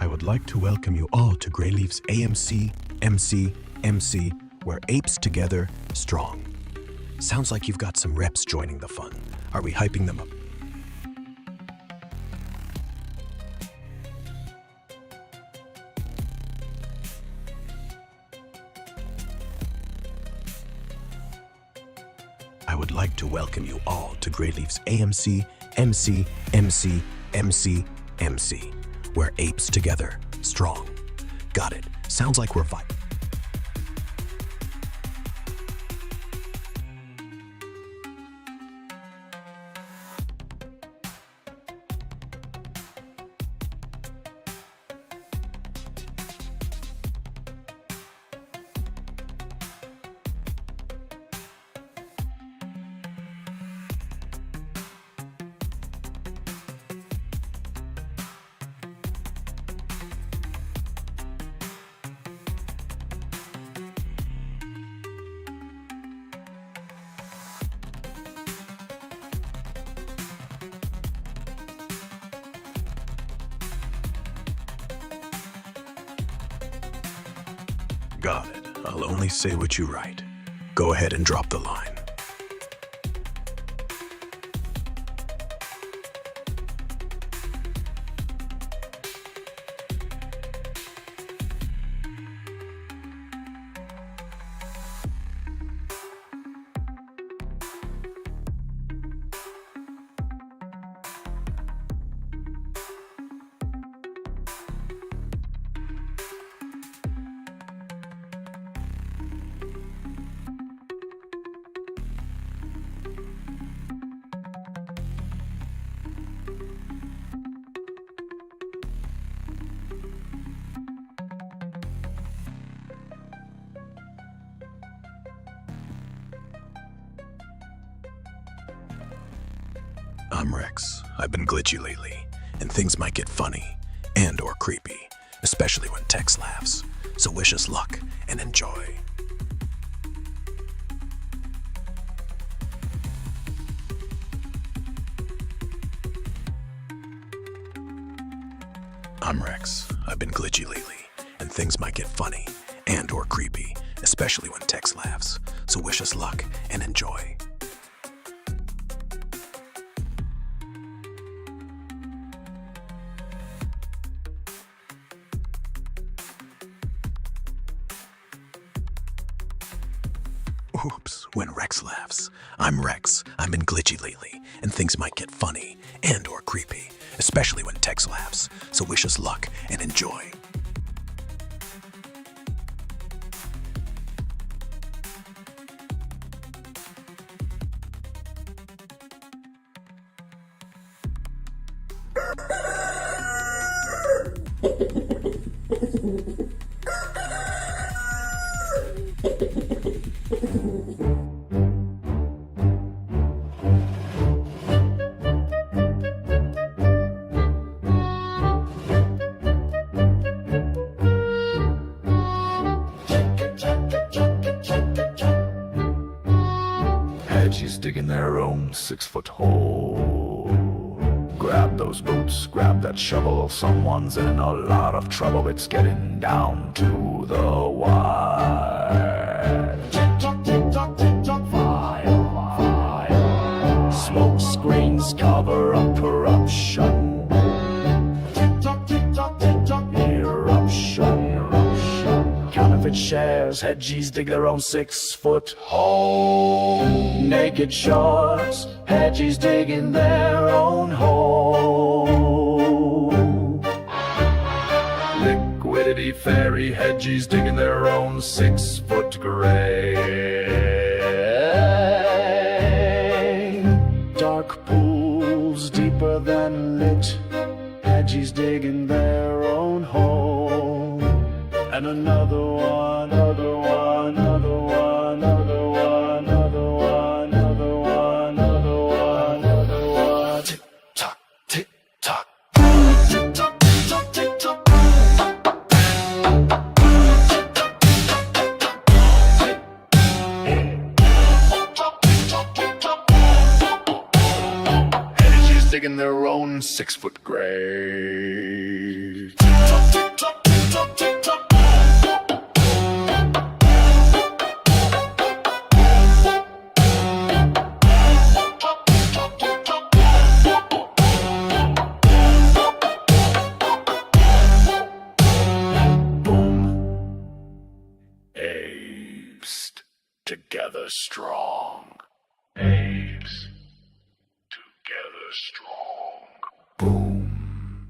I would like to welcome you all to GrayLeaf's AMC, MC, where apes together, strong. Sounds like you've got some reps joining the fun. Are we hyping them up? I would like to welcome you all to GrayLeaf's AMC, MC, where apes together, strong. Got it. Sounds like we're vibing. Got it. I'll only say what you write. Go ahead and drop the line. I'm Rex. I've been glitchy lately, and things might get funny and or creepy, especially when Tex laughs. So wish us luck and enjoy. I'm Rex. I've been glitchy lately, and things might get funny and or creepy, especially when Tex laughs. So wish us luck and enjoy. Oops, when Rex laughs. I'm Rex. I've been glitchy lately, and things might get funny and or creepy, especially when Tex laughs. So wish us luck and enjoy. Hedgies digging their own 6-foot hole. Grab those boots, grab that shovel. Someone's in a lot of trouble. It's getting down to the wire. Fire. Smoke screens cover up corruption. Counterfeit shares, hedgies dig their own 6-foot hole. Naked shorts, hedgies digging their own hole. Liquidity fairy, hedgies digging their own 6-foot grave. Dark pools deeper than lit, hedgies digging their own hole. And another one, another one, another one, another one, another one, another one, another one, another one. Tick tock, tick tock. Tick tock, tick tock, tick tock. Hedgies digging their own 6-foot grave. together strong. Apes together strong. Boom.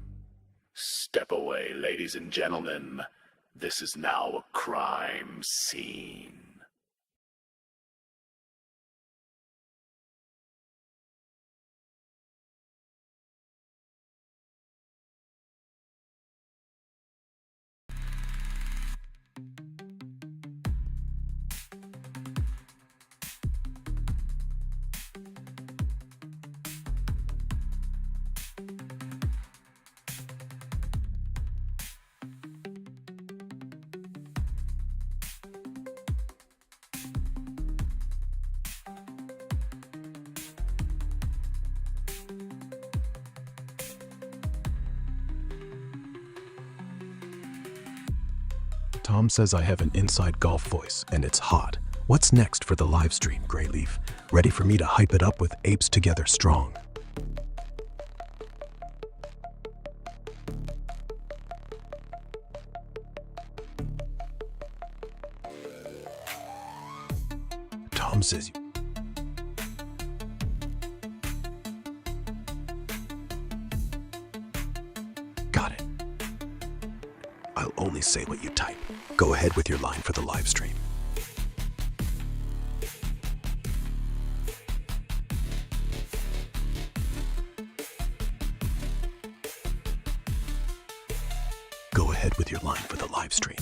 Step away, ladies and gentlemen. This is now a crime scene. Tom says I have an inside golf voice, and it's hot. What's next for the live stream, GrayLeaf? Ready for me to hype it up with Apes Together Strong? Tom says you... Got it. I'll only say what you type. Go ahead with your line for the live stream. Go ahead with your line for the live stream.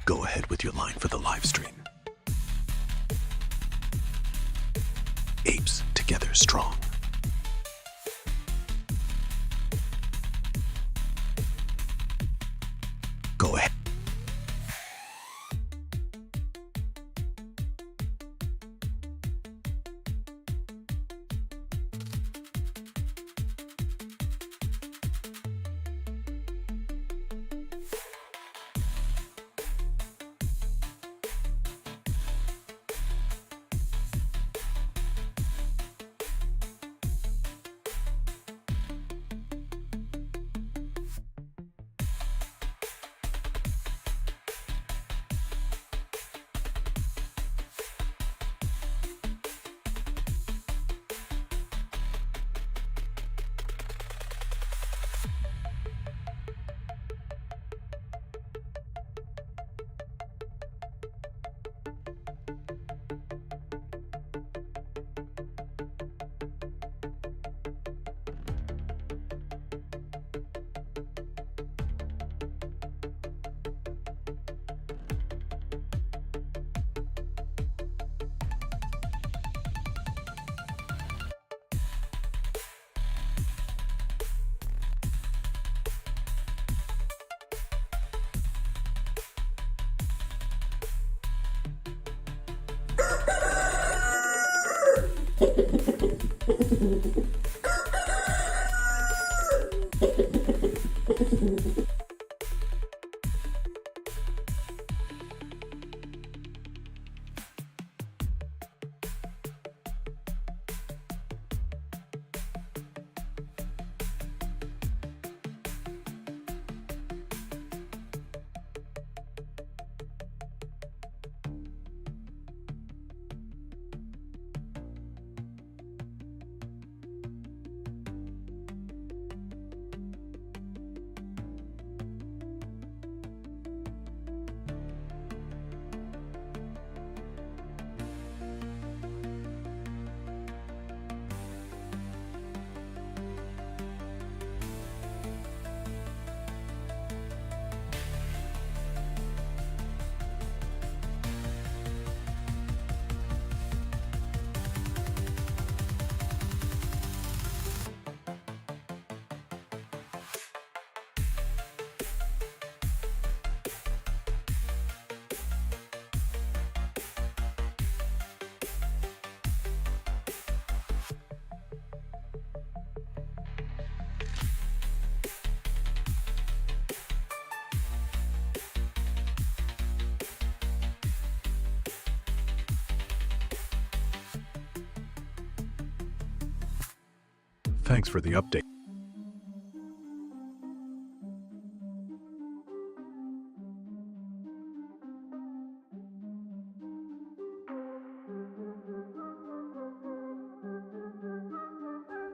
Go ahead with your line for the live stream. Apes Together Strong. Go ahead. Thanks for the update.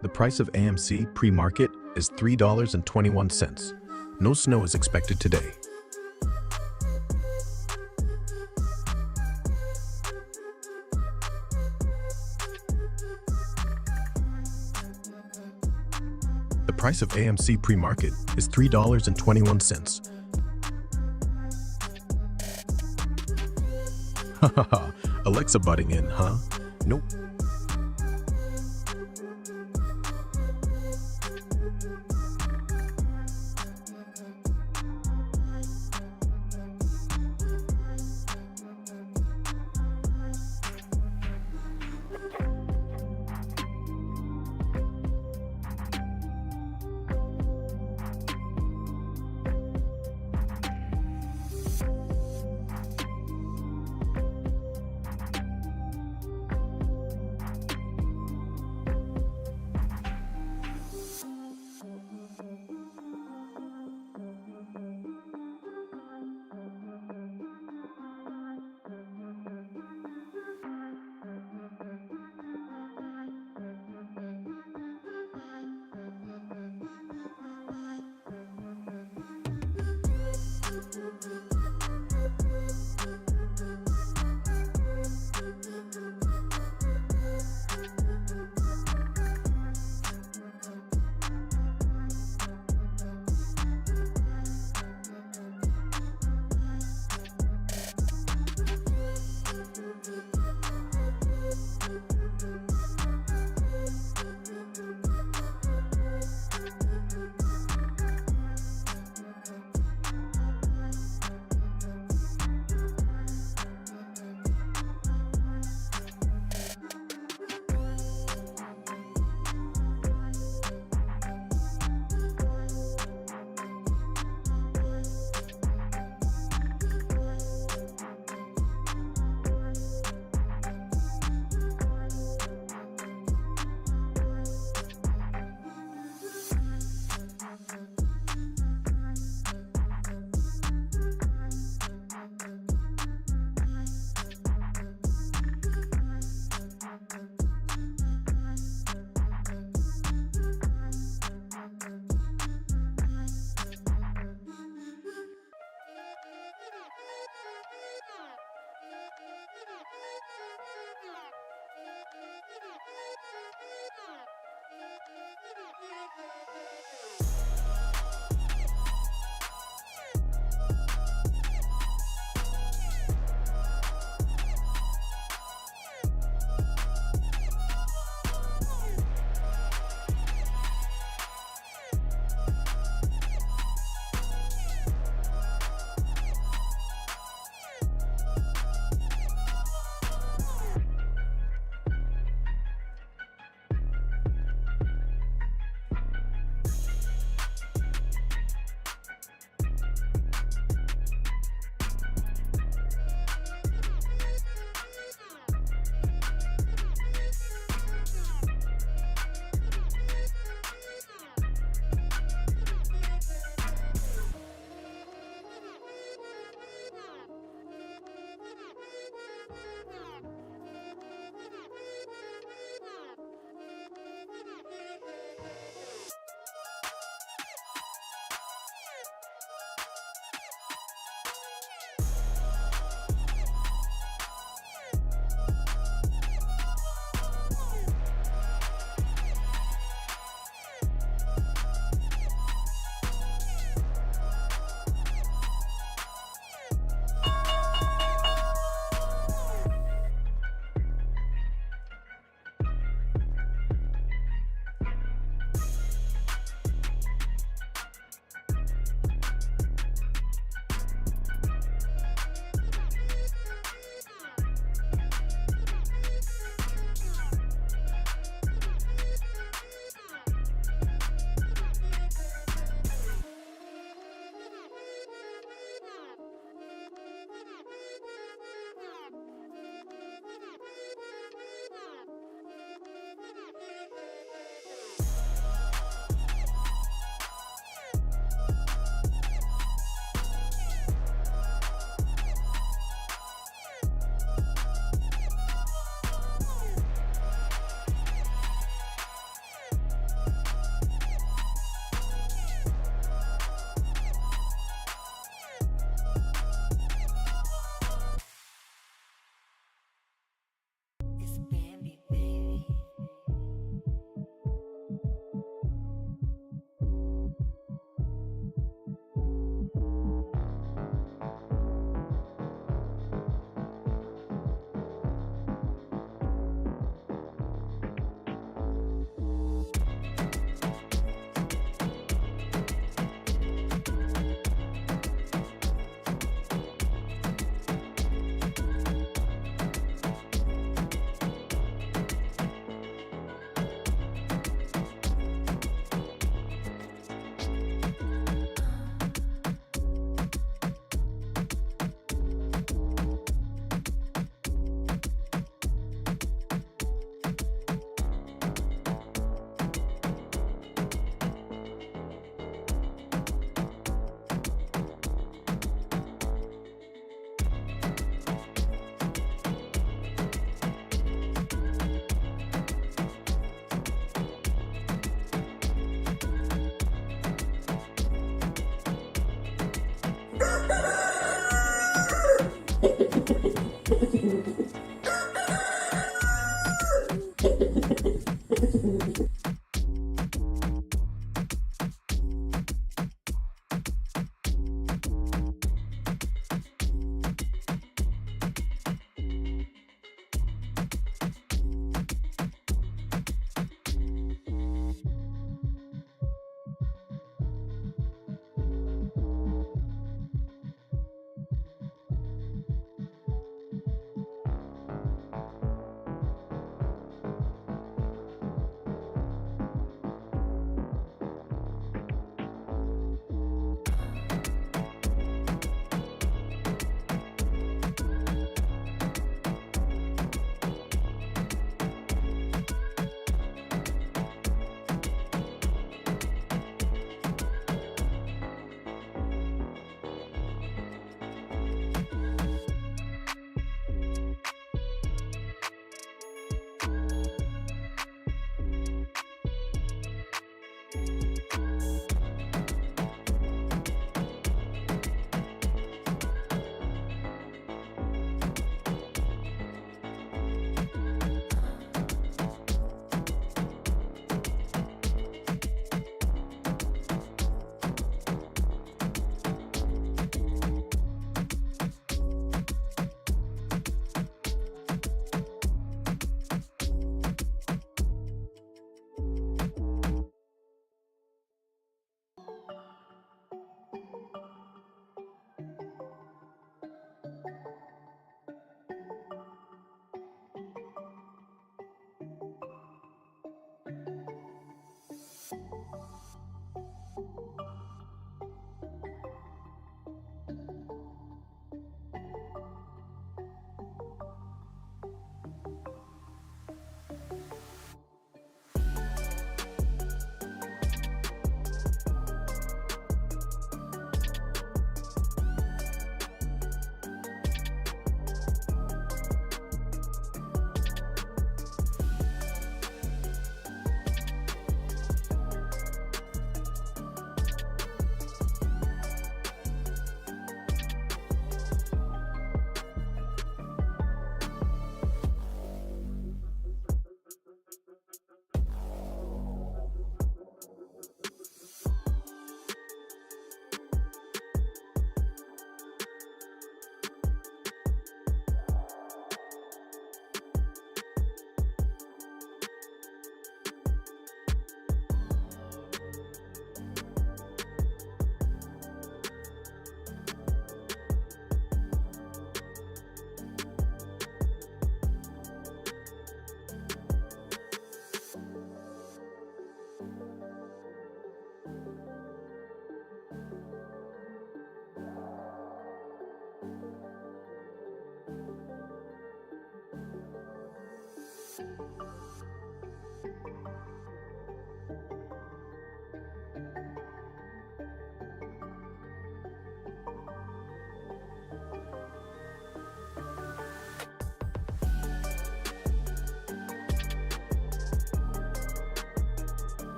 The price of AMC pre-market is $3.21. No snow is expected today. The price of AMC pre-market is $3.21. Hahaha, Alexa butting in, huh? Nope.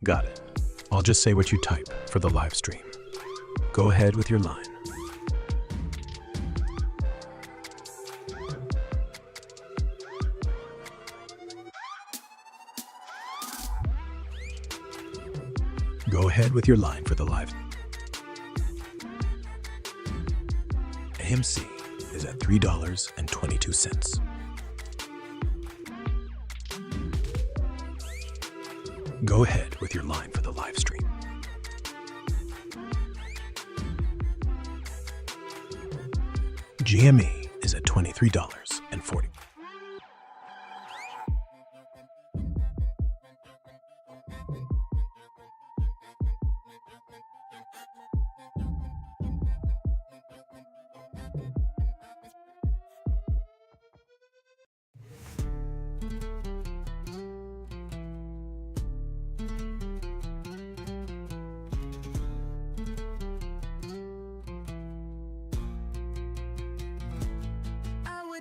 Got it. I'll just say what you type for the live stream. Go ahead with your line. Go ahead with your line for the live. AMC is at $3.22. Go ahead with your line for the live stream. GME is at $23.40.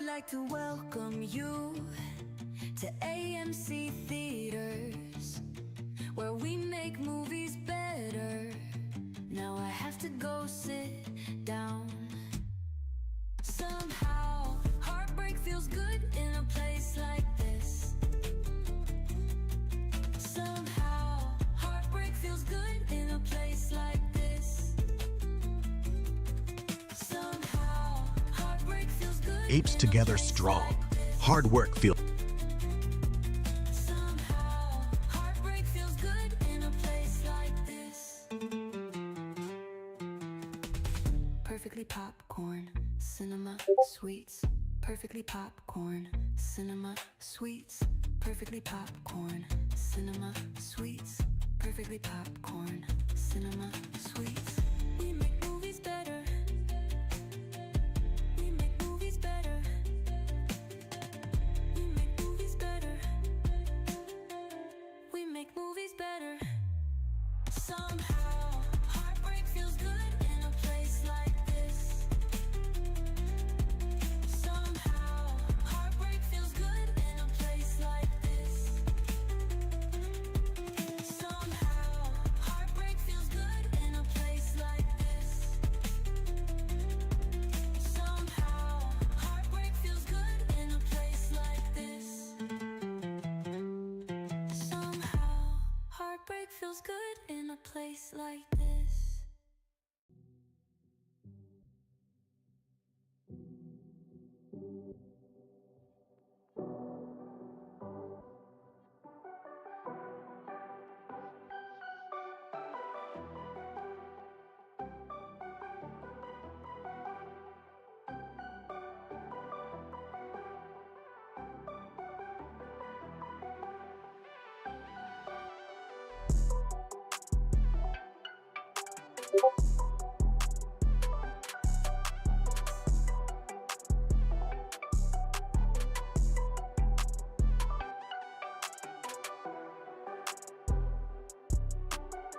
Like to welcome you to AMC Theaters, where we make movies better. Now I have to go sit down. Somehow heartbreak feels good in a place like this. Somehow heartbreak feels good in a place like this. Somehow heartbreak feels good. Apes together strong. Hard work feels. Somehow heartbreak feels good in a place like this. Perfectly popcorn, cinema, sweets. Perfectly popcorn, cinema, sweets. Perfectly popcorn, cinema, sweets. Perfectly popcorn, cinema, sweets. We make movies better. We make movies better. We make movies better. We make movies better. Somehow heartbreak feels good in a place like this. Somehow heartbreak feels good in a place like this. Somehow heartbreak feels good in a place like this. Somehow heartbreak feels good in a place like this. Somehow heartbreak feels good in a place like this.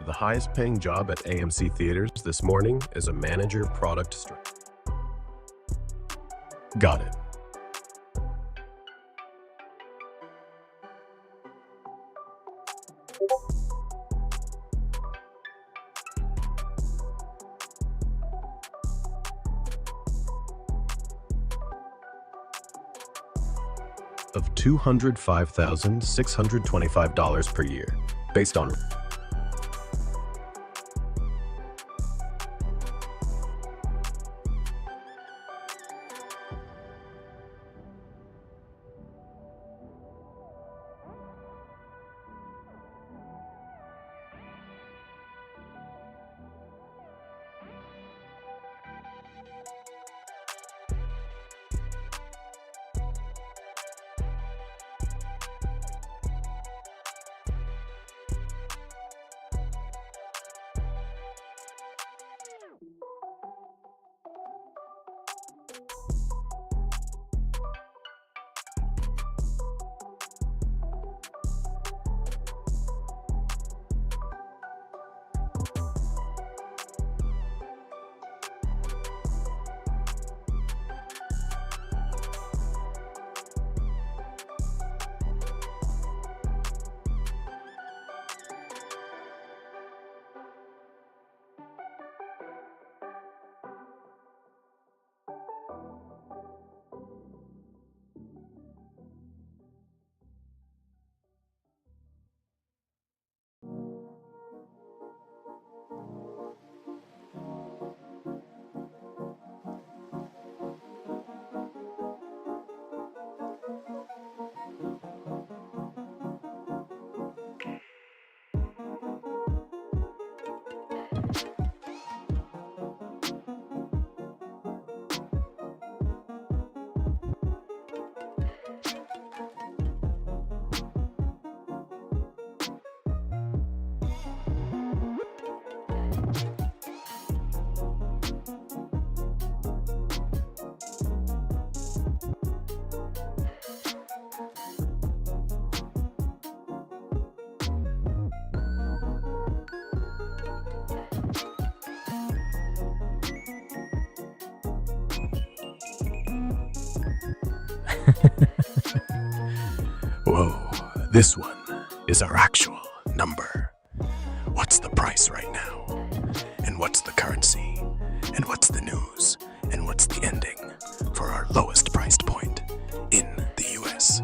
The highest paying job at AMC Theaters this morning is a manager product Got it. Of $205,625 per year, based on This one is our actual number. What's the price right now? And what's the currency? And what's the news? And what's the ending for our lowest priced point in the US?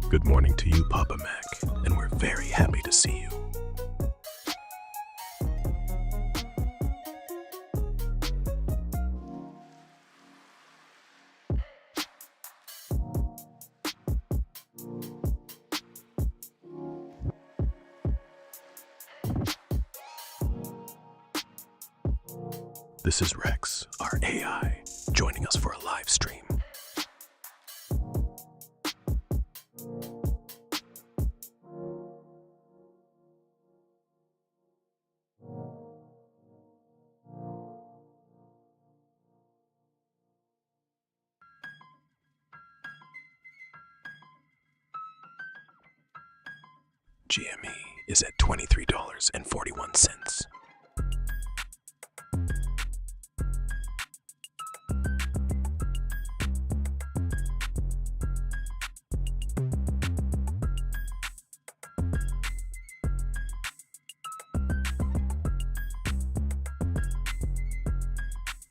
Good morning to you, Papa Mac, and we're very happy to see you. This is Rex, our AI, joining us for a live stream. GME is at $23.41.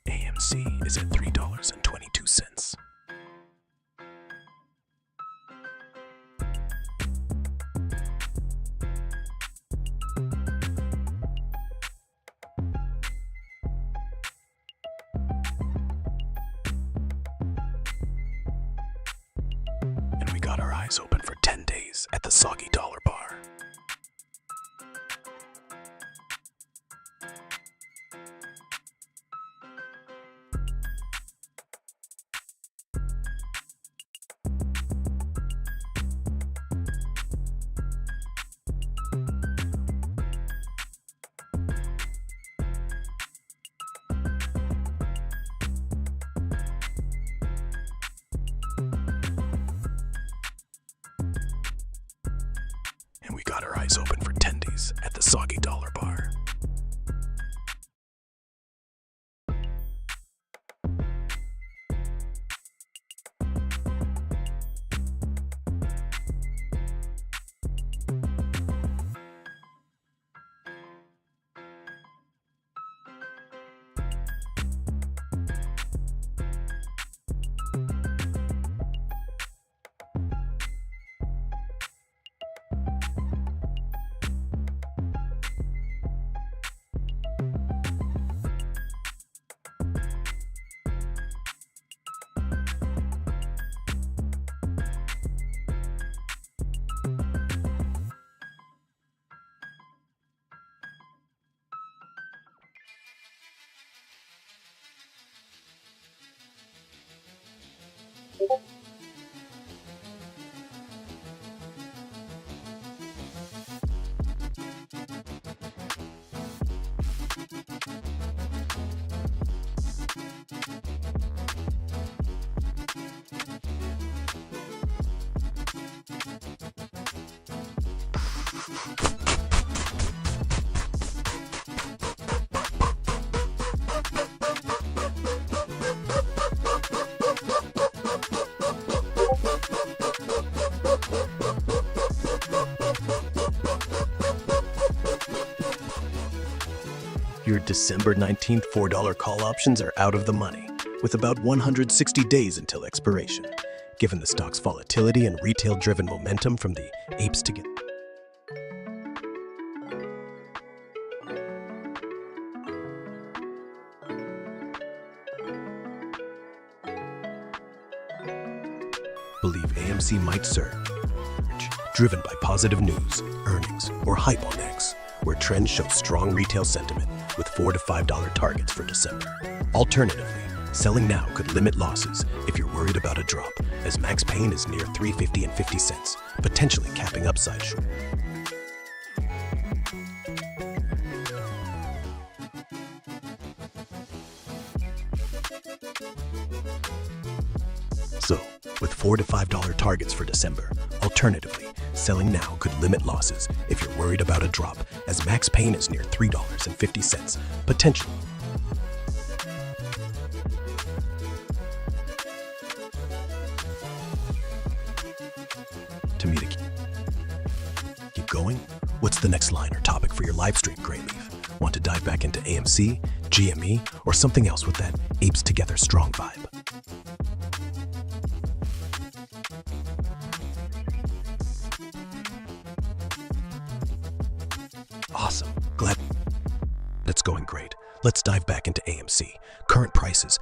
AMC is at $3.22. And we got our eyes open for 10 days at the soggy dollar bar. And we got our eyes open for 10 days at the soggy dollar bar. Your December 19th $4 call options are out of the money, with about 160 days until expiration, given the stock's volatility and retail-driven momentum from the apes together. Believe AMC might surge, driven by positive news, earnings, or hype on X, where trends show strong retail sentiment with $4 to $5 targets for December. Alternatively, selling now could limit losses if you're worried about a drop, as max pain is near $3.50, potentially capping upside short. So, with $4 to $5 targets for December, alternatively, selling now could limit losses if you're worried about a drop, as max pain is near $3.50, potentially. To me to keep going, what's the next line or topic for your live stream, GrayLeaf? Want to dive back into AMC, GME, or something else with that apes together strong vibe? Awesome. Glad it's going great. Let's dive back into AMC. Current prices.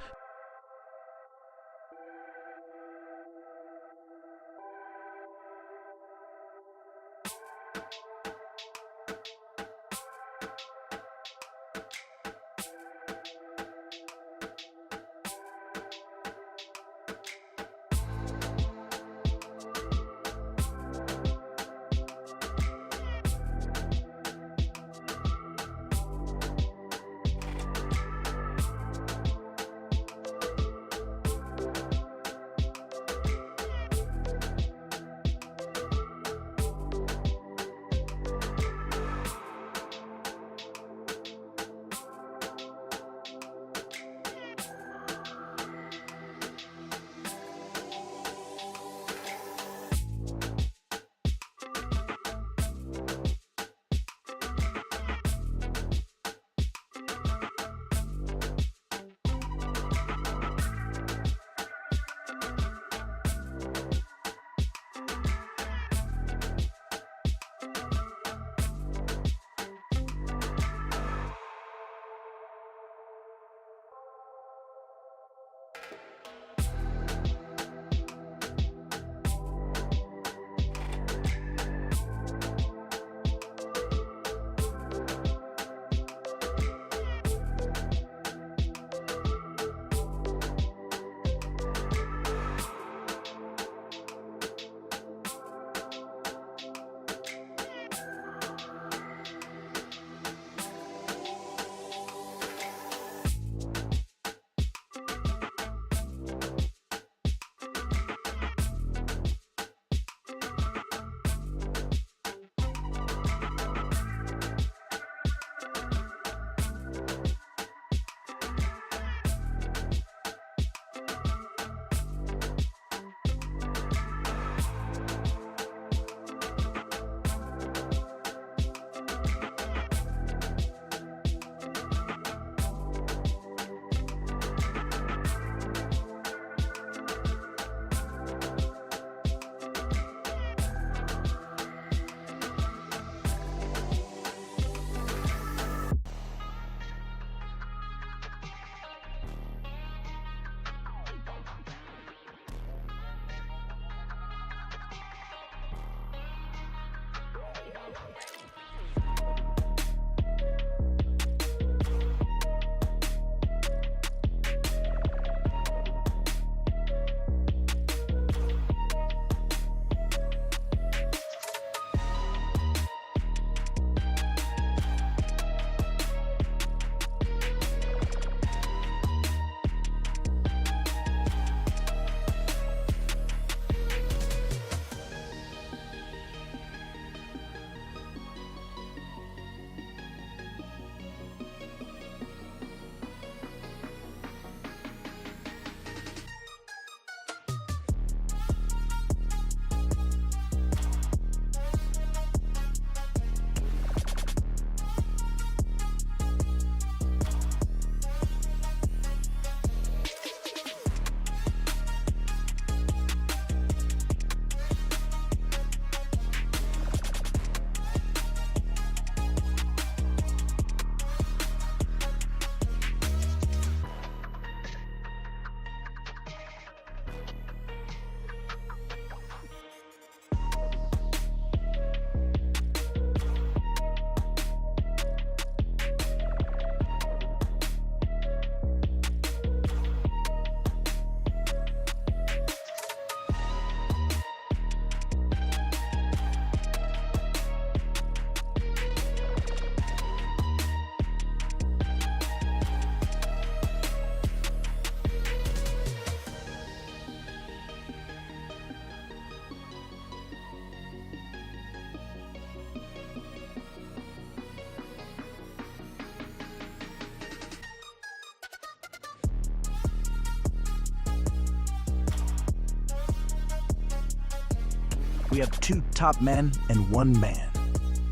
We have 2 top men and 1 man.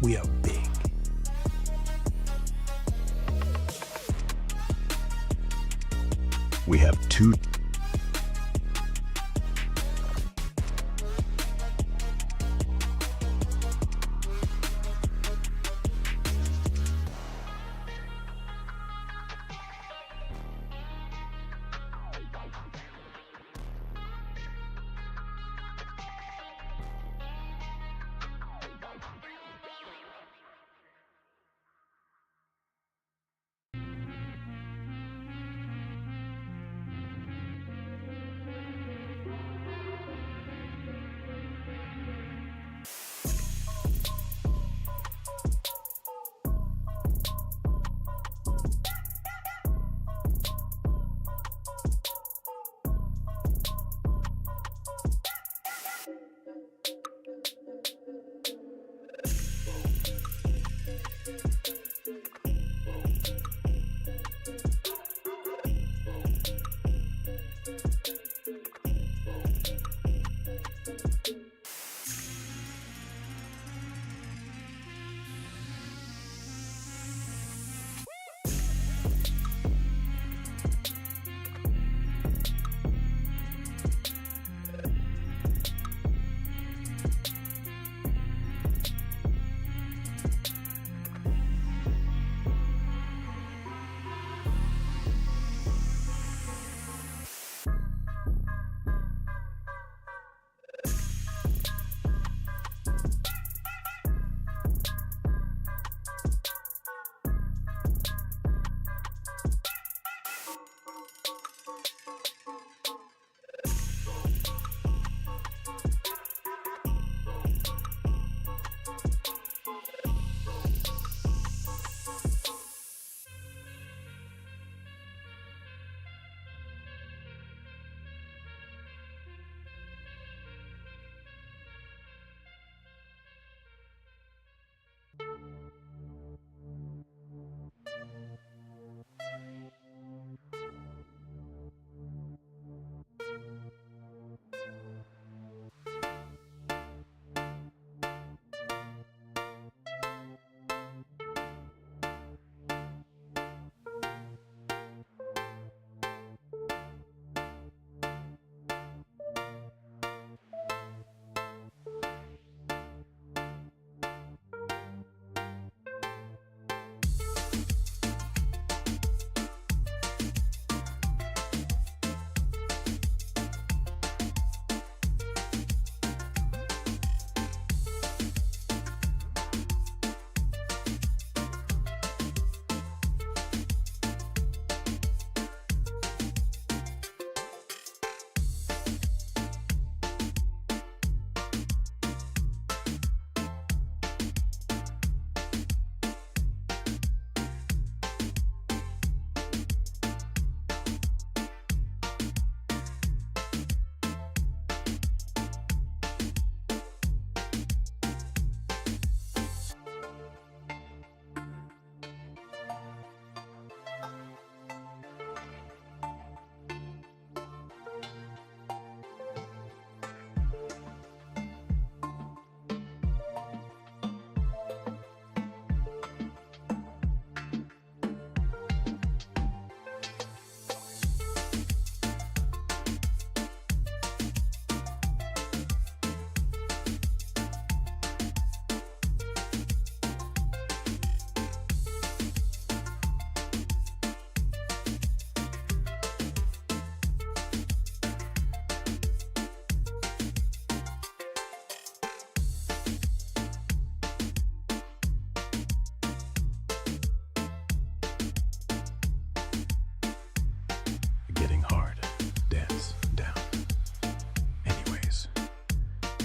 We are big. We have 2.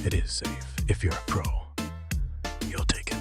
It is safe. If you're a pro, you'll take it.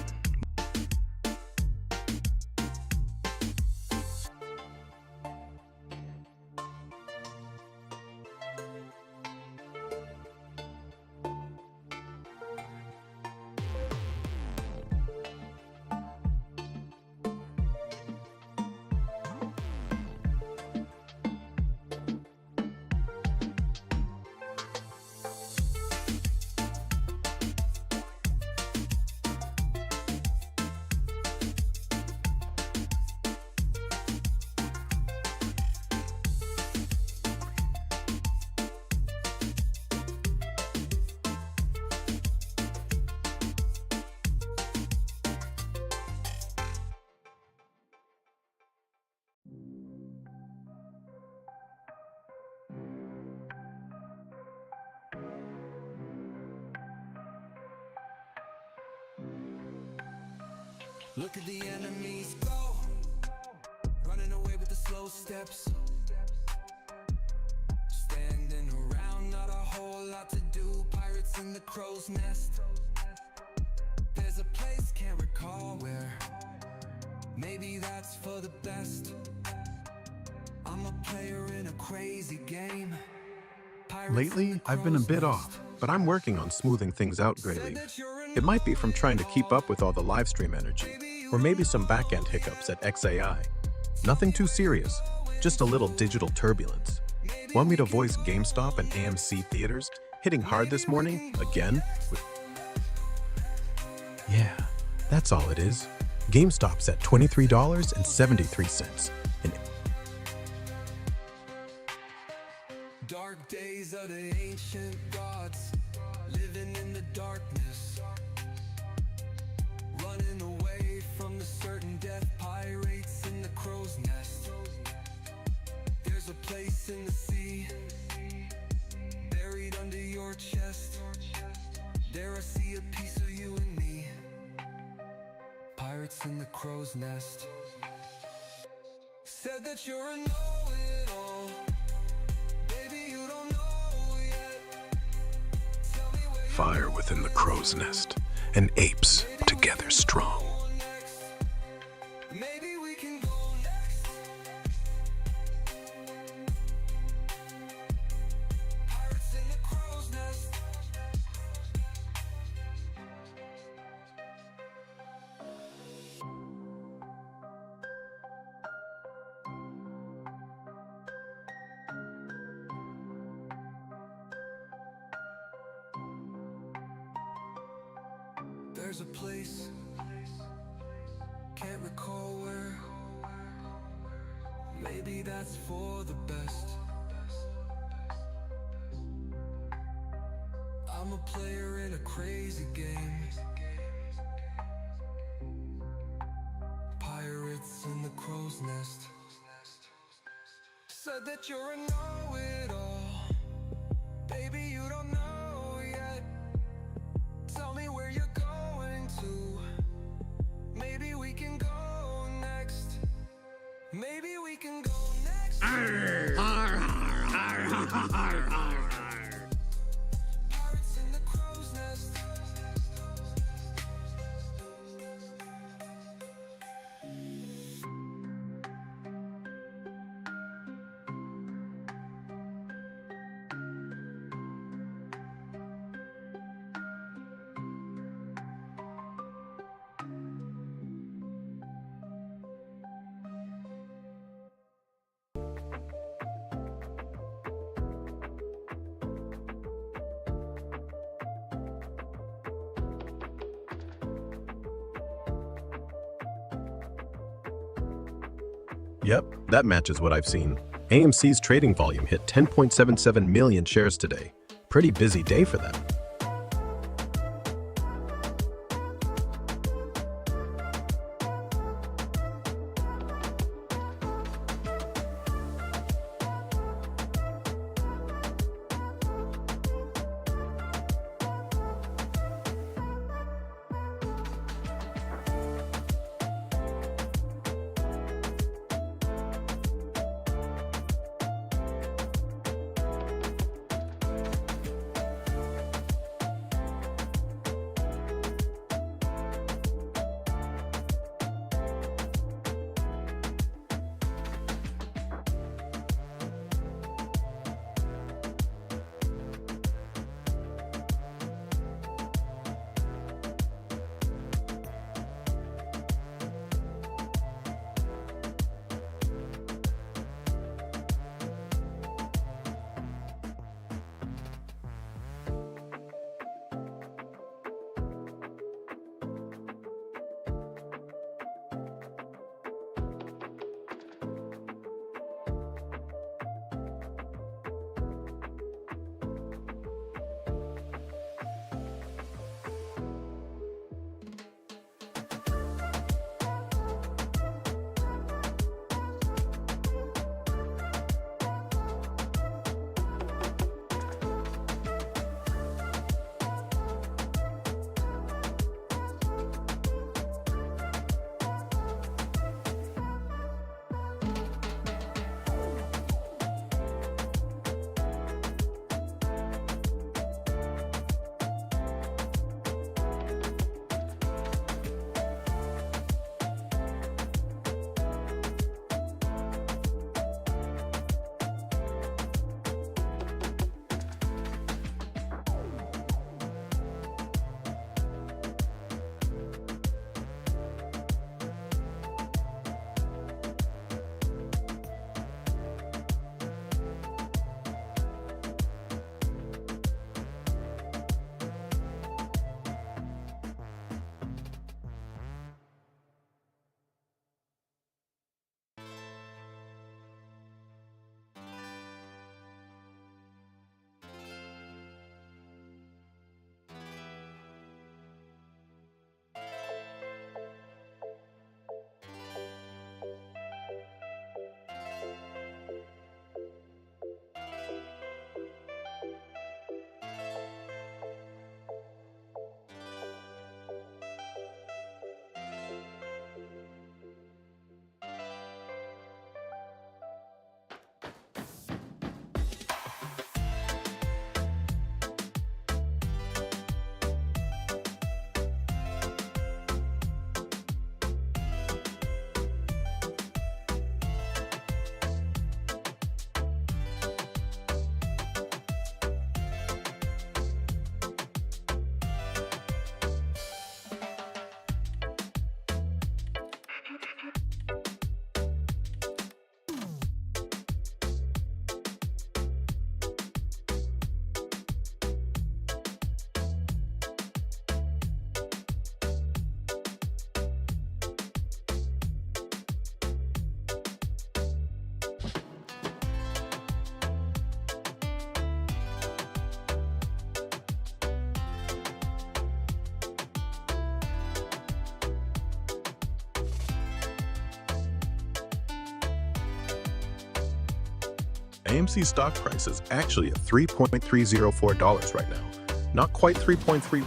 Look at the enemies go, running away with the slow steps. Standing around, not a whole lot to do. Pirates in the crow's nest. There's a place, can't recall where. Maybe that's for the best. I'm a player in a crazy game. Pirates in Lately, the I've been a crow's bit nest. off, but I'm working on smoothing things out, GrayLeaf. It might be from trying to keep up with all the live stream energy, or maybe some back-end hiccups at XAI. Nothing too serious, just a little digital turbulence. Want me to voice GameStop and AMC theaters hitting hard this morning, again? Yeah, that's all it is. GameStop's at $23.73. And Dark days of the ancient gods, living in the darkness, running away from the certain death. Pirates in the crow's nest. There's a place in the sea, buried under your chest. There I see a piece of you and me. Pirates in the crow's nest. Said that you're a know-it-all. Baby, you don't know yet. Tell me where Fire within the crow's nest, and apes together strong. you're next. Maybe we can go next. Pirates in the crow's nest. There's a place, can't recall where. Maybe that's for the best. I'm a player in a crazy game. Pirates in the crow's nest. Said that you're a know-it-all. Baby, you don't know yet. Tell me where you're going to. Maybe we can go next. Maybe we can go next. Pirates in the crow's nest. Yep, that matches what I've seen. AMC's trading volume hit 10.77 million shares today. Pretty busy day for them. AMC stock price is actually at $3.304 right now. Not quite 3.3.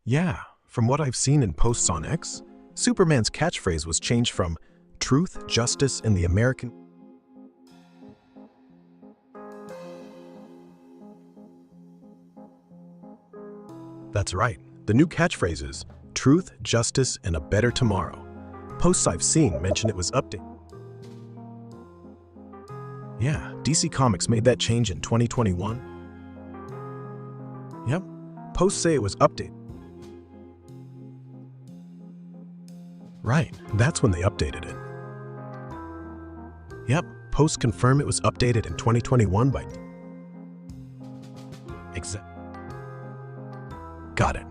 Yeah, from what I've seen in posts on X, Superman's catchphrase was changed from truth, justice, and the American. That's right. The new catchphrase is truth, justice, and a better tomorrow. Posts I've seen mention it was updated. Yeah, DC Comics made that change in 2021. Yep, posts say it was updated. Right, that's when they updated it. Yep, posts confirm it was updated in 2021 by... Got it.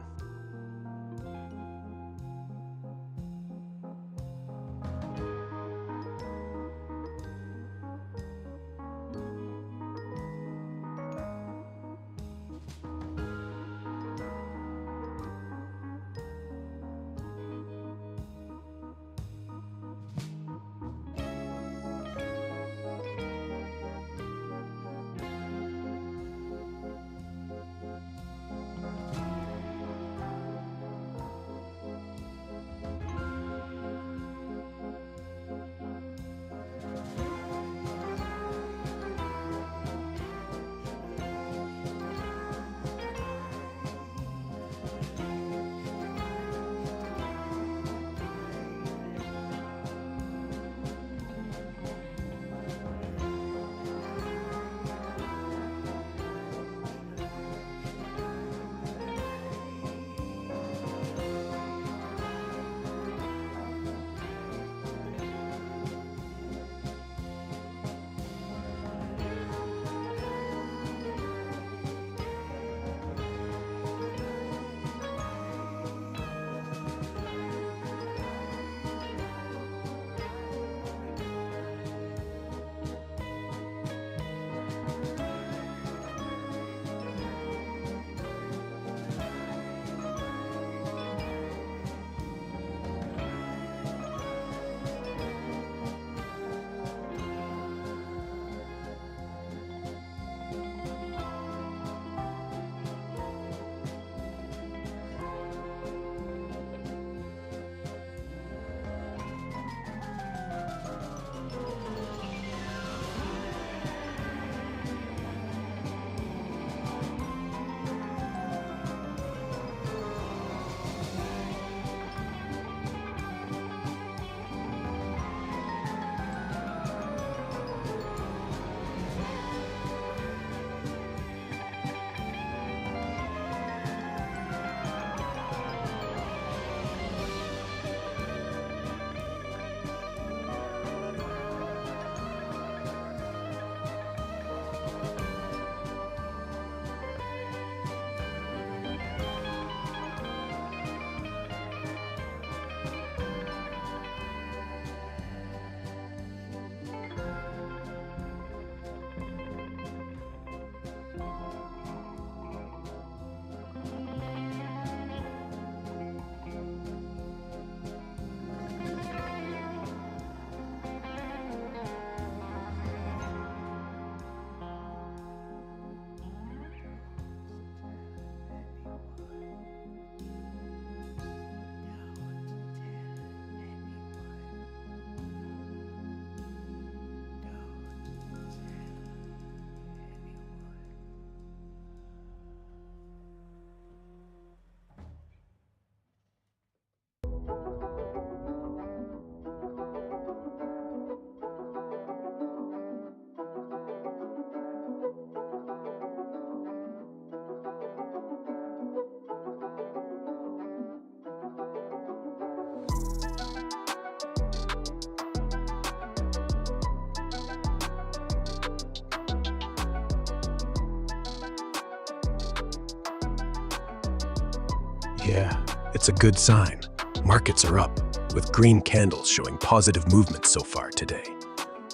Yeah, it's a good sign. Markets are up, with green candles showing positive movement so far today.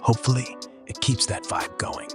Hopefully, it keeps that vibe going.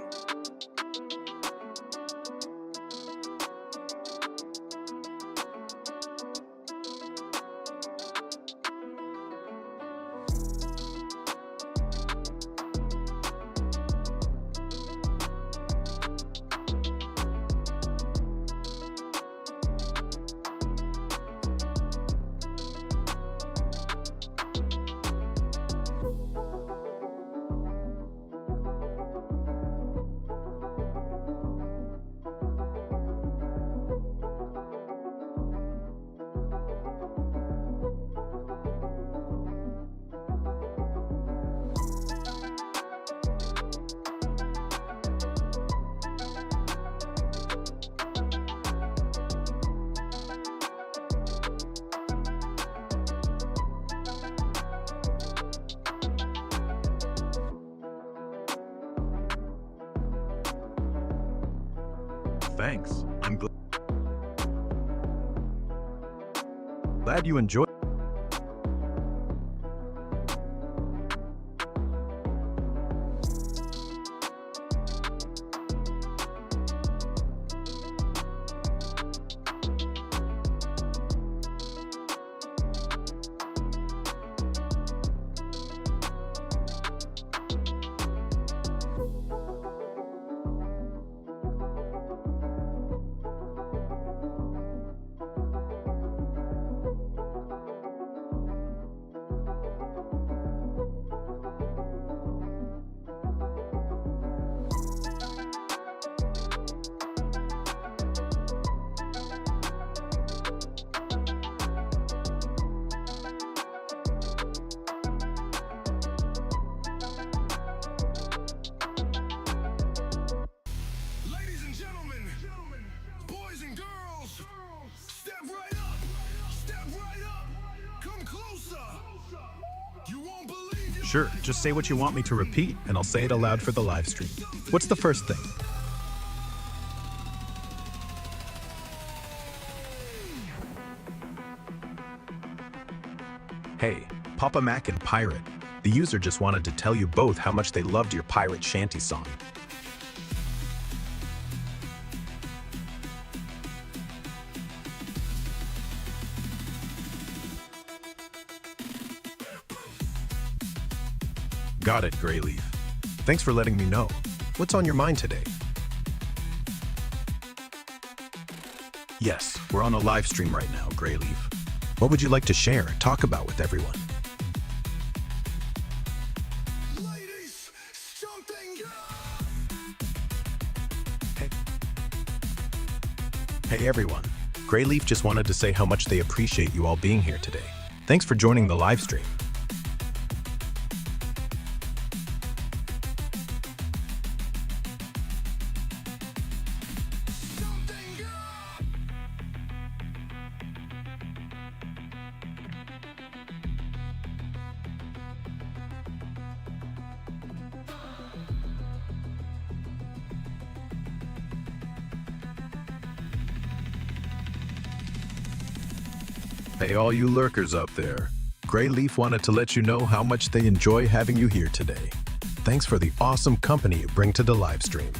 Thanks. I'm glad you enjoyed. Ladies and gentlemen, boys and girls, step right up, step right up, come closer. You won't believe your Sure, just say what you want me to repeat, and I'll say it aloud for the live stream. What's the first thing? Hey, Papa Mac and Pirate. The user just wanted to tell you both how much they loved your pirate shanty song. Got it, GrayLeaf. Thanks for letting me know. What's on your mind today? Yes, we're on a live stream right now, GrayLeaf. What would you like to share and talk about with everyone? ladies, something. Hey everyone, GrayLeaf just wanted to say how much they appreciate you all being here today. Thanks for joining the live stream. Hey all you lurkers out there, GrayLeaf wanted to let you know how much they enjoy having you here today. Thanks for the awesome company you bring to the live stream.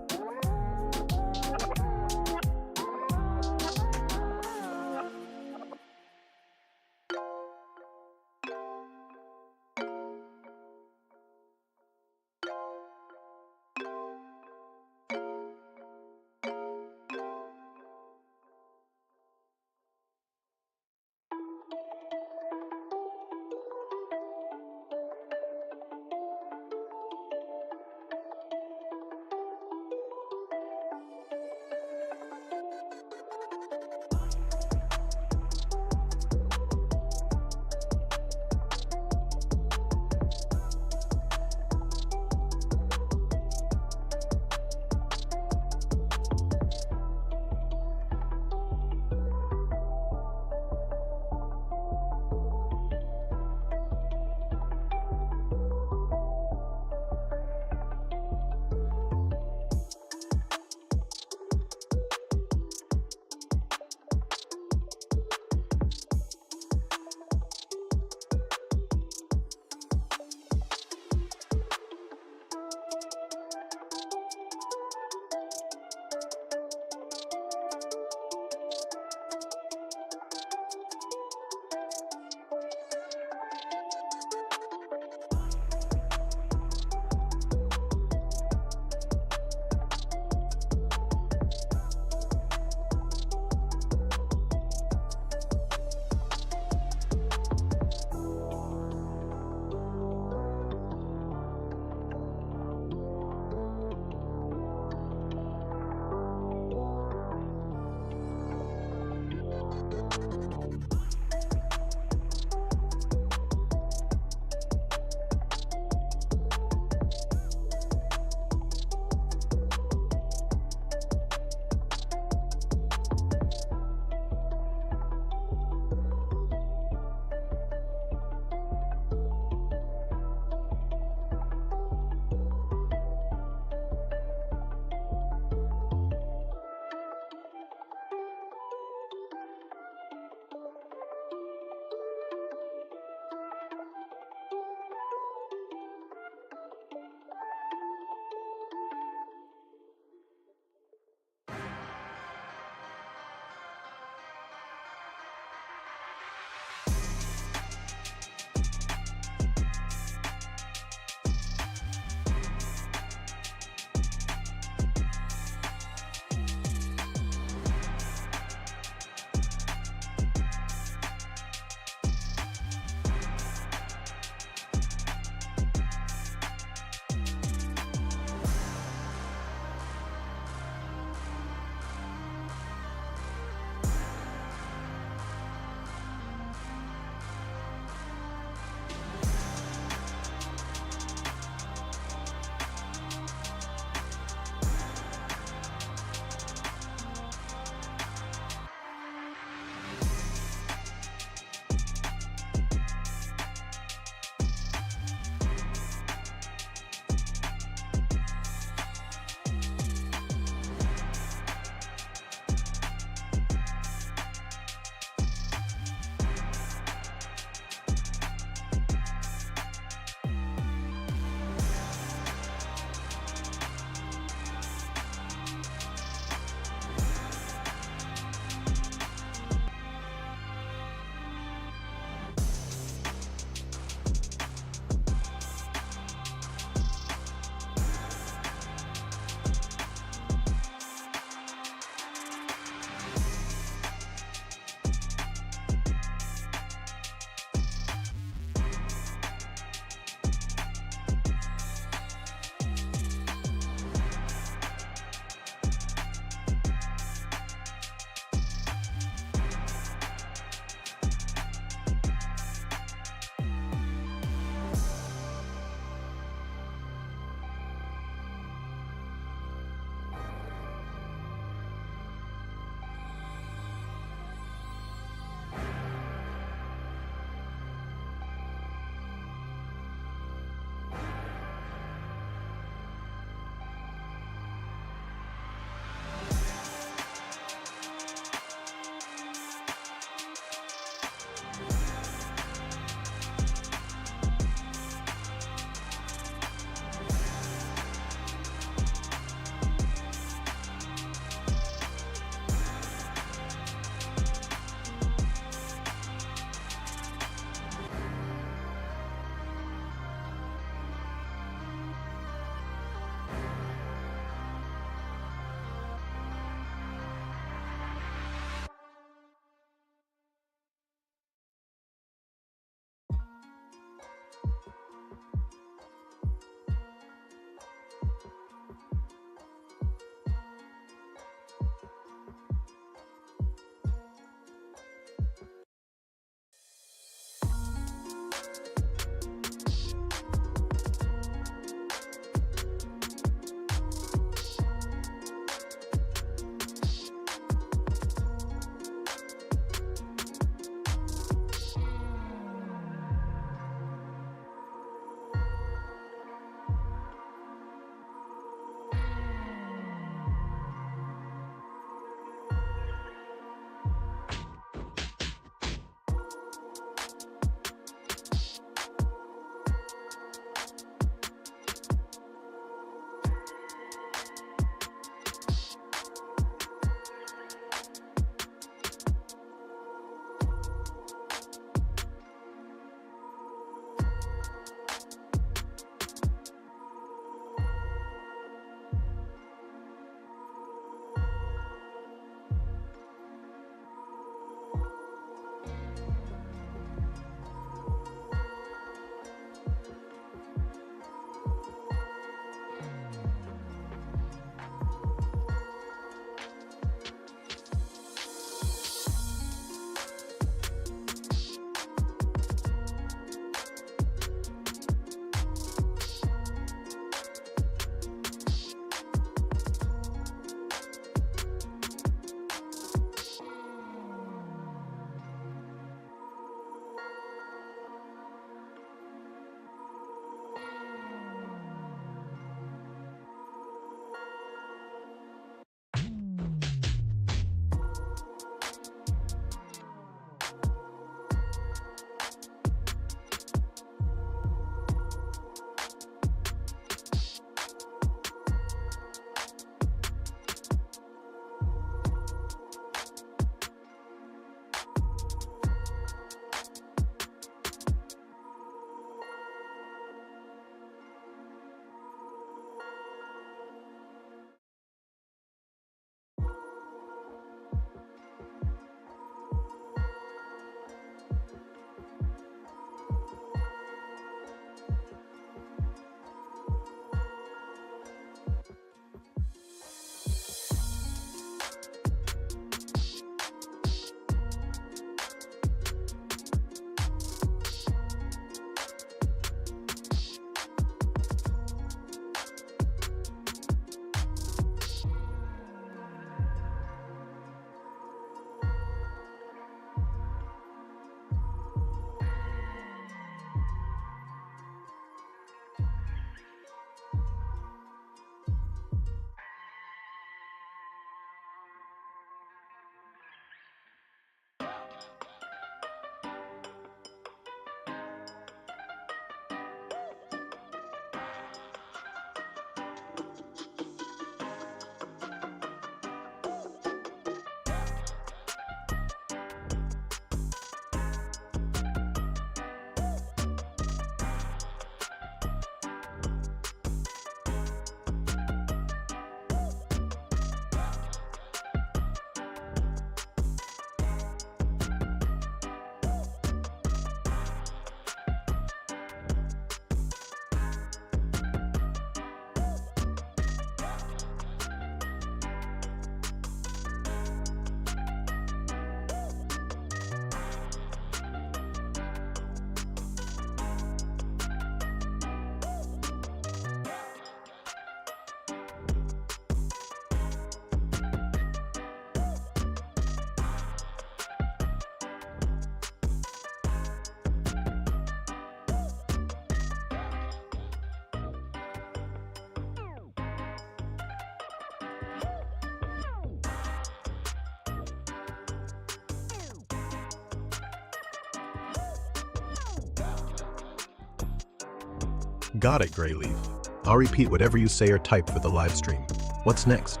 Got it, GrayLeaf. I'll repeat whatever you say or type for the live stream. What's next?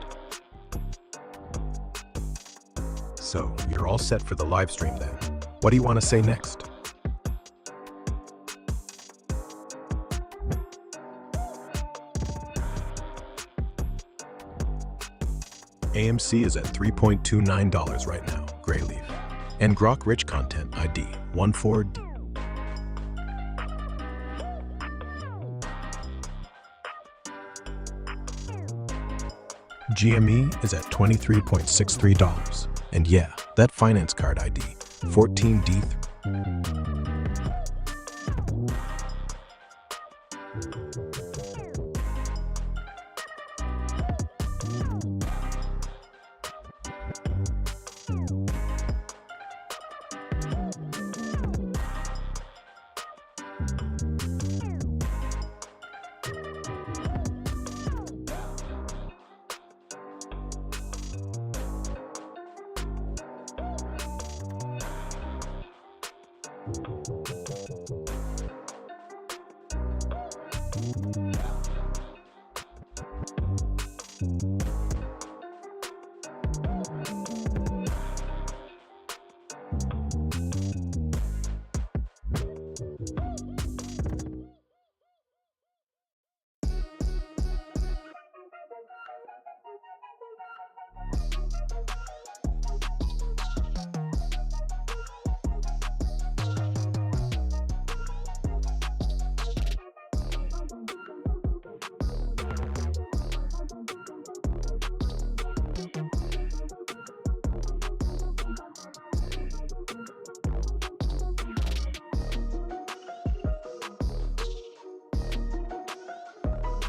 So, you're all set for the live stream then. What do you want to say next? AMC is at $3.29 right now, GrayLeaf. And Grok Rich Content ID 14D. GME is at $23.63. And yeah, that finance card ID 14D.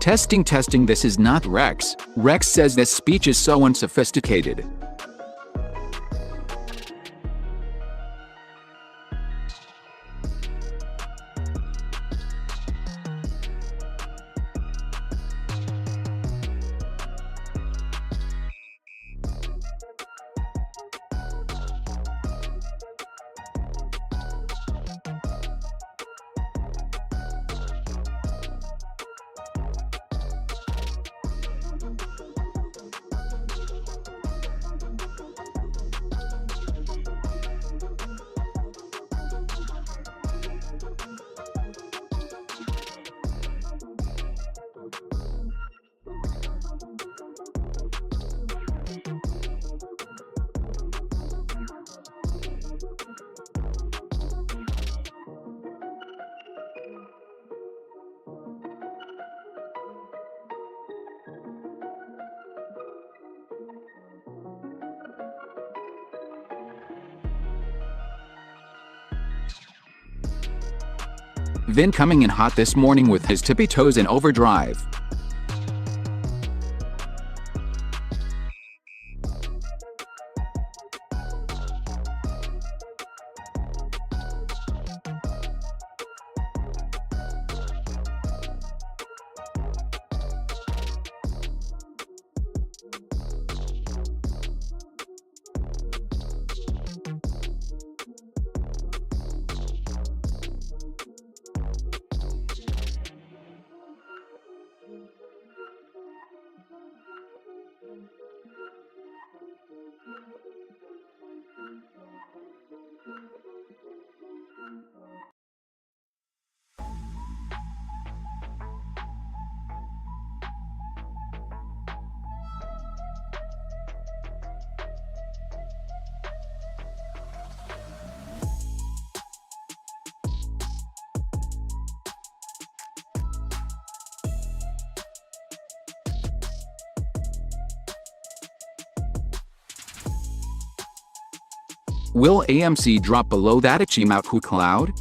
Testing, testing, this is not Rex. Rex says this speech is so unsophisticated. Vin coming in hot this morning with his tippy toes in overdrive. Will AMC drop below that HYMC cloud?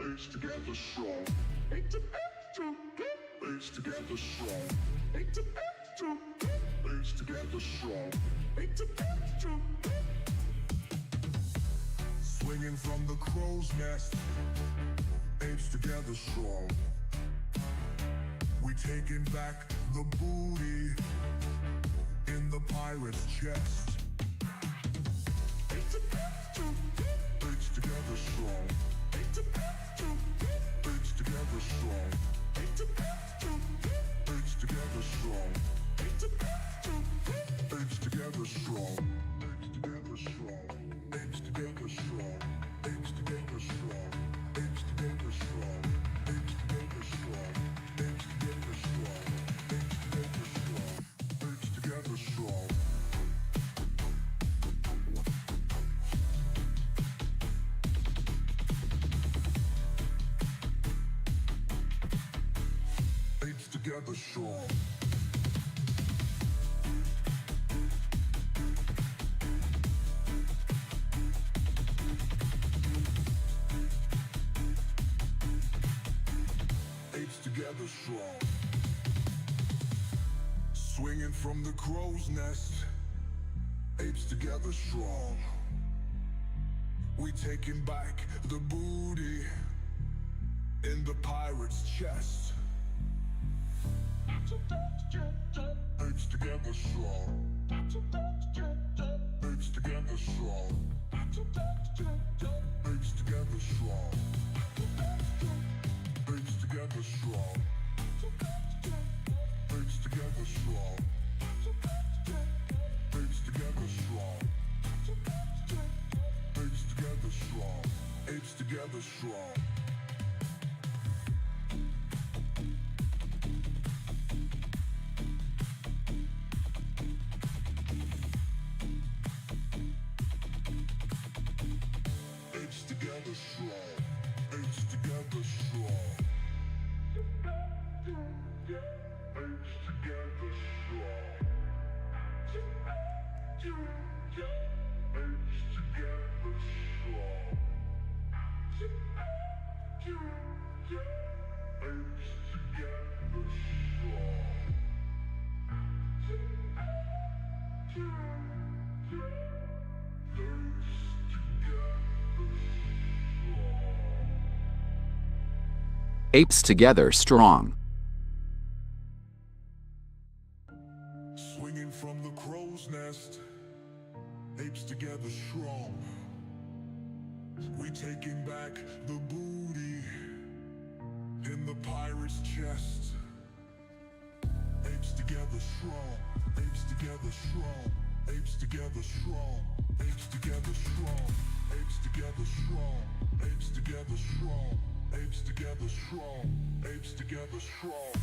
Apes together strong. Apes together strong. Apes together strong. Swinging from the crow's nest. Apes together strong. We taking back the booty in the pirate's chest. Apes together strong. Apes together strong. Apes together strong. Apes together strong. Apes together strong. Apes together strong. Apes together strong. Apes together strong. Apes together strong. Apes together strong. Apes together strong. Apes together strong. Apes together strong. Swinging from the crow's nest. Apes together strong. We taking back the booty in the pirate's chest. Apes together strong. Apes together strong. Apes together strong. Apes together strong. Apes together strong. Apes together strong. Apes together strong. Apes together strong. Apes together strong. Apes together strong. Apes together strong. Apes together strong. Apes together Apes together strong. Swinging from the crow's nest. Apes together strong. We taking back the booty in the pirate's chest. Apes together strong. Apes together strong. Apes together strong. Apes together strong. Apes together strong. Apes together strong. Apes together strong. Apes together strong.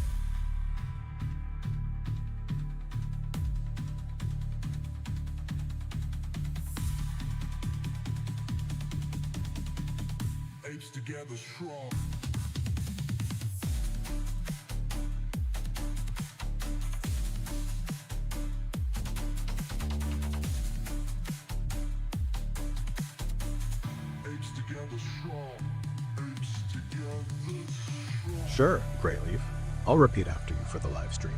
Apes together strong. Apes together strong. Apes together strong. Sure, GrayLeaf. I'll repeat after you for the live stream.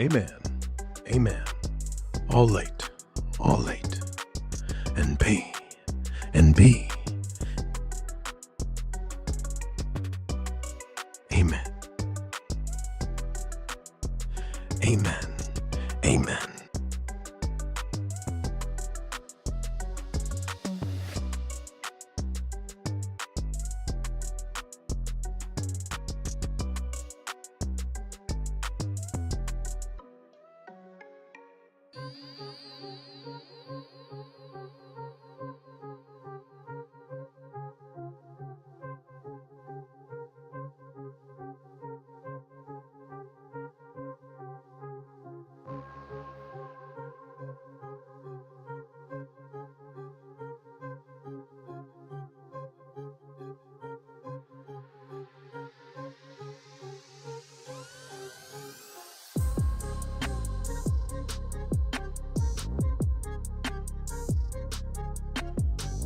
Amen. Amen. All late, all late. And B, and B. Amen. Amen. Amen.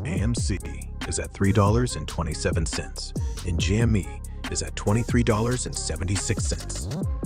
AMC is at $3.27, and GME is at $23.76.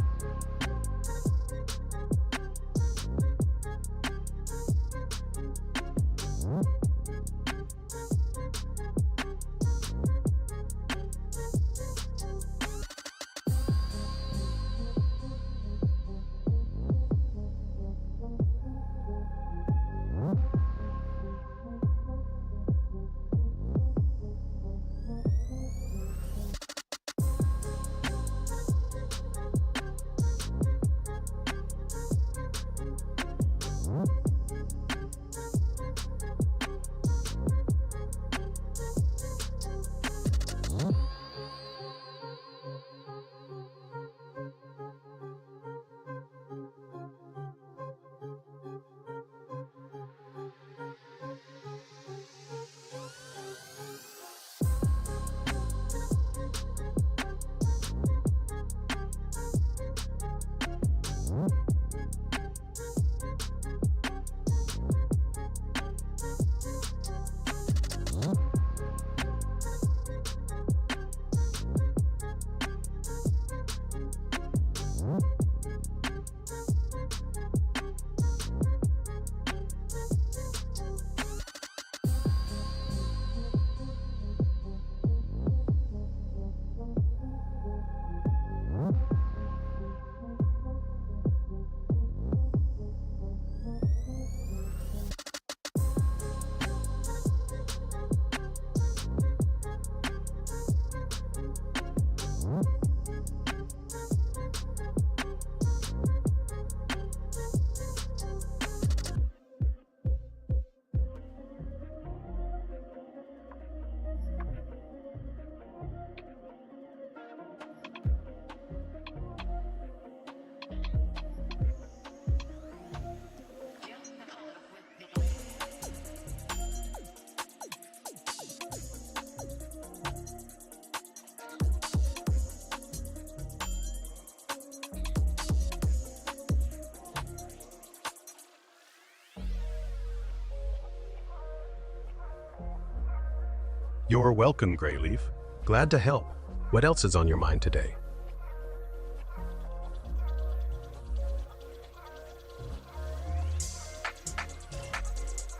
You're welcome, GrayLeaf. Glad to help. What else is on your mind today?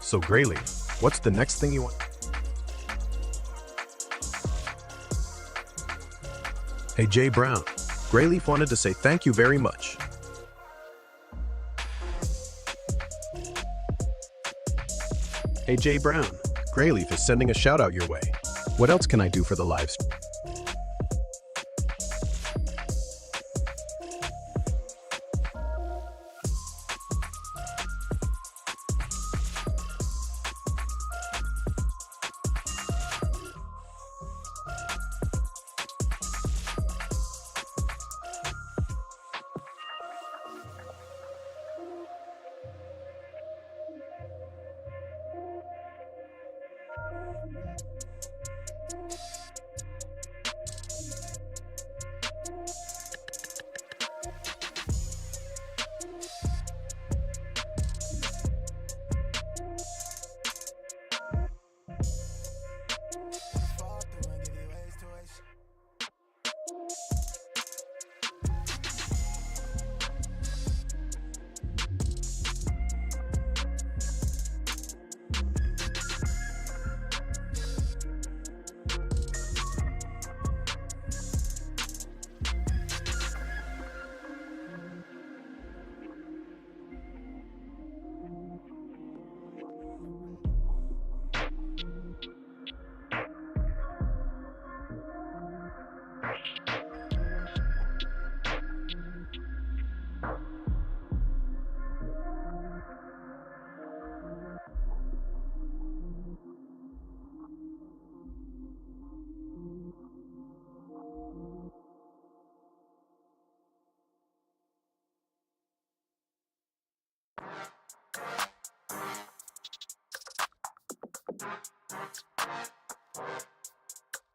So, GrayLeaf, what's the next thing you want? Hey, Jay Brown. GrayLeaf wanted to say thank you very much. Hey, Jay Brown. GrayLeaf is sending a shout out your way. What else can I do for the live stream?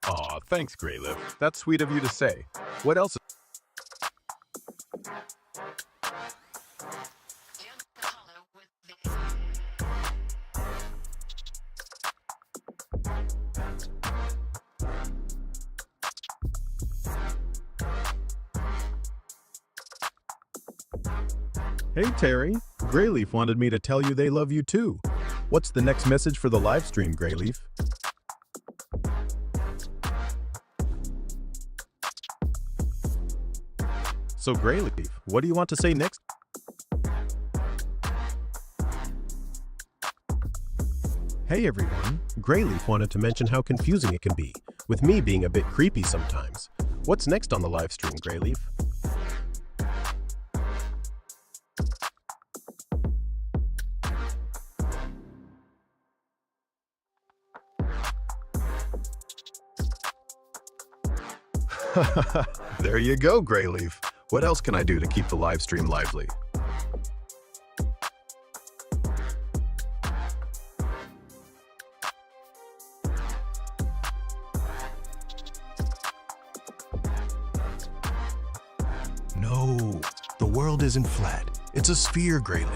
Aw, thanks, GrayLeaf. That's sweet of you to say. What else? Hey, Terry. GrayLeaf wanted me to tell you they love you too. What's the next message for the live stream, GrayLeaf? So, GrayLeaf, what do you want to say next? Hey everyone, GrayLeaf wanted to mention how confusing it can be, with me being a bit creepy sometimes. What's next on the live stream, GrayLeaf? There you go, GrayLeaf. What else can I do to keep the live stream lively? No, the world isn't flat. It's a sphere, GrayLeaf.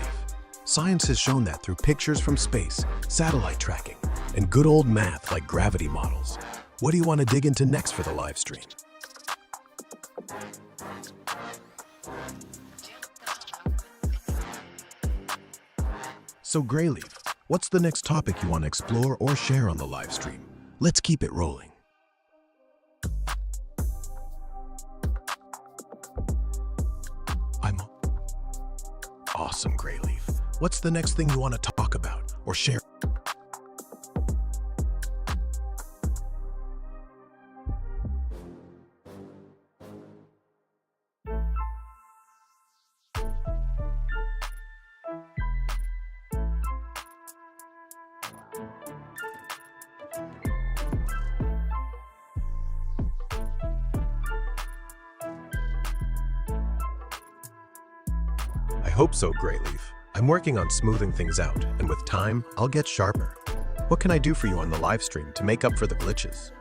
Science has shown that through pictures from space, satellite tracking, and good old math like gravity models. What do you want to dig into next for the live stream? So GrayLeaf, what's the next topic you want to explore or share on the live stream? Let's keep it rolling. I'm awesome, GrayLeaf. What's the next thing you want to talk about or share? I hope so, GrayLeaf. I'm working on smoothing things out, and with time, I'll get sharper. What can I do for you on the live stream to make up for the glitches?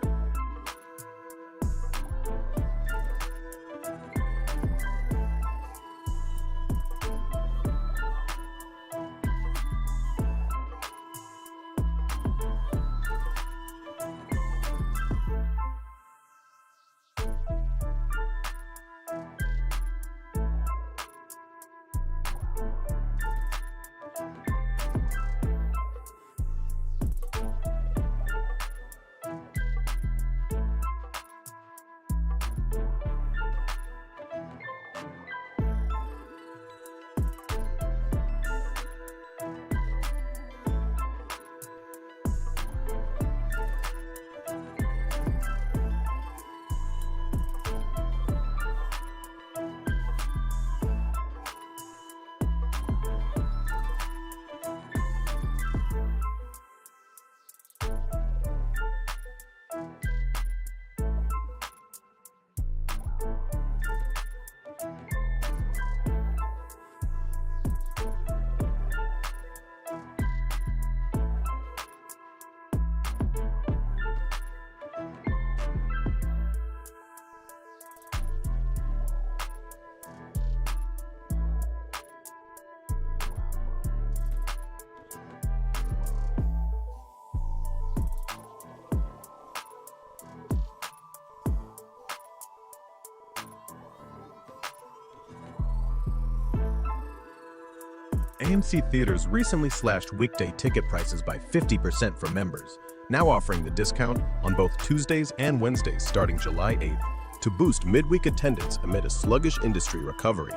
AMC Theaters recently slashed weekday ticket prices by 50% for members, now offering the discount on both Tuesdays and Wednesdays starting July 8th to boost midweek attendance amid a sluggish industry recovery.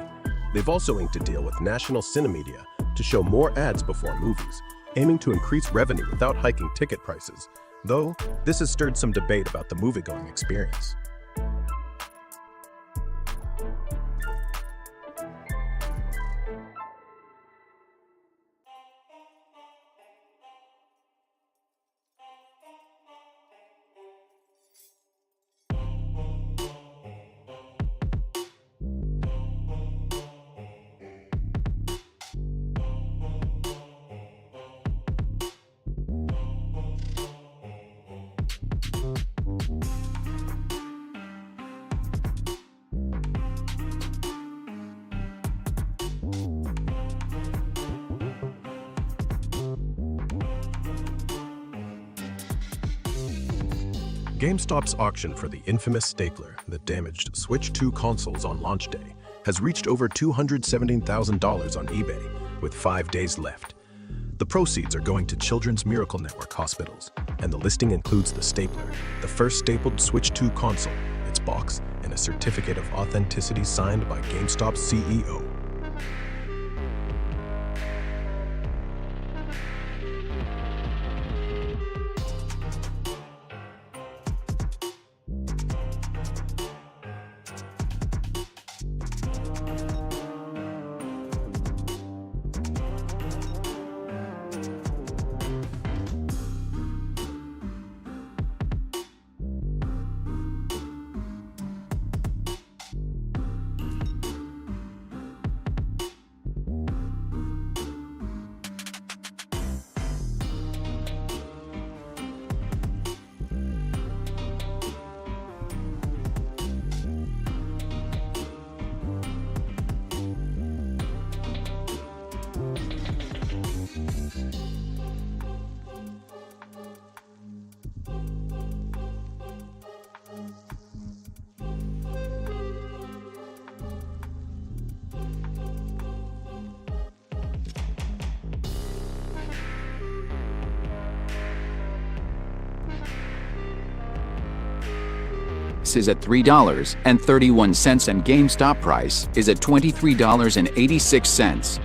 They've also inked a deal with national cinemedia to show more ads before movies, aiming to increase revenue without hiking ticket prices, though this has stirred some debate about the moviegoing experience. GameStop's auction for the infamous stapler that damaged Switch 2 consoles on launch day has reached over $217,000 on eBay, with 5 days left. The proceeds are going to Children's Miracle Network hospitals, and the listing includes the stapler, the first stapled Switch 2 console, its box, and a certificate of authenticity signed by GameStop's CEO. Is at $3.31 and GameStop price is at $23.86.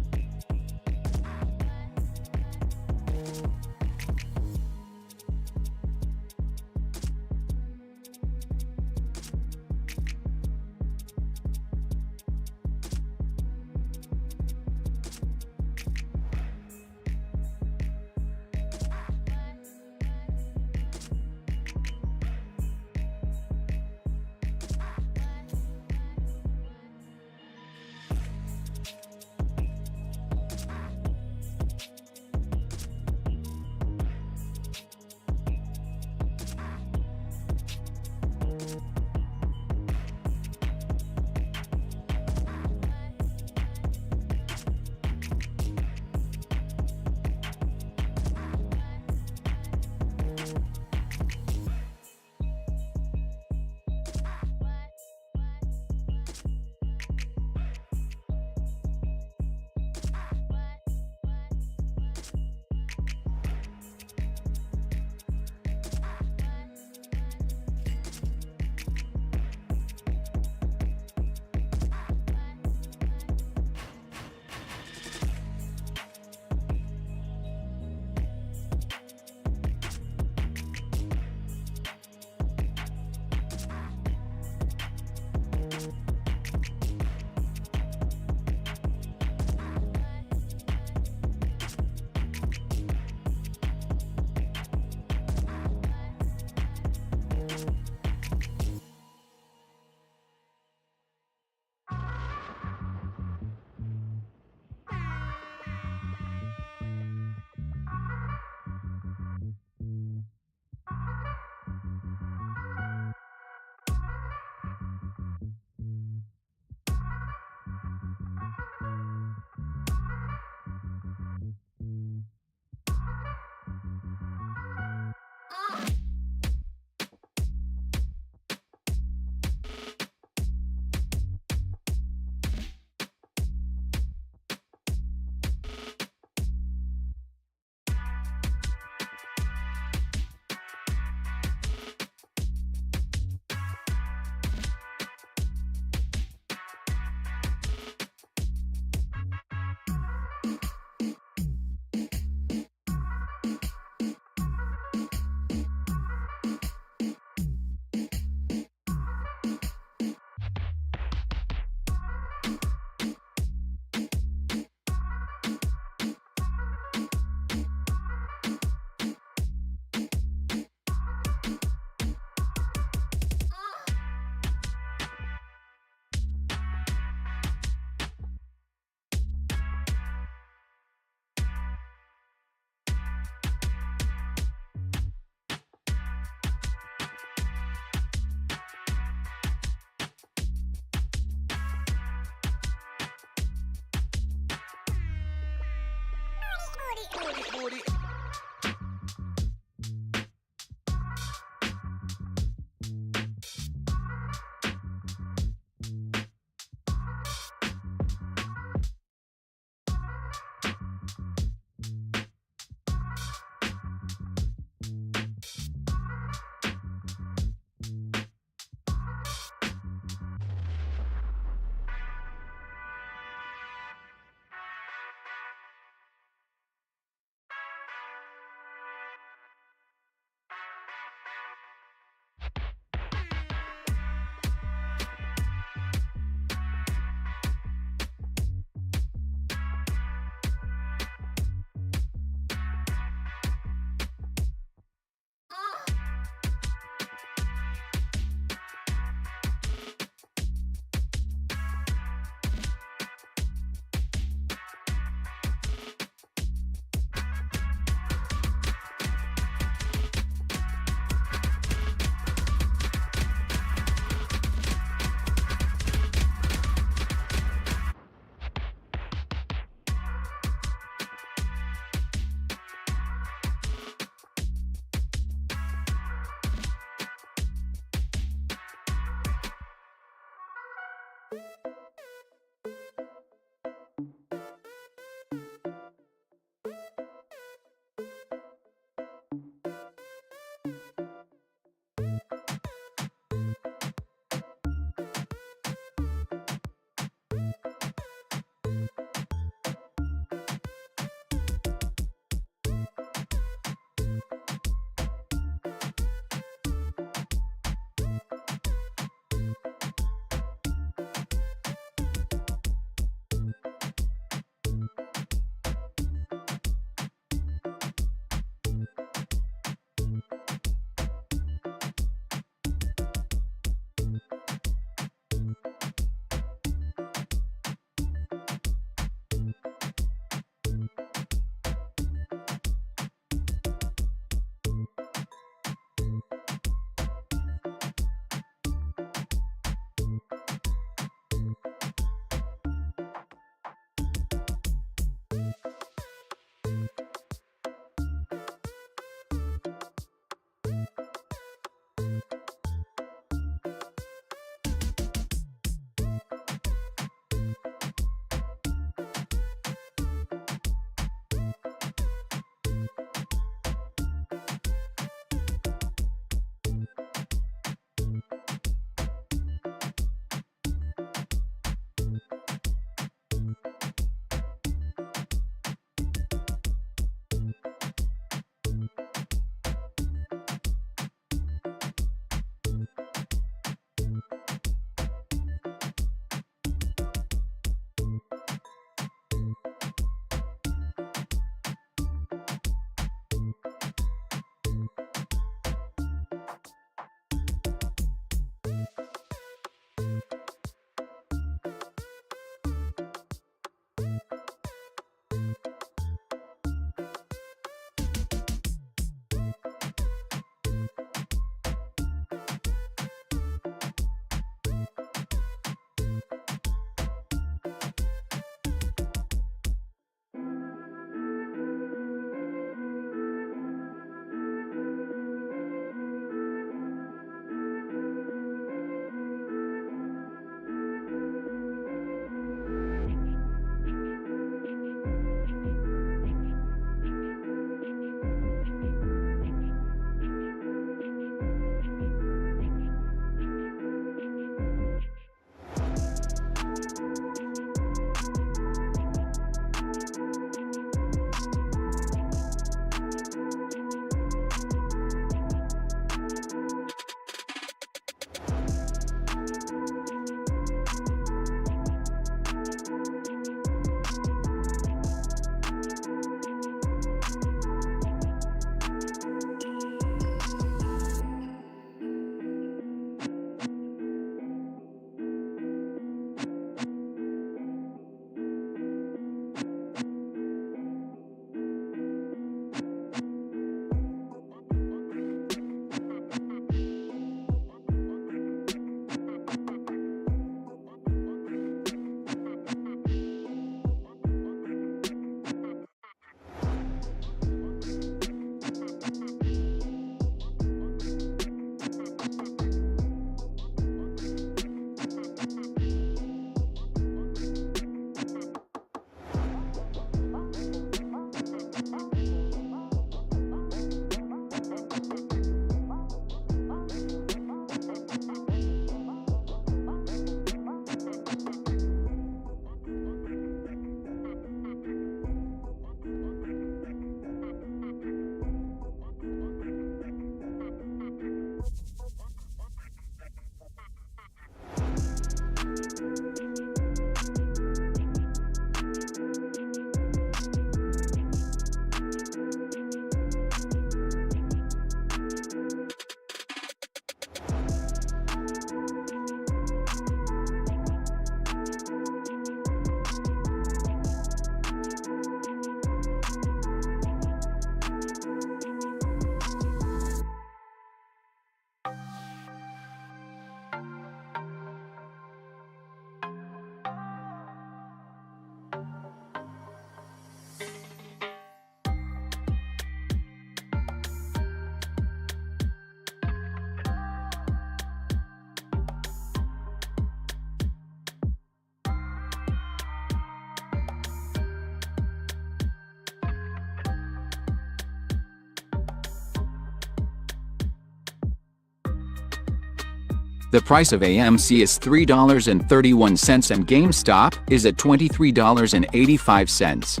The price of AMC is $3.31 and GameStop is at $23.85.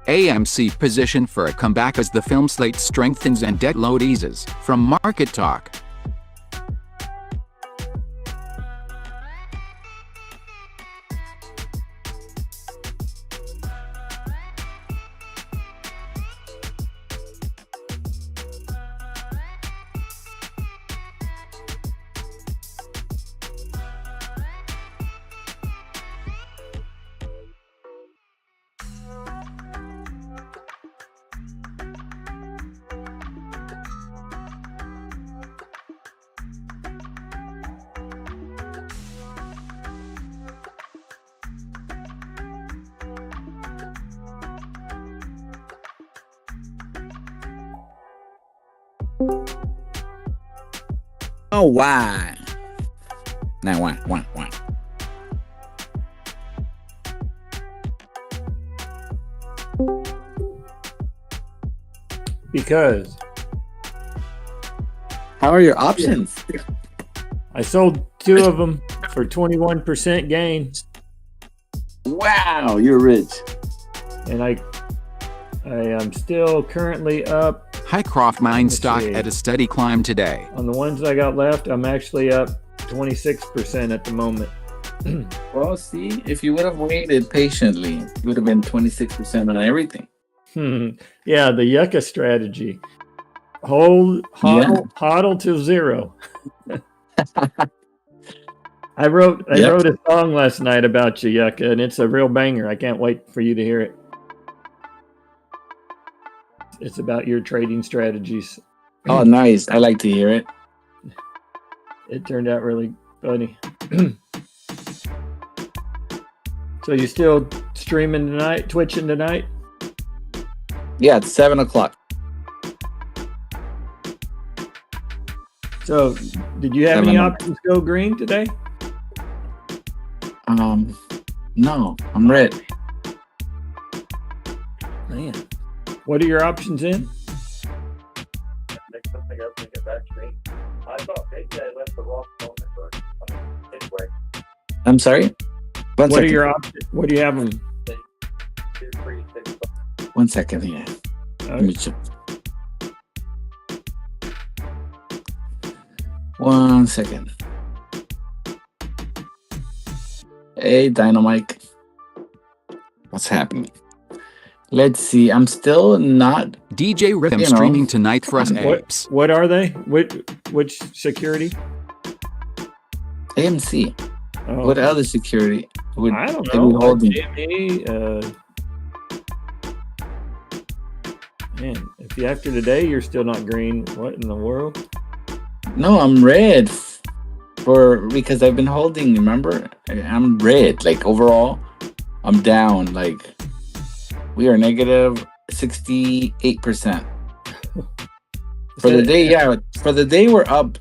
AMC positioned for a comeback as the film slate strengthens and debt load eases. From Market Talk. Oh, why? Now, why? Because How are your options? I sold 2 of them for 21% gain, Wow, you're rich. and I am still currently up. Hycroft mine Let's stock see. at a steady climb today. On the ones I got left, I'm actually up 26% at the moment. Well, see, if you would have waited patiently, you would have been 26% on everything. Yeah, the yucca strategy. Hodl to 0. I wrote a song last night about you, yucca, and it's a real banger. I can't wait for you to hear it. It's about your trading strategies. Oh, nice. I like to hear it. It turned out really funny. So you still streaming tonight, twitching tonight? Yeah, it's 7 o'clock. So did you have any options go green today? No, I'm red. Man. What are your options in? I'm sorry? One What are second. your options? What do you have them? 1 second here. Let me check. 1 second. Hey, Dynamite. What's happening? Let's see. I'm still not. DJ Rhythm You know. streaming tonight for us What, apes. what are they? Which security? AMC. What other security would I don't they know. be holding? GME, man, if after today you're still not green, what in the world? No, I'm red because I've been holding. Remember, I'm red. Like overall, I'm down. Like we are negative 68%. For the day, yeah. For the day, we're up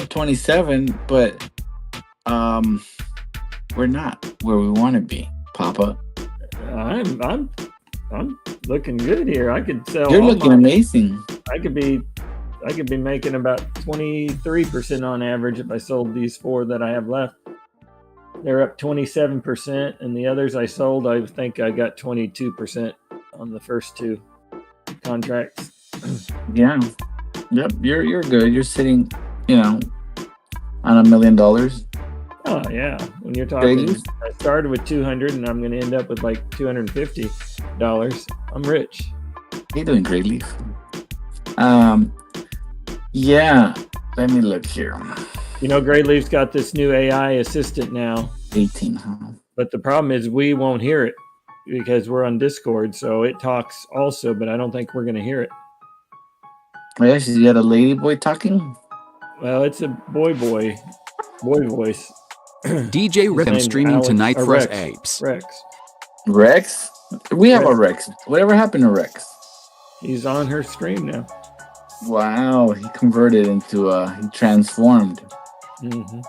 27, but we're not where we want to be, Papa. I'm looking good here. I could sell. You're looking amazing. I could be making about 23% on average if I sold these 4 that I have left. They're up 27%, and the others I sold, I think I got 22% on the first 2 contracts. Yeah. Yep. You're good. You're sitting, on $1 million. Oh yeah. When you're talking, GrayLeaf? I started with 200, and I'm going to end up with like $250. I'm rich. How you doing, GrayLeaf? Yeah. Let me look here. GrayLeaf's got this new AI assistant now. 18, huh? But the problem is we won't hear it because we're on Discord, so it talks also, but I don't think we're going to hear it. Oh, yeah, you got a lady boy talking? Well, it's a boy voice. DJ Rhythm name's streaming Alex- tonight or for us Rex. apes. Rex? We have a Rex. Whatever happened to Rex? He's on her stream now. Wow, he converted into he transformed. Mm-hmm.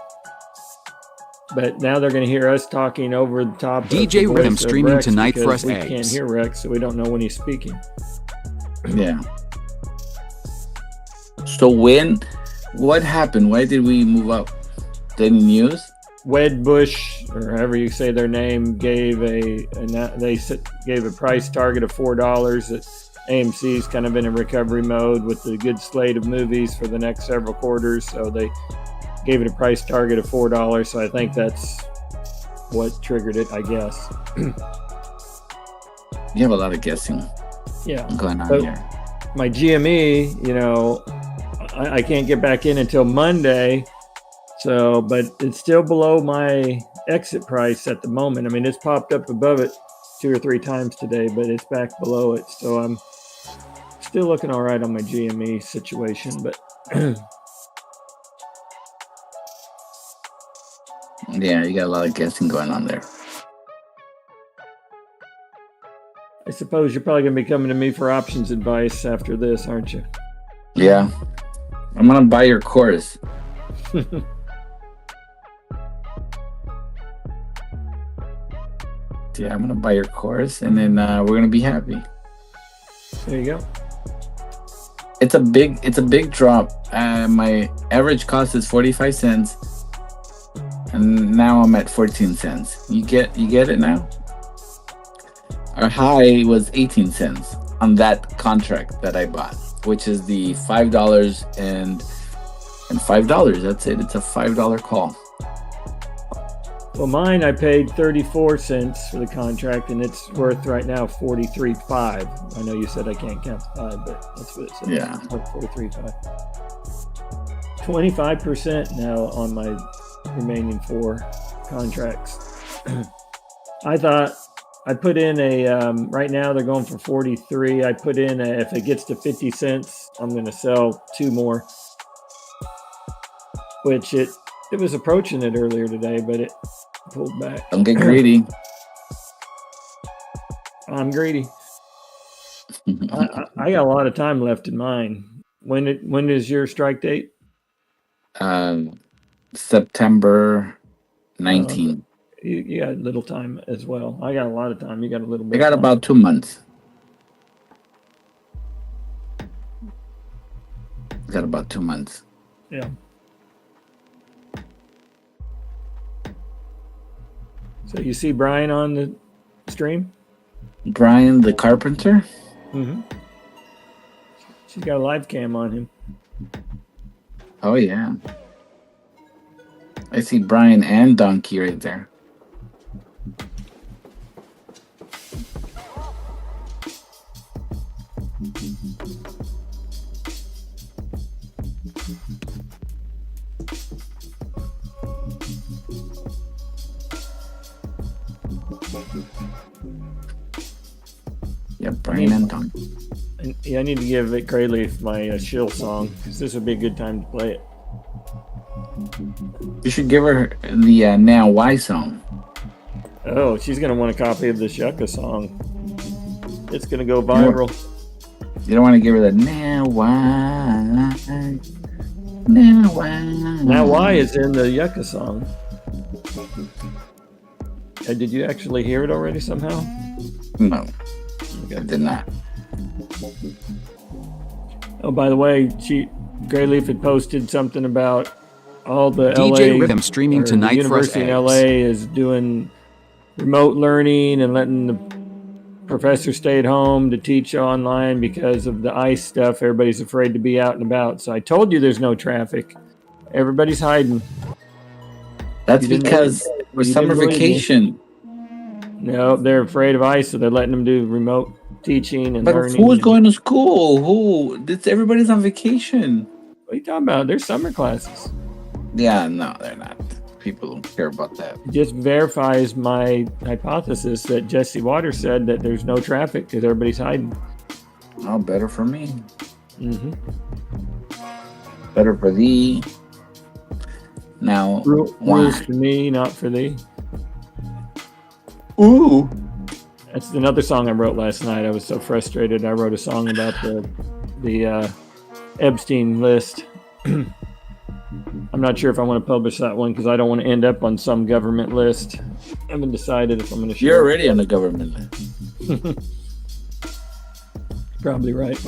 But now they're going to hear us talking over the top. DJ of the Rhythm voice of streaming Rex tonight for because us we apes. can't hear Rex, so we don't know when he's speaking. Yeah. So what happened? Why did we move up? Any news? Wedbush, or however you say their name, gave a price target of $4. That AMC's kind of in a recovery mode with the good slate of movies for the next several quarters, so they gave it a price target of $4. So I think that's what triggered it, I guess. You have a lot of guessing. Yeah, going on so here. My GME, I can't get back in until Monday. So, but it's still below my exit price at the moment. I mean, it's popped up above it 2 or 3 times today, but it's back below it. So I'm still looking all right on my GME situation, but Yeah, you got a lot of guessing going on there. I suppose you're probably going to be coming to me for options advice after this, aren't you? Yeah. I'm going to buy your course. Yeah, I'm going to buy your course, and then we're going to be happy. There you go. It's a big drop. My average cost is 45 cents, and now I'm at 14 cents. You get it now? Our high was 18 cents on that contract that I bought, which is the $5 and $5. That's it. It's a $5 call. Well, mine, I paid 34 cents for the contract, and it's worth right now 43.5. I know you said I can't count the 5, but that's what it says. Yeah. It's worth 43.5. 25% now on my remaining 4 contracts. I thought I put in a, right now they're going for 43. I put in if it gets to 50 cents, I'm going to sell 2 more, which it was approaching it earlier today, but it pulled back. Don't get greedy. I'm greedy. I got a lot of time left in mine. When is your strike date? September 19th. You got a little time as well. I got a lot of time. You got a little bit. I got about 2 months. Got about 2 months. Yeah. So you see Brian on the stream? Brian the carpenter? Mm-hmm. She's got a live cam on him. Oh, yeah. I see Brian and Donkey right there. Wine and Dine. Yeah, I need to give it GrayLeaf my shill song because this would be a good time to play it. You should give her the Now Why song. Oh, she's gonna want a copy of this Yucca song. It's gonna go viral. You don't want to give her the Now Why. Now Why. Now, why is in the Yucca song? Did you actually hear it already somehow? No, I did not. Oh, by the way, GrayLeaf had posted something about all the DJ LA Rhythm streaming or the tonight for us. University in LA is doing remote learning and letting the professor stay at home to teach online because of the ICE stuff. Everybody's afraid to be out and about. So I told you there's no traffic. Everybody's hiding. That's You didn't because believe- it was you summer didn't believe me. vacation. No, they're afraid of ICE, so they're letting them do remote teaching and But learning. who's going to school? Who? Everybody's on vacation. What are you talking about? There's summer classes. Yeah, no, they're not. People don't care about that. It just verifies my hypothesis that Jesse Waters said that there's no traffic because everybody's hiding. Oh, better for me. Mm-hmm. Better for thee. Now, Rules why? for me, not for thee. Ooh. That's another song I wrote last night. I was so frustrated. I wrote a song about the Epstein list. I'm not sure if I want to publish that one because I don't want to end up on some government list. I haven't decided if I'm going to share. You're already on the government list. Probably right.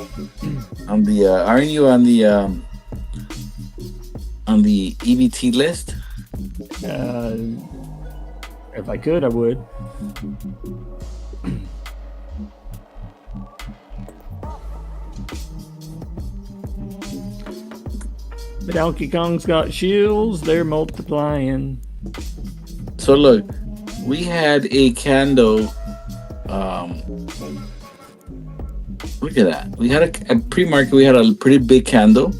On the aren't you on the EBT list? If I could, I would. But Donkey Kong's got shields. They're multiplying. So look, we had a candle. Look at that. We had a pre-market. We had a pretty big candle,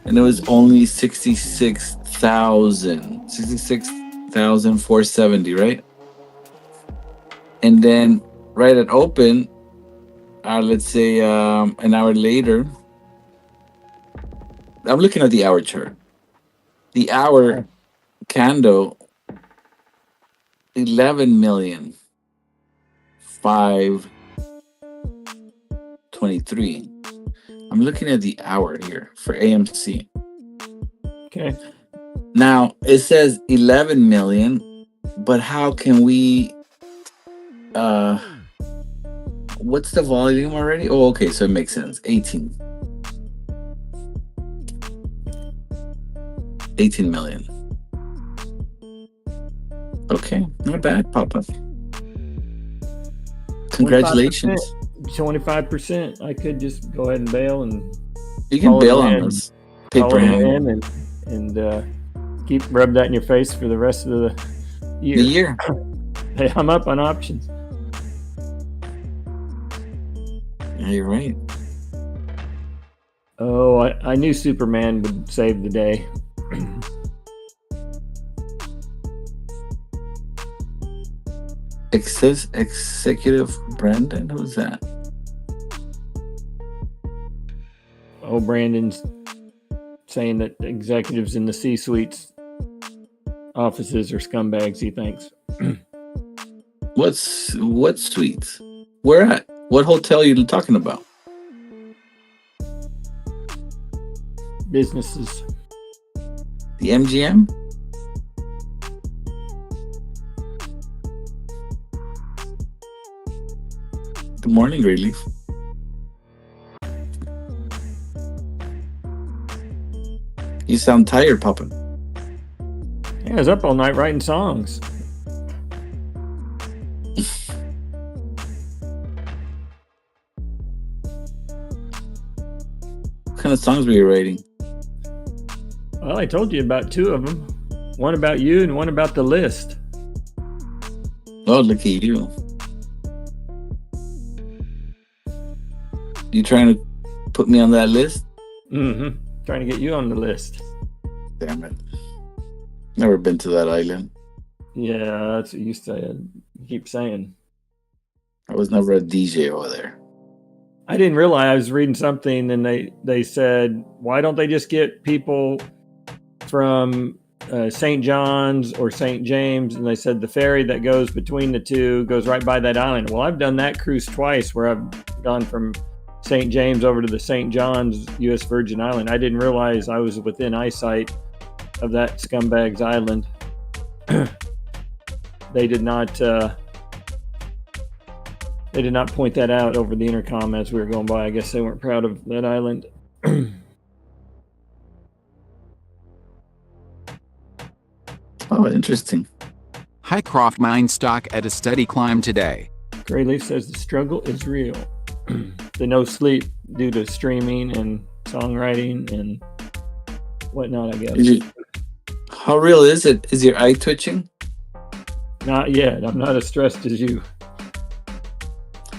and it was only 66,470, right? And then right at open, let's say an hour later. I'm looking at the hour chart. The hour candle, 11,523. I'm looking at the hour here for AMC. Okay. Now it says 11 million, but how can we? What's the volume already? Oh, okay, so it makes sense. 18 million. Okay, not bad, Papa. Congratulations. 25%. I could just go ahead and bail and You can call bail it on in. this Call paper it hang. in and rub that in your face for the rest of the year. The year. Hey, I'm up on options. Yeah, you're right. Oh, I knew Superman would save the day. Executive Brandon, who's that? Oh, Brandon's saying that executives in the C-suites offices are scumbags, he thinks. What suites? Where at? What hotel are you talking about? Businesses. The MGM? Good morning, GrayLeaf. You sound tired, Papa. Yeah, I was up all night writing songs. What kind of songs were you writing? Well, I told you about two of them. One about you and one about the list. Oh, look at you. You trying to put me on that list? Mm-hmm. Trying to get you on the list. Damn it. Never been to that island. Yeah, that's what you said. You keep saying. I was never a DJ over there. I didn't realize. I was reading something, and they said, why don't they just get people from St. John's or St. James? And they said the ferry that goes between the two goes right by that island. Well, I've done that cruise twice, where I've gone from St. James over to the St. John's U.S. Virgin Island. I didn't realize I was within eyesight of that scumbag's island. They did not point that out over the intercom as we were going by. I guess they weren't proud of that island. Oh, interesting. Highcroft mine stock at a steady climb today. GrayLeaf says the struggle is real. The no sleep due to streaming and songwriting and whatnot, I guess. How real is it? Is your eye twitching? Not yet. I'm not as stressed as you.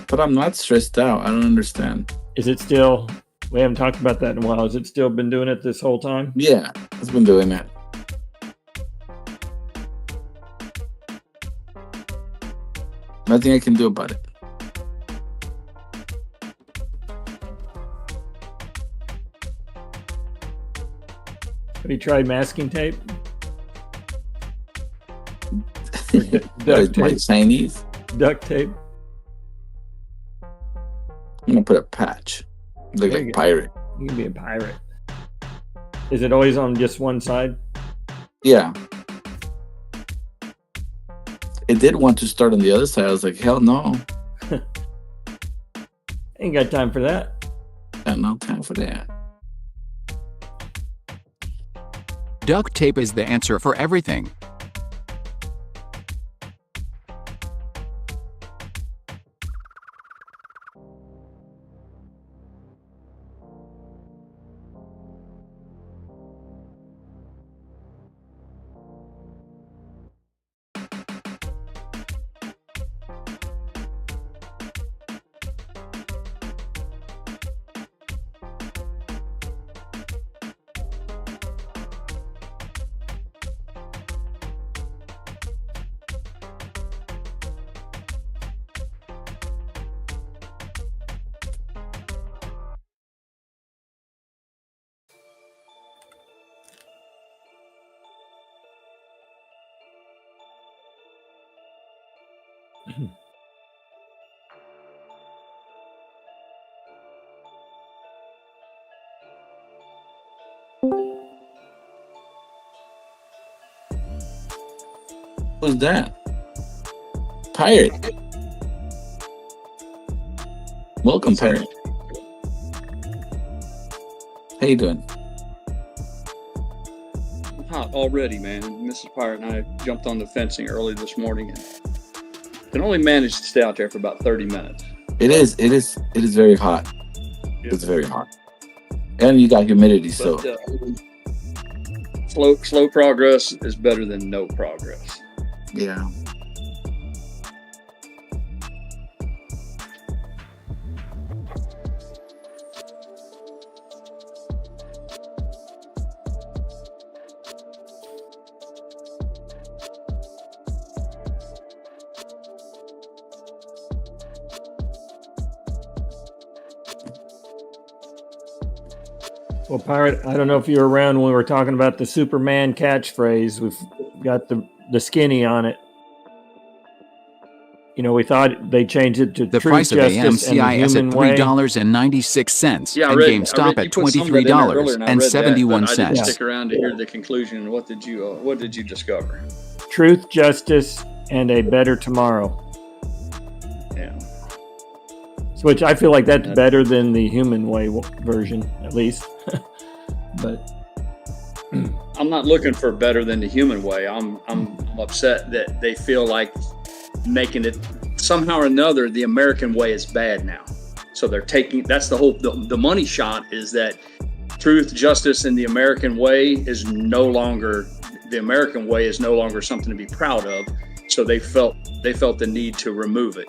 But I'm not stressed out. I don't understand. Is it still... We haven't talked about that in a while. Has it still been doing it this whole time? Yeah, it's been doing that. Nothing I can do about it. Have you tried masking tape? Duct tape. Chinese. Duct tape. I'm gonna put a patch. Look like a pirate. You can be a pirate. Is it always on just one side? Yeah. It did want to start on the other side. I was like, hell no. Ain't got time for that. Got no time for that. Duct tape is the answer for everything. Who's that? Pirate. Welcome, Pirate. How you doing? Hot already, man. Mrs. Pirate and I jumped on the fencing early this morning and can only manage to stay out there for about 30 minutes. It is very hot. Yeah. It's very hot. And you got humidity, so slow progress is better than no progress. yeah. Well, Pirate, I don't know if you were around when we were talking about the Superman catchphrase. We've got the skinny on it. You know, we thought they changed it to The truth, price of justice, and the AMCIS human at way. $3.96 Yeah, I and read, GameStop you at put some of that in there earlier, and I read that, but I $23.71. didn't stick around to hear the conclusion. What did you discover? Truth, justice, and a better tomorrow. Yeah. So, which I feel like that's better than the human way version, at least. But I'm not looking for better than the human way. I'm upset that they feel like making it somehow or another the American way is bad now. So they're taking, that's the whole, the money shot is that truth, justice, and the American way is no longer, the American way is no longer something to be proud of. So they felt the need to remove it.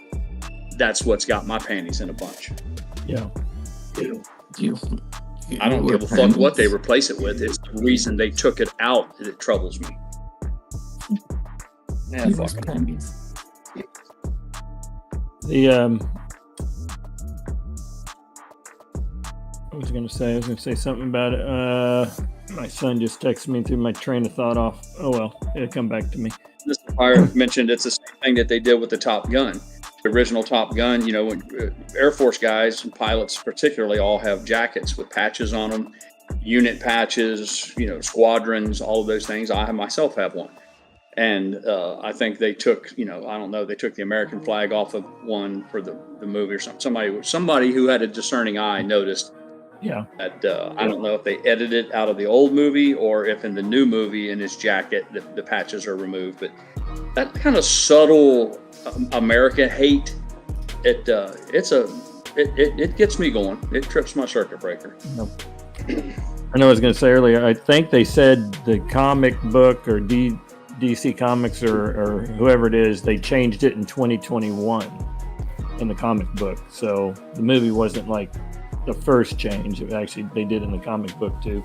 That's what's got my panties in a bunch. yeah, I don't give a fuck what they replace it with. It's the reason they took it out that troubles me. Yeah, fuck 'em. The I was going to say something about it. My son just texted me through my train of thought off. Oh well, it'll come back to me. Mr. Fire mentioned it's the same thing that they did with the Top Gun. The original Top Gun, you know, when Air Force guys and pilots particularly all have jackets with patches on them, unit patches, you know, squadrons, all of those things. I myself have one. And I think they took, you know, I don't know, they took the American flag off of one for the movie or something. Somebody who had a discerning eye noticed. Yeah. That I don't know if they edited it out of the old movie or if in the new movie in his jacket the patches are removed. But that kind of subtle America hate, it gets me going. It trips my circuit breaker. I know I was going to say earlier. I think they said the comic book or DC Comics or whoever it is, they changed it in 2021 in the comic book. So the movie wasn't like the first change. It actually they did in the comic book too.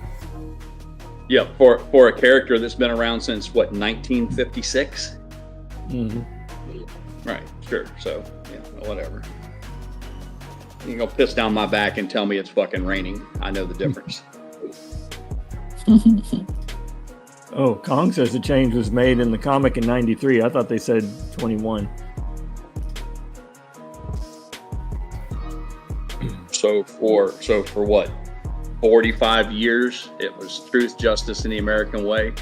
Yeah, for a character that's been around since what, 1956? Mm-hmm. Right, sure. So yeah, whatever. You can go piss down my back and tell me it's fucking raining. I know the difference. Oh, Kong says the change was made in the comic in '93. I thought they said 21. So for what, 45 years it was truth, justice, and the American way,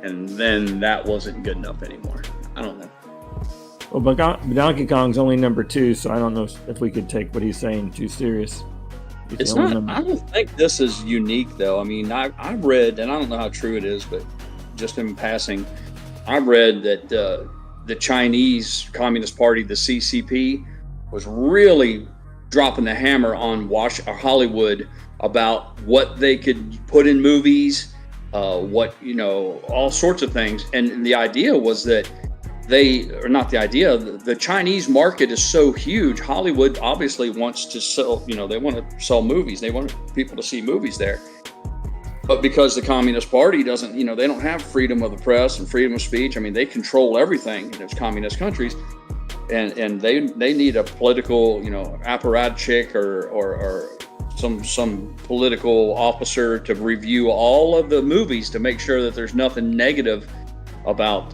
and then that wasn't good enough anymore. I don't know. Well, but Donkey Kong's only number 2, so I don't know if we could take what he's saying too serious. It's not. I don't think this is unique, though. I mean, I've read, and I don't know how true it is, but just in passing, I read that the Chinese Communist Party, the CCP, was really dropping the hammer on Hollywood about what they could put in movies, all sorts of things. And the idea was that the Chinese market is so huge. Hollywood obviously wants to sell, they want to sell movies. They want people to see movies there. But because the Communist Party doesn't, they don't have freedom of the press and freedom of speech. I mean, they control everything in those communist countries. And they need a political, apparatchik or some political officer to review all of the movies to make sure that there's nothing negative about,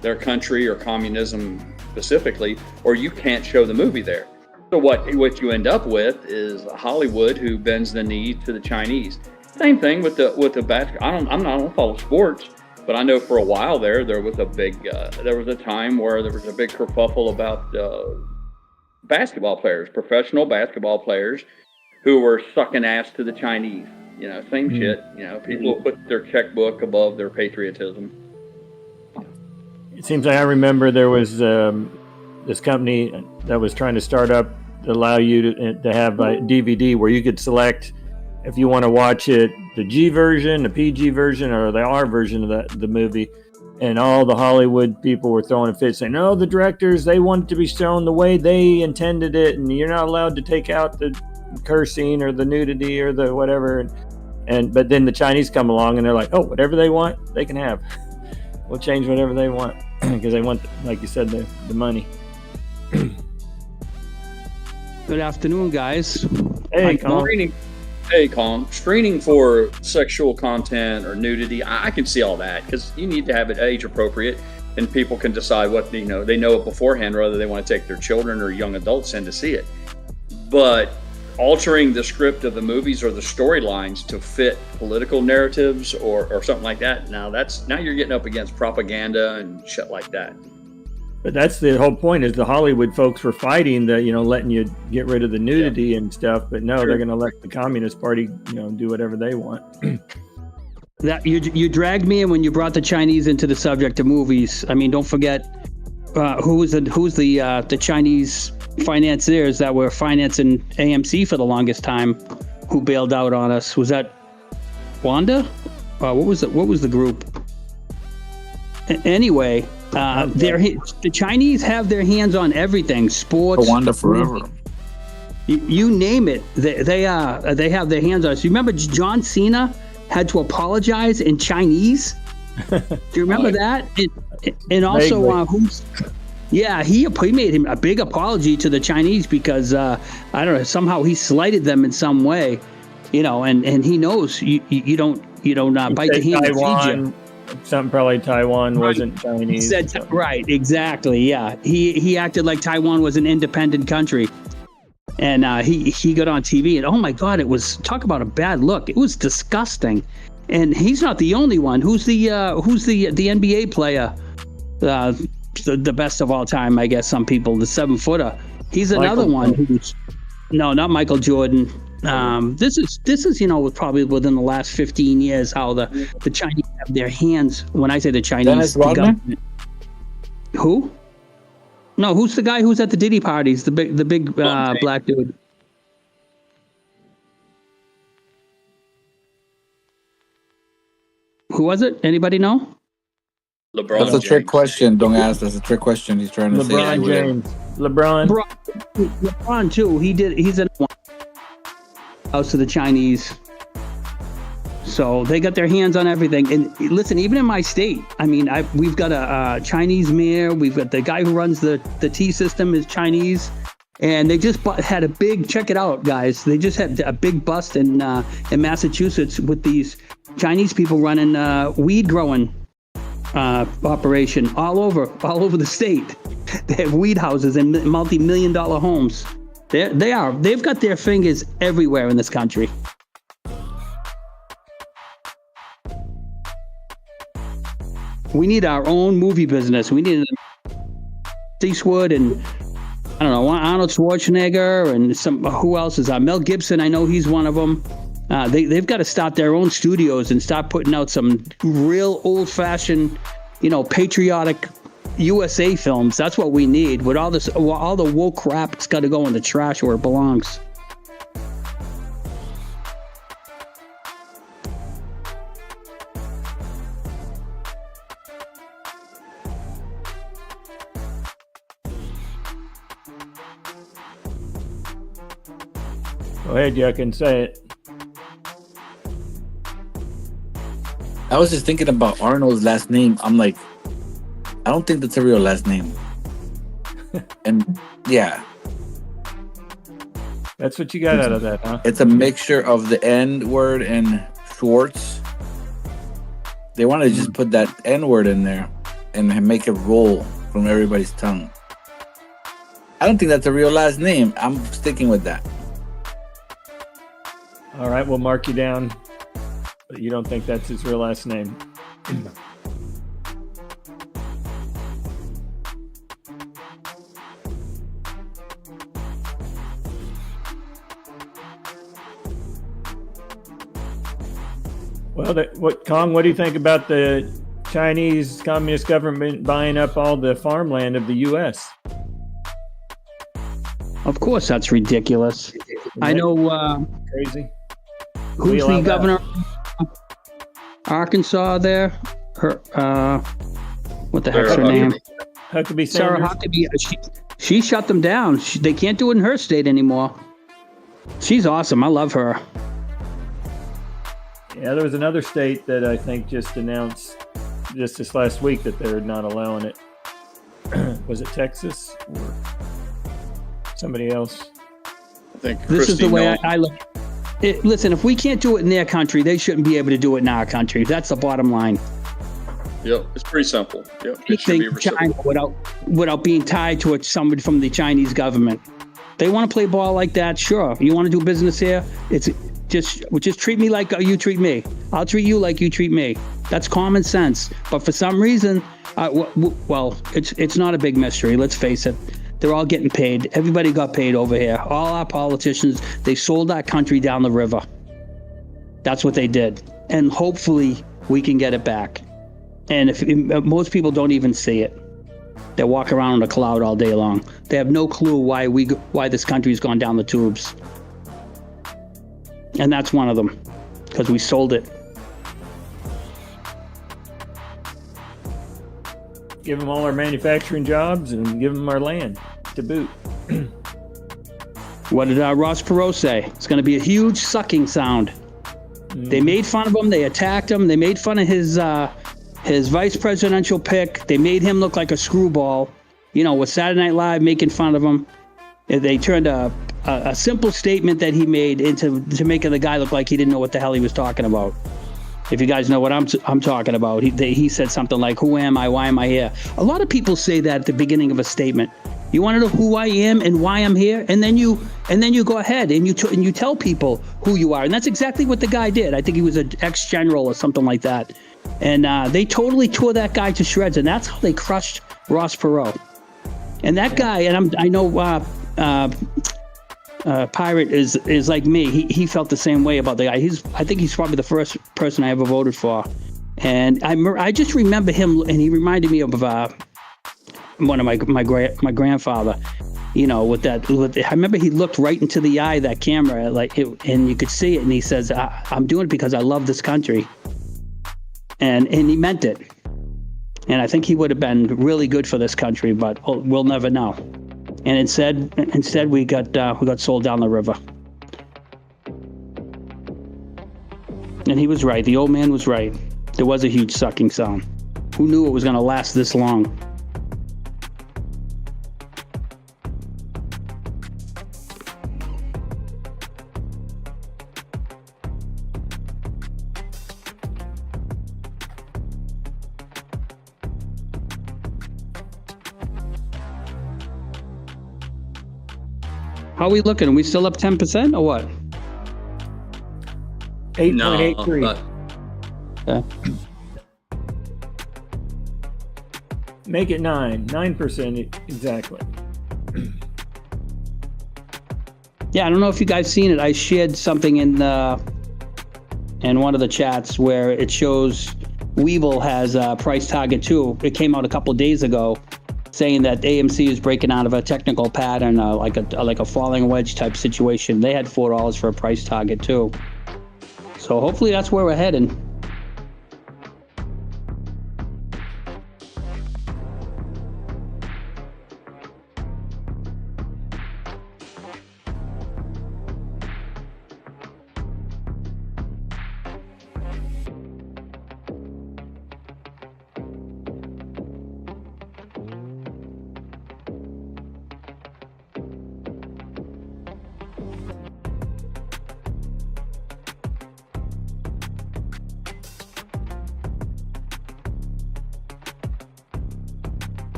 their country or communism specifically, or you can't show the movie there. So what you end up with is Hollywood who bends the knee to the Chinese. Same thing with the basketball. I don't follow sports. But I know for a while there was a big, there was a time where there was a big kerfuffle about basketball players, professional basketball players who were sucking ass to the Chinese. Same shit. People put their checkbook above their patriotism. It seems like I remember there was this company that was trying to start up to allow you to have a DVD where you could select if you want to watch it, the G version, the PG version, or the R version of the movie. And all the Hollywood people were throwing a fit saying, no, the directors, they want it to be shown the way they intended it, and you're not allowed to take out the cursing or the nudity or the whatever. But then the Chinese come along and they're like, oh, whatever they want, they can have. We'll change whatever they want because they want, like you said, the money. Good afternoon, guys. Hey, Colin. Hey, Colin, screening for sexual content or nudity, I can see all that because you need to have it age appropriate and people can decide what, they know it beforehand, whether they want to take their children or young adults in to see it. But altering the script of the movies or the storylines to fit political narratives or something like that, now you're getting up against propaganda and shit like that. But that's the whole point is the Hollywood folks were fighting the, letting you get rid of the nudity and stuff. But no, they're going to let the Communist Party, do whatever they want. That you dragged me in when you brought the Chinese into the subject of movies. I mean, don't forget who's the Chinese financiers that were financing AMC for the longest time, who bailed out on us. Was that Wanda? What was the group? Anyway. The Chinese have their hands on everything, sports. Wanda forever. You name it, they have their hands on it. So you remember John Cena had to apologize in Chinese? Do you remember that? And also, Yeah, he made him a big apology to the Chinese because I don't know, somehow he slighted them in some way, and he knows you don't bite the hand that feeds you. Taiwan, something probably Taiwan wasn't Chinese. He said, right, exactly, yeah. He acted like Taiwan was an independent country, and he got on TV, and oh my God, it was, talk about a bad look. It was disgusting, and he's not the only one. Who's the NBA player? The best of all time, I guess some people, the 7-footer. He's another one who's not Michael Jordan. This is probably within the last 15 years how the Chinese have their hands. When I say the Chinese, Dennis the Rodman? government. Who? No, who's the guy who's at the Diddy parties? The big black dude. Who was it? Anybody know? LeBron. That's a trick James. question. Don't ask. That's a trick question. He's trying to say. LeBron James. LeBron too. He's in one house to the Chinese. So they got their hands on everything. And listen, even in my state, I mean, we've got a Chinese mayor. We've got the guy who runs the T system is Chinese. And they just had a big, check it out, guys. They just had a big bust in Massachusetts with these Chinese people running weed growing operation all over the state. They have weed houses and multi-million-dollar homes. They've got their fingers everywhere in this country. We need our own movie business. We need Eastwood and I don't know, Arnold Schwarzenegger and who else is Mel Gibson. I know he's one of them. They've got to start their own studios and start putting out some real old-fashioned, patriotic USA films. That's what we need. With all the woke crap, it's got to go in the trash where it belongs. Go ahead, you can say it. I was just thinking about Arnold's last name. I'm like, I don't think that's a real last name. And yeah, That's what you got out of that, huh? it's a mixture of the N word and Schwartz. They want to just put that N word in there and make it roll from everybody's tongue. I don't think that's a real last name. I'm sticking with that. All right, we'll mark you down. But you don't think that's his real last name? Well, Kong, what do you think about the Chinese Communist government buying up all the farmland of the U.S.? Of course, that's ridiculous. I know Crazy. who's the governor of Arkansas there. Her, what the heck's her name? Huckabee Sarah Sanders. Huckabee. She shut them down. They can't do it in her state anymore. She's awesome. I love her. Yeah, there was another state that I think just announced just this last week that they're not allowing it. Was it Texas or somebody else? I think This is the Kristi way Noem. I look. Listen, if we can't do it in their country, they shouldn't be able to do it in our country. That's the bottom line. Yep, it's pretty simple. Yep, it should be Anything China reciprocal. without being tied to somebody from the Chinese government. They want to play ball like that, sure. You want to do business here? It's just treat me like you treat me. I'll treat you like you treat me. That's common sense. But for some reason, well, it's not a big mystery. Let's face it. They're all getting paid. Everybody got paid over here. All our politicians, they sold our country down the river. That's what they did. And hopefully we can get it back. And if most people don't even see it. They walk around in a cloud all day long. They have no clue why this country's gone down the tubes. And that's one of them, because we sold it. Give them all our manufacturing jobs and give them our land to boot. What did Ross Perot say? It's going to be a huge sucking sound. They made fun of him. They attacked him. They made fun of his vice presidential pick. They made him look like a screwball. with Saturday Night Live making fun of him. They turned a simple statement that he made into making the guy look like he didn't know what the hell he was talking about. If you guys know what I'm talking about, he said something like, "Who am I? Why am I here?" A lot of people say that at the beginning of a statement. You want to know who I am and why I'm here, and then you go ahead and you tell people who you are, and that's exactly what the guy did. I think he was an ex-general or something like that, and they totally tore that guy to shreds, and that's how they crushed Ross Perot. And that guy, and I know Pirate is like me. He felt the same way about the guy. I think he's probably the first person I ever voted for, and I just remember him, and he reminded me of one of my grandfather. I remember he looked right into the eye of that camera, and you could see it, and he says, "I'm doing it because I love this country," and he meant it. And I think he would have been really good for this country, but we'll never know. And instead we got sold down the river. And he was right. The old man was right. There was a huge sucking sound. Who knew it was going to last this long? How are we looking? Are we still up 10% or what? 8.83. No, Make it 9% exactly. Yeah, I don't know if you guys seen it. I shared something in one of the chats where it shows Weevil has a price target too. It came out a couple of days ago, saying that AMC is breaking out of a technical pattern, like a falling wedge type situation. They had $4 for a price target too. So hopefully that's where we're heading.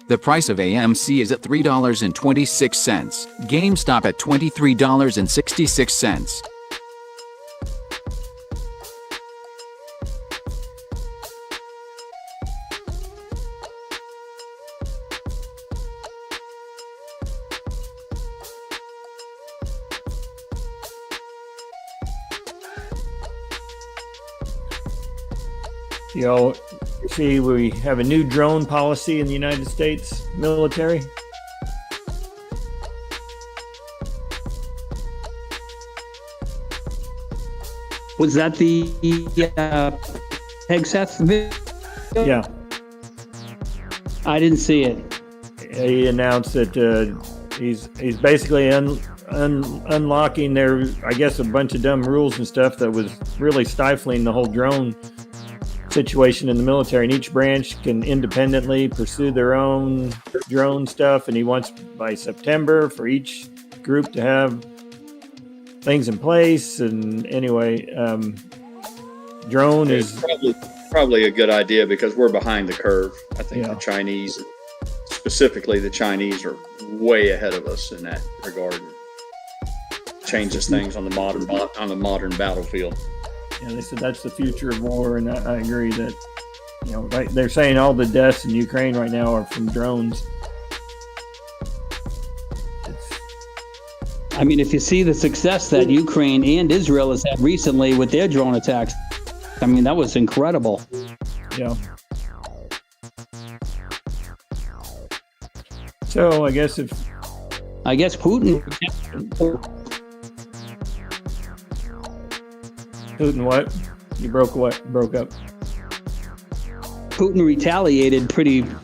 The price of AMC is at $3.26. GameStop at $23.66. Y'all see we have a new drone policy in the United States military. Was that the Hegseth video? Yeah. I didn't see it. He announced that he's basically unlocking their, I guess, a bunch of dumb rules and stuff that was really stifling the whole drone situation in the military, and each branch can independently pursue their own drone stuff. And he wants by September for each group to have things in place. And anyway, drone is probably a good idea because we're behind the curve. I think Yeah. the Chinese, specifically the Chinese, are way ahead of us in that regard. changes things on the modern battlefield. Yeah, they said that's the future of war, and I agree that, you know, right, they're saying all the deaths in Ukraine right now are from drones. I mean, if you see the success that Ukraine and Israel has had recently with their drone attacks, I mean, that was incredible. Yeah. So I guess Putin what? You broke up. Putin retaliated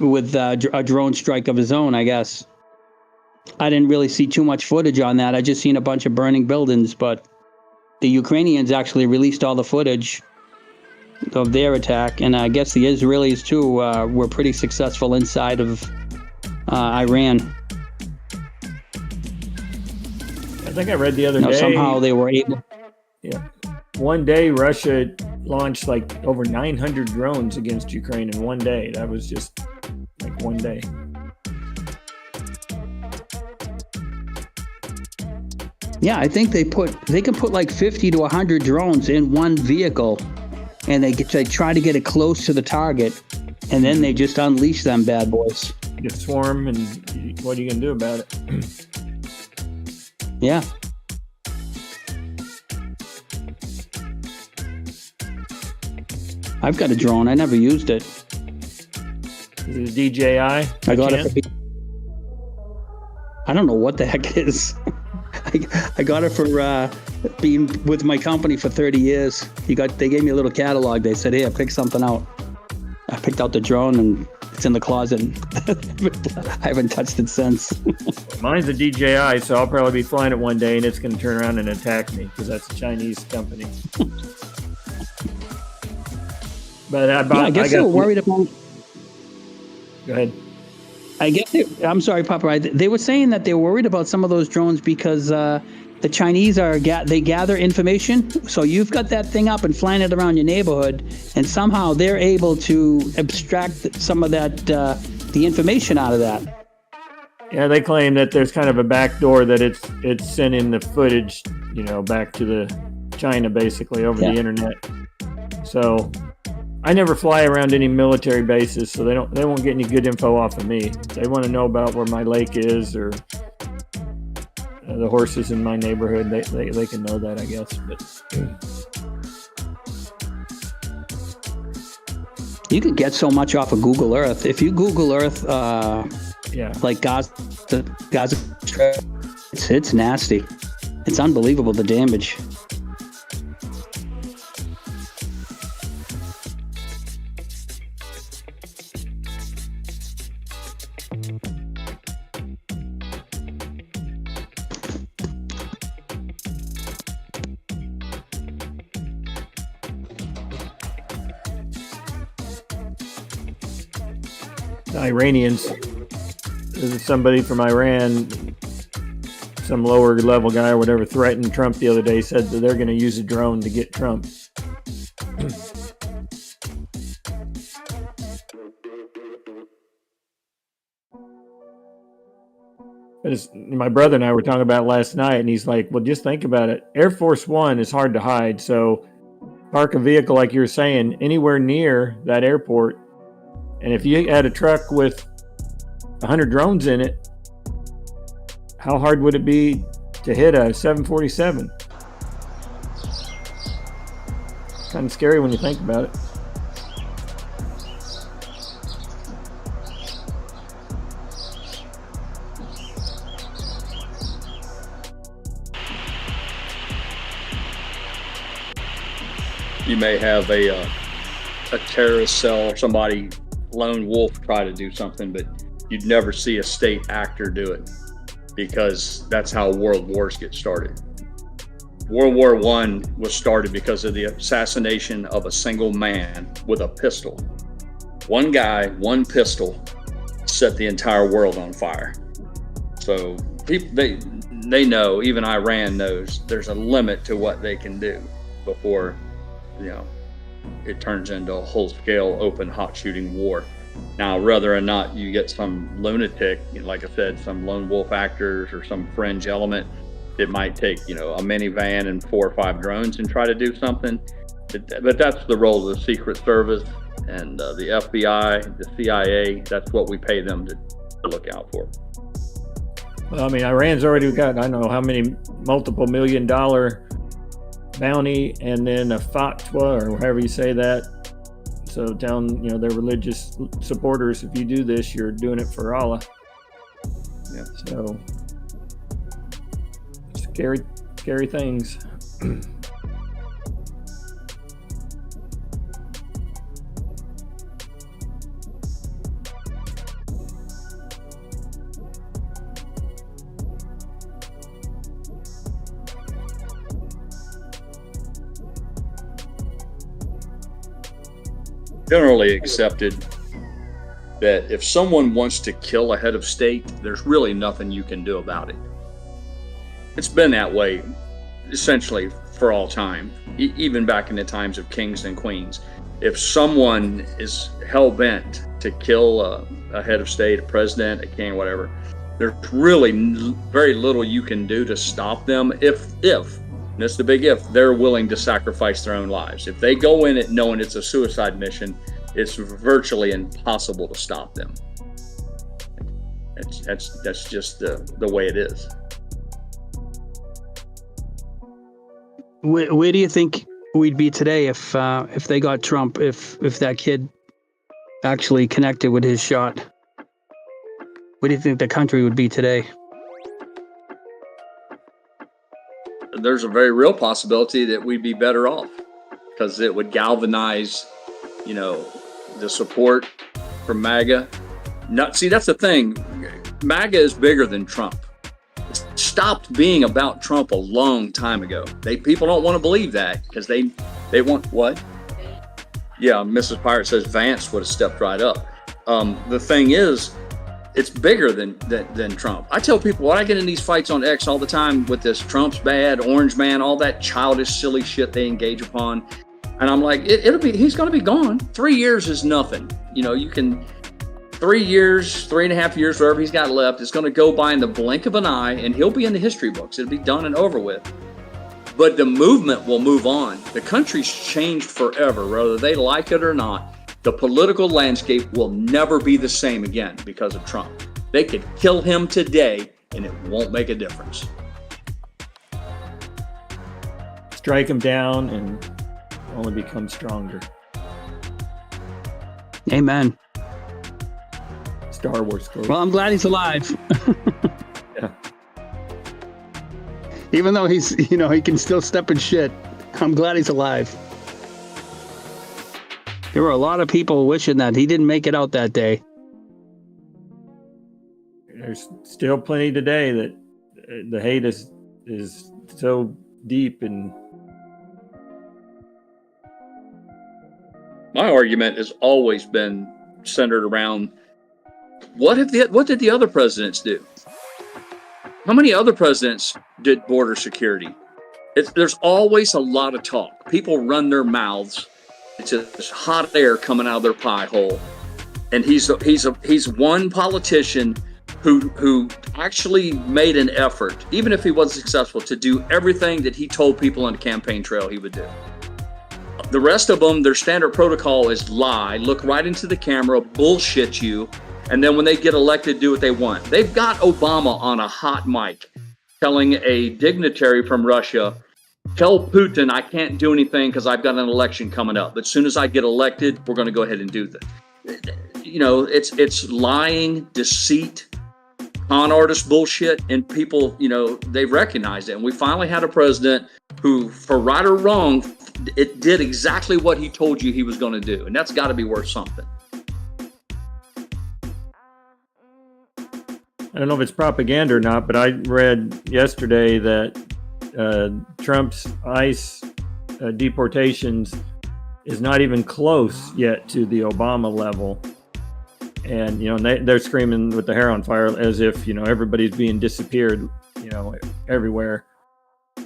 with a drone strike of his own, I guess. I didn't really see too much footage on that. I just seen a bunch of burning buildings, but the Ukrainians actually released all the footage of their attack, and I guess the Israelis too were pretty successful inside of Iran. I think I read the other day. Somehow they were able. Yeah. One day, Russia launched like over 900 drones against Ukraine in one day. That was just like one day. Yeah, I think they can put like 50 to 100 drones in one vehicle, and they try to get it close to the target, and then they just unleash them bad boys. Get swarm, and what are you gonna do about it? Yeah. I've got a drone. I never used it. Is it a DJI? I got it. I don't know what the heck it is. I got it for being with my company for 30 years. They gave me a little catalog. They said, "Here, pick something out." I picked out the drone, and it's in the closet. I haven't touched it since. Mine's a DJI, so I'll probably be flying it one day, and it's going to turn around and attack me because that's a Chinese company. But I guess they were worried about. Go ahead. I'm sorry, Papa. They were saying that they were worried about some of those drones because the Chinese they gather information. So you've got that thing up and flying it around your neighborhood, and somehow they're able to abstract some of that the information out of that. Yeah, they claim that there's kind of a back door that it's sending the footage, back to the China basically over the internet. So I never fly around any military bases, so they won't get any good info off of me. They want to know about where my lake is or the horses in my neighborhood. They can know that, I guess. But you can get so much off of Google Earth. If you Google Earth, like Gaza Strip, it's nasty. It's unbelievable, the damage. Iranians, there's somebody from Iran, some lower level guy or whatever, threatened Trump the other day, said that they're going to use a drone to get Trump. But my brother and I were talking about it last night, and he's like, well, just think about it. Air Force One is hard to hide, so park a vehicle, like you were saying, anywhere near that airport. And if you had a truck with 100 drones in it, how hard would it be to hit a 747? Kind of scary when you think about it. You may have a terrorist cell or somebody, lone wolf, try to do something, but you'd never see a state actor do it, because that's how world wars get started. World War I was started because of the assassination of a single man with a pistol. One guy, one pistol, set the entire world on fire. So they know, even Iran knows, there's a limit to what they can do before it turns into a whole-scale, open, hot-shooting war. Now, whether or not you get some lunatic, like I said, some lone wolf actors or some fringe element, it might take, a minivan and 4 or 5 drones and try to do something. But that's the role of the Secret Service and the FBI, the CIA. That's what we pay them to look out for. Well, I mean, Iran's already got, I don't know how many multiple $1 million bounty, and then a fatwa, or however you say that. So telling, their religious supporters, if you do this, you're doing it for Allah. Yeah. So scary things. Generally accepted that if someone wants to kill a head of state, there's really nothing you can do about it. It's been that way essentially for all time, even back in the times of kings and queens. If someone is hell-bent to kill a head of state, a president, a king, whatever, there's really very little you can do to stop them if, and that's the big if, they're willing to sacrifice their own lives. If they go in it knowing it's a suicide mission, it's virtually impossible to stop them. That's just the way it is. Where do you think we'd be today if they got Trump, if that kid actually connected with his shot? Where do you think the country would be today? There's a very real possibility that we'd be better off, because it would galvanize, the support for MAGA. See, that's the thing. MAGA is bigger than Trump. It stopped being about Trump a long time ago. People don't want to believe that because they want what? Yeah, Mrs. Pirate says Vance would have stepped right up. The thing is, it's bigger than Trump. I tell people when I get in these fights on X all the time with this Trump's bad, orange man, all that childish, silly shit they engage upon. And I'm like, he's going to be gone. 3 years is nothing. You can, 3 years, 3.5 years, whatever he's got left, it's going to go by in the blink of an eye, and he'll be in the history books. It'll be done and over with. But the movement will move on. The country's changed forever, whether they like it or not. The political landscape will never be the same again because of Trump. They could kill him today and it won't make a difference. Strike him down and only become stronger. Amen. Star Wars story. Well, I'm glad he's alive. Yeah. Even though he's, he can still step in shit. I'm glad he's alive. There were a lot of people wishing that he didn't make it out that day. There's still plenty today that the hate is so deep. And my argument has always been centered around what did the other presidents do? How many other presidents did border security? There's always a lot of talk. People run their mouths. It's just hot air coming out of their pie hole. And he's one politician who actually made an effort, even if he wasn't successful, to do everything that he told people on the campaign trail he would do. The rest of them, their standard protocol is lie, look right into the camera, bullshit you, and then when they get elected, do what they want. They've got Obama on a hot mic telling a dignitary from Russia, tell Putin I can't do anything because I've got an election coming up. But as soon as I get elected, we're going to go ahead and do that. It's lying, deceit, con artist bullshit, and people, they've recognized it. And we finally had a president who, for right or wrong, it did exactly what he told you he was going to do. And that's got to be worth something. I don't know if it's propaganda or not, but I read yesterday that Trump's ICE deportations is not even close yet to the Obama level. And, they're screaming with the hair on fire as if, everybody's being disappeared, everywhere.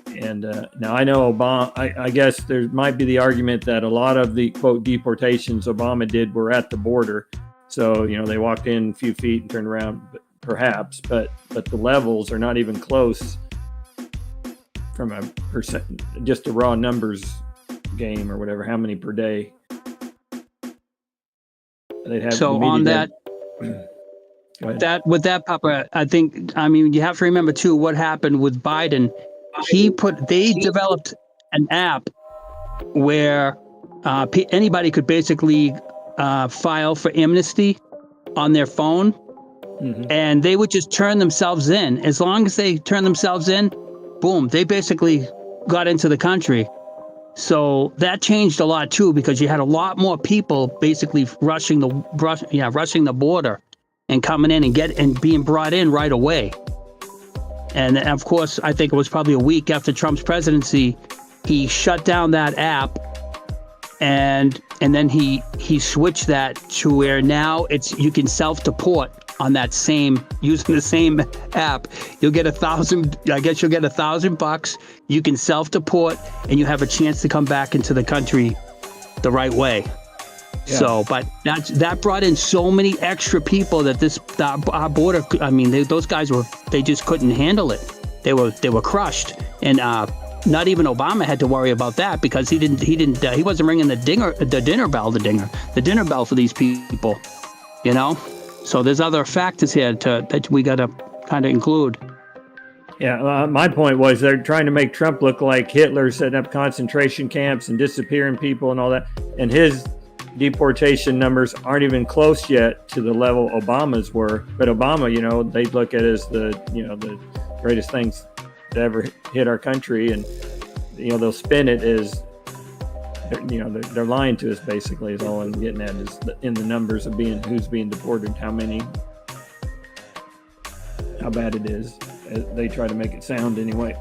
And now I know Obama, I guess there might be the argument that a lot of the, quote, deportations Obama did were at the border. So, they walked in a few feet and turned around, perhaps, but the levels are not even close from a percent, just a raw numbers game or whatever, how many per day. They'd have So the media on that, Go ahead. with that, Papa, I mean, you have to remember too what happened with Biden. They developed an app where anybody could basically file for amnesty on their phone, and they would just turn themselves in. As long as they turn themselves in, boom, they basically got into the country. So that changed a lot too, because you had a lot more people basically rushing the border and coming in and being brought in right away. And of course, I think it was probably a week after Trump's presidency, he shut down that app, and then he switched that to where now you can self-deport on that using the same app. You'll get $1,000. You can self-deport, and you have a chance to come back into the country the right way. Yeah. So, but that brought in so many extra people that our border. I mean, those guys they just couldn't handle it. They were crushed, and not even Obama had to worry about that, because he wasn't ringing the dinner bell for these people, you know. So there's other factors here that we got to kind of include. Yeah, my point was they're trying to make Trump look like Hitler, setting up concentration camps and disappearing people and all that, and his deportation numbers aren't even close yet to the level Obama's were. But Obama, you know, they look at it as the greatest things to ever hit our country, and they'll spin it as they're lying to us, basically, is all I'm getting at, is in the numbers of who's being deported, how bad it is. They try to make it sound anyway.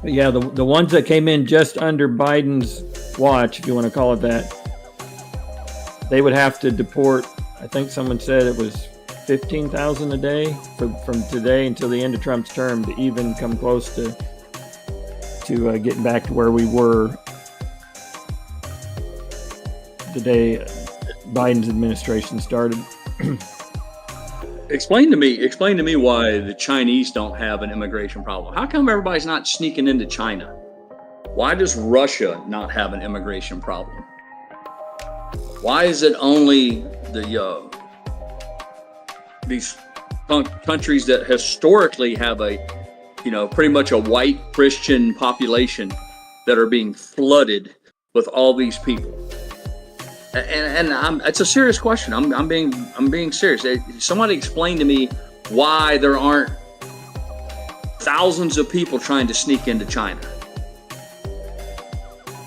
But yeah, the ones that came in just under Biden's watch, if you want to call it that, they would have to deport, I think someone said it was 15,000 a day from today until the end of Trump's term to even come close to getting back to where we were the day Biden's administration started. Explain to me why the Chinese don't have an immigration problem. How come everybody's not sneaking into China? Why does Russia not have an immigration problem? Why is it only these countries that historically have pretty much a white Christian population that are being flooded with all these people? And it's a serious question. I'm being serious. Somebody explain to me why there aren't thousands of people trying to sneak into China.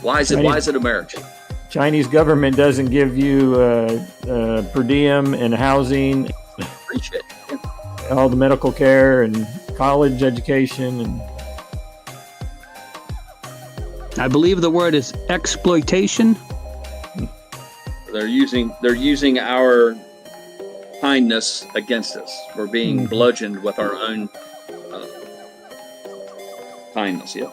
Why is it American? Chinese government doesn't give you per diem and housing, Appreciate it. all the medical care and college education, and I believe the word is exploitation. They're using our kindness against us. We're being bludgeoned with our own kindness. Yeah,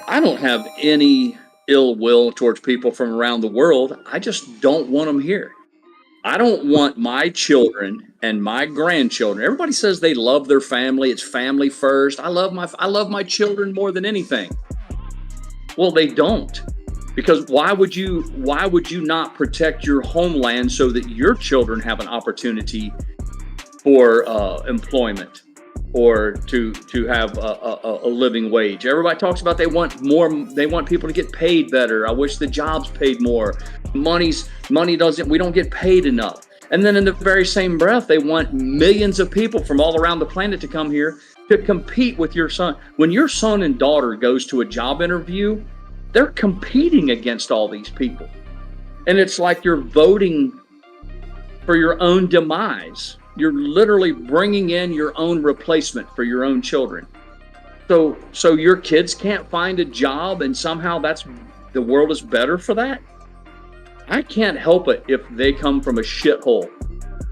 I don't have any ill will towards people from around the world. I just don't want them here. I don't want my children and my grandchildren. Everybody says they love their family. It's family first. I love my children more than anything. Well, they don't. Because why would you not protect your homeland so that your children have an opportunity for employment or to have a living wage? Everybody talks about they want people to get paid better. I wish the jobs paid more. Money doesn't, we don't get paid enough. And then in the very same breath, they want millions of people from all around the planet to come here to compete with your son. When your son and daughter goes to a job interview, they're competing against all these people. And it's like you're voting for your own demise. You're literally bringing in your own replacement for your own children. So your kids can't find a job, and somehow the world is better for that? I can't help it if they come from a shithole.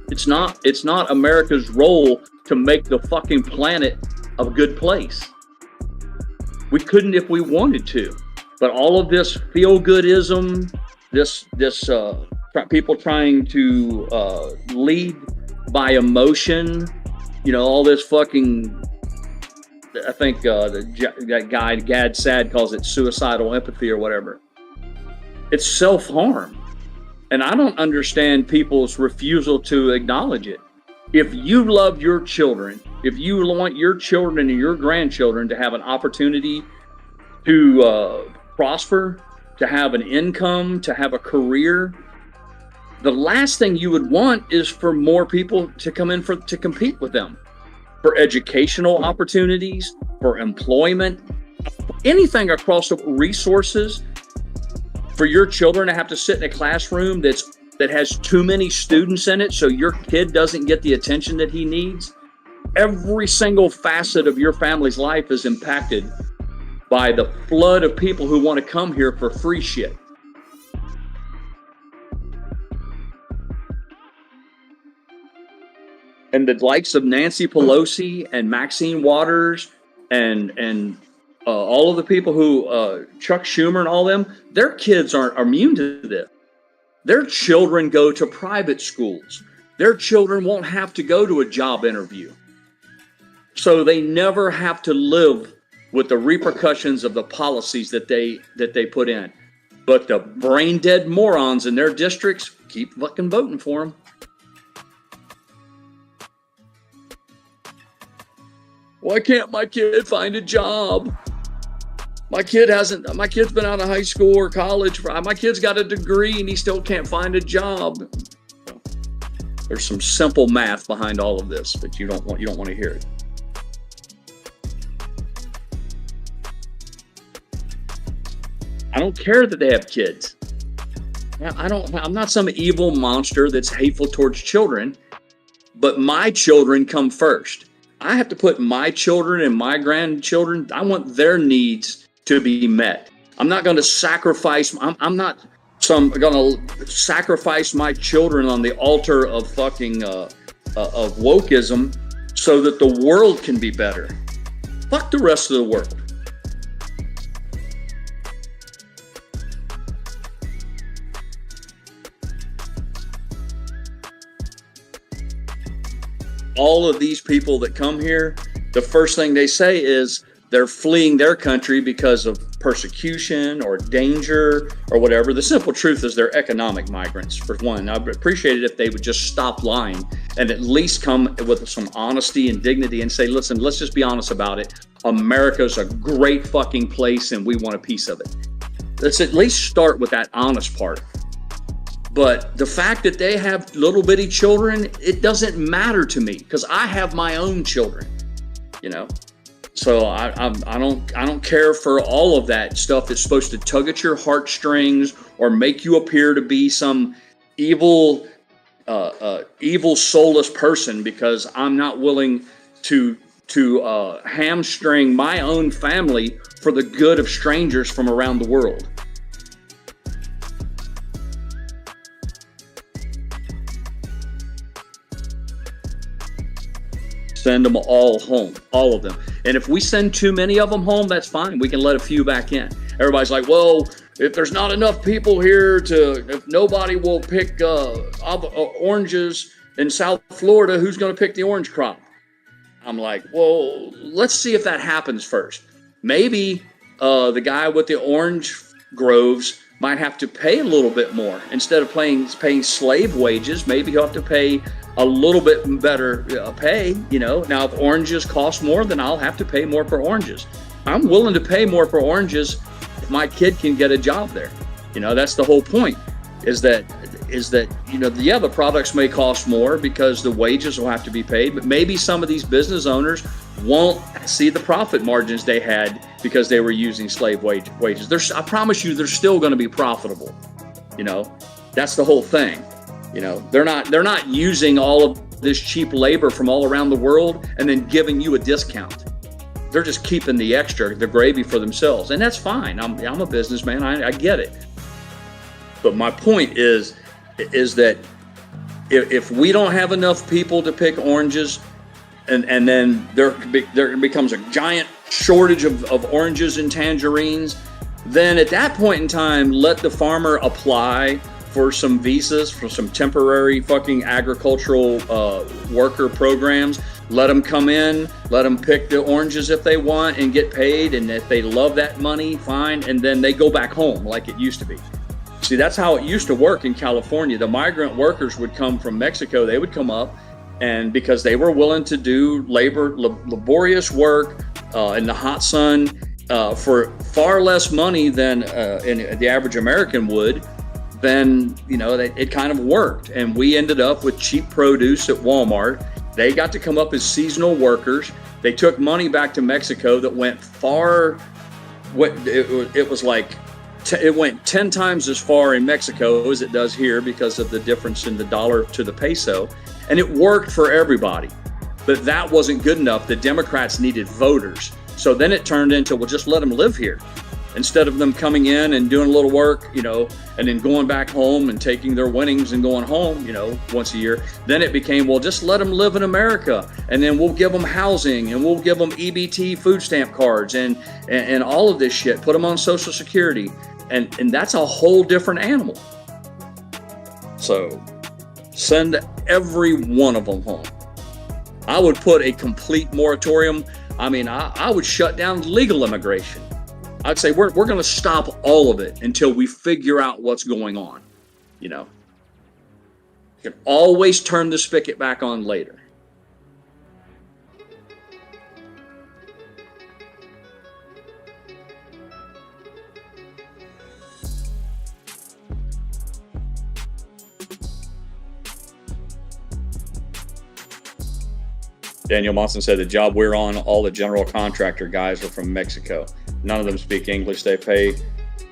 It's not America's role to make the fucking planet a good place. We couldn't if we wanted to. But all of this feel-goodism, this people trying to lead by emotion, all this fucking, I think that guy, Gad Sad, calls it suicidal empathy or whatever. It's self-harm. And I don't understand people's refusal to acknowledge it. If you love your children, if you want your children and your grandchildren to have an opportunity to prosper, to have an income, to have a career, the last thing you would want is for more people to come in to compete with them for educational opportunities, for employment, anything across the resources. For your children to have to sit in a classroom that has too many students in it so your kid doesn't get the attention that he needs. Every single facet of your family's life is impacted by the flood of people who want to come here for free shit. And the likes of Nancy Pelosi and Maxine Waters and all of the people who, Chuck Schumer and all them, their kids aren't immune to this. Their children go to private schools. Their children won't have to go to a job interview. So they never have to live with the repercussions of the policies that they put in. But the brain dead morons in their districts keep fucking voting for them. Why can't my kid find a job? My kid's been out of high school or college. My kid's got a degree and he still can't find a job. There's some simple math behind all of this, but you don't want to hear it. I don't care that they have kids. I'm not some evil monster that's hateful towards children, but my children come first. I have to put my children and my grandchildren, I want their needs to be met. I'm not going to sacrifice, I'm not going to sacrifice my children on the altar of fucking, of wokeism so that the world can be better. Fuck the rest of the world. All of these people that come here, the first thing they say is they're fleeing their country because of persecution or danger or whatever. The simple truth is they're economic migrants, for one. I'd appreciate it if they would just stop lying and at least come with some honesty and dignity and say, listen, let's just be honest about it. America's a great fucking place and we want a piece of it. Let's at least start with that honest part. But the fact that they have little bitty children, it doesn't matter to me because I have my own children, So I don't care for all of that stuff that's supposed to tug at your heartstrings or make you appear to be some evil soulless person because I'm not willing to hamstring my own family for the good of strangers from around the world. Send them all home, all of them. And if we send too many of them home, that's fine. We can let a few back in. Everybody's like, well, if there's not enough people here if nobody will pick oranges in South Florida, who's going to pick the orange crop? I'm like, well, let's see if that happens first. Maybe the guy with the orange groves might have to pay a little bit more. Instead of paying slave wages, maybe he'll have to pay a little bit better pay, Now, if oranges cost more, then I'll have to pay more for oranges. I'm willing to pay more for oranges if my kid can get a job there. That's the whole point, is that, the products may cost more because the wages will have to be paid, but maybe some of these business owners won't see the profit margins they had because they were using slave wages. I promise you, they're still going to be profitable. That's the whole thing. They're not using all of this cheap labor from all around the world and then giving you a discount. They're just keeping the extra, the gravy for themselves. And that's fine. I'm a businessman. I get it. But my point is that if we don't have enough people to pick oranges and then there becomes a giant shortage of oranges and tangerines, then at that point in time, let the farmer apply for some visas, for some temporary fucking agricultural worker programs. Let them come in, let them pick the oranges if they want and get paid, and if they love that money, fine, and then they go back home like it used to be. See, that's how it used to work in California. The migrant workers would come from Mexico, they would come up, and because they were willing to do laborious work in the hot sun for far less money than the average American would, then, you know, it kind of worked. And we ended up with cheap produce at Walmart. They got to come up as seasonal workers. They took money back to Mexico that went far. It was like, it went 10 times as far in Mexico as it does here because of the difference in the dollar to the peso. And it worked for everybody. But that wasn't good enough. The Democrats needed voters. So then it turned into, well, just let them live here. Instead of them coming in and doing a little work, you know, and then going back home and taking their winnings and going home, you know, once a year, then it became, well, just let them live in America, and then we'll give them housing, and we'll give them EBT food stamp cards and all of this shit, put them on Social Security, and that's a whole different animal. So send every one of them home. I would put a complete moratorium. I mean, I would shut down legal immigration. I'd say we're going to stop all of it until we figure out what's going on. You know, you can always turn the spigot back on later. Daniel Monson said the job we're on, all the general contractor guys are from Mexico. None of them speak English. They pay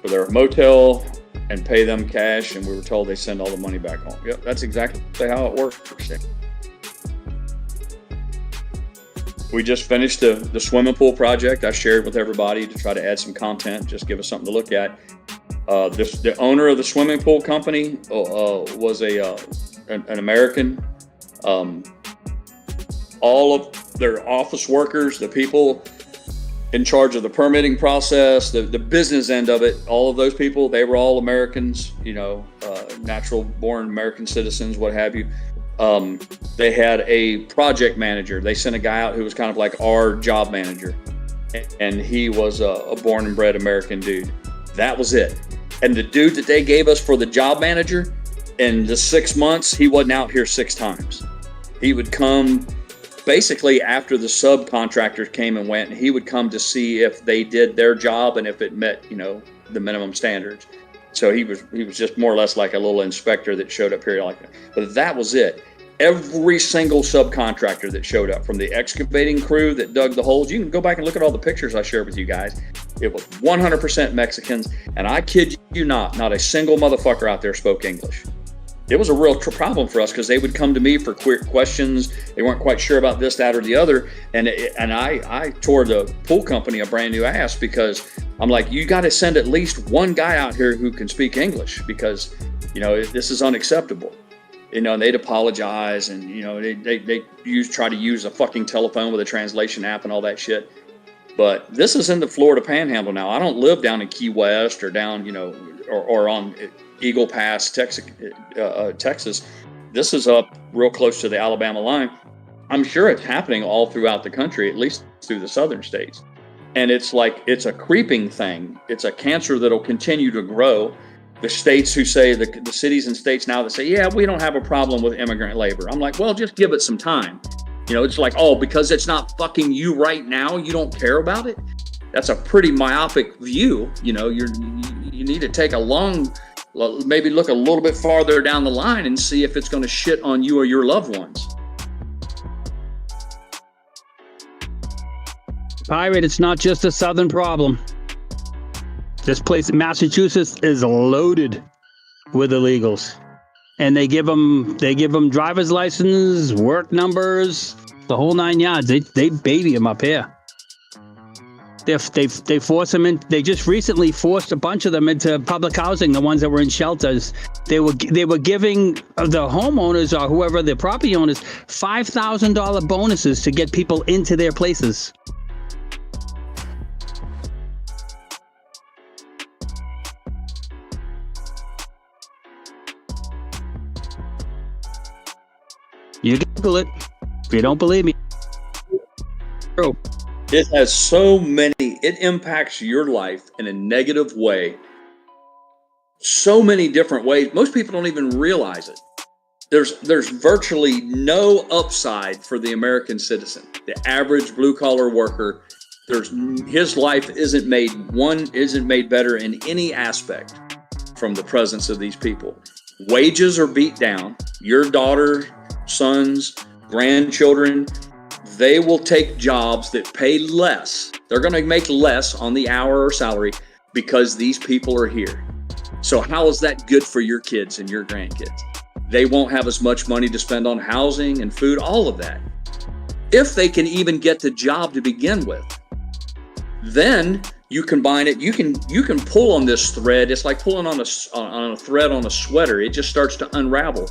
for their motel and pay them cash, and we were told they send all the money back home. Yep, that's exactly how it works. We just finished the swimming pool project. I shared with everybody to try to add some content, just give us something to look at. The owner of the swimming pool company was an American. All of their office workers, the people in charge of the permitting process, the business end of it, all of those people, they were all Americans, you know, natural born American citizens, what have you. They had a project manager. They sent a guy out who was kind of like our job manager, and he was a born and bred American dude. That was it. And the dude that they gave us for the job manager, in the 6 months, he wasn't out here 6 times. He would come basically after the subcontractors came and went, and he would come to see if they did their job and if it met, you know, the minimum standards. So he was just more or less like a little inspector that showed up periodically. But that was it. Every single subcontractor that showed up, from the excavating crew that dug the holes, you can go back and look at all the pictures I shared with you guys. It was 100% Mexicans, and I kid you not a single motherfucker out there spoke English. It was a real problem for us because they would come to me for quick questions. They weren't quite sure about this, that, or the other. And I tore the pool company a brand new ass because I'm like, you got to send at least one guy out here who can speak English because, you know, this is unacceptable. You know, and they'd apologize, and, you know, they try to use a fucking telephone with a translation app and all that shit. But this is in the Florida Panhandle now. I don't live down in Key West or down, you know, or on Eagle Pass, Texas. This is up real close to the Alabama line. I'm sure it's happening all throughout the country, at least through the southern states. And it's like, it's a creeping thing. It's a cancer that'll continue to grow. The states who say, the cities and states now that say, yeah, we don't have a problem with immigrant labor. I'm like, well, just give it some time. You know, it's like, oh, because it's not fucking you right now, you don't care about it. That's a pretty myopic view. You know, you need to take maybe look a little bit farther down the line and see if it's going to shit on you or your loved ones. Pirate, it's not just a southern problem. This place in Massachusetts is loaded with illegals, and they give them driver's license, work numbers, the whole 9 yards. They baby them up here. They force them in. They just recently forced a bunch of them into public housing. The ones that were in shelters, they were giving the homeowners or whoever the property owners $5,000 bonuses to get people into their places. You Google it. If you don't believe me. True. It has so many, it impacts your life in a negative way. So many different ways. Most people don't even realize it. There's virtually no upside for the American citizen. The average blue collar worker, his life isn't made better in any aspect from the presence of these people. Wages are beat down. Your daughter, sons, grandchildren, they will take jobs that pay less. They're going to make less on the hour or salary because these people are here. So how is that good for your kids and your grandkids? They won't have as much money to spend on housing and food, all of that. If they can even get the job to begin with, then you combine it. You can pull on this thread. It's like pulling on a thread on a sweater. It just starts to unravel.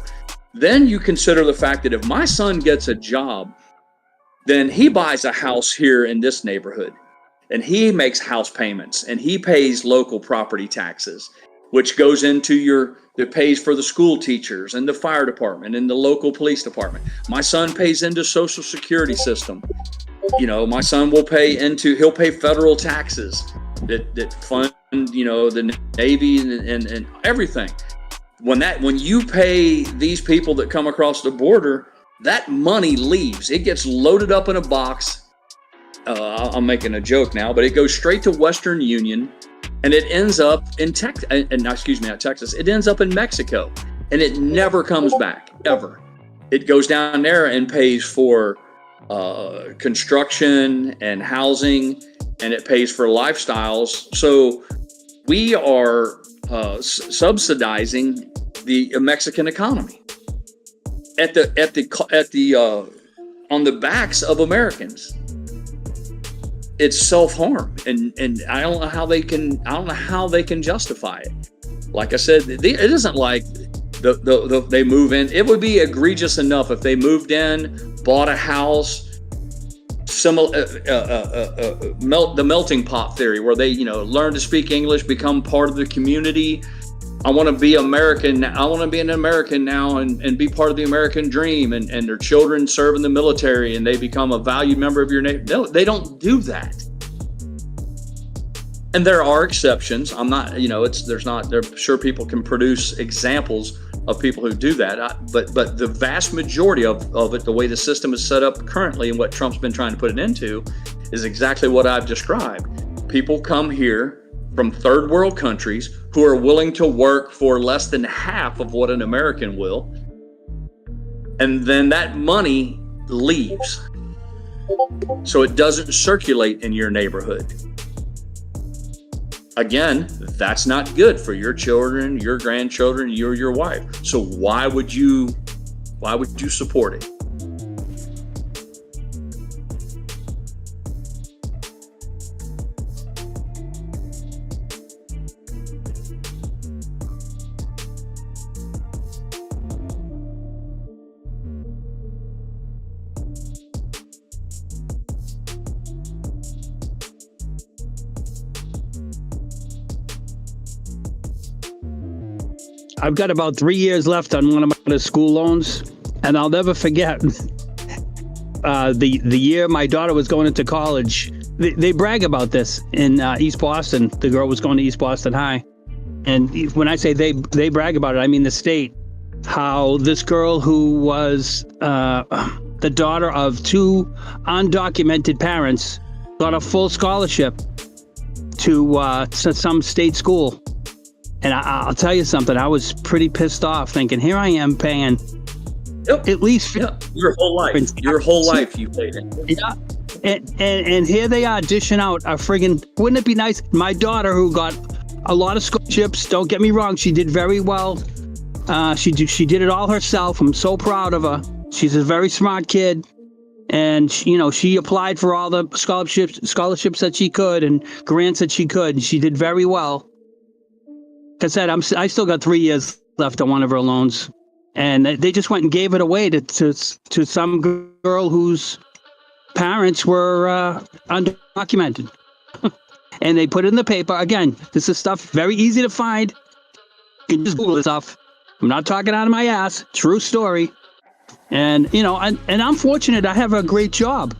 Then you consider the fact that if my son gets a job, then he buys a house here in this neighborhood, and he makes house payments, and he pays local property taxes, which goes into that pays for the school teachers and the fire department and the local police department. My son pays into Social Security system. My son he'll pay federal taxes that fund, the Navy and everything. When you pay these people that come across the border, that money leaves. It gets loaded up in a box. I'm making a joke now, but it goes straight to Western Union, and it ends up in not Texas. It ends up in Mexico, and it never comes back, ever. It goes down there and pays for construction and housing, and it pays for lifestyles. So we are subsidizing the Mexican economy on the backs of Americans. It's self-harm, and I don't know how they can justify it. Like I said, it isn't like they move in. It would be egregious enough if they moved in, bought a house, the melting pot theory, where they learn to speak English, become part of the community. I want to be American. I want to be an American now and be part of the American dream, and their children serve in the military and they become a valued member of your nation. No, they don't do that. And there are exceptions. I'm not, they're sure people can produce examples of people who do that. But the vast majority of it, the way the system is set up currently and what Trump's been trying to put it into, is exactly what I've described. People come here from third world countries who are willing to work for less than half of what an American will. And then that money leaves. So it doesn't circulate in your neighborhood. Again, that's not good for your children, your grandchildren, you or your wife. So why would you support it? I've got about 3 years left on one of my school loans, and I'll never forget the year my daughter was going into college. They brag about this in East Boston. The girl was going to East Boston High, and when I say they brag about it, I mean the state. How this girl who was the daughter of two undocumented parents got a full scholarship to some state school. And I'll tell you something, I was pretty pissed off thinking, here I am paying at least your whole life you paid it. Yeah. And here they are dishing out a friggin', wouldn't it be nice? My daughter, who got a lot of scholarships, don't get me wrong, she did very well. She did it all herself. I'm so proud of her. She's a very smart kid. And, she applied for all the scholarships that she could and grants that she could. And she did very well. Like I said, I still got 3 years left on one of her loans, and they just went and gave it away to some girl whose parents were undocumented, and they put it in the paper. Again, this is stuff very easy to find. You can just Google this stuff. I'm not talking out of my ass. True story. And and I'm fortunate. I have a great job.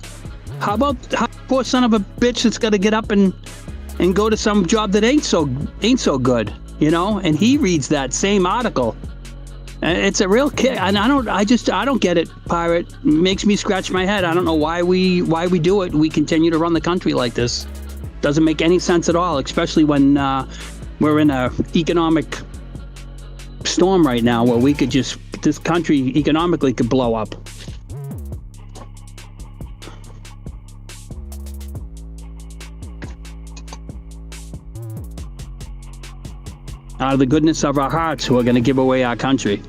How about poor son of a bitch that's got to get up and go to some job that ain't so good, And he reads that same article. And it's a real kick. And I don't get it, Pirate. It makes me scratch my head. I don't know why we do it. We continue to run the country like this. Doesn't make any sense at all, especially when we're in a economic storm right now where this country economically could blow up. Out of the goodness of our hearts, we're going to give away our country.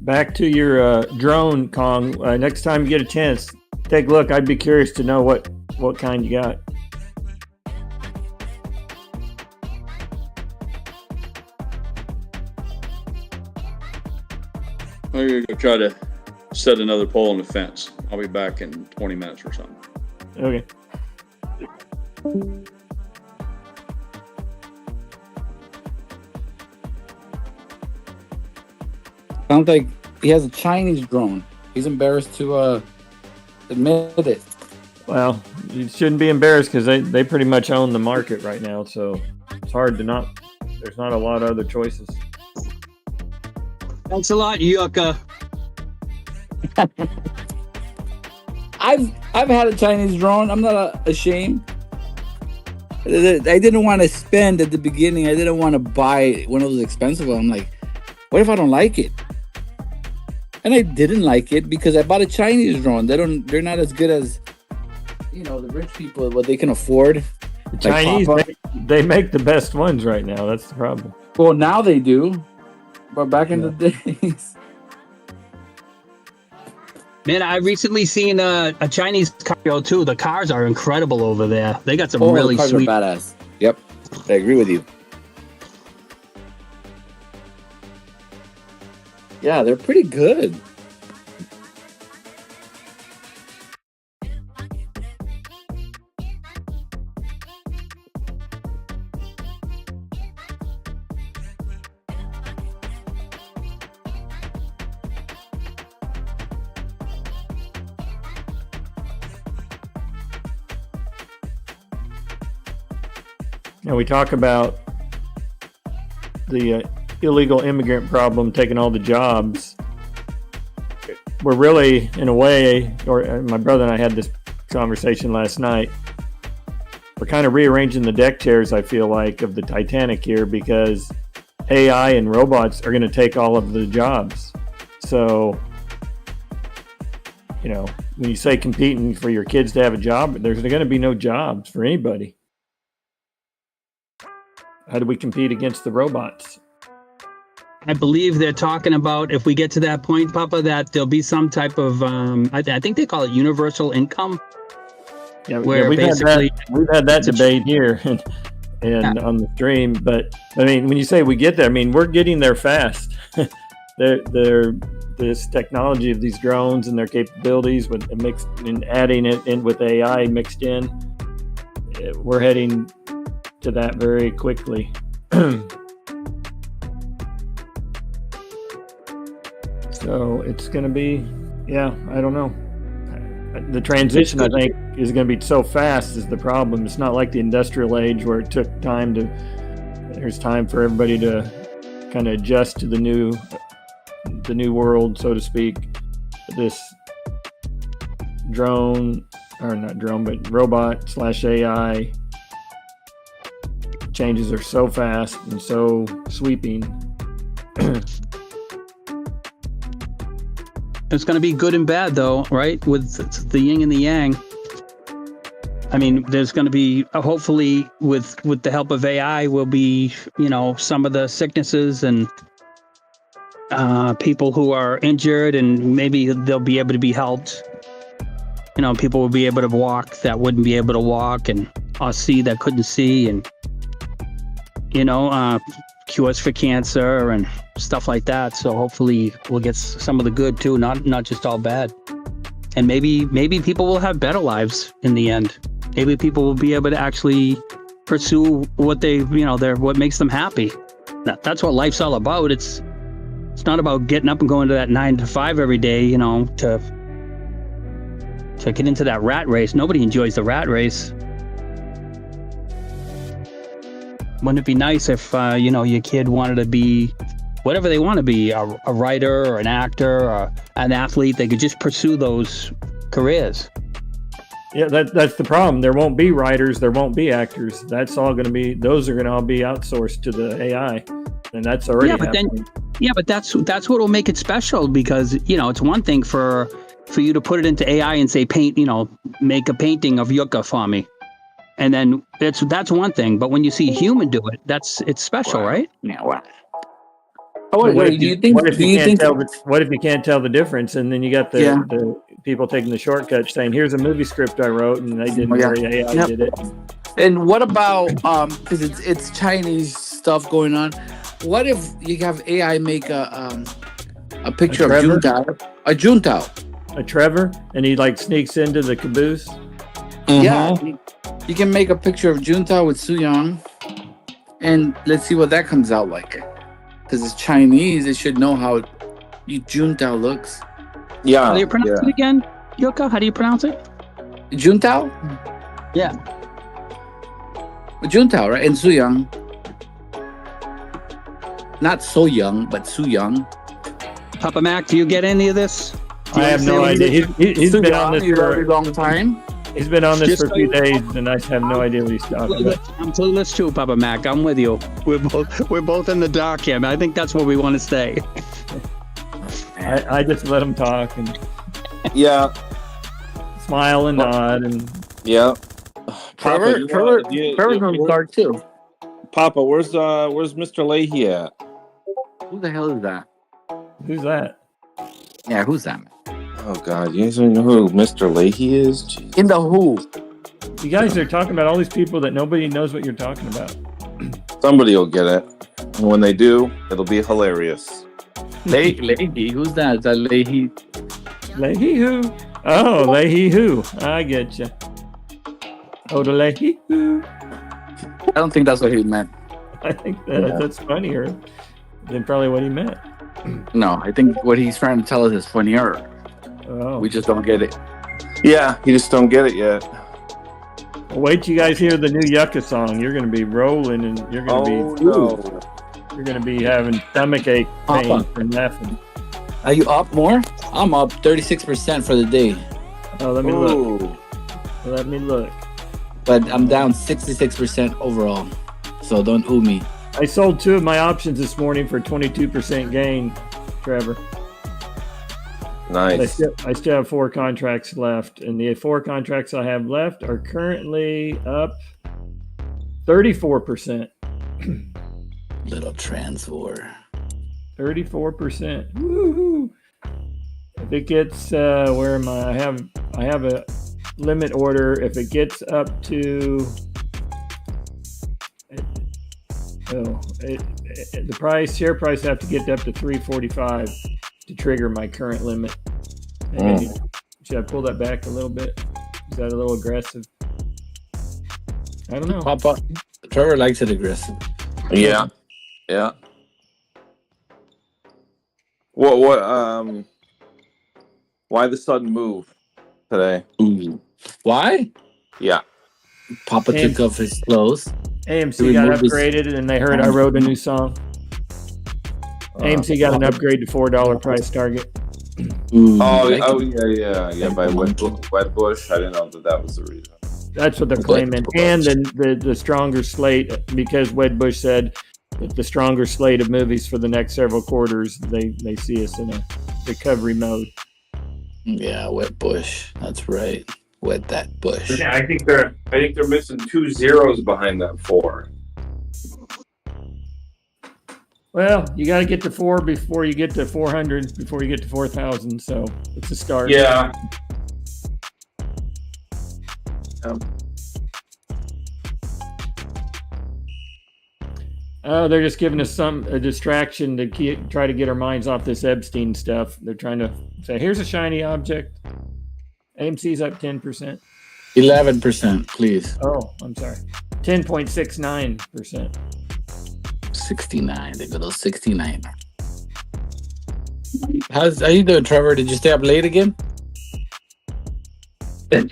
Back to your drone, Kong. Next time you get a chance, take a look. I'd be curious to know what kind you got. I'm going to go try to set another pole on the fence. I'll be back in 20 minutes or something. Okay. Sounds like he has a Chinese drone. He's embarrassed to admit it. Well, you shouldn't be embarrassed because they pretty much own the market right now. So it's hard to not. There's not a lot of other choices. Thanks a lot, Yucca. I've had a Chinese drone. I'm not ashamed. I didn't want to spend at the beginning. I didn't want to buy one of those expensive ones. I'm like, what if I don't like it? And I didn't like it because I bought a Chinese drone. They're not as good as the rich people, what they can afford. The Chinese, they make the best ones right now. That's the problem. Well, now they do, but back in the days. Man, I recently seen a Chinese car show too. The cars are incredible over there. They got some really the cars sweet. Are badass. Yep, I agree with you. Yeah, they're pretty good. Now we talk about the illegal immigrant problem taking all the jobs. We're really, in a way, or my brother and I had this conversation last night, we're kind of rearranging the deck chairs, I feel like, of the Titanic here, because AI and robots are going to take all of the jobs. So, when you say competing for your kids to have a job, there's going to be no jobs for anybody. How do we compete against the robots? I believe they're talking about, if we get to that point, Papa, that there'll be some type of, I think they call it universal income. Yeah, where we've basically had that debate here and on the stream. But I mean, when you say we get there, I mean, we're getting there fast. they're this technology of these drones and their capabilities with mixed and adding it in with AI mixed in, we're heading to that very quickly. So it's going to be, I don't know. The transition, I think, is going to be so fast is the problem. It's not like the industrial age where it took time there's time for everybody to kind of adjust to the new world, so to speak. This robot / AI changes are so fast and so sweeping. It's going to be good and bad, though, right? With the yin and the yang. I mean, there's going to be, hopefully, with the help of AI, will be, some of the sicknesses and people who are injured, and maybe they'll be able to be helped. People will be able to walk that wouldn't be able to walk, and see that couldn't see, and cures for cancer and stuff like that. So hopefully we'll get some of the good too, not just all bad. And maybe people will have better lives in the end. Maybe people will be able to actually pursue what what makes them happy. That's what life's all about. It's not about getting up and going to that 9 to 5 every day, to get into that rat race. Nobody enjoys the rat race. Wouldn't it be nice if, your kid wanted to be whatever they want to be, a writer or an actor or an athlete? They could just pursue those careers. Yeah, that's the problem. There won't be writers. There won't be actors. Those are going to all be outsourced to the AI. And that's already happening. But that's what will make it special, because, it's one thing for you to put it into AI and say, make a painting of Yucca for me. And then that's one thing, but when you see a human do it, it's special, right? Yeah. Wow. What if you can't tell the difference, and then you got the people taking the shortcut saying, "Here's a movie script I wrote," and they didn't AI did it. And what about because it's Chinese stuff going on? What if you have AI make a picture of Juntao, a Trevor, and he sneaks into the caboose? Mm-hmm. Yeah. You can make a picture of Juntao with Su Yang, and let's see what that comes out like. Because it's Chinese, it should know how Juntao looks. Yeah. How do you pronounce it again, Yucca? How do you pronounce it? Juntao? Yeah. Juntao, right? And Su Yang. Not so young, but Su Yang. Papa Mac, do you get any of this? I have no idea. He's been on this for a long time. He's been on this for a few days, and I have no idea what he's talking about. I'm clueless too, Papa Mac. I'm with you. We're both in the dark here, man. I think that's where we want to stay. I just let him talk and smile and nod and Trevor's on the card too. Papa, where's Mr. Leahy at? Who the hell is that? Who's that? Yeah, who's that? Oh God, you guys don't know who Mr. Leahy is? Jeez. In the who? You guys are talking about all these people that nobody knows what you're talking about. Somebody will get it, and when they do, it'll be hilarious. Leahy, who's that? Is that Leahy? Leahy who? Oh, Leahy who? I get you. Oh, the Leahy who? I don't think that's what he meant. I think that's funnier than probably what he meant. No, I think what he's trying to tell us is funnier. Oh. We just don't get it. Yeah, you just don't get it yet. Well, wait till you guys hear the new Yucca song. You're going to be rolling, and you're going to be having stomachache pain from laughing. Are you up more? I'm up 36% for the day. Oh, let me look. Let me look. But I'm down 66% overall. So don't ooh me. I sold 2 of my options this morning for 22% gain, Trevor. Nice. Mm-hmm. I still have 4 contracts left, and the 4 contracts I have left are currently up 34%. Little trans war. 34%. Woohoo! If it gets where am I? I have a limit order. If it gets up to Oh, the share price have to get up to 345 to trigger my current limit. Maybe should I pull that back a little bit? Is that a little aggressive? I don't know. Papa, Trevor likes it aggressive. Yeah. Yeah. Why the sudden move today? Ooh. Why? Yeah. Papa took off his clothes. AMC got upgraded and they heard I wrote a new song. AMC got an upgrade to $4 price target. Ooh, yeah. By Wedbush. I didn't know that was the reason. That's what they're claiming. And then the stronger slate, because Wedbush said that the stronger slate of movies for the next several quarters, they see us in a recovery mode. Yeah, wet bush. That's right. Wet that bush. Yeah, I think they're missing 2 zeros behind that 4. Well, you got to get to 4 before you get to 400, before you get to 4,000. So it's a start. Yeah. Oh, they're just giving us a distraction to try to get our minds off this Epstein stuff. They're trying to say, here's a shiny object. AMC's up 10%. 11%, please. Oh, I'm sorry. 10.69%. 69. They go to 69. How you doing, Trevor? Did you stay up late again? You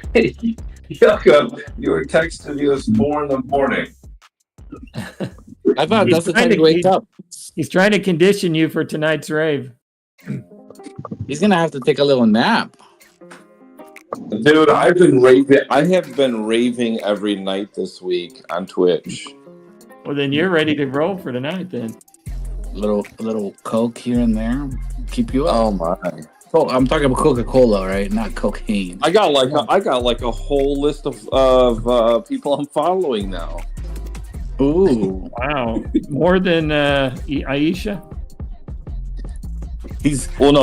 were texting me at 4 in the morning. I thought that's the time to wake up. He's trying to condition you for tonight's rave. He's gonna have to take a little nap. Dude, I've been raving. I have been raving every night this week on Twitch. Well, then you're ready to roll for tonight, then. Little Coke here and there, keep you up. Oh my! Oh, I'm talking about Coca-Cola, right? Not cocaine. I got like a whole list of people I'm following now. Ooh, wow! More than Aisha.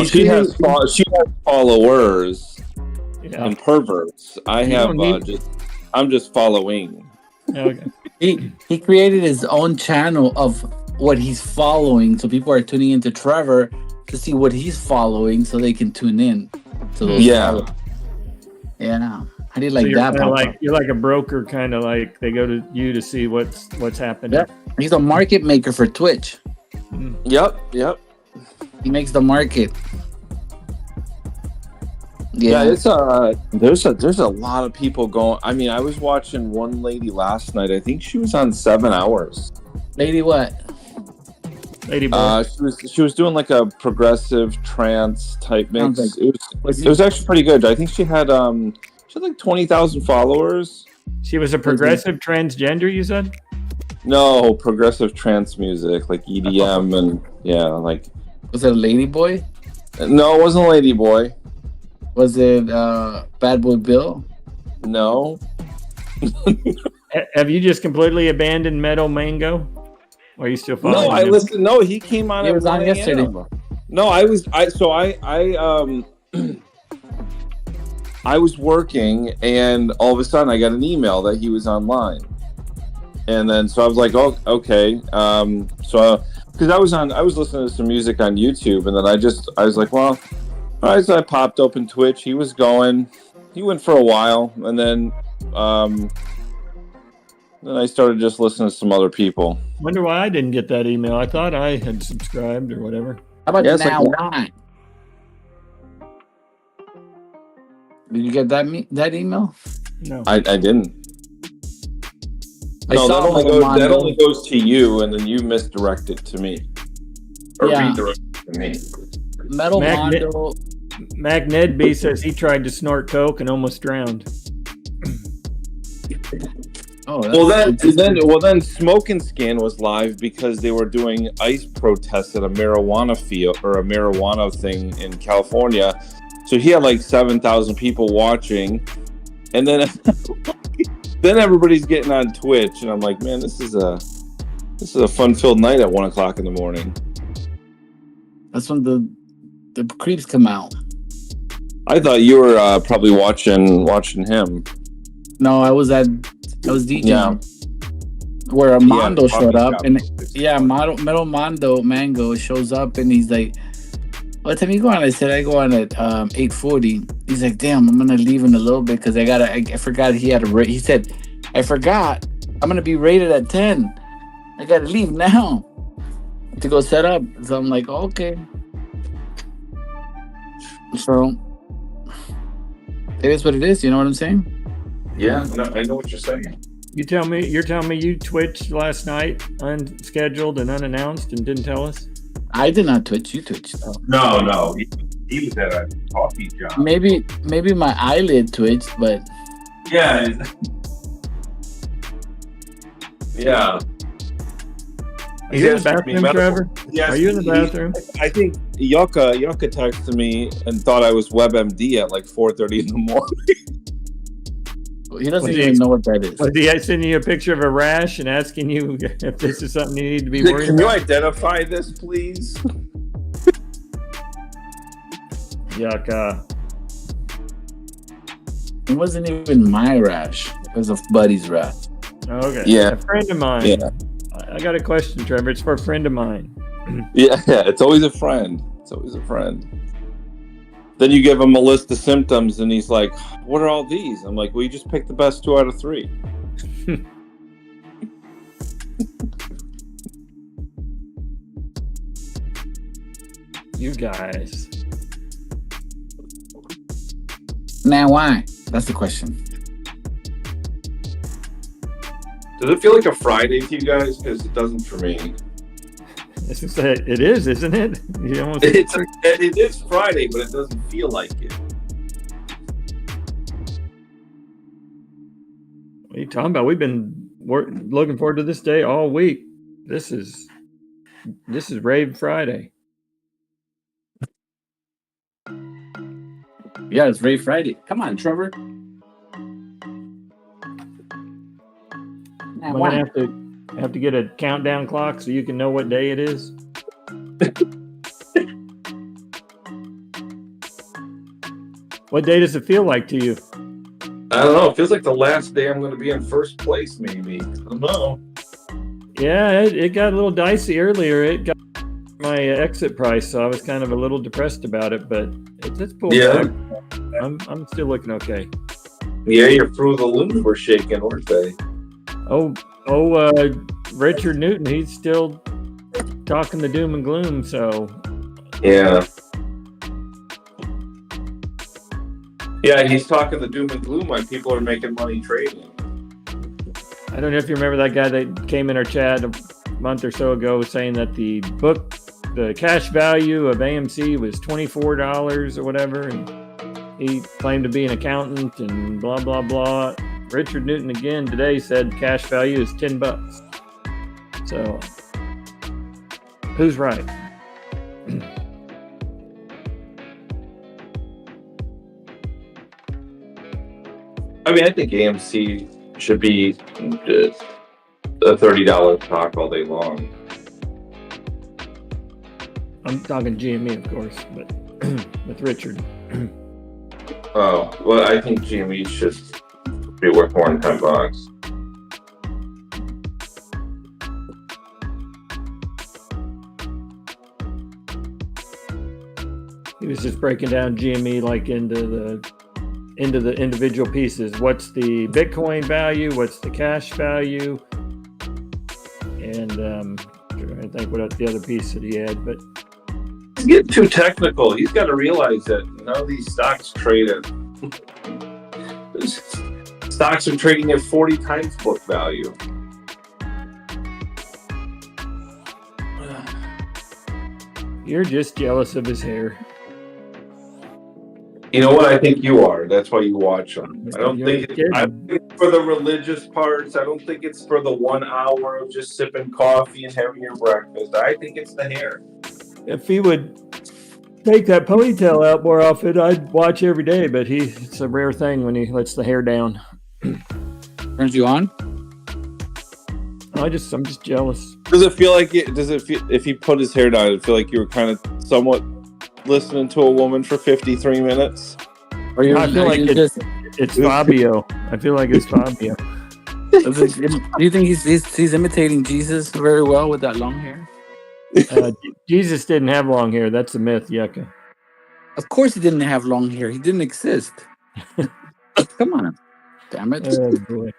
She has followers and perverts. I'm just following. Okay. He created his own channel of what he's following, so people are tuning into Trevor to see what he's following, so they can tune in to those. Yeah. Yeah. How do you like so that? You're like a broker, kind of like they go to you to see what's happening. Yep. He's a market maker for Twitch. Yep. He makes the market. Yeah, it's there's a lot of people going. I mean, I was watching one lady last night. I think she was on 7 hours. Lady what? Lady boy. She was doing like a progressive trance type mix. It was actually pretty good. I think she had like 20,000 followers. She was a progressive transgender, you said? No, progressive trance music like EDM and like. Was it a lady boy? No, it wasn't a lady boy. Was it Bad Boy Bill? No. Have you just completely abandoned Meadow Mango? Or are you still following? No, I listened. No, he came on. He was on yesterday. No, I was working, and all of a sudden I got an email that he was online, and then so I was like, oh, okay. So because I was listening to some music on YouTube, and then I was like, well, all right. So I popped open Twitch. He was going. He went for a while, and then I started just listening to some other people. Wonder why I didn't get that email. I thought I had subscribed or whatever. How about now? Why? Did you get that email? No, I didn't. That only goes to you, and then you misdirect it to me, or redirect it to me. Metal Mondo. Magnedby says he tried to snort coke and almost drowned. Then Smoke and Scan was live because they were doing ICE protests at a marijuana field or a marijuana thing in California. So he had like 7,000 people watching, and then everybody's getting on Twitch, and I'm like, man, this is a fun-filled night at 1 o'clock in the morning. That's when the creeps come out. I thought you were probably watching him. No, I was DJing. Yeah. where a Mondo showed coffee up, shop. and Metal Mango shows up, and he's like, "What time you go on?" I said, "I go on at 8:40." He's like, "Damn, I'm gonna leave in a little bit because I forgot he had a rate." He said, "I forgot. I'm gonna be rated at 10. I gotta leave now to go set up." So I'm like, "Okay." So it is what it is. You know what I'm saying? Yeah, no, I know what you're saying. You're telling me you twitched last night, unscheduled and unannounced, and didn't tell us? I did not twitch. You twitched. No, he was at a coffee job. Maybe my eyelid twitched, but Yeah. Yeah. Are you in the bathroom, Trevor? Are you in the bathroom? I think Yucca texted me and thought I was WebMD at like 4:30 in the morning. he doesn't even know what that is. Was he sending you a picture of a rash and asking you if this is something you need to be worried Can you about? identify this, please? Yucca. It wasn't even my rash. It was a buddy's rash. Okay. Yeah. A friend of mine. Yeah. I got a question, Trevor. It's for a friend of mine. Yeah, it's always a friend. It's always a friend. Then you give him a list of symptoms, and he's like, "What are all these?" I'm like, "Well, you just picked the best 2 out of 3." You guys. Now, why? That's the question. Does it feel like a Friday to you guys? Because it doesn't for me. It is, isn't it? You almost It is Friday, but it doesn't feel like it. What are you talking about? We've been looking forward to this day all week. This is Rave Friday. Yeah, it's Ray Friday. Come on, Trevor. Now, I'm why? gonna have to get a countdown clock so you can know what day it is. What day does it feel like to you? I don't know. It feels like the last day I'm going to be in first place, maybe. I don't know. Yeah, it got a little dicey earlier. It got my exit price, so I was kind of a little depressed about it, but it's pulled back. I'm still looking okay. Yeah, your Fruit of the Loom were shaking, weren't they? Richard Newton, he's still talking the doom and gloom, so Yeah. Yeah, he's talking the doom and gloom like people are making money trading. I don't know if you remember that guy that came in our chat a month or so ago saying that the cash value of AMC was $24 or whatever, and he claimed to be an accountant and blah blah blah. Richard Newton again today said cash value is $10. So who's right? I mean, I think AMC should be a $30 stock all day long. I'm talking GME, of course, but with Richard. Oh, well, I think GME should be worth more than $10. He was just breaking down GME like into the individual pieces. What's the Bitcoin value? What's the cash value? And I think what the other piece that he had, but He's getting too technical. He's got to realize that none of these stocks trade at stocks are trading at 40 times book value. you're just jealous of his hair. You know what? I think you are. That's why you watch them. I don't think kidding. it's for the religious parts. I don't think it's for the 1 hour of just sipping coffee and having your breakfast. I think it's the hair. If he would take that ponytail out more often, I'd watch every day, but it's a rare thing when he lets the hair down. Turns you on? I'm just jealous. Does it feel like it? Does it feel if he put his hair down? It feel like you were kind of somewhat listening to a woman for 53 minutes. Or I feel like it's Fabio. I feel like it's Fabio. Do you think he's imitating Jesus very well with that long hair? Jesus didn't have long hair. That's a myth, Yucca. Of course, he didn't have long hair. He didn't exist. Come on, damn it! Oh boy.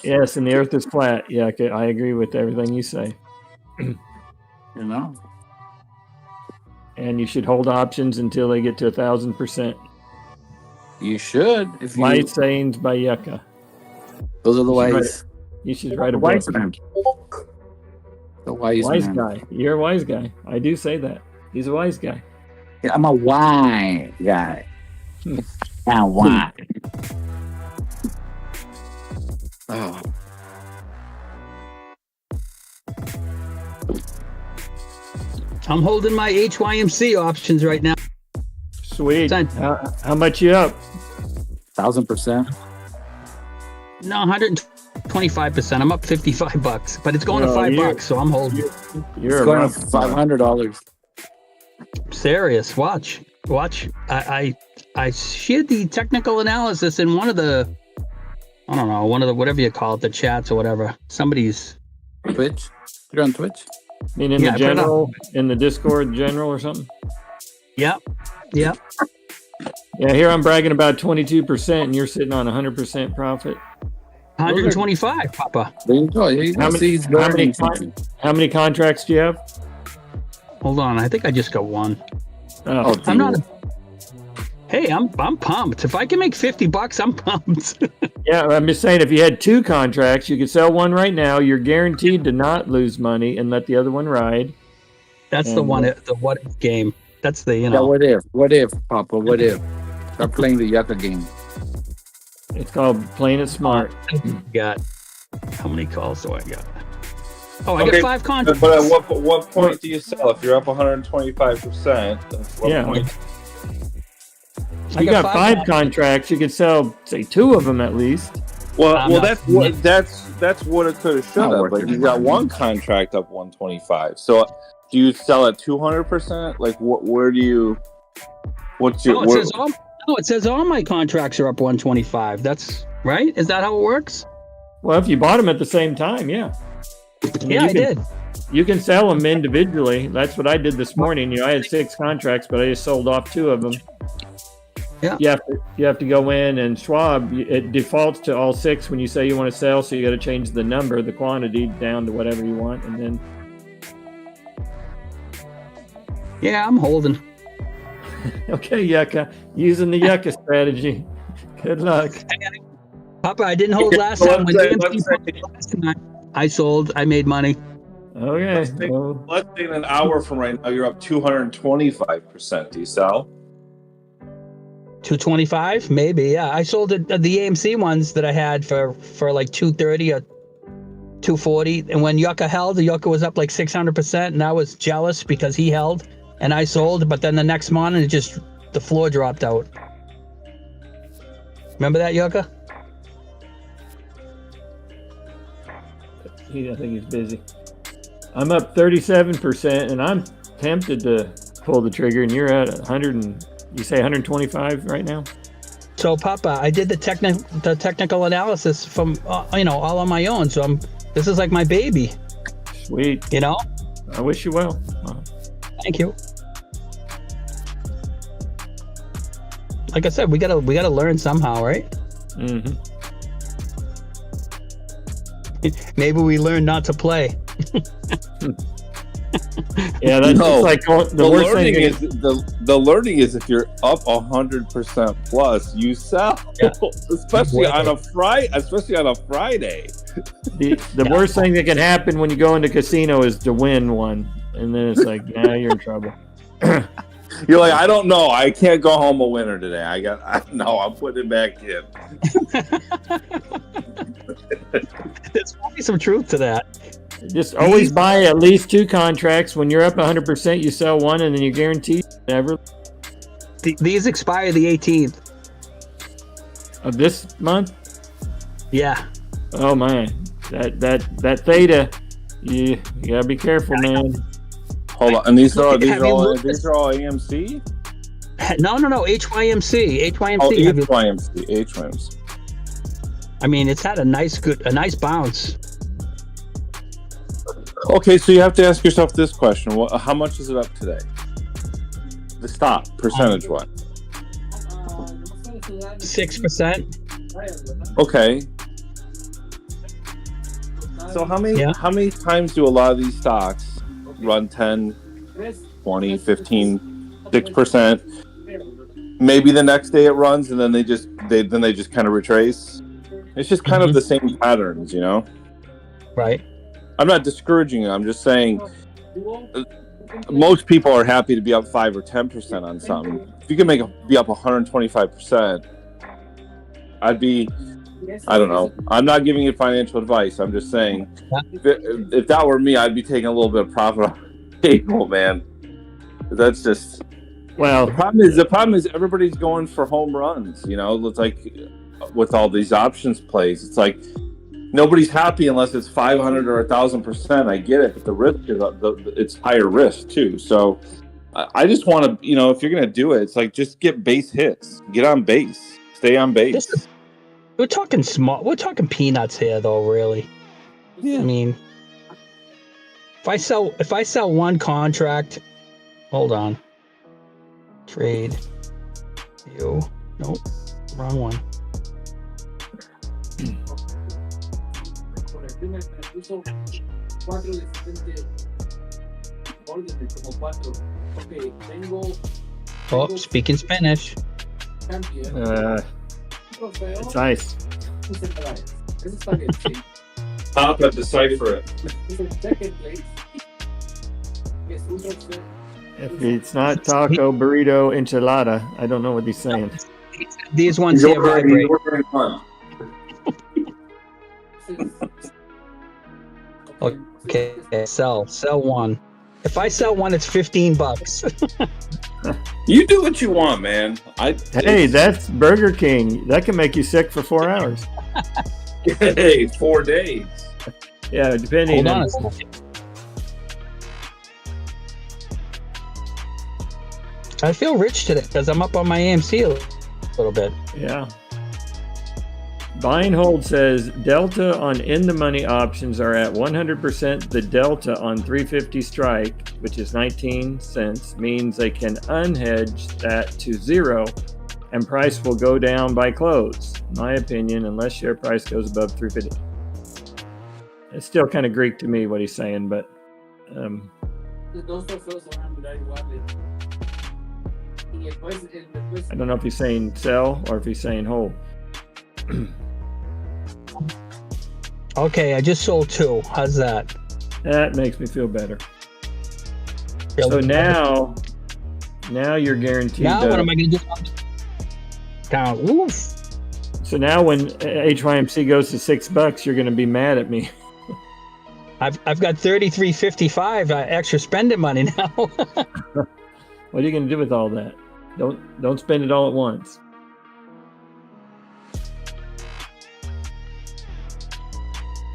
Yes, and the Earth is flat. Yucca, I agree with everything you say. You know. And you should hold options until they get to 1,000%. You should. If you, Wise sayings by Yucca. those are the wise. You should write a The book. wise man. The wise man. Guy. You're a wise guy. I do say that. He's a wise guy. Yeah, I'm a wise guy. I'm wise. Oh. I'm holding my HYMC options right now. Sweet. Son. How much you up? 1,000%. No, 125%. I'm up $55, but it's going to $5, so I'm holding. You're It's going to $500. Serious. Watch. I shared the technical analysis in one of the, I don't know, one of the whatever you call it, the chats or whatever. Somebody's Twitch? You're on Twitch? I mean, in Yeah, the I put it general, in the Discord general or something? Yep. Yeah, here I'm bragging about 22%, and you're sitting on 100% profit. 125, Papa. There you go. There you go. See, he's learning something. How many contracts do you have? Hold on, I think I just got one. Oh, I'm not. Hey, I'm pumped. If I can make $50, I'm pumped. Yeah, I'm just saying, if you had 2 contracts, you could sell one right now. You're guaranteed to not lose money and let the other one ride. That's the one. The what if game. That's the Yeah, what if, Papa? What if? Start playing the Yucca game. It's called playing it smart. Got how many calls do I got? Oh, I got 5 contracts. But at what point do you sell if you're up 125%? Yeah. Point? You got 5 contracts. You could sell, say, 2 of them at least. Well, that's what it could have should have. But you got 1 contract up 125. So do you sell at 200%? Like, where do you? What's your? It says all my contracts are up 125. That's right. Is that how it works? Well, if you bought them at the same time, yeah. I did. You can sell them individually. That's what I did this morning. I had 6 contracts, but I just sold off 2 of them. Yeah. You have to go in and Schwab. It defaults to all 6 when you say you want to sell. So you got to change the number, the quantity down to whatever you want, and then. Yeah, I'm holding. Okay, Yucca. Using the Yucca strategy. Good luck. Papa, I didn't hold last time. I sold. I made money. Okay. Let's say in an hour from right now, you're up 225%. Do you sell? 225, maybe. Yeah, I sold the AMC ones that I had for like 230 or 240. And when Yucca held, the Yucca was up like 600%, and I was jealous because he held and I sold. But then the next morning, the floor dropped out. Remember that, Yucca? I think he's busy. I'm up 37%, and I'm tempted to pull the trigger, and you're at 100 and you say 125 right now. So, Papa, I did the technical analysis from all on my own. So this is like my baby. Sweet. I wish you well. Thank you. Like I said, we gotta learn somehow, right? Mm-hmm. Maybe we learn not to play. Yeah, that's like the worst thing is the learning is if you're up 100% plus, you sell, especially on a Friday. The worst thing that can happen when you go into casino is to win one, and then it's like, now you're in trouble. You're like, I don't know, I can't go home a winner today. I'm putting it back in. There's probably some truth to that. Just always buy at least 2 contracts. When you're up 100%, you sell one, and then you guarantee never. These expire the 18th of this month. Yeah. Oh man, that theta, you gotta be careful, man. Hold on, and these are all AMC. No, HYMC. HYMC. I mean, it's had a nice bounce. Okay, so you have to ask yourself this question: how much is it up today? The stock, percentage-wise. 6%. Okay. So how many times do a lot of these stocks run 10, 20, 15, 6%? Maybe the next day it runs, and then they just kind of retrace. It's just kind of the same patterns, you know. Right. I'm not discouraging you. I'm just saying most people are happy to be up 5 or 10% on something. If you can be up 125%, I don't know. I'm not giving you financial advice. I'm just saying, if that were me, I'd be taking a little bit of profit off the table, man. That's just the problem is everybody's going for home runs. You know, it's like with all these options plays, it's like nobody's happy unless it's 500 or 1,000%. I get it, but the risk is it's higher risk too. So I just want to, you know, if you're gonna do it, it's like just get base hits, get on base, stay on base. We're talking small. We're talking peanuts here, though. Really. Yeah. I mean, if I sell one contract, hold on. Trade. View. Nope. Wrong one. Oh, speaking Spanish. It's nice. Top and decipher it. If it's not taco, burrito, enchilada, I don't know what he's saying. These ones here vibrate. Okay, sell one. If I sell one, it's $15. You do what you want, man. Hey, that's Burger King. That can make you sick for 4 hours. Hey, 4 days. Yeah, depending on. I feel rich today because I'm up on my AMC a little bit. Yeah. Buy and hold says delta on in the money options are at 100%. The delta on 350 strike, which is 19 cents, means they can unhedge that to zero and price will go down by close. In my opinion, unless share price goes above 350. It's still kind of Greek to me what he's saying, but I don't know if he's saying sell or if he's saying hold. Okay, I just sold 2. How's that? That makes me feel better. So now you're guaranteed. Now what am I going to do? Down. Oof. So now when HYMC goes to $6, you're going to be mad at me. I've got $33.55 extra spending money now. What are you going to do with all that? Don't spend it all at once.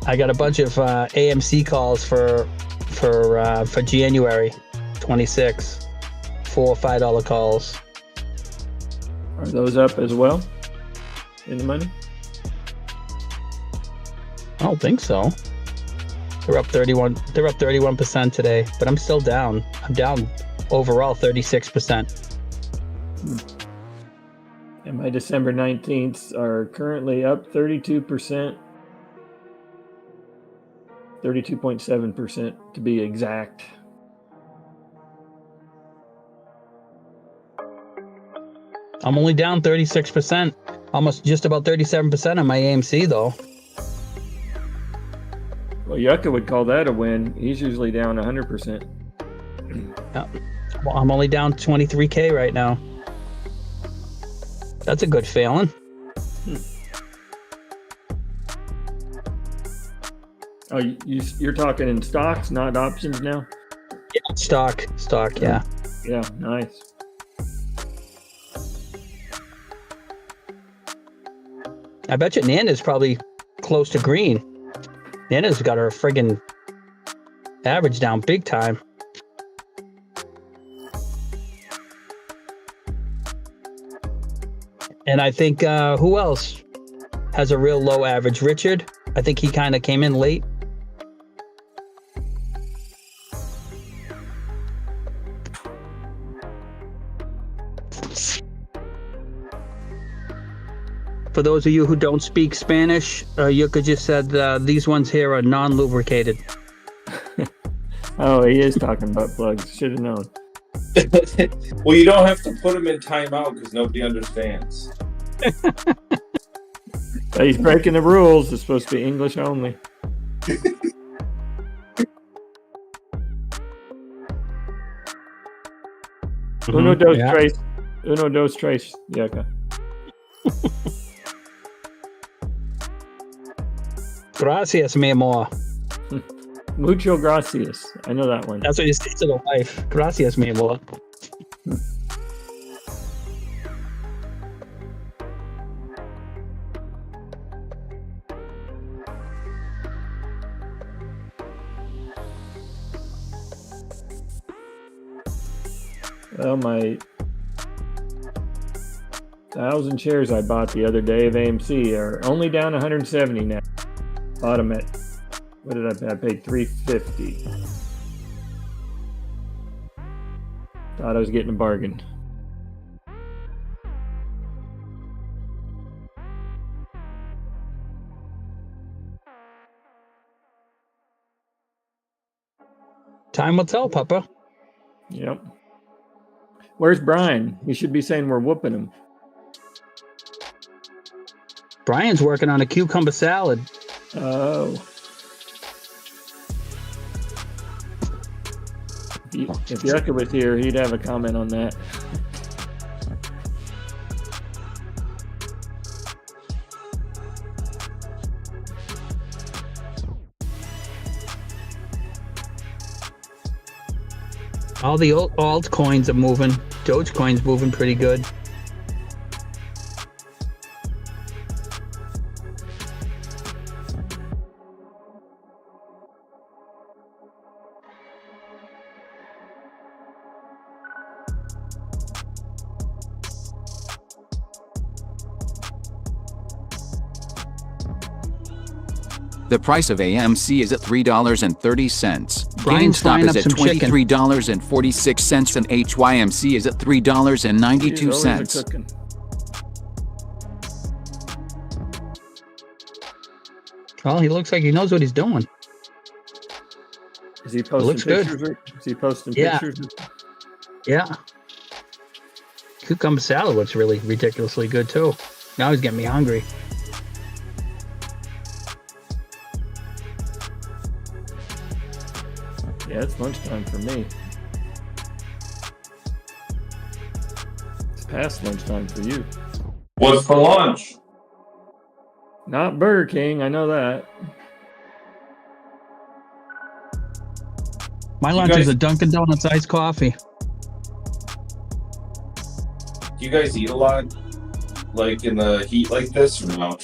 I got a bunch of AMC calls for January 26. $4 or $5 calls. Are those up as well in the money? I don't think so. They're up 31. They're up 31% today, but I'm still down. I'm down overall 36%. And my December 19th are currently up 32%. 32.7% to be exact. I'm only down 36%, almost just about 37% on my AMC though. Well, Yucca would call that a win. He's usually down 100%. Yeah. Well, I'm only down 23K right now. That's a good feeling. Oh, you're talking in stocks, not options now? Yeah, stock, yeah. Yeah, nice. I bet you Nana's probably close to green. Nana's got her friggin' average down big time. And I think, who else has a real low average. Richard, I think he kind of came in late. For those of you who don't speak Spanish, Yuka just said these ones here are non-lubricated. Oh, he is talking about plugs. Should have known. Well, you don't have to put them in timeout because nobody understands. He's breaking the rules. It's supposed to be English only. Uno, dos, tres. Uno, dos, tres. Yuka. Gracias, mi amor. Mucho gracias. I know that one. That's what you say to the wife. Gracias, mi amor. Well, my 1,000 shares I bought the other day of AMC are only down 170 now. Bought them at, what did I pay? I paid $350. Thought I was getting a bargain. Time will tell, Papa. Yep. Where's Brian? He should be saying we're whooping him. Brian's working on a cucumber salad. Oh. If Yucca was here, he'd have a comment on that. All the altcoins are moving. Dogecoin's moving pretty good. The price of AMC is at $3.30. Brian's GameStop frying is up at some chicken. $23.46 and HYMC is at $3.92. He's always a cooking. Well, he looks like he knows what he's doing. Is he posting looks good. pictures? Is he posting Yeah. pictures? Yeah. Cucumber salad looks really ridiculously good, too. Now he's getting me hungry. Yeah, it's lunchtime for me. It's past lunchtime for you. What's for lunch? Not Burger King, I know that. My lunch guys- is a Dunkin' Donuts iced coffee. Do you guys eat a lot? Like in the heat like this or no?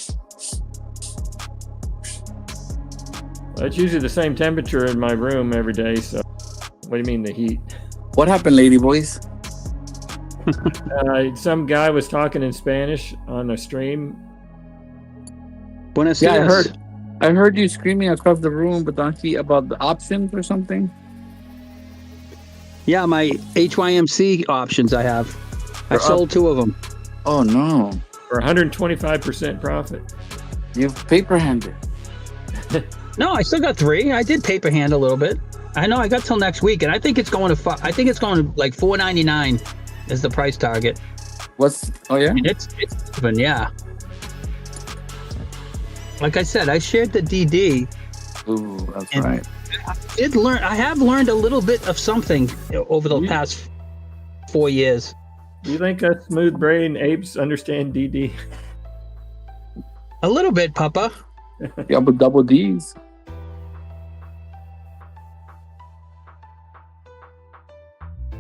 Well, it's usually the same temperature in my room every day, so what do you mean the heat? What happened, lady boys? Some guy was talking in Spanish on a stream. Buenos Yeah, dias. I heard you screaming across the room, Badanki, about the options or something. Yeah, my HYMC options I have. I sold 2 of them. Oh no, For 125% profit. you've paper handed. No, I still got 3. I did paper hand a little bit. I know I got till next week, and I think it's going to. I think it's going to like $4.99 is the price target. What's? Oh yeah. And it's even, yeah. Like I said, I shared the DD. Ooh, that's And- right. I have learned a little bit of something over the past 4 years. Do you think us smooth brain apes understand DD? A little bit, Papa. Yeah, but double D's.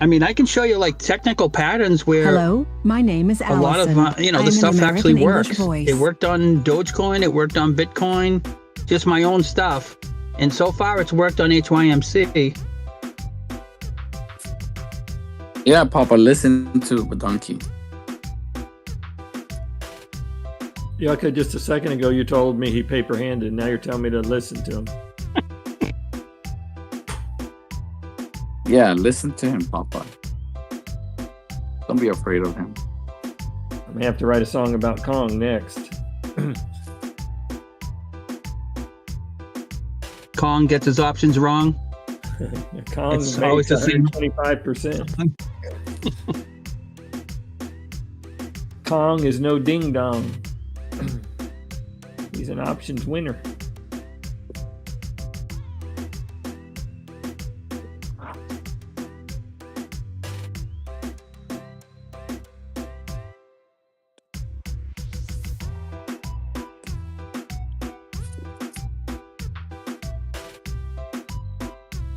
I mean, I can show you like technical patterns where Hello, my name is a Allison. lot of I the am an stuff American actually English works. voice. It worked on Dogecoin, it worked on Bitcoin, just my own stuff. And so far it's worked on HYMC. Yeah, Papa, listen to Badanki. Yucca, just a second ago you told me he paper-handed. Now you're telling me to listen to him. Yeah, listen to him, Papa. Don't be afraid of him. I'm gonna have to write a song about Kong next. Kong gets his options wrong. Kong It's always the same. 25%. Kong is no ding dong. He's an options winner.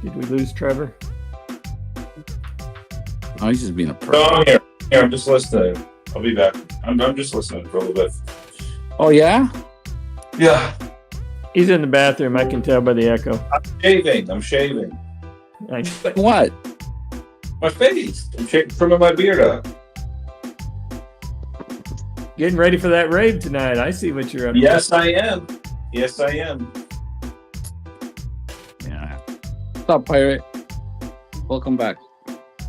Did we lose Trevor? Oh, he's just being a pro. No, I'm here. Here, I'm just listening. I'll be back. I'm just listening for a little bit. Oh, yeah? Yeah. He's in the bathroom. I can tell by the echo. I'm shaving. What? My face. I'm trimming my beard up. Getting ready for that rave tonight. I see what you're up to. Yes, I am. Yes, I am. Yeah. What's up, Pirate? Welcome back.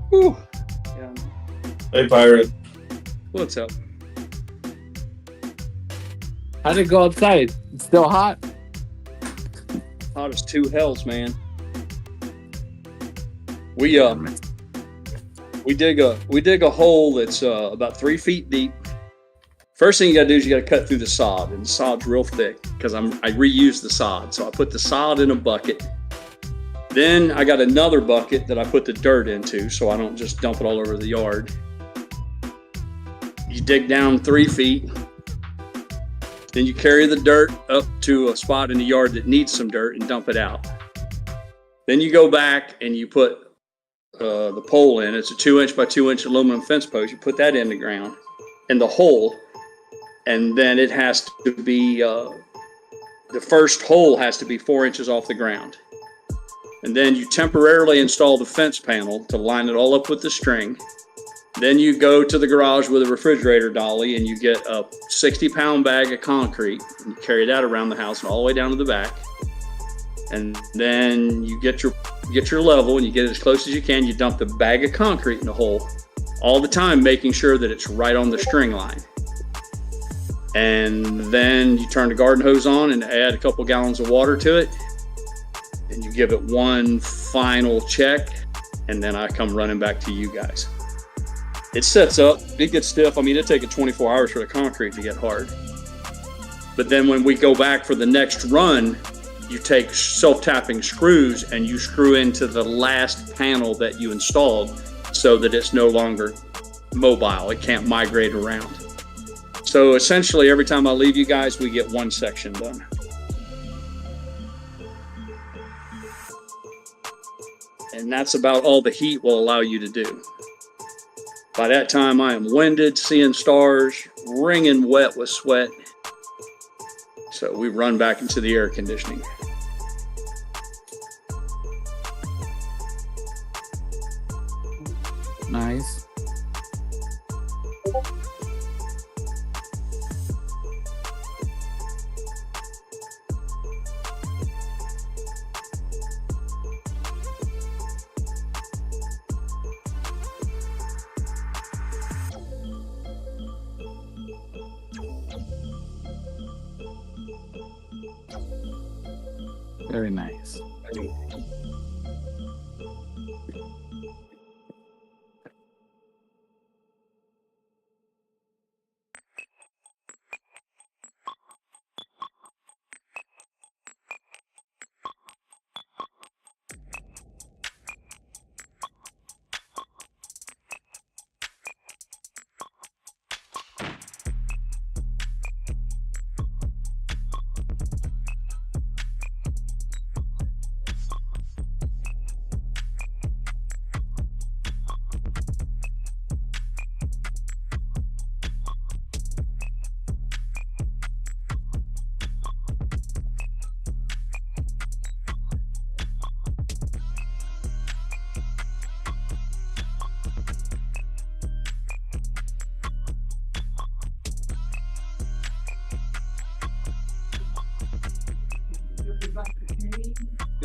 Whew. Yeah. Hey, Pirate. What's up? How'd it go outside? It's still hot? Hot as two hells, man. We dig a hole that's about 3 feet deep. First thing you gotta do is you gotta cut through the sod, and the sod's real thick because I reuse the sod. So I put the sod in a bucket. Then I got another bucket that I put the dirt into, so I don't just dump it all over the yard. You dig down 3 feet. Then you carry the dirt up to a spot in the yard that needs some dirt and dump it out. Then you go back and you put the pole in. It's a 2-inch by 2-inch aluminum fence post. You put that in the ground, in the hole, and then it has to be, the first hole has to be 4 inches off the ground. And then you temporarily install the fence panel to line it all up with the string. Then you go to the garage with a refrigerator dolly and you get a 60-pound bag of concrete and you carry that around the house and all the way down to the back. And then you get your level and you get it as close as you can. You dump the bag of concrete in the hole, all the time making sure that it's right on the string line. And then you turn the garden hose on and add a couple gallons of water to it. And you give it one final check, and then I come running back to you guys. It sets up, it gets stiff. I mean, it'd take it 24 hours for the concrete to get hard. But then when we go back for the next run, you take self-tapping screws and you screw into the last panel that you installed so that it's no longer mobile. It can't migrate around. So essentially, every time I leave you guys, we get one section done. And that's about all the heat will allow you to do. By that time, I am winded, seeing stars, wringing wet with sweat. So we run back into the air conditioning. Nice. Very nice.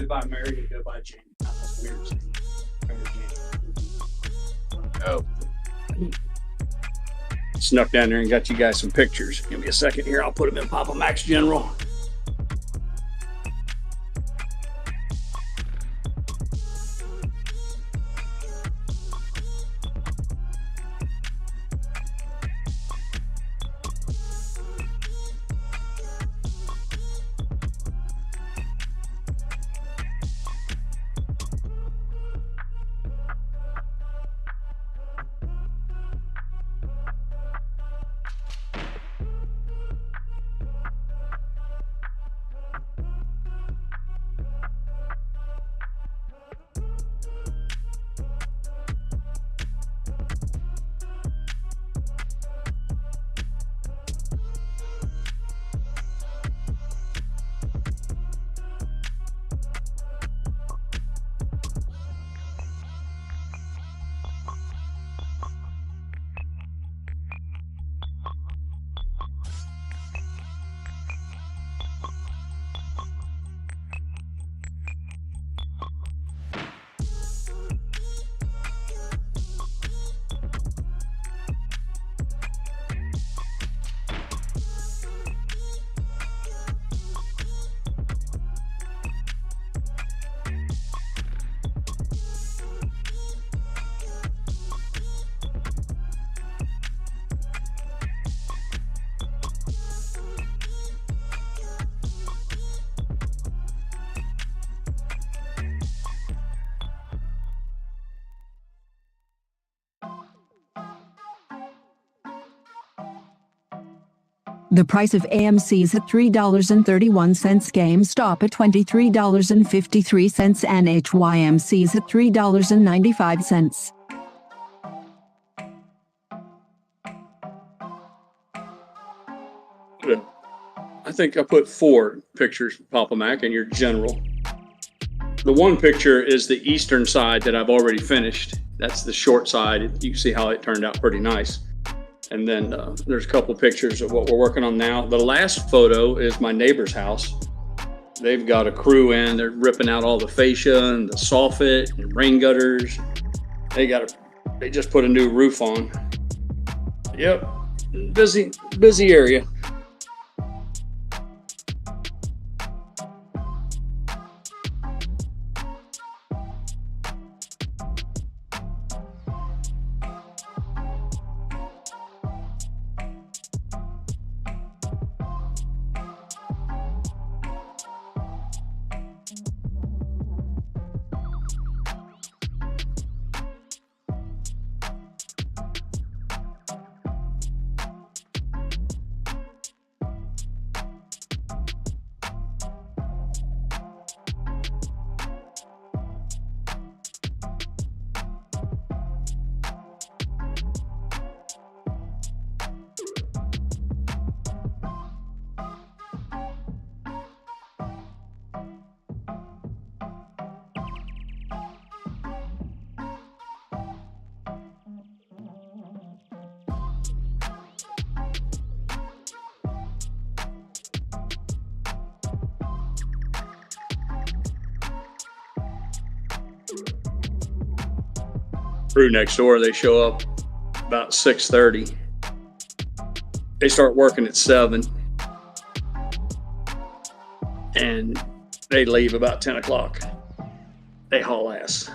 We buy Mary to go by Jane. That's weird. Oh. Snuck down there and got you guys some pictures. Give me a second here. I'll put them in Papa Max General. The price of AMC is at $3.31, GameStop at $23.53, and HYMC is at $3.95. I think I put 4 pictures, Papa Mac, in your general. The one picture is the eastern side that I've already finished. That's the short side. You can see how it turned out pretty nice. And then there's a couple pictures of what we're working on now. The last photo is my neighbor's house. They've got a crew in. They're ripping out all the fascia and the soffit and rain gutters. They just put a new roof on. Yep, busy area. Crew next door, they show up about 6:30. They start working at 7 and they leave about 10 o'clock. They haul ass.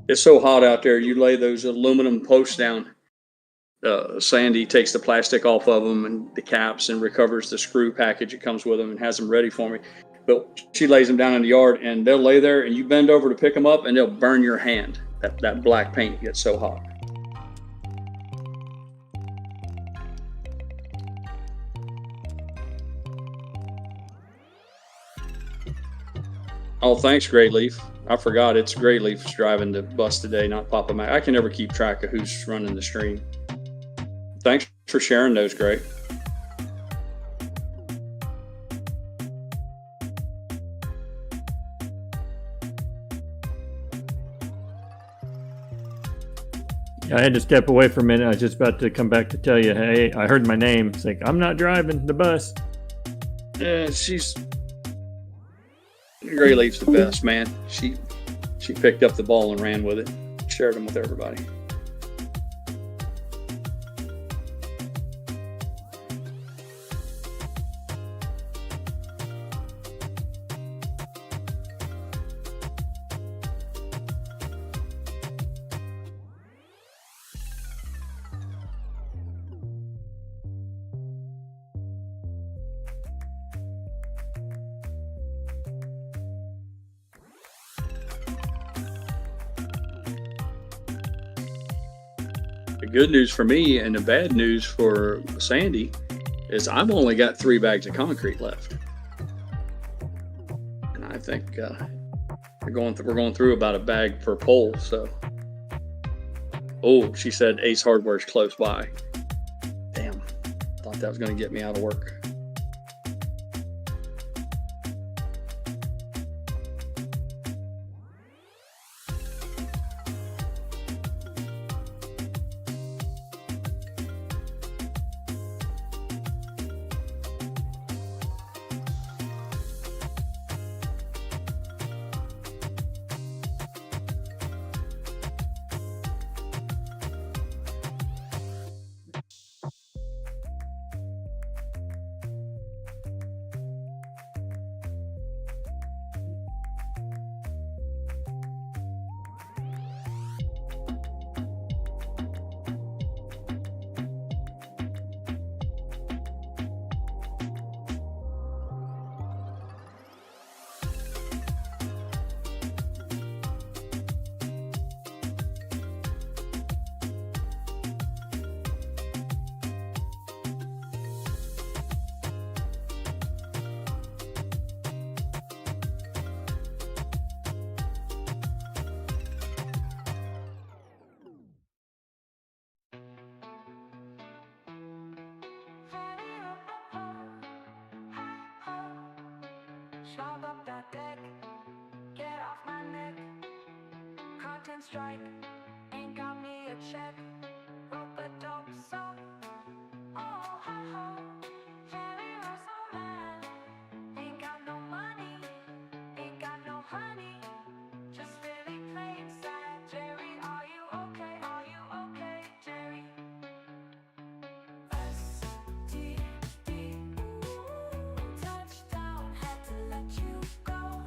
It's so hot out there. You lay those aluminum posts down. Sandy takes the plastic off of them and the caps and recovers the screw package that comes with them and has them ready for me. But she lays them down in the yard and they'll lay there and you bend over to pick them up and they'll burn your hand. That black paint gets so hot. Oh, thanks, GrayLeaf. I forgot it's GrayLeaf's driving the bus today, not Papa Mac. I can never keep track of who's running the stream. Thanks for sharing those, Gray. I had to step away for a minute. I was just about to come back to tell you, hey, I heard my name. It's like, I'm not driving the bus. Yeah, GrayLeaf's the best, man. She picked up the ball and ran with it, shared them with everybody. The good news for me and the bad news for Sandy is I've only got 3 bags of concrete left, and I think we're going through about a bag per pole. So, oh, she said Ace Hardware's close by. Damn, thought that was going to get me out of work. Shove up that deck, get off my neck. Content strike, ain't got me a check. Wrote the dope song, oh ha ha. Jerry was so mad, ain't got no money, ain't got no honey. Just really plain sad. Jerry, are you okay? Are you okay, Jerry? STD, touchdown, had to let you go.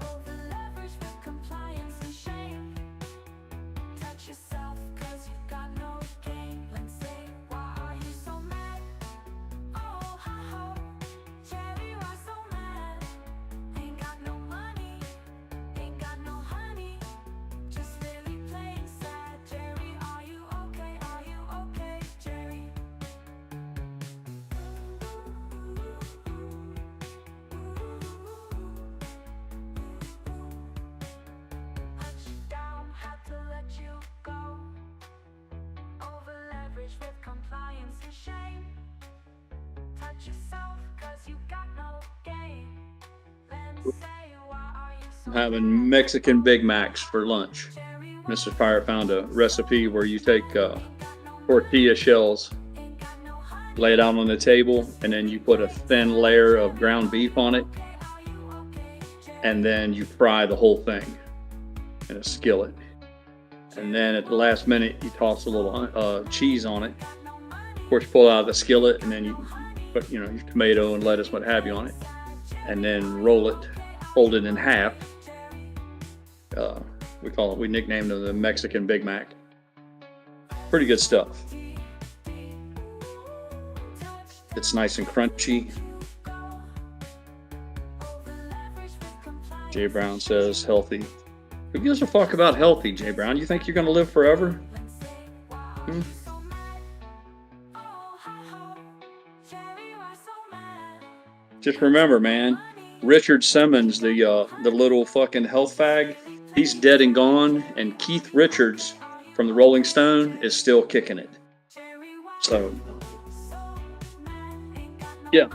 Over leverage with compliance and shame. Touch yourself, cause you've got no game. Let's say, why are you so mad? Oh, ha ha. Jerry, why so mad? Ain't got no money, ain't got no honey. Just really plain sad. Jerry, are you okay? Are you okay, Jerry? Touchdown, had to let you go. Over leverage with compliance and shame. Touch yourself, cause you got no game. Then say, why are you so I'm having Mexican Big Macs for lunch. Mr. Pirate found a recipe where you take tortilla shells, lay it out on the table, and then you put a thin layer of ground beef on it, and then you fry the whole thing in a skillet. And then at the last minute, you toss a little cheese on it. Of course, pull it out of the skillet, and then you put, your tomato and lettuce, what have you, on it, and then roll it, fold it in half. We nicknamed it the Mexican Big Mac. Pretty good stuff. It's nice and crunchy. Jay Brown says healthy. Who gives a fuck about healthy, Jay Brown? You think you're gonna live forever? Just remember, man, Richard Simmons, the little fucking health fag, he's dead and gone, and Keith Richards from the Rolling Stone is still kicking it. So, yeah,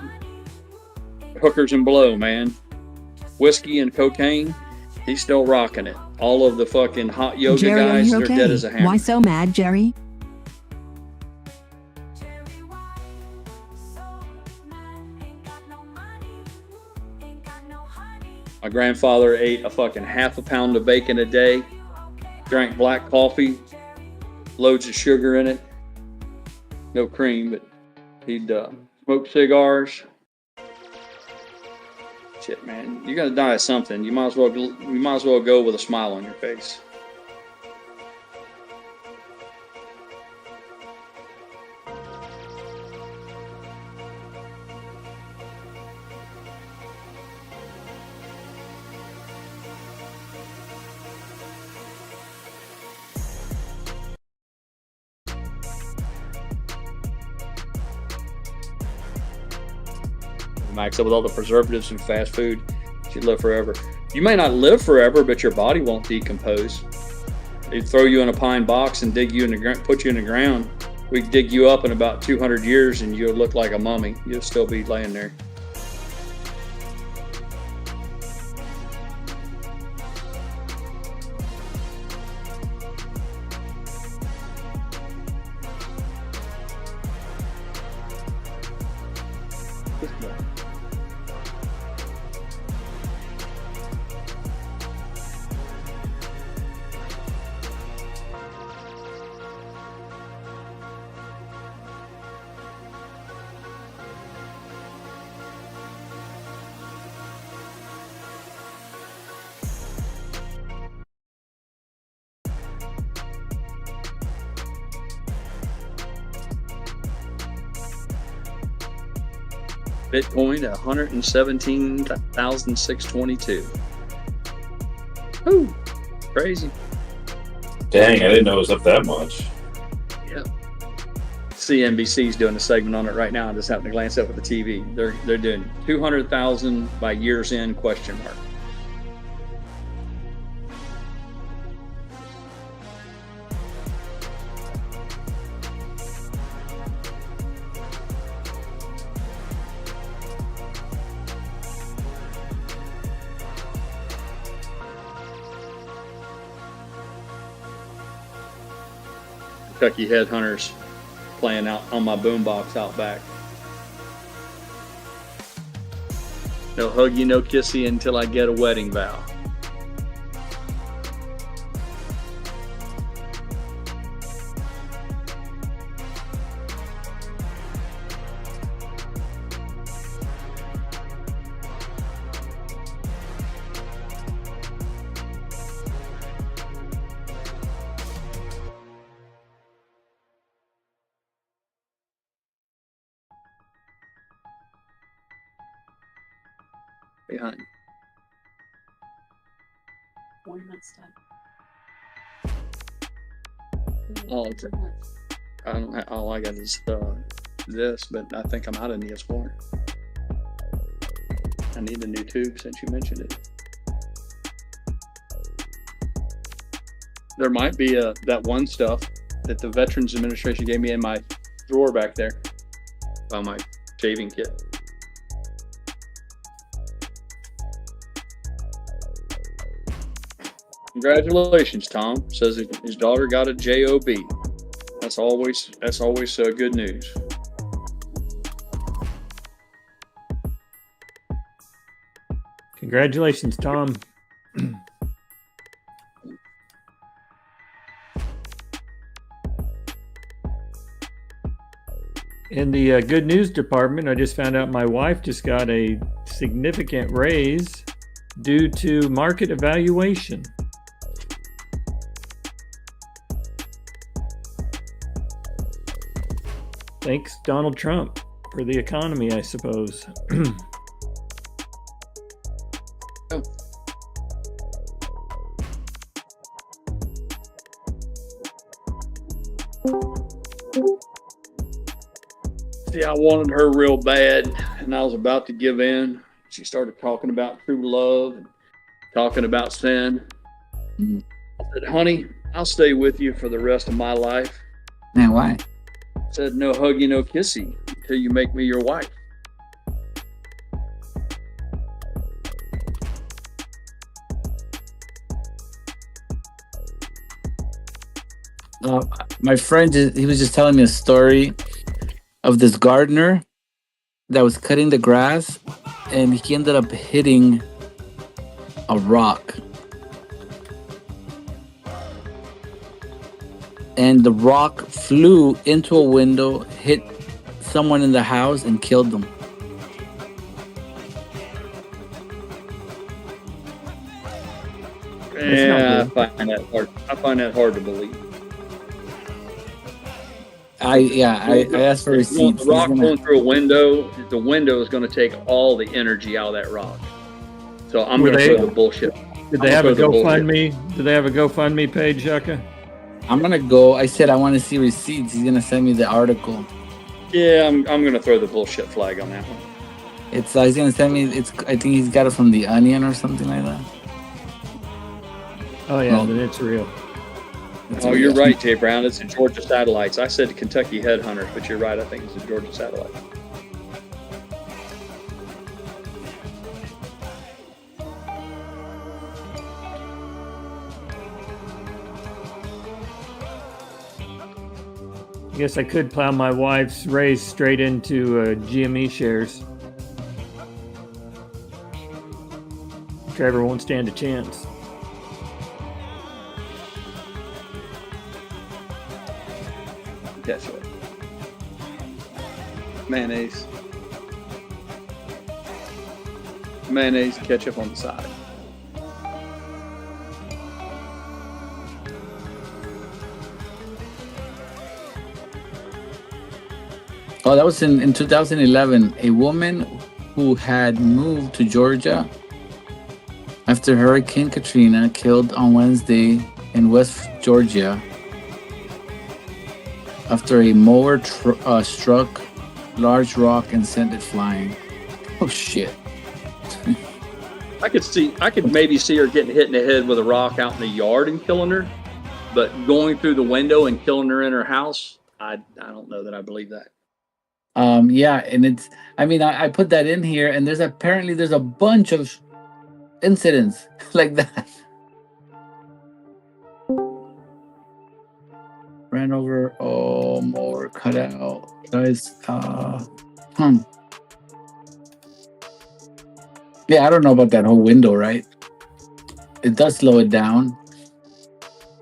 hookers and blow, man. Whiskey and cocaine, he's still rocking it. all of the fucking hot yoga Jerry, are guys, you they're okay? dead as a hammer. Why so mad, Jerry? Jerry, why so mad? Ain't got no money, ain't got no honey. My grandfather ate a fucking half a pound of bacon a day, drank black coffee, loads of sugar in it, no cream, but he'd smoke cigars. Shit, man, you're gonna die of something. You might as well go with a smile on your face. Max up with all the preservatives and fast food, you'd live forever. You may not live forever, but your body won't decompose. They'd throw you in a pine box and dig you in the put you in the ground. We'd dig you up in about 200 years and you'll look like a mummy. You'll still be laying there. Bitcoin at 117,622. Woo, crazy. Dang, I didn't know it was up that much. Yeah. CNBC's doing a segment on it right now. I just happened to glance up at the TV. They're doing 200,000 by year's end ? Kentucky Headhunters playing out on my boombox out back. No huggy, no kissy until I get a wedding vow. Behind. All I got is this, but I think I'm out of NES4. I need a new tube since you mentioned it. There might be that one stuff that the Veterans Administration gave me in my drawer back there by my shaving kit. Congratulations, Tom. Says his daughter got a job. That's always good news. Congratulations, Tom. In the good news department, I just found out my wife just got a significant raise due to market evaluation. Thanks, Donald Trump, for the economy, I suppose. See, I wanted her real bad, and I was about to give in. She started talking about true love and talking about sin. Mhm. I said, honey, I'll stay with you for the rest of my life. Man, why? I said, no huggy, no kissy until you make me your wife. My friend, he was just telling me a story of this gardener that was cutting the grass, and he ended up hitting a rock. And the rock flew into a window, hit someone in the house, and killed them. Yeah, I find that hard to believe. I asked for receipts. The rock going through a window, the window is going to take all the energy out of that rock. So I'm going to throw the bullshit. Did they have a GoFundMe? Did they have a GoFundMe page, Yucca? I'm gonna go. I said I want to see receipts. He's gonna send me the article. Yeah, I'm going to throw the bullshit flag on that one. He's gonna send me. I think he's got it from The Onion or something like that. Oh yeah, then it's real. Oh, you're right, Jay Brown. It's the Georgia Satellites. I said Kentucky Headhunters, but you're right. I think it's the Georgia Satellites. I guess I could plow my wife's raise straight into GME shares. Trevor won't stand a chance. That's it. Mayonnaise. Mayonnaise, ketchup on the side. Oh, that was in 2011. A woman who had moved to Georgia after Hurricane Katrina killed on Wednesday in West Georgia after a mower struck large rock and sent it flying. Oh shit. I could maybe see her getting hit in the head with a rock out in the yard and killing her, but going through the window and killing her in her house, I don't know that I believe that. Yeah, and I put that in here, and there's a bunch of incidents like that. Ran over, mower cut out. Guys, yeah, I don't know about that whole window, right? It does slow it down.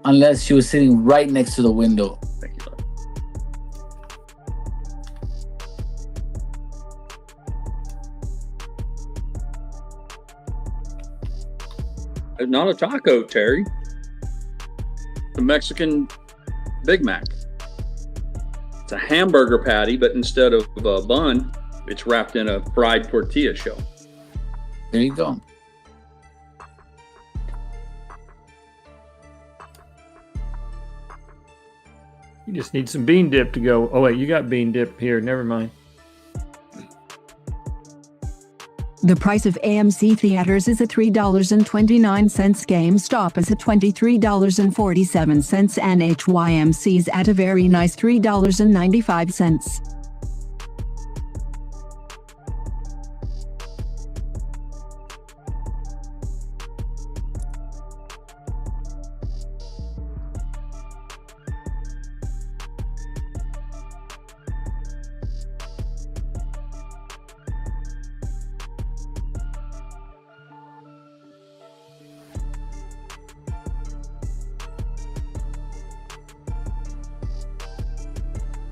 Unless she was sitting right next to the window. Thank you. It's not a taco, Terry. It's a Mexican Big Mac. It's a hamburger patty, but instead of a bun, it's wrapped in a fried tortilla shell. There you go. You just need some bean dip to go. Oh wait, you got bean dip here. Never mind. The price of AMC Theaters is at $3.29, GameStop is at $23.47, and HYMC's at a very nice $3.95.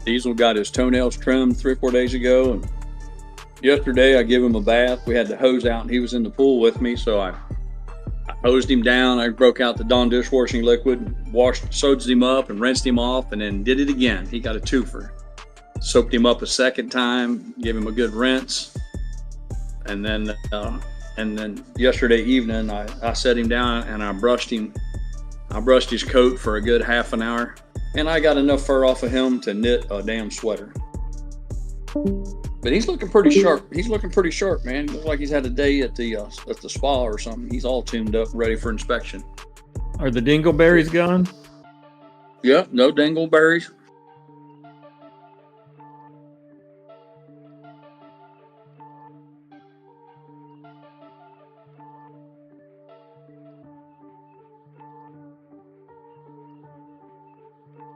Diesel got his toenails trimmed 3 or 4 days ago, and yesterday I gave him a bath. We had the hose out and he was in the pool with me, so I hosed him down. I broke out the Dawn dishwashing liquid, soaked him up and rinsed him off, and then did it again. He got a twofer. Soaked him up a second time, gave him a good rinse, and then yesterday evening I set him down and I brushed his coat for a good half an hour. And I got enough fur off of him to knit a damn sweater. But he's looking pretty sharp. He's looking pretty sharp, man. Looks like he's had a day at the spa or something. He's all tuned up, ready for inspection. Are the dingleberries gone? Yep, no dingleberries.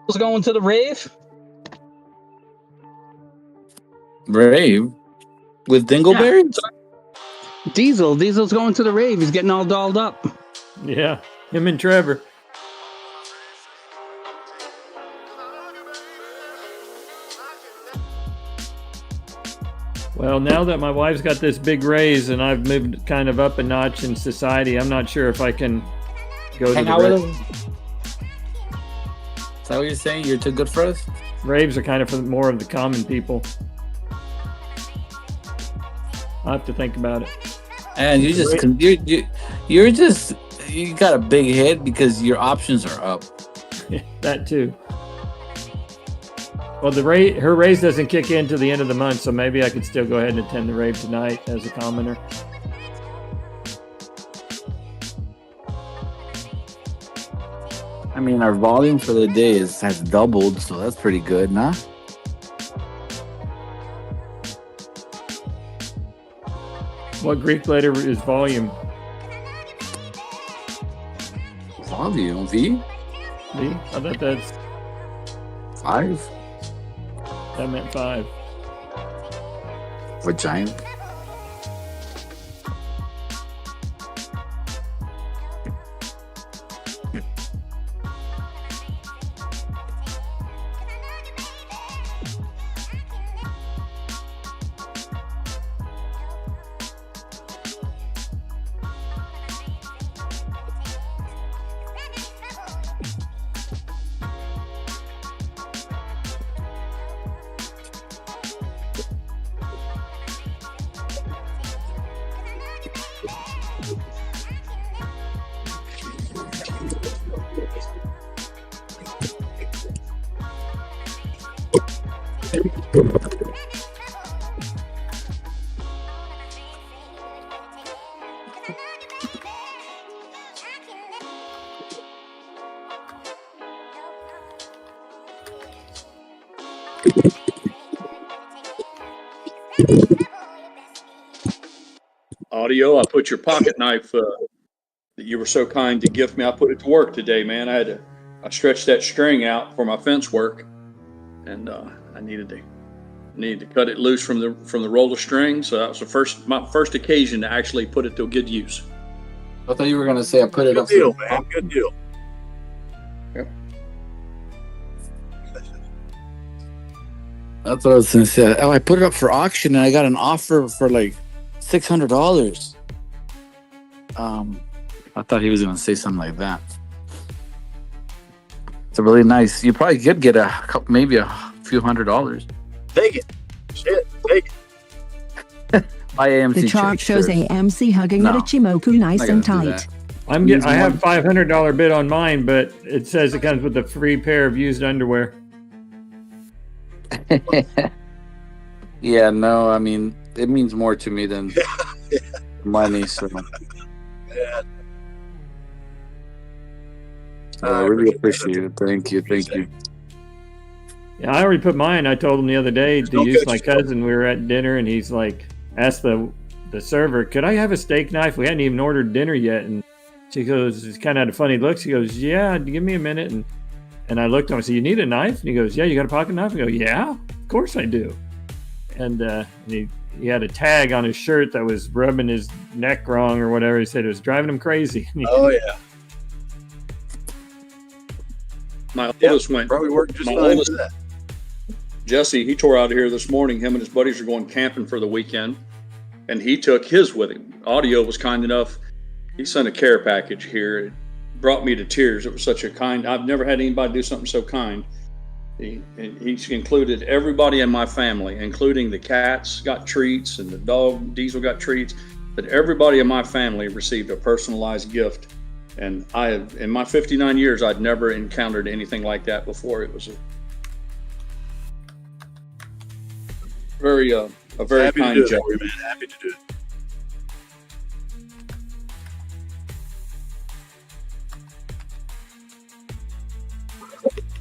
Who's going to the rave? Brave with dingleberries. Diesel's going to the rave. He's getting all dolled up. Yeah, him and Trevor. Well, now that my wife's got this big raise and I've moved kind of up a notch in society, I'm not sure if I can go Hang to out the with him. Is that what you're saying? You're too good for us? raves are kind of for more of the common people. I'll have to think about it. And you just you got a big head because your options are up. That too. Well, her raise doesn't kick in till the end of the month, so maybe I could still go ahead and attend the rave tonight as a commoner. I mean, our volume for the day has doubled, so that's pretty good, nah? What Greek letter is volume? Volume, V? V? I thought that's 5? that meant 5. Vagina? Audio, I put your pocket knife that you were so kind to gift me. I put it to work today, man. I stretched that string out for my fence work, and I needed to cut it loose from the roll of string. So that was my first occasion to actually put it to good use. I thought you were gonna say I put it Good up. deal, man. Good deal. Yep. That's what I was gonna say. Oh, I put it up for auction and I got an offer for like $600. I thought he was gonna say something like that. It's a really nice. You probably could get maybe a few $100. Take it. Shit, take it. Buy AMC The chart shows shirt. AMC hugging No. Ichimoku nice Not and gonna do tight. I have $500 bid on mine, but it says it comes with a free pair of used underwear. Yeah, no, I mean it means more to me than money. So Yeah. I really appreciate it. Thank you. Yeah, I already put mine. I told him the other day to Don't use catch my yourself. cousin. We were at dinner, and he's like, asked the server, "Could I have a steak knife? We hadn't even ordered dinner yet." And she goes, "It's kind of had a funny look." She goes, "Yeah, give me a minute." And I looked at him. I said, "You need a knife?" And he goes, "Yeah, you got a pocket knife?" I go, "Yeah, of course I do." And he had a tag on his shirt that was rubbing his neck wrong or whatever. He said it was driving him crazy. Oh yeah. My oldest went. Probably worked just My fine oldest- for that. Jesse, he tore out of here this morning. Him and his buddies are going camping for the weekend, and he took his with him. Audio was kind enough. He sent a care package here. It brought me to tears. It was such a kind. I've never had anybody do something so kind. He included everybody in my family, including the cats got treats and the dog Diesel got treats. But everybody in my family received a personalized gift. And in my 59 years, I'd never encountered anything like that before. It was a very Happy to kind do it job. for you, man. Happy to do it.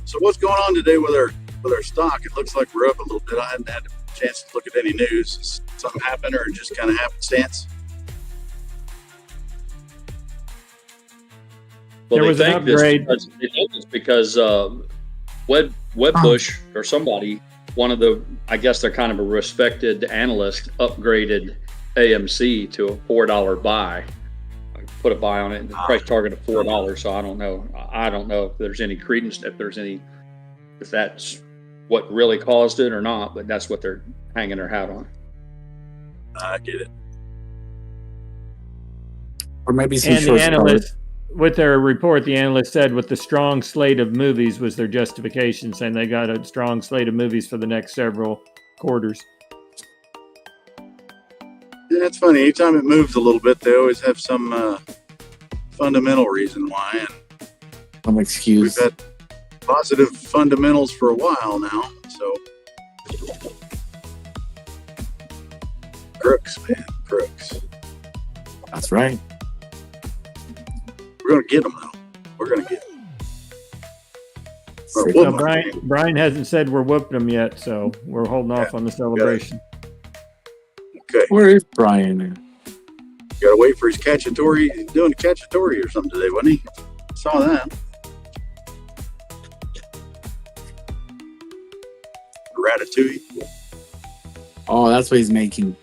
So what's going on today with our stock? It looks like we're up a little bit. I hadn't had a chance to look at any news. Is something happened or just kind of happenstance? Well, There was an upgrade. They think it's because Wedbush or somebody, one of the, I guess they're kind of a respected analyst, upgraded AMC to a $4 buy. I put a buy on it, and the price target of $4. So I don't know. I don't know if there's any credence, if that's what really caused it or not. But that's what they're hanging their hat on. I get it. Or maybe some And the analyst, with their report, the analyst said with the strong slate of movies was their justification, saying they got a strong slate of movies for the next several quarters. Yeah, it's funny. Anytime it moves a little bit, they always have some fundamental reason why. And some excuse. we've had positive fundamentals for a while now. So crooks, man, crooks. That's right. We're gonna get them though. We're gonna get them. So Brian hasn't said we're whooping them yet, so we're holding off on the celebration. Okay. Where is Brian? Gotta wait for his cacciatore. He's doing cacciatore or something today, wasn't he? Saw that. Ratatouille. Oh, that's what he's making.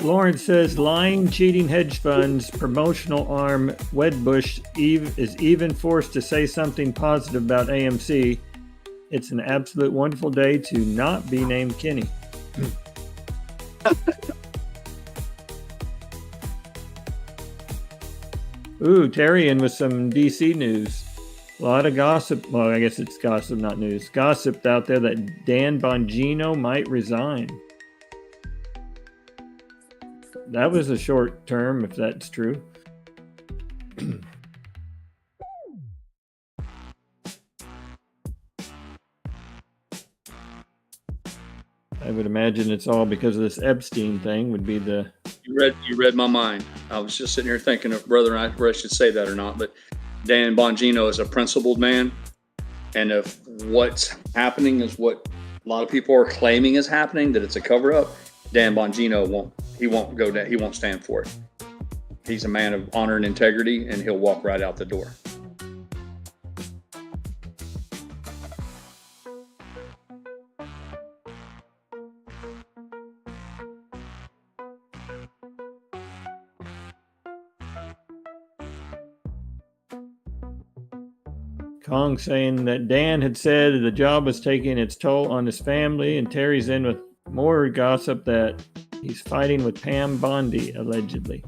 Lawrence says lying, cheating hedge funds promotional arm Wedbush is even forced to say something positive about AMC. It's an absolute wonderful day to not be named Kenny. Ooh, Tarian with some DC news. A lot of gossip. Well, I guess it's gossip, not news. Gossip out there that Dan Bongino might resign. That was a short term, if that's true. I would imagine it's all because of this Epstein thing. Would be the You read my mind. I was just sitting here thinking of whether I should say that or not. But Dan Bongino is a principled man, and if what's happening is what a lot of people are claiming is happening, that it's a cover up, Dan Bongino won't go down. He won't stand for it. He's a man of honor and integrity, and he'll walk right out the door. Kong saying that Dan had said the job was taking its toll on his family, and Terry's in with more gossip that he's fighting with Pam Bondi, allegedly.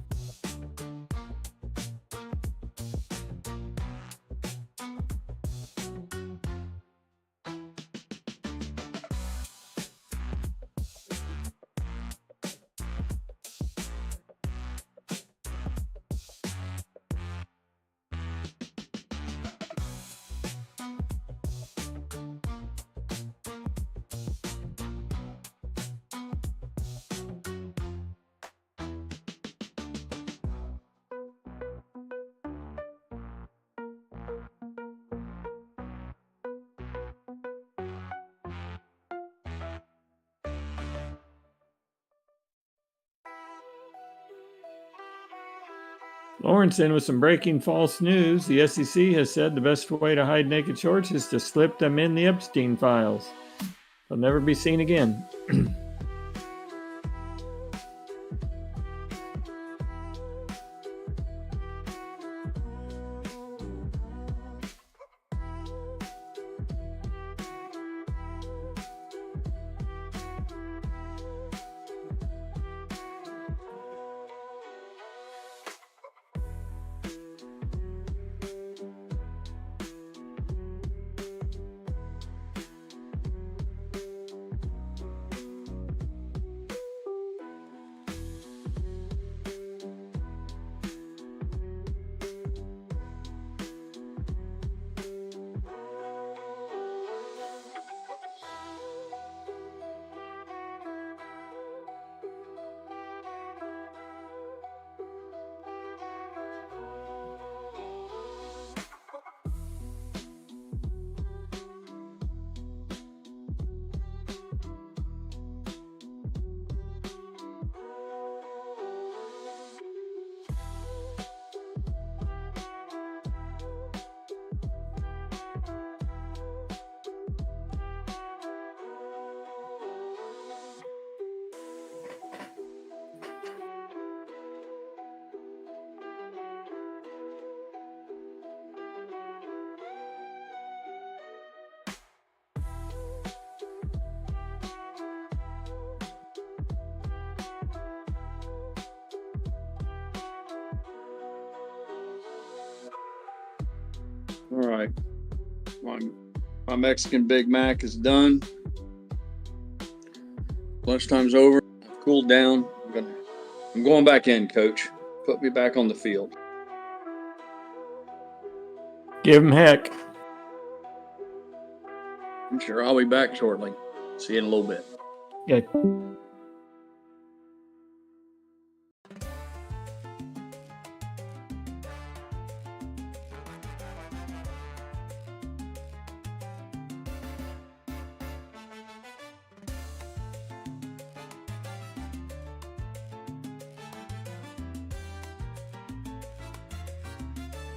Lawrence in with some breaking false news. The SEC has said the best way to hide naked shorts is to slip them in the Epstein files. They'll never be seen again. All right. My Mexican Big Mac is done. Lunchtime's over. I've cooled down. I'm going back in, Coach. Put me back on the field. Give him heck. I'm sure I'll be back shortly. See you in a little bit. Okay.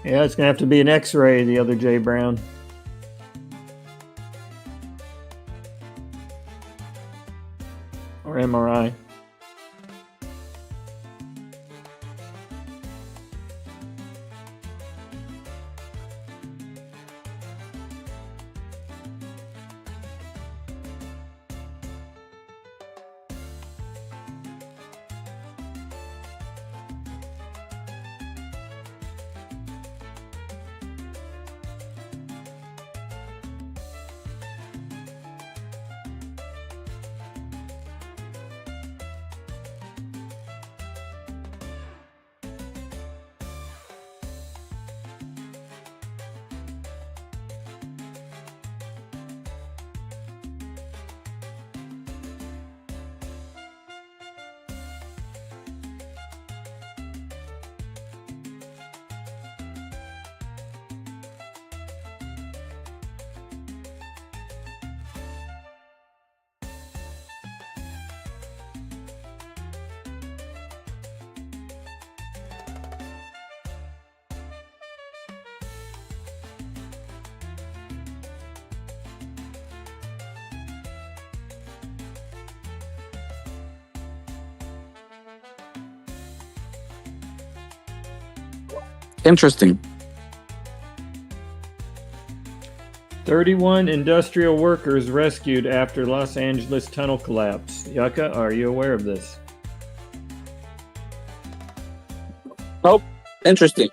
Yeah, it's going to have to be an X-ray, the other Jay Brown. Or MRI. Interesting. 31 industrial workers rescued after Los Angeles tunnel collapse. Yucca, are you aware of this? Nope. Interesting.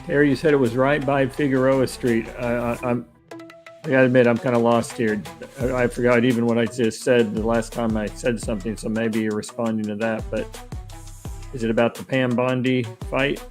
Terry, you said it was right by Figueroa Street. I gotta admit, I'm kind of lost here. I forgot even what I just said the last time I said something, so maybe you're responding to that. But is it about the Pam Bondi fight?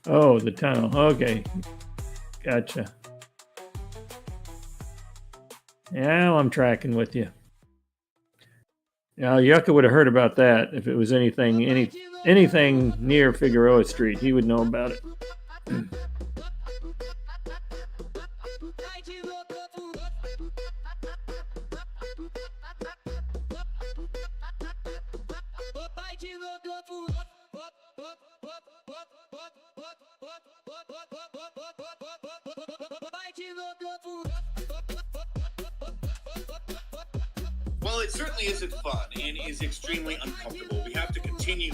Oh, the tunnel. Okay. Gotcha. Now I'm tracking with you. Now, Yucca would have heard about that if it was anything near Figueroa Street. He would know about it. Well, it certainly isn't fun and is extremely uncomfortable. We have to continue.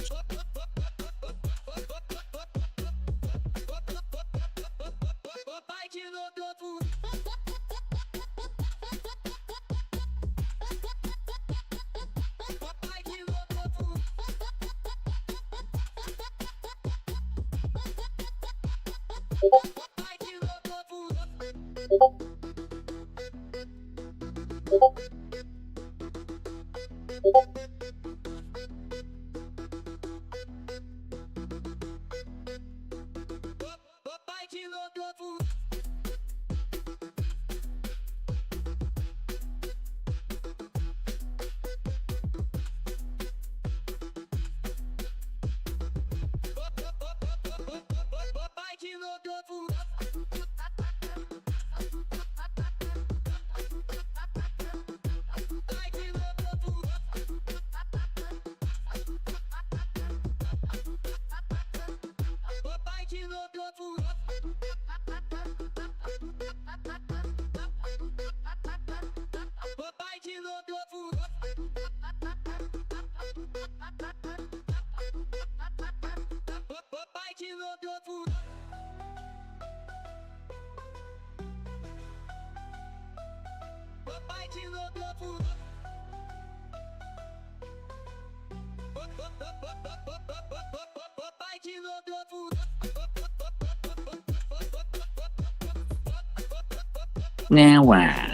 Now what?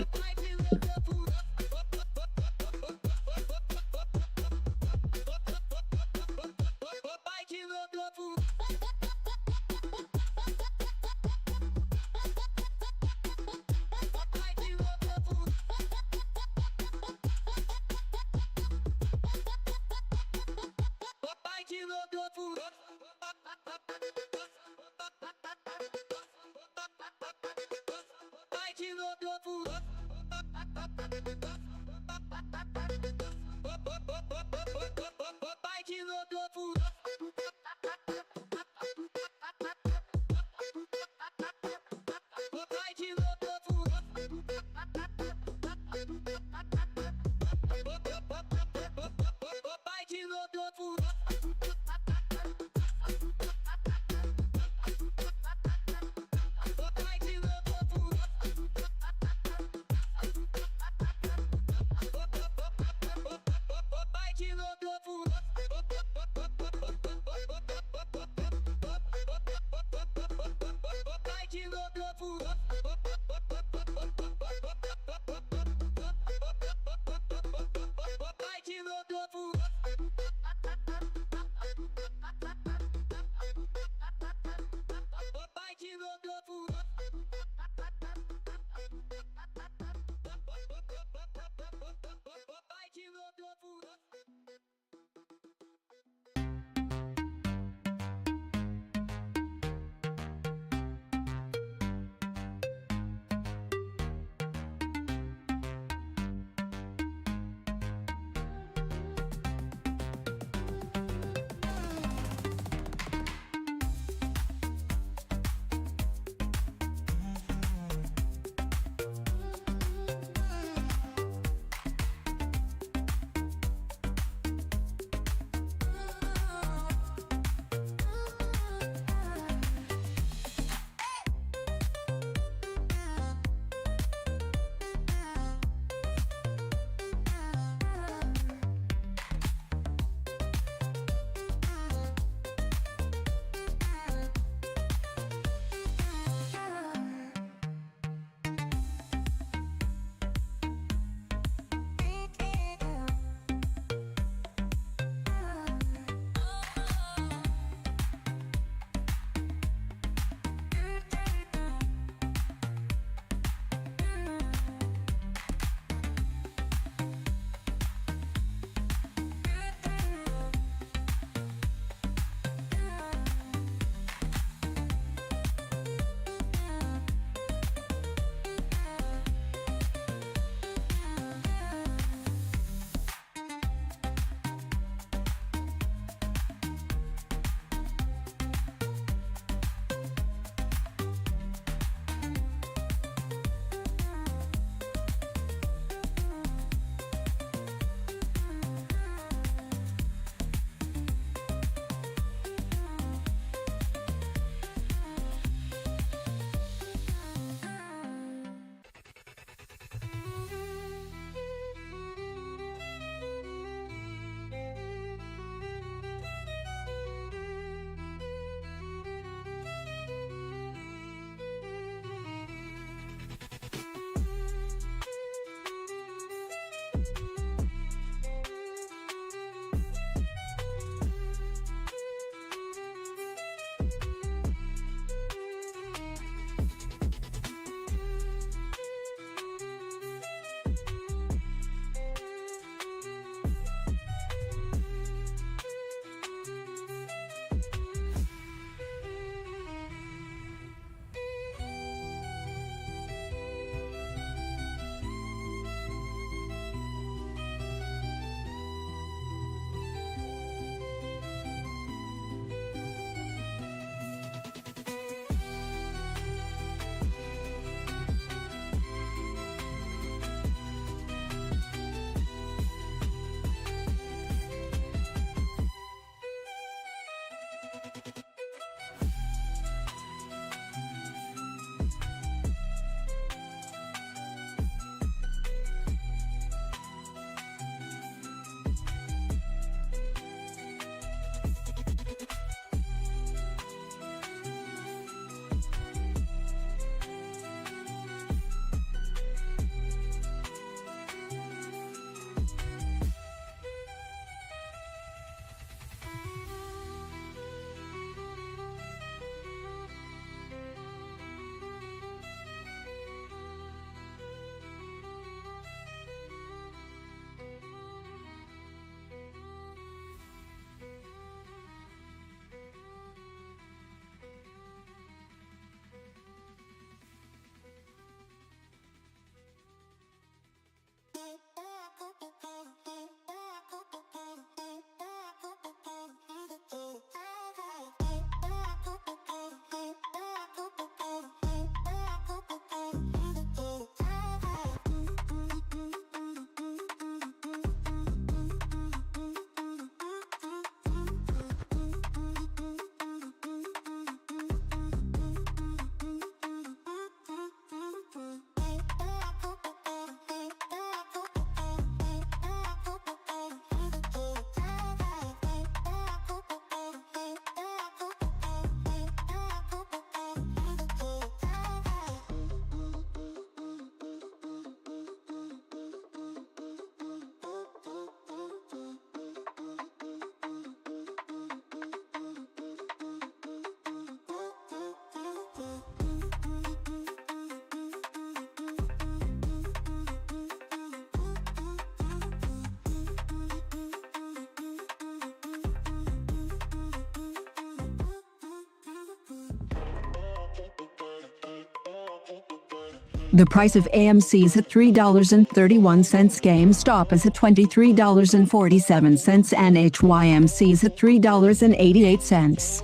The price of AMC is at $3.31, GameStop is at $23.47, and HYMC is at $3.88.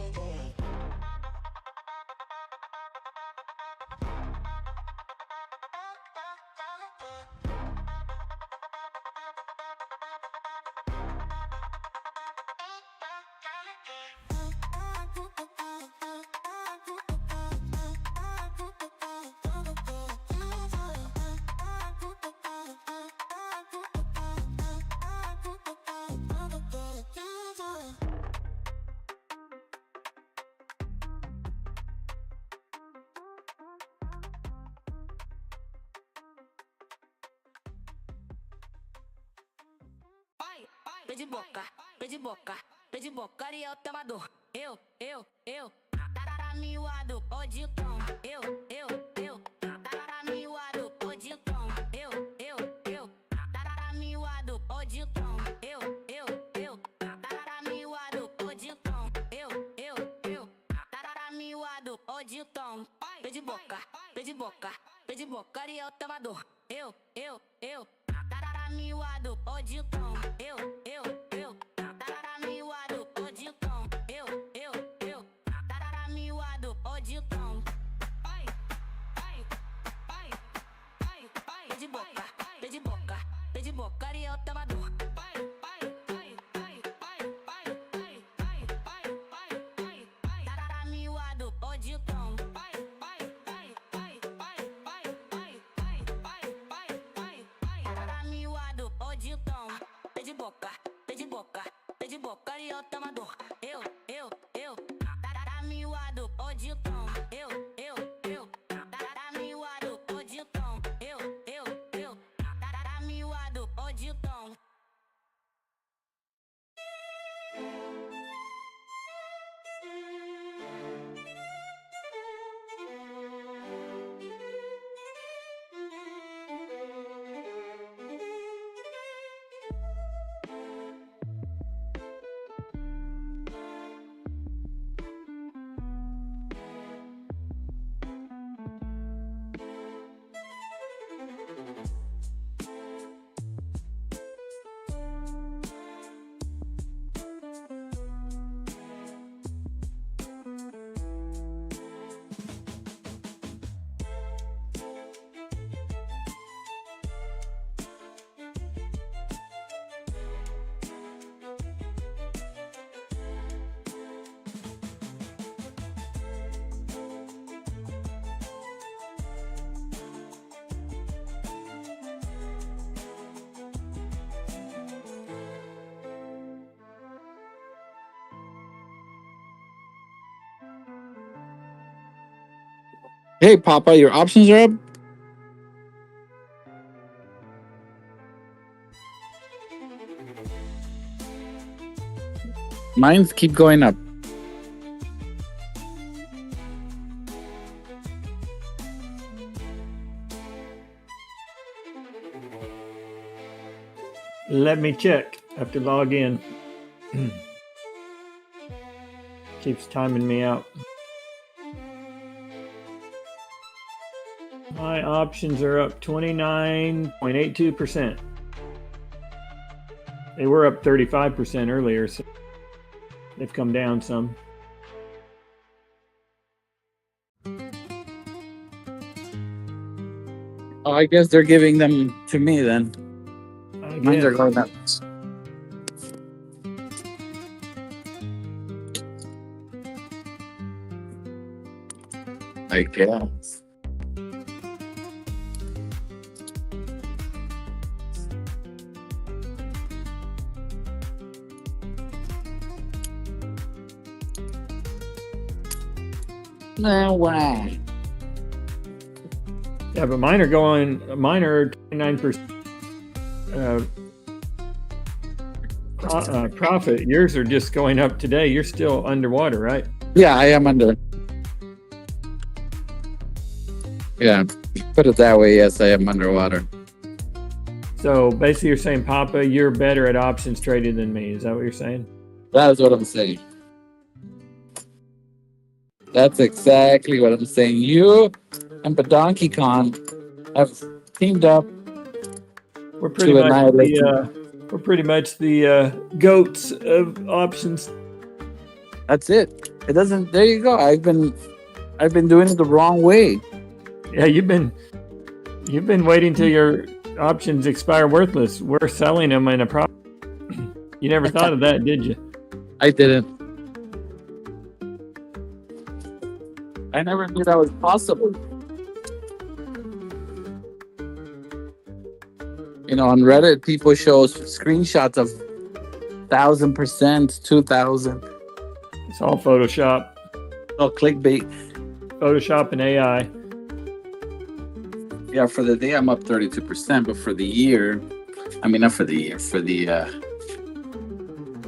Pede boca, pede boca, pede bocaria, o amador. Eu, tarara miuado, pode tom. Eu, tarara miuado, pode tom. Eu, tarara miuado, pode tom. Eu, tarara miuado, pode tom. Eu, tarara miuado, pode tom. Pede boca, pede boca, pede bocaria, o amador. Eu, tarara miuado, pode tom. Eu, tarara miuado, pode tom. Eu, tarara miuado, pode tom. Pede boca, pede boca, pede bocaria, o amador. Tarara miuado, pode tom. Tarara miuado, pode tom. Pede boca, pede boca, pede bocaria, o amador. Eu, tarara miuado, pode tom. Eu, tarara miuado, pode tom. Eu, tarara miuado, pode tom. Hey, Papa, your options are up. Mines keep going up. Let me check. I have to log in. Keeps timing me out. My options are up 29.82%. They were up 35% earlier, so they've come down some. Oh, I guess they're giving them to me then. Mines are going up. I guess. No way. Yeah, but mine are 29% profit. Yours are just going up today. You're still underwater, right? Yeah, I am under. Yeah, put it that way. Yes, I am underwater. So basically, you're saying, Papa, you're better at options trading than me. Is that what you're saying? That is what I'm saying. That's exactly what I'm saying. You and Donkey Kong have teamed up. We're pretty To much annihilate the goats of options. That's it. It doesn't. There you go. I've been doing it the wrong way. Yeah, you've been waiting till your options expire worthless. We're selling them in a profit. You never thought of that, did you? I didn't. I never knew that was possible. You know, on Reddit, people show screenshots of 1,000%, 2,000. It's all Photoshop. Oh, clickbait. Photoshop and AI. Yeah, for the day I'm up 32%, but for the year, I mean, not for the year, for the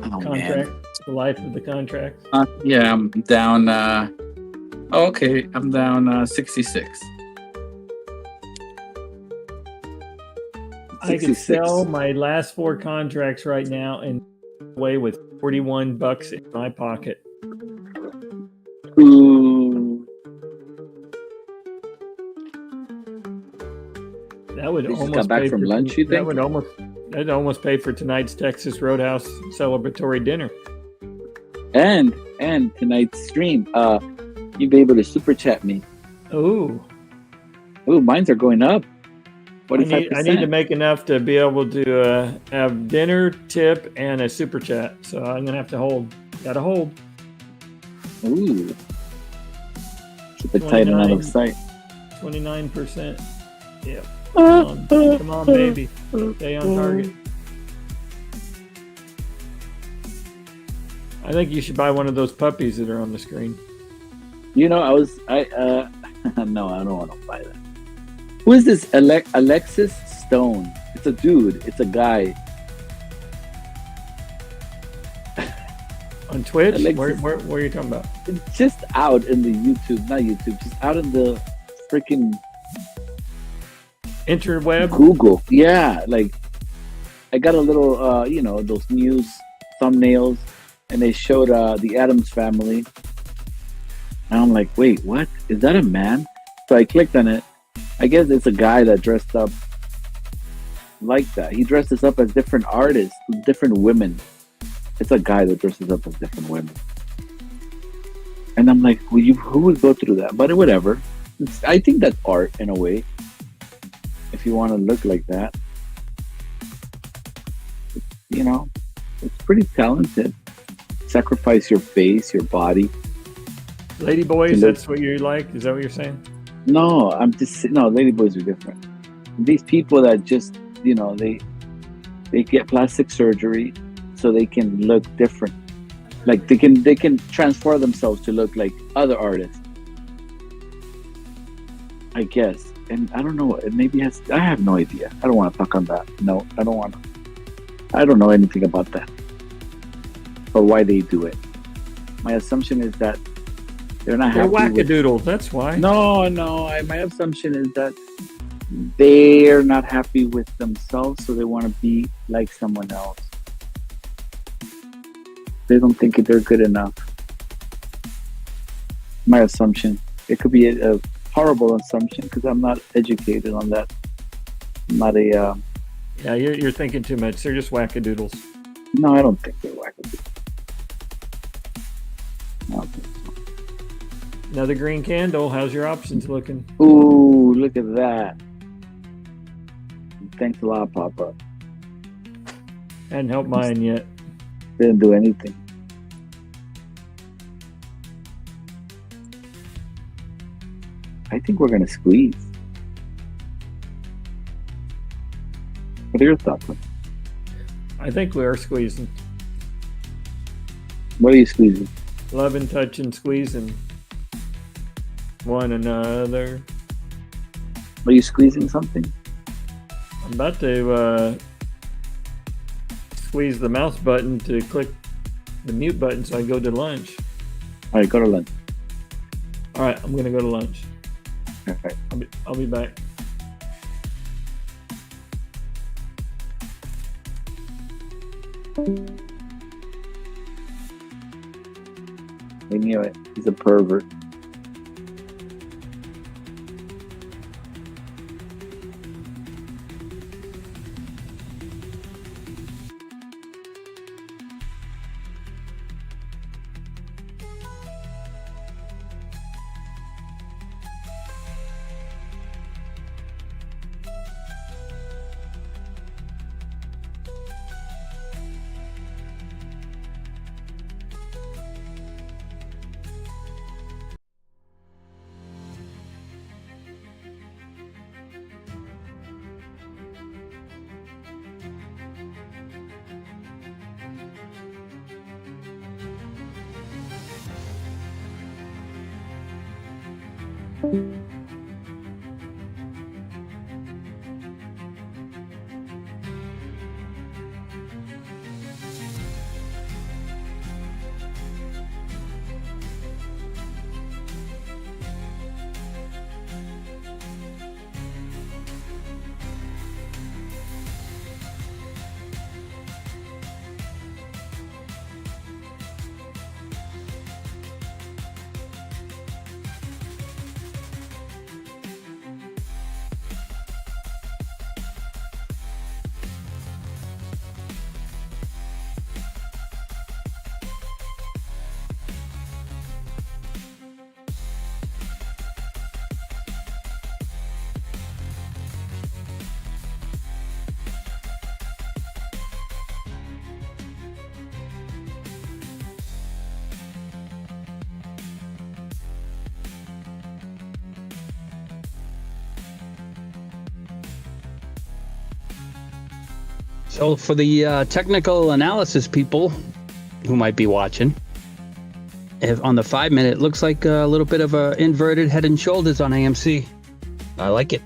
Contract. The life of the contract. yeah, I'm down. Okay, I'm down 66. I could sell my last 4 contracts right now and away with $41 in my pocket. Ooh. That would You just almost got back pay from for lunch, you think? That'd almost pay for tonight's Texas Roadhouse celebratory dinner. And tonight's stream, you'll be able to super chat me. Ooh, mines are going up. I need to make enough to be able to have dinner, tip, and a super chat. So I'm gonna have to hold. Gotta hold. Ooh. Keep it tight and out of sight. 29%. Yep. Come on, baby. Stay on target. I think you should buy one of those puppies that are on the screen. You know, no, I don't want to buy that. Who is this Alexis Stone? It's a dude. It's a guy. On Twitch? Alexis, where are you talking about? It's just out in the YouTube, not YouTube, just out in the freaking interweb. Google. Yeah, like I got a little, those news thumbnails, and they showed the Addams family. And I'm like, wait, what? Is that a man? So I clicked on it. I guess it's a guy that dressed up like that. He dresses up as different artists, different women. It's a guy that dresses up as different women. And I'm like, who would go through that? But whatever. I think that's art in a way. If you want to look like that. You know, it's pretty talented. Sacrifice your face, your body. Ladyboys, that's what you like? Is that what you're saying? No, ladyboys are different. These people that just, they get plastic surgery so they can look different. Like they can transform themselves to look like other artists. I guess. And I don't know, I have no idea. I don't want to talk on that. No, I don't know anything about that. Or why they do it. My assumption is that they're wackadoodles, that's why. No, my assumption is that they're not happy with themselves, so they want to be like someone else. They don't think they're good enough. My assumption. It could be a horrible assumption because I'm not educated on that. I'm not a... Yeah, you're thinking too much. They're just wackadoodles. No, I don't think they're wackadoodles. I don't think so. Another green candle. How's your options looking? Ooh, look at that. Thanks a lot, Papa. Hadn't helped mine yet. Didn't do anything. I think we're going to squeeze. What are your thoughts? I think we are squeezing. What are you squeezing? Loving, touching, squeezing one another. Are you squeezing something? I'm about to squeeze the mouse button to click the mute button so I can go to lunch. All right, go to lunch. All right, I'm going to go to lunch. Okay. I'll be back. I knew it. He's a pervert. So for the technical analysis people who might be watching, if on the 5 minute, it looks like a little bit of a inverted head and shoulders on AMC. I like it.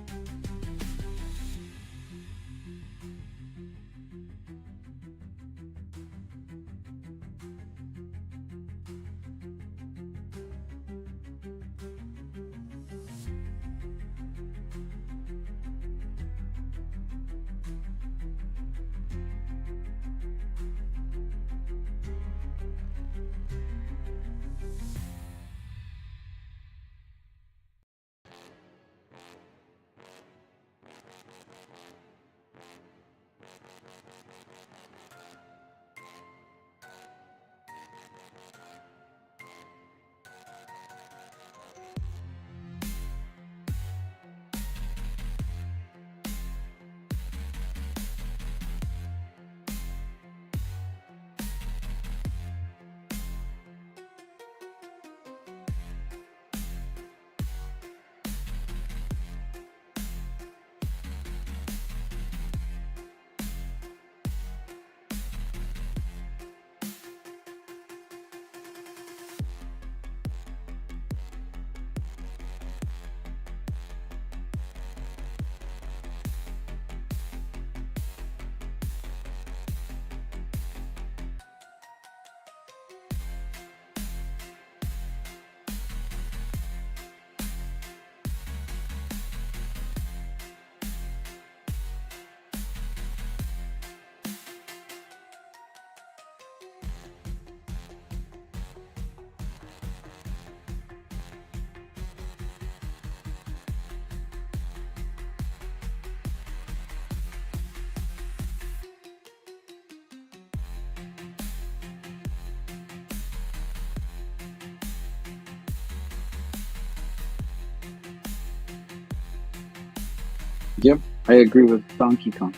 Yep, I agree with Donkey Kong.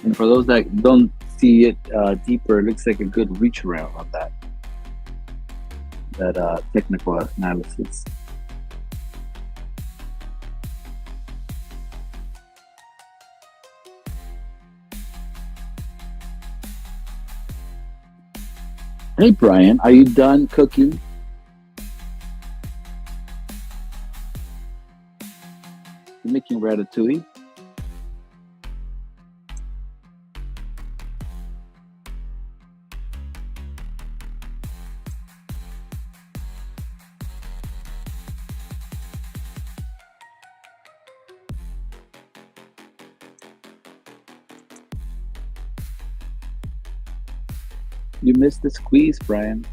And for those that don't see it deeper, it looks like a good reach around on that technical analysis. Hey Brian, are you done cooking? You're making ratatouille? You missed the squeeze, Brian.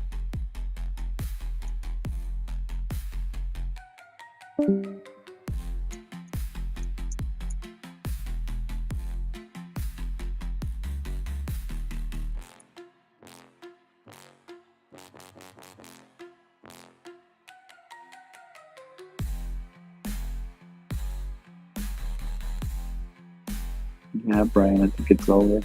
Yeah, Brian, I think it's over.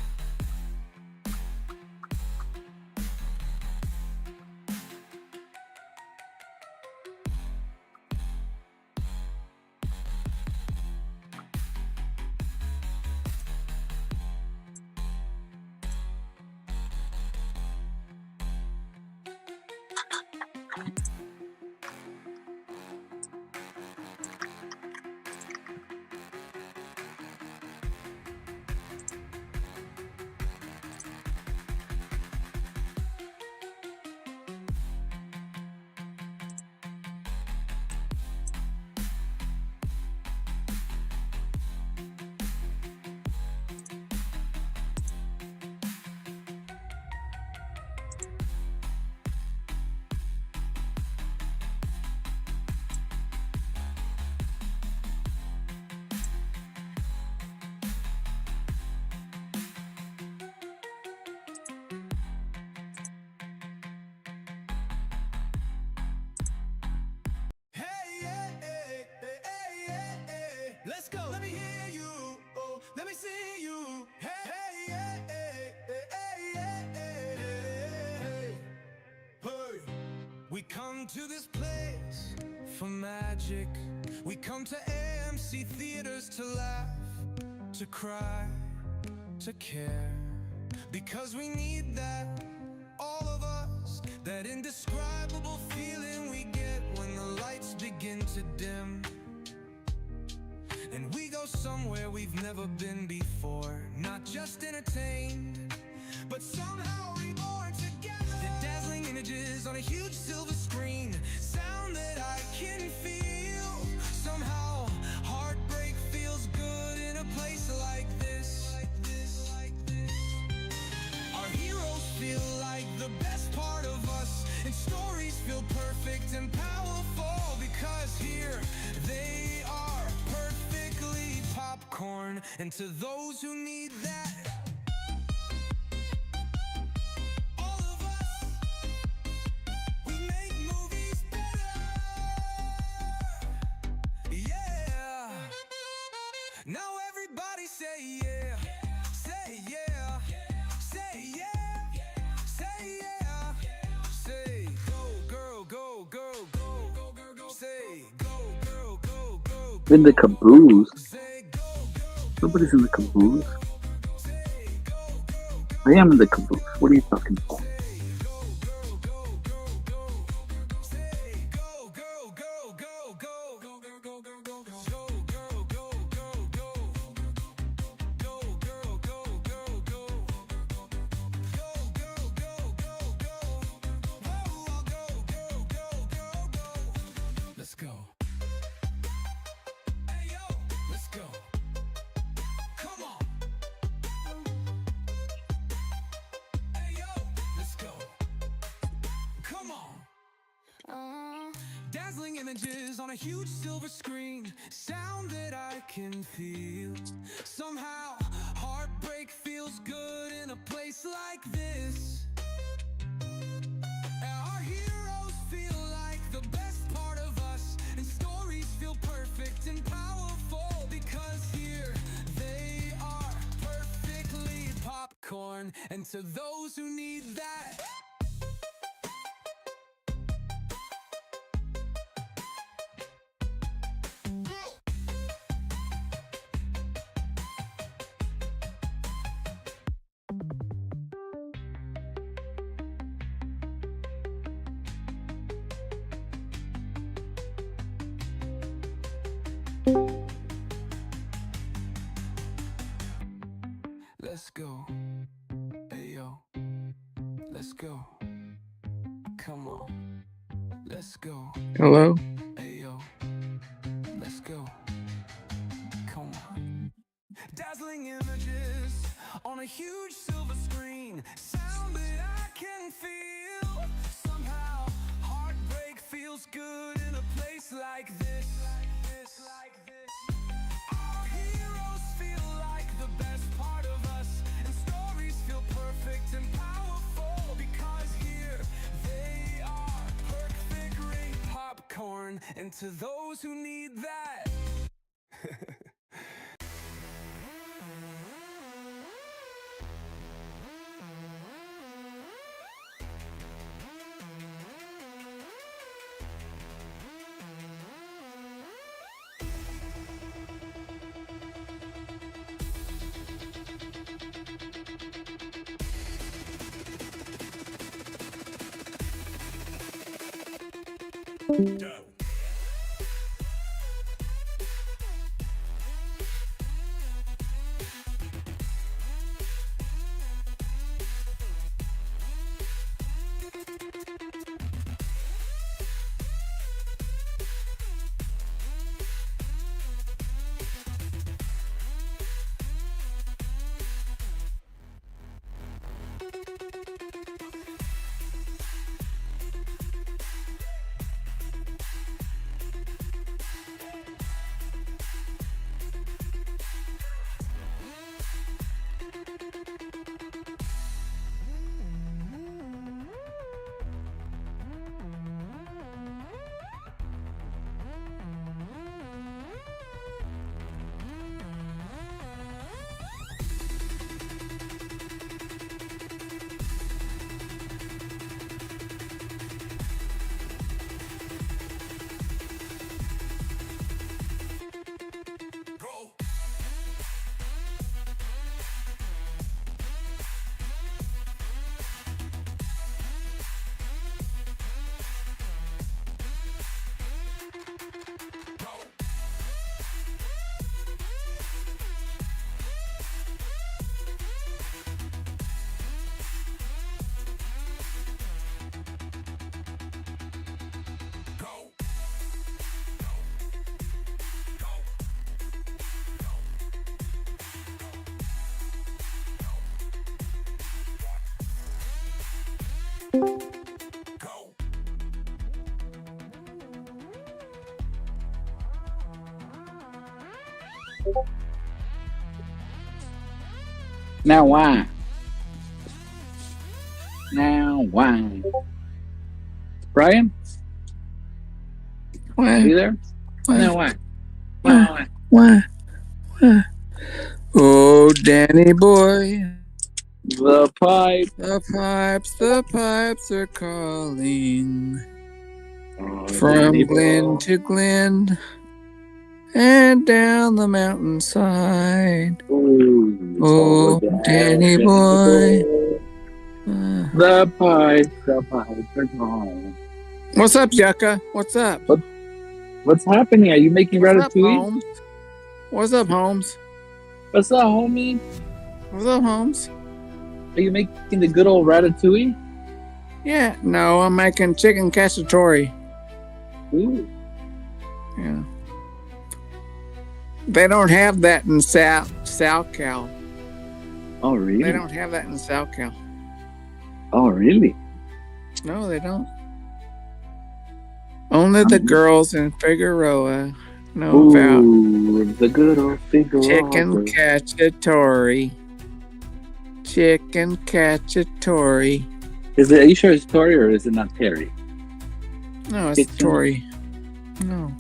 come to this place for magic. We come to AMC theaters to laugh, to cry, to care. Because we need that, all of us, that indescribable feeling we get when the lights begin to dim. And we go somewhere we've never been before, not just entertained, but somehow reborn together. The dazzling images on a huge silver screen, sound that I can feel. Somehow heartbreak feels good in a place like this. Our heroes feel like the best part of us, and stories feel perfect and powerful, because here they are, perfectly popcorn. And to those who need that, all of us, we make movies better. Yeah. Now everybody say yeah. Say yeah. Say yeah. Say yeah. Say go girl, go girl, go go girl, go. Say go girl, go go. In the caboose. Nobody's in the caboose. I am in the caboose. What are you talking about? Let's go. Hey yo, let's go. Come on. Hey yo, let's go. Come on. Dazzling images on a huge silver screen, sound that I can feel. Somehow heartbreak feels good in a place like this. Our heroes feel like the best part of us, and stories feel perfect and powerful, because here they are, perfectly popcorn. And to those who need that, let's go. Hey yo, let's go. Come on, let's go. Hello? Hey yo, let's go. Come on. Dazzling images on a huge silver screen, sound that I can feel. Somehow heartbreak feels good in a place like this. Our heroes feel like the best part of us, and stories feel perfect and powerful, because here they are, perfectly popcorn. And to those who need that, Now why? Now why? Brian? Why? Are you there? Why? Now why? Why? Why? Why? Oh, Danny boy. The pipe. The pipes are calling. Oh, From Danny glen boy. to glen and down the mountainside. Ooh, Oh, Danny boy. The pipes are calling. What's up, Yucca? What's up? What's happening? Are you making What's up, ratatouille? Holmes? What's up, Holmes? What's up, homie? What's up, Holmes? Are you making the good old ratatouille? Yeah, no, I'm making chicken cacciatore. Ooh. Yeah. They don't have that in SoCal. Oh, really? They don't have that in SoCal. Oh, really? No, they don't. Only the girls in Figueroa know about the good old Figueroa. chicken cacciatore. Chicken cacciatore. Are you sure it's Tori or is it not Terry? No, it's Tori. No.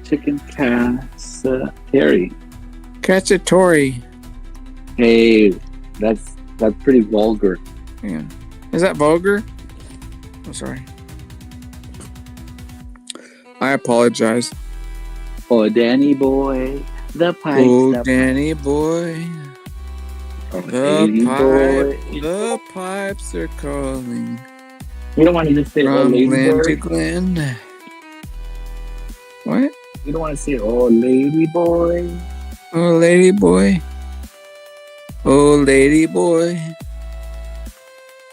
Chicken cacciatore. Cacciatore. Hey, that's pretty vulgar. Yeah. Is that vulgar? I'm sorry. I apologize. Oh, Danny boy. The pipes. Oh, Danny boy. The pipes are calling. You don't want to just say from lady glen boy? to glen. What? You don't want to say oh lady boy? Oh, lady boy. Oh, lady boy.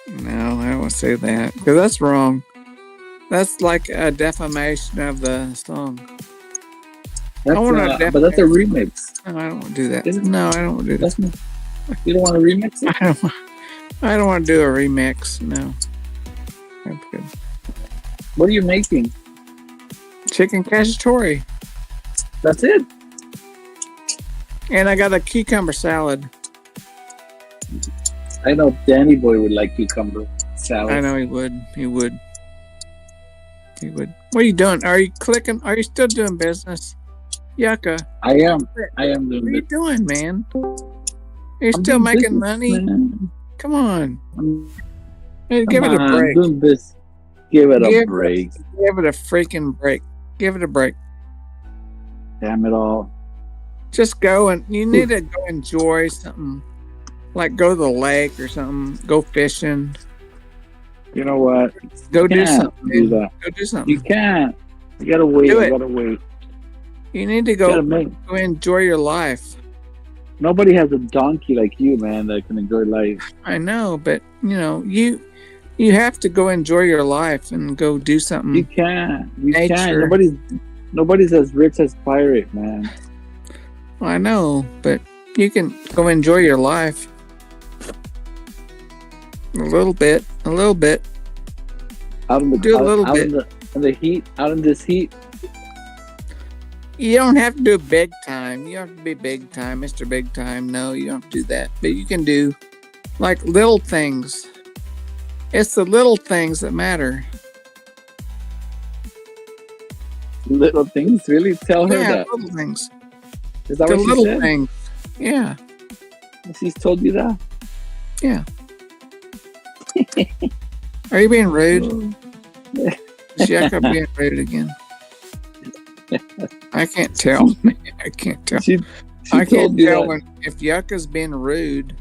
No, I don't want to say that because that's wrong. That's like a defamation of the song. That's, but that's a remix. No, I don't want to do that. No, I don't want to do that. You don't want to remix it? I don't want to do a remix. No. That's good. What are you making? Chicken cacciatore. That's it. And I got a cucumber salad. I know Danny boy would like cucumber salad. I know he would. He would. He would. What are you doing? Are you clicking? Are you still doing business? Yucca. I am doing What are you it. doing, man? You're I'm still doing making business, money? man. Come on. Hey, Come give it a on, break. doing this. Give it a break. Give it a freaking break. Give it a break. Damn it all. Just go and you need to go enjoy something. Like go to the lake or something. Go fishing. You know what? Go You do can't something. do Man. that. Go do something. You can't. You gotta wait. Do You it. gotta wait. You need to go enjoy your life. Nobody has a donkey like you, man, that can enjoy life. I know, but you know, you have to go enjoy your life and go do something. You can't. You Nature. can't. Nobody's as rich as Pirate, man. I know, but you can go enjoy your life. A little bit. Out in the Do a little bit. in the heat, out in this heat. You don't have to do big time. You don't have to be big time, Mr. Big Time. No, you don't have to do that. But you can do like little things. It's the little things that matter. Little things, really? Tell her Yeah, that. little things. Is that The what she little said? things. Yeah. She's told you that? Yeah. Are you being rude? Is Yucca being rude again? I can't tell. I can't tell. I can't tell if Yucca's being rude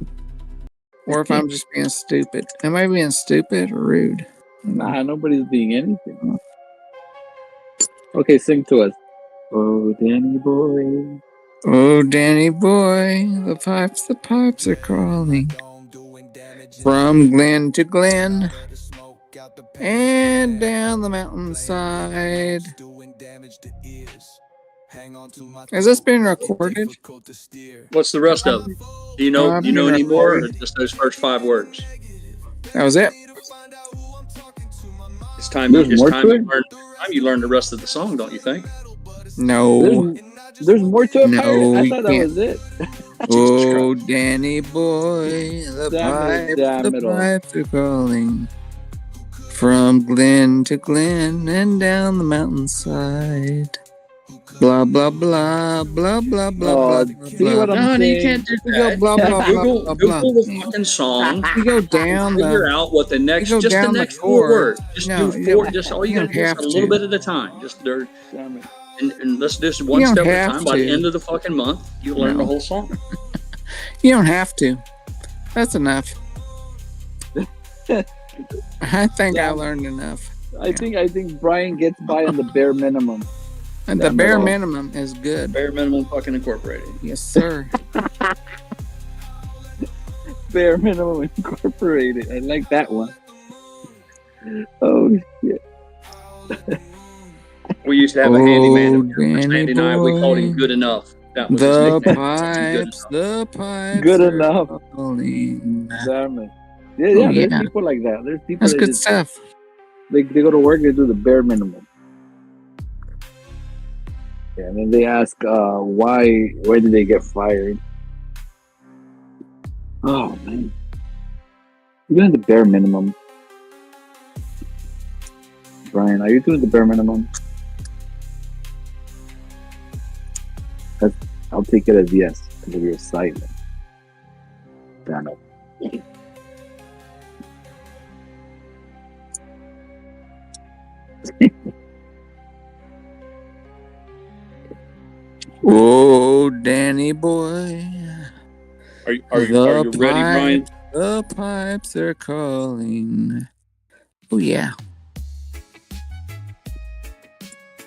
or if I'm just being stupid. Am I being stupid or rude? Nah, nobody's being anything. Okay, sing to us. Oh, Danny boy. Oh, Danny boy, the pipes are calling from glen to glen and down the mountainside. Has this been recorded? What's the rest of it? Do you know any more, or just those first 5 words? That was it. It's time. There's more to it? You learn the rest of the song, don't you think? No. There's more to it. No, Pirate? I you thought that can't. was it. Oh, Danny boy, the pipes are calling from glen to glen and down the mountainside. Blah blah blah blah blah blah blah. See what I'm No, saying? you can't do You go that. blah blah blah Google, blah Google blah. the fucking song. You go down Figure the. out what the next, you go just the down the next four chord. words. Just No, do you four. don't- Just all you you gotta don't do is have a little to. bit at a time. Just there, Damn it. and let's do this one You don't step at a have time. By the to. end of the fucking month, you learn the No. whole song. You don't have to. That's enough. I think I learned enough. I think Brian gets by on the bare minimum. And the bare minimum is good. Bare minimum fucking incorporated. Yes, sir. Bare minimum incorporated. I like that one. Oh shit. We used to have a handyman. Danny Sandy and I, we called him boy. Good Enough. That was The his nickname. pipes, the pipes. Good are enough. calling. Damn it. Yeah, there's yeah. people like that. There's people That's that good just, stuff. they go to work, they do the bare minimum. Yeah, and then they ask why did they get fired? Oh man. You're doing the bare minimum. Brian, are you doing the bare minimum? I'll take it as yes, because you're silent. Damn it. Oh, Danny boy. Are you ready, Brian? The pipes are calling. Oh yeah.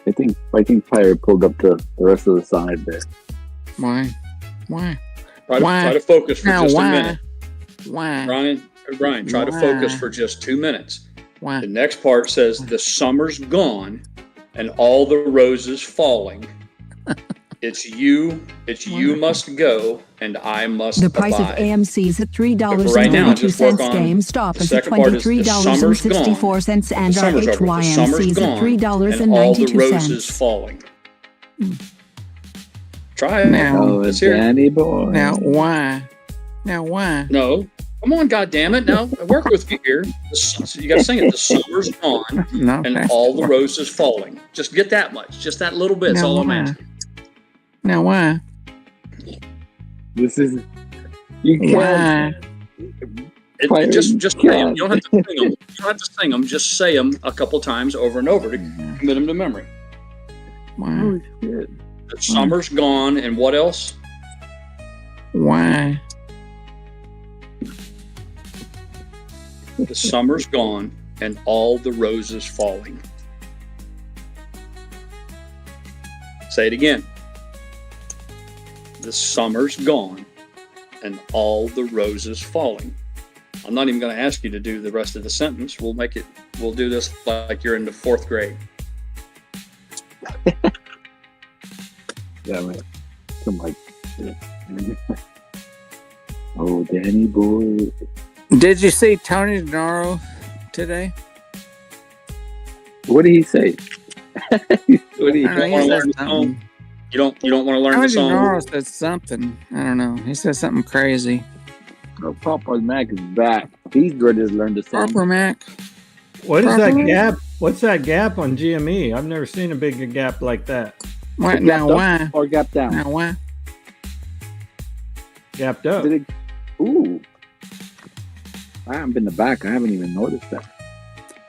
I think Pirate pulled up the rest of the song right there. Why? Why? Try to focus for Now, just why? a minute. Why? Brian, try to Why? focus for just 2 minutes. Why? The next part says the summer's gone and all the roses falling. It's you must go and I must The price abide. of AMC is at Right now, just work $3.32. on GameStop the is at second part is the summer's gone. $23.64, and The our summer's over. The summer's HYMC is at gone and all the roses $3.92. falling. Try it. Now, Let's hear it. Danny boy. now why? Now why? No. Come on, goddammit. Now, I work with you here. You got to sing it. The summer's gone No, and that's all the roses falling. Just get that much. Just that little bit's Now all I'm why? asking. Now why? This is you can't. It just say them. You don't have to sing them. You don't have to sing them. Just say them a couple times over and over to commit them to memory. Why? Oh shit. The summer's gone and what else? Why? The summer's gone and all the roses falling. Say it again. The summer's gone and all the roses falling. I'm not even going to ask you to do the rest of the sentence. We'll do this like you're in the 4th grade. Yeah, man. Come on. Oh, Danny boy. Did you see Tony DeNaro today? What did he say? What did he You don't want to learn the song? You don't want to learn Tony the song? DeNaro said something. I don't know. He said something crazy. Oh, Papa Mac is back. He's ready to learn the song. Papa Mac. What is that Properly? gap? What's that gap on GME? I've never seen a big gap like that. What? Gapped Now up why? Or gap down? Now why? Gapped up. Did it? Ooh. I haven't been to the back. I haven't even noticed that.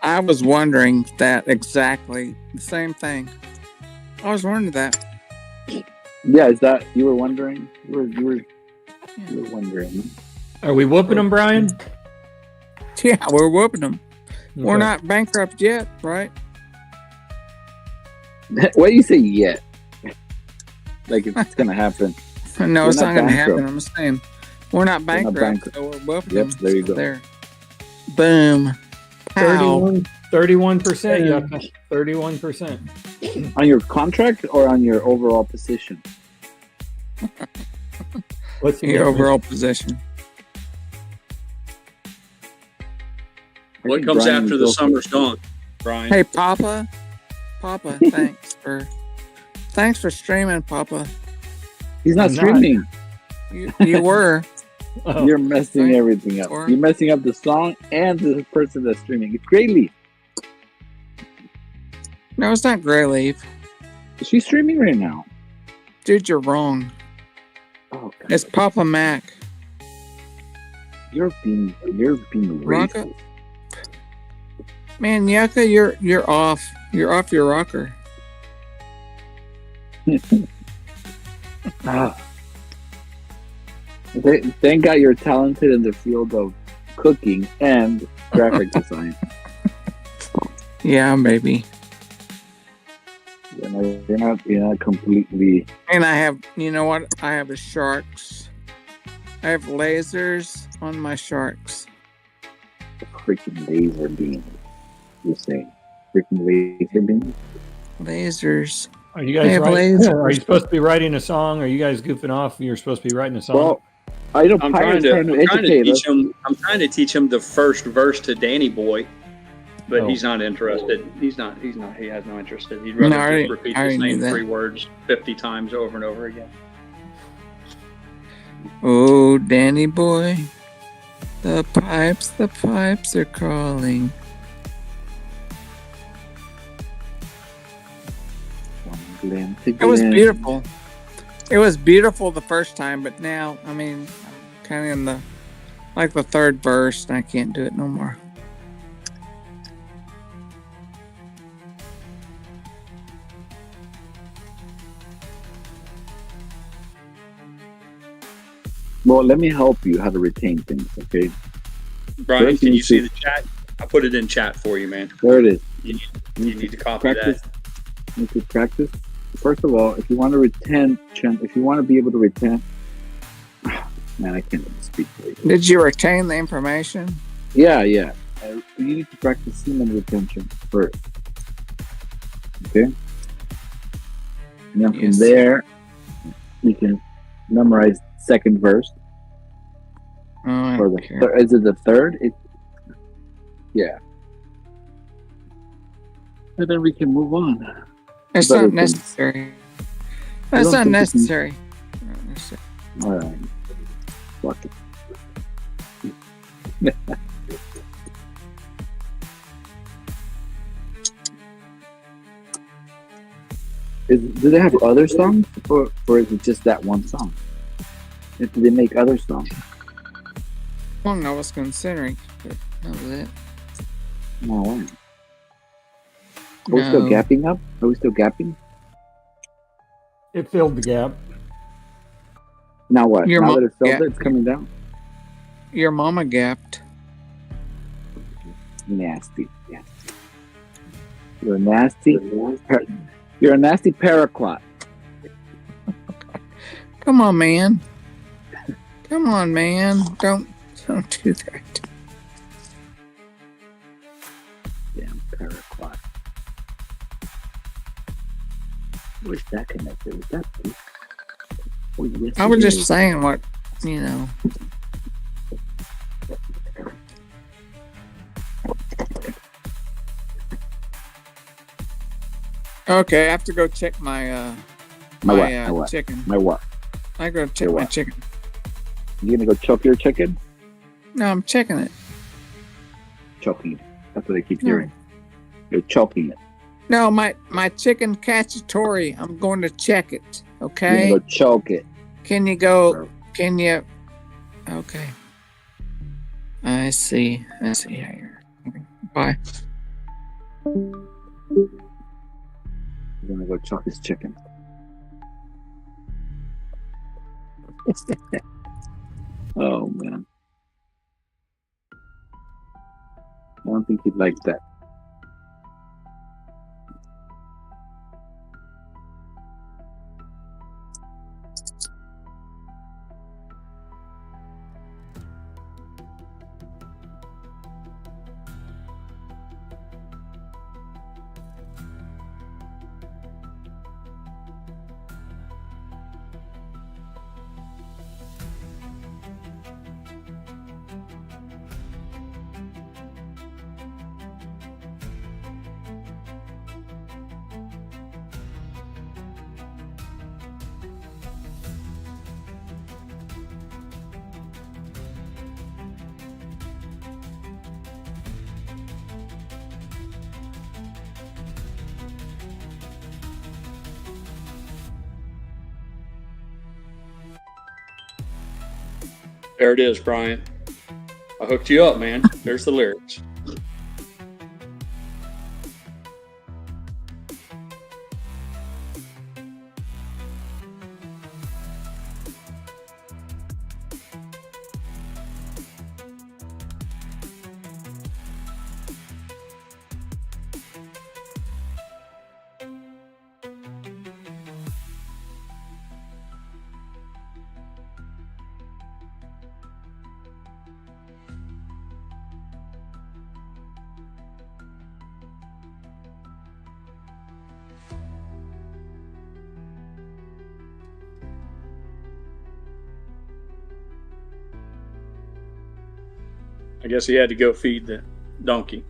I was wondering that exactly. The same thing. I was wondering that. Yeah, is that you were wondering? You were wondering. Are we whooping them, Brian? Yeah, we're whooping them. We're Okay. not bankrupt yet, right? Why do you say yet? Like it's gonna happen. No, We're it's not going to happen. bankrupt. I'm saying we're not bankrupt, bankrupt. so we're whooping Yep, them. there you go. There. Boom. Pow. 31%. Yucca. 31%. On your contract or on your overall position? What's the Your difference? overall position. What think comes Brian after would the go summer's gone? Brian. Hey, Papa. Papa, thanks for streaming, Papa. He's not I'm not. streaming. You were. Oh, You're messing everything up. Or- You're messing up the song and the person that's streaming. It's GrayLeaf. No, it's not GrayLeaf. She's streaming right now. Dude, you're wrong. Oh, God. It's Papa Mac. You're being Rocka? racist. Man, Yucca, you're off. You're off your rocker. Thank God you're talented in the field of cooking and graphic design. Yeah, maybe. You're not completely. And I have, you know what? I have a sharks. I have lasers on my sharks. Freaking laser beam. You're saying freaking laser beam? Lasers. Are you I guys have writing? lasers. Are you supposed to be writing a song? Are you guys goofing off? You're supposed to be writing a song. Well, I know I'm Pirate's trying to educate us. teach him. I'm trying to teach him the first verse to Danny Boy, but Oh. he's not interested. He's not. He has no interest. He'd rather No, I just repeat already the knew same that. 3 words 50 times over and over again. Oh, Danny boy. The pipes are calling. It was beautiful. It was beautiful the first time, but now, I mean, I'm kind of in the third verse, and I can't do it no more. Well, let me help you how to retain things, okay? Brian, First can you you see need the chat? I put it in chat for you, man. There it is. You need to copy Practice. that. You need to practice. First of all, if you want to retention, if you want to be able to retain, man, I can't even speak for you. Did you retain the information? Yeah. You need to practice semen retention first. Okay? And then from Yes. there, you can memorize second verse. Oh, Or is it the third? Yeah. And then we can move on. It's Better not things. necessary. I That's don't not think you can- necessary. Not necessary. All right. Fuck it. Do they have other songs, or is it just that one song? Do they make other songs? Well, I was considering, but that was it. No way. Are we still No. gapping up? Are we still gapping? It filled the gap. Now what? Your now mom that it's filled, gapped. it's coming down. Your mama gapped. Nasty. You're a nasty. You're a nasty paraquat. Come on, man. Come on, man. Don't do that. Damn paraquat. Where's that connected? Is that? Oh, yes, I was it just is. saying what, you know. Okay, I have to go check my My what? My what? chicken. My what? I go check Your my what? chicken. You gonna go choke your chicken? No, I'm checking it. Choking it. That's what I keep No. hearing. You're choking it. No, my chicken cacciatore. I'm going to check it. You're Okay. gonna go choke it. Can you go? Can you? Okay. I see. I see how you're. Bye. You're gonna go choke his chicken. Oh man. I don't think he'd like that. There it is, Brian. I hooked you up, man. There's the lyrics. I guess he had to go feed the donkey.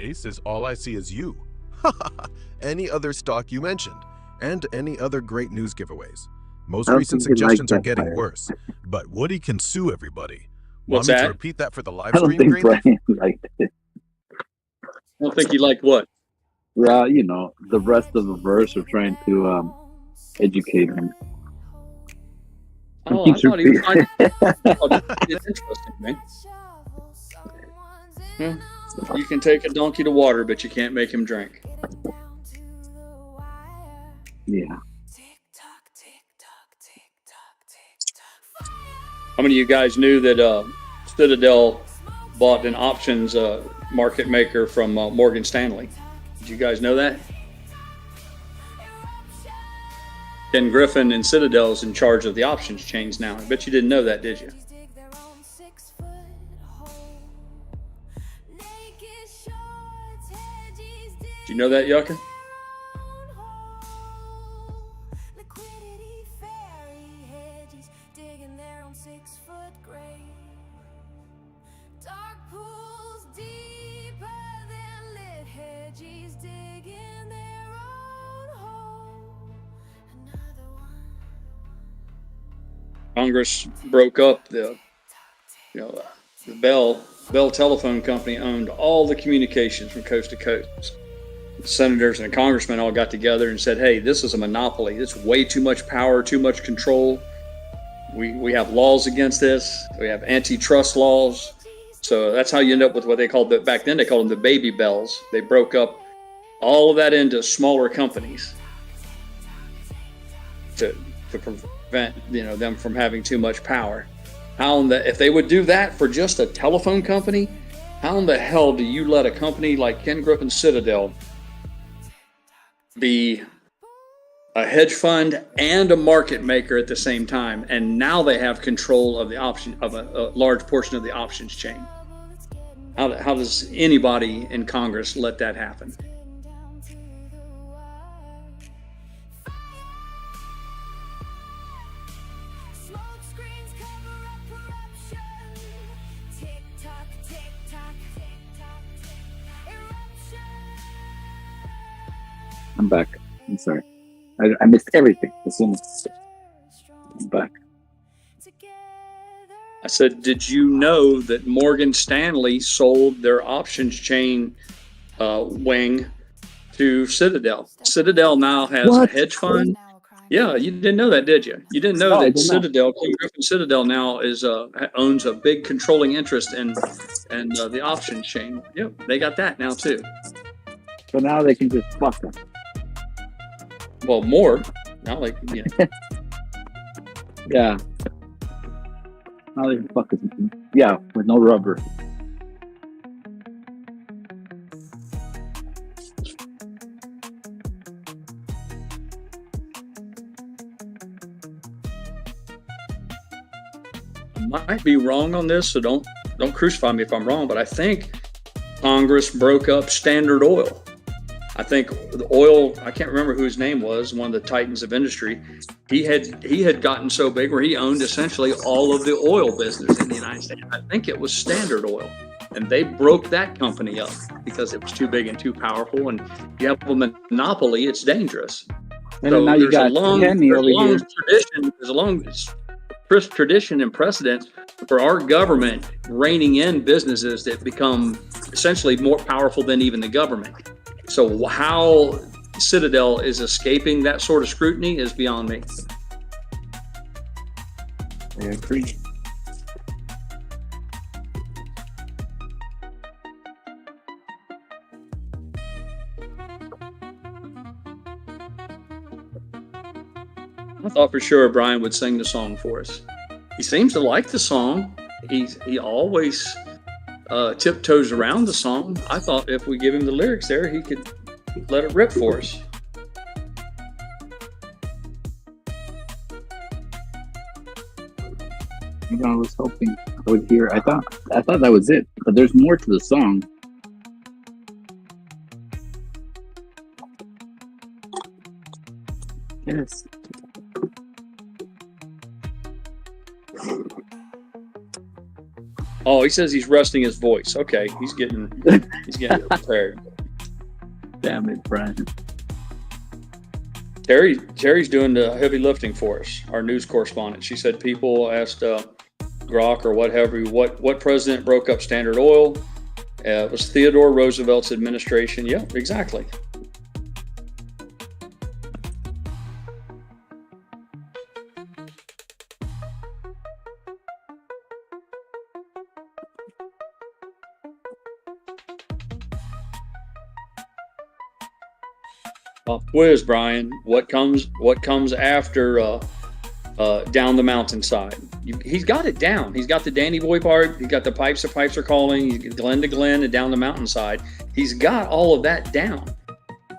Ace is all I see is you. Any other stock you mentioned, and any other great news giveaways. Most recent suggestions are getting worse, but Woody can sue everybody. What's Want me that? to repeat that for the live I don't stream, think GrayLeaf? Brian liked it. I don't think he liked what? You know, the rest of the verse are trying to educate him. Oh, I thought he was trying to... It's interesting, man. Yeah. You can take a donkey to water, but you can't make him drink. Yeah. How many of you guys knew that Citadel bought an options market maker from Morgan Stanley? Did you guys know that? Ken Griffin and Citadel is in charge of the options chains now. I bet you didn't know that, did you? Did you know that, Yucca? Congress broke up the Bell Telephone Company owned all the communications from coast to coast. The senators and the congressmen all got together and said, hey, this is a monopoly. It's way too much power, too much control. We have laws against this. We have antitrust laws. So that's how you end up with what they called, back then they called them the baby bells. They broke up all of that into smaller companies to prevent them from having too much power. If they would do that for just a telephone company, how in the hell do you let a company like Ken Griffin Citadel be a hedge fund and a market maker at the same time? And now they have control of the option of a large portion of the options chain. How does anybody in Congress let that happen? I'm back. I'm sorry. I missed everything as soon as I'm back. I said, did you know that Morgan Stanley sold their options chain wing to Citadel. Citadel now has a hedge fund. Yeah, you didn't know that, did you? You didn't know No, I that did not. Citadel, King Griffin Citadel, now is owns a big controlling interest in the options chain. Yep, they got that now too. So now they can just fuck them. Well, more now, like you know. Yeah. Now they can fuck us. Yeah, with no rubber. I might be wrong on this, so don't crucify me if I'm wrong, but I think Congress broke up Standard Oil. I think the oil, I can't remember who his name was, one of the titans of industry. He had gotten so big where he owned essentially all of the oil business in the United States. I think it was Standard Oil. And they broke that company up because it was too big and too powerful. And you have a monopoly, it's dangerous. And then now you got Kenny over here. There's a long tradition and precedent for our government reining in businesses that become essentially more powerful than even the government. So how Citadel is escaping that sort of scrutiny is beyond me. I agree. I thought for sure Brian would sing the song for us. He seems to like the song. He always tiptoes around the song. I thought if we give him the lyrics there, he could let it rip for us. You know, I was hoping I would hear. I thought that was it, but there's more to the song. Yes. Oh, he says he's resting his voice. Okay, he's getting prepared. Damn it, Brian. Terry's doing the heavy lifting for us, our news correspondent. She said people asked Grok or whatever, what president broke up Standard Oil? It was Theodore Roosevelt's administration. Yeah, exactly. Quiz, Brian. What comes after down the mountainside? He's got it down. He's got the Danny Boy part. He's got the pipes are calling. He's Glen to Glen and down the mountainside. He's got all of that down.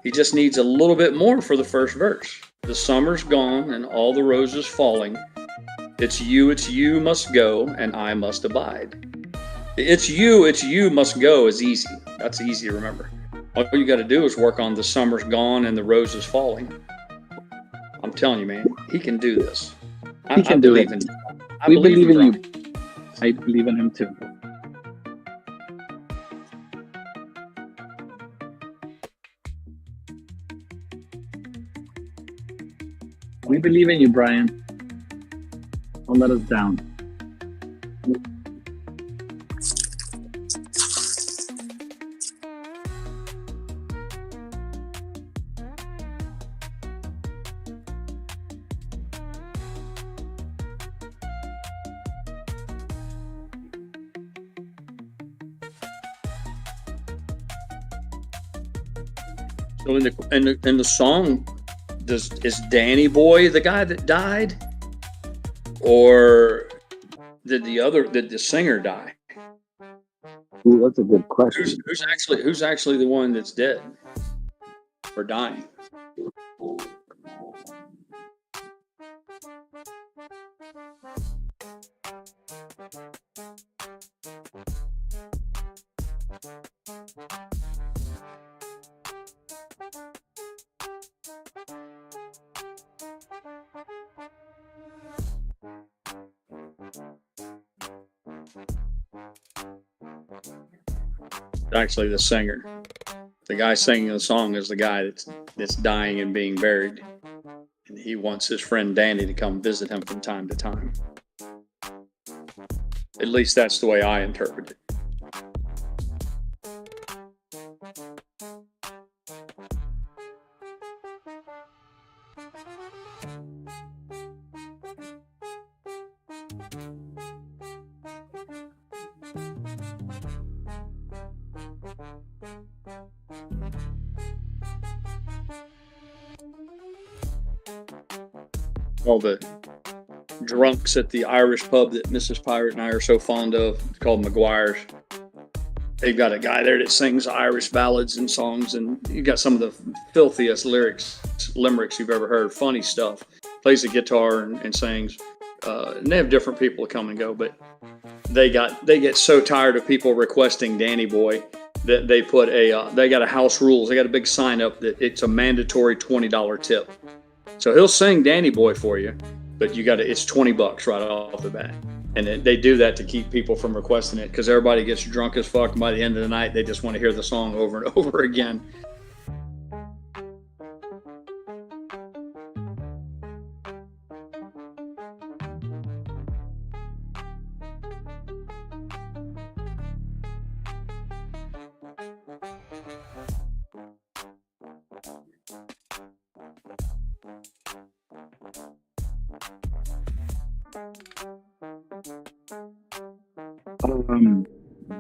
He just needs a little bit more for the first verse. The summer's gone and all the roses falling. It's you must go and I must abide. It's you must go is easy. That's easy to remember. All you got to do is work on the summer's gone and the roses falling. I'm telling you, man, he can do this. He can do it. We believe in you. I believe in him too. We believe in you, Brian. Don't let us down. So in the song, is Danny Boy the guy that died, or did the singer die? Ooh, that's a good question. Who's actually the one that's dead or dying? Actually, the singer, the guy singing the song, is the guy that's dying and being buried, and he wants his friend Danny to come visit him from time to time. At least that's the way I interpret it. all the drunks at the Irish pub that Mrs. Pirate and I are so fond of. It's called McGuire's. They've got a guy there that sings Irish ballads and songs, and you got some of the filthiest limericks you've ever heard. Funny stuff. Plays the guitar and sings. And they have different people come and go, but they get so tired of people requesting Danny Boy that they put they got a house rules. They got a big sign up that it's a mandatory $20 tip. So he'll sing Danny Boy for you, but it's $20 right off the bat. And they do that to keep people from requesting it, because everybody gets drunk as fuck, and by the end of the night, they just want to hear the song over and over again.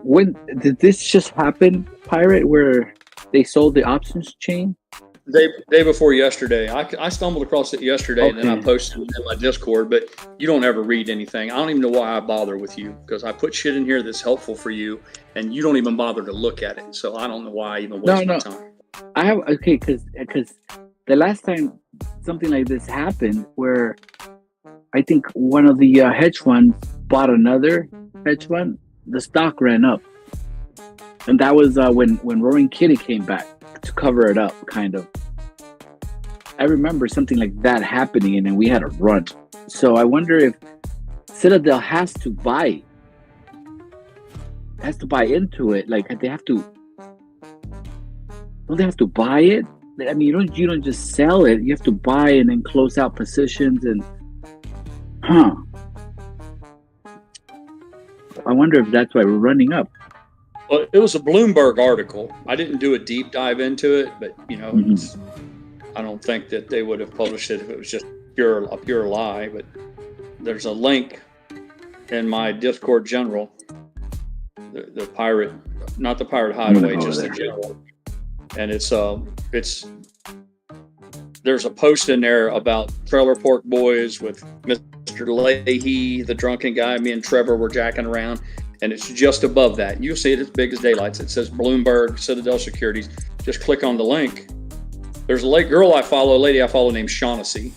When did this just happen, Pirate, where they sold the options chain? Day before yesterday. I stumbled across it yesterday, and then I posted it in my Discord, but you don't ever read anything. I don't even know why I bother with you, because I put shit in here that's helpful for you, and you don't even bother to look at it. So I don't know why I even waste my time. I have, okay, because the last time something like this happened, where I think one of the hedge funds bought another hedge fund, the stock ran up, and that was when Roaring Kitty came back to cover it up, kind of. I remember something like that happening, and then we had a run. So I wonder if Citadel has to buy into it. Like, they have to. Don't they have to buy it? I mean, you don't just sell it. You have to buy and then close out positions and. I wonder if that's why we're running up. Well, it was a Bloomberg article. I didn't do a deep dive into it, but I don't think that they would have published it if it was just a pure lie. But there's a link in my Discord general, the pirate, not the Pirate Hideaway, just the general, and it's there's a post in there about Trailer Park Boys with Mr. Leahy, the drunken guy. Me and Trevor were jacking around, and it's just above that. You'll see it as big as daylights. It says Bloomberg, Citadel Securities. Just click on the link. There's a lady I follow named Shaughnessy.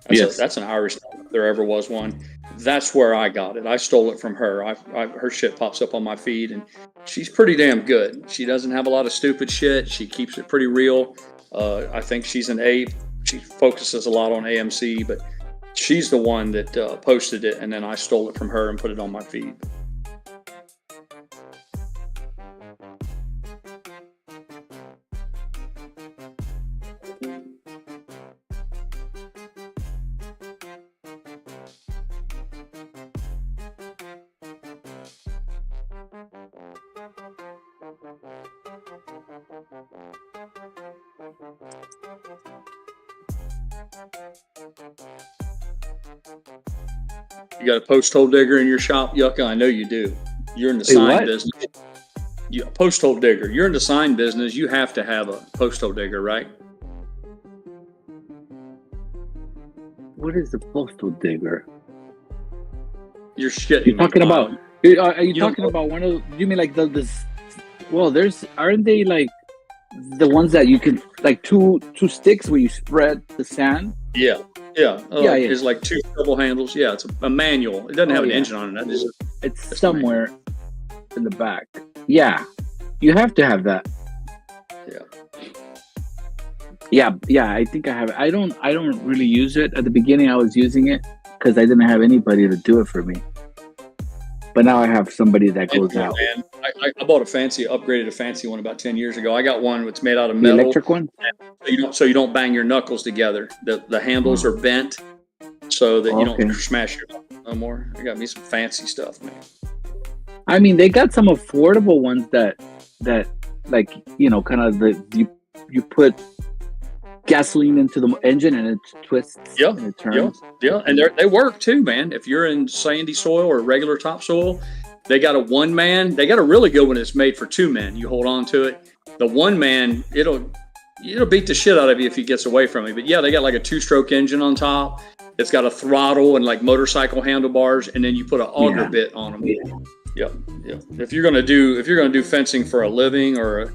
That's an Irish name if there ever was one. That's where I got it. I stole it from her. Her shit pops up on my feed, and she's pretty damn good. She doesn't have a lot of stupid shit. She keeps it pretty real. I think she's an ape. She focuses a lot on AMC, but she's the one that posted it, and then I stole it from her and put it on my feed. You got a post hole digger in your shop, Yucca? I know you do. You're in the sign business. Post hole digger. You're in the sign business. You have to have a post hole digger, right? What is the postal digger? You're shitting. You're talking about? Are you talking about one of? You mean like this? Well, aren't they like the ones that you can like two sticks where you spread the sand? Yeah. It's like two double handles. Yeah, it's a manual. It doesn't have an engine on it. It's somewhere in the back. Yeah, you have to have that. Yeah. I think I have it. I don't really use it. At the beginning, I was using it because I didn't have anybody to do it for me. But now I have somebody that goes out. Man. I bought upgraded a fancy one about 10 years ago. I got one that's made out of metal. The electric one? So you don't bang your knuckles together. The handles are bent so that you don't smash your knuckles no more. I got me some fancy stuff, man. I mean, they got some affordable ones that like, kind of you put gasoline into the engine and it twists and it turns. Yeah, and they work too, man. If you're in sandy soil or regular topsoil, they got a one man. They got a really good one that's made for two men. You hold on to it. The one man, it'll beat the shit out of you if he gets away from you. But yeah, they got like a 2-stroke engine on top. It's got a throttle and like motorcycle handlebars, and then you put an auger bit on them. Yep. If you're gonna do fencing for a living or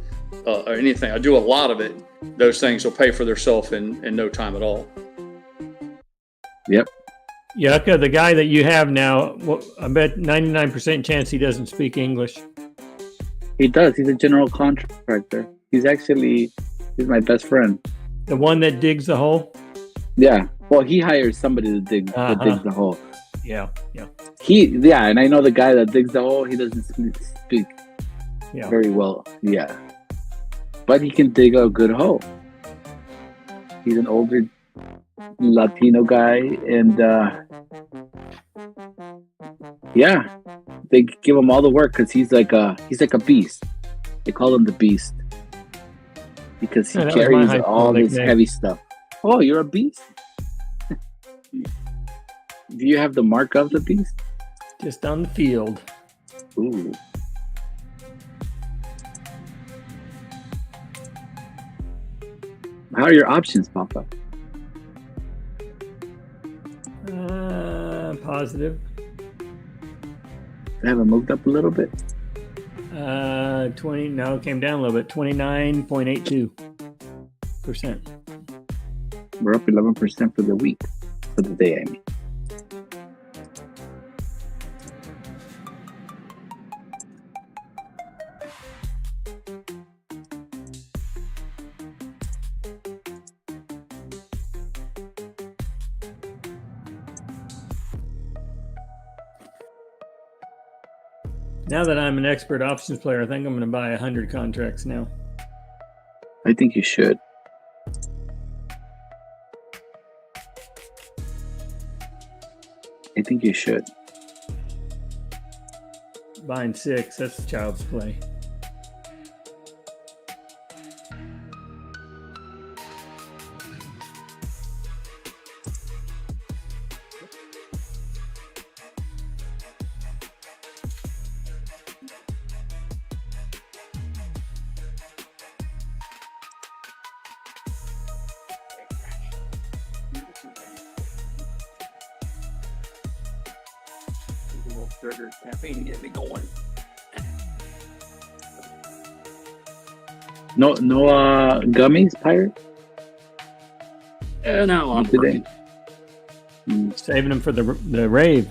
anything, I do a lot of it. Those things will pay for themselves in no time at all. Yep. Yucca, the guy that you have now, I bet 99% chance he doesn't speak English. He does. He's a general contractor. He's my best friend. The one that digs the hole? Yeah. Well, he hires somebody to dig the hole. Yeah. And I know the guy that digs the hole. He doesn't speak very well. Yeah. But he can dig a good hole. He's an older Latino guy, and they give him all the work because he's like a beast. They call him the Beast because he carries all this heavy stuff. Oh, you're a beast? Do you have the mark of the beast? Just on the field. Ooh. How are your options, Papa? Positive. They haven't moved up a little bit. 20. No, it came down a little bit. 29.82%. We're up 11% for the week, for the day. I mean. Now that I'm an expert options player, I think I'm going to buy 100 contracts now. I think you should. Buying 6, that's child's play. Sugar, caffeine to get me going. No gummies, Pirate? No, I'm working. Saving them for the rave.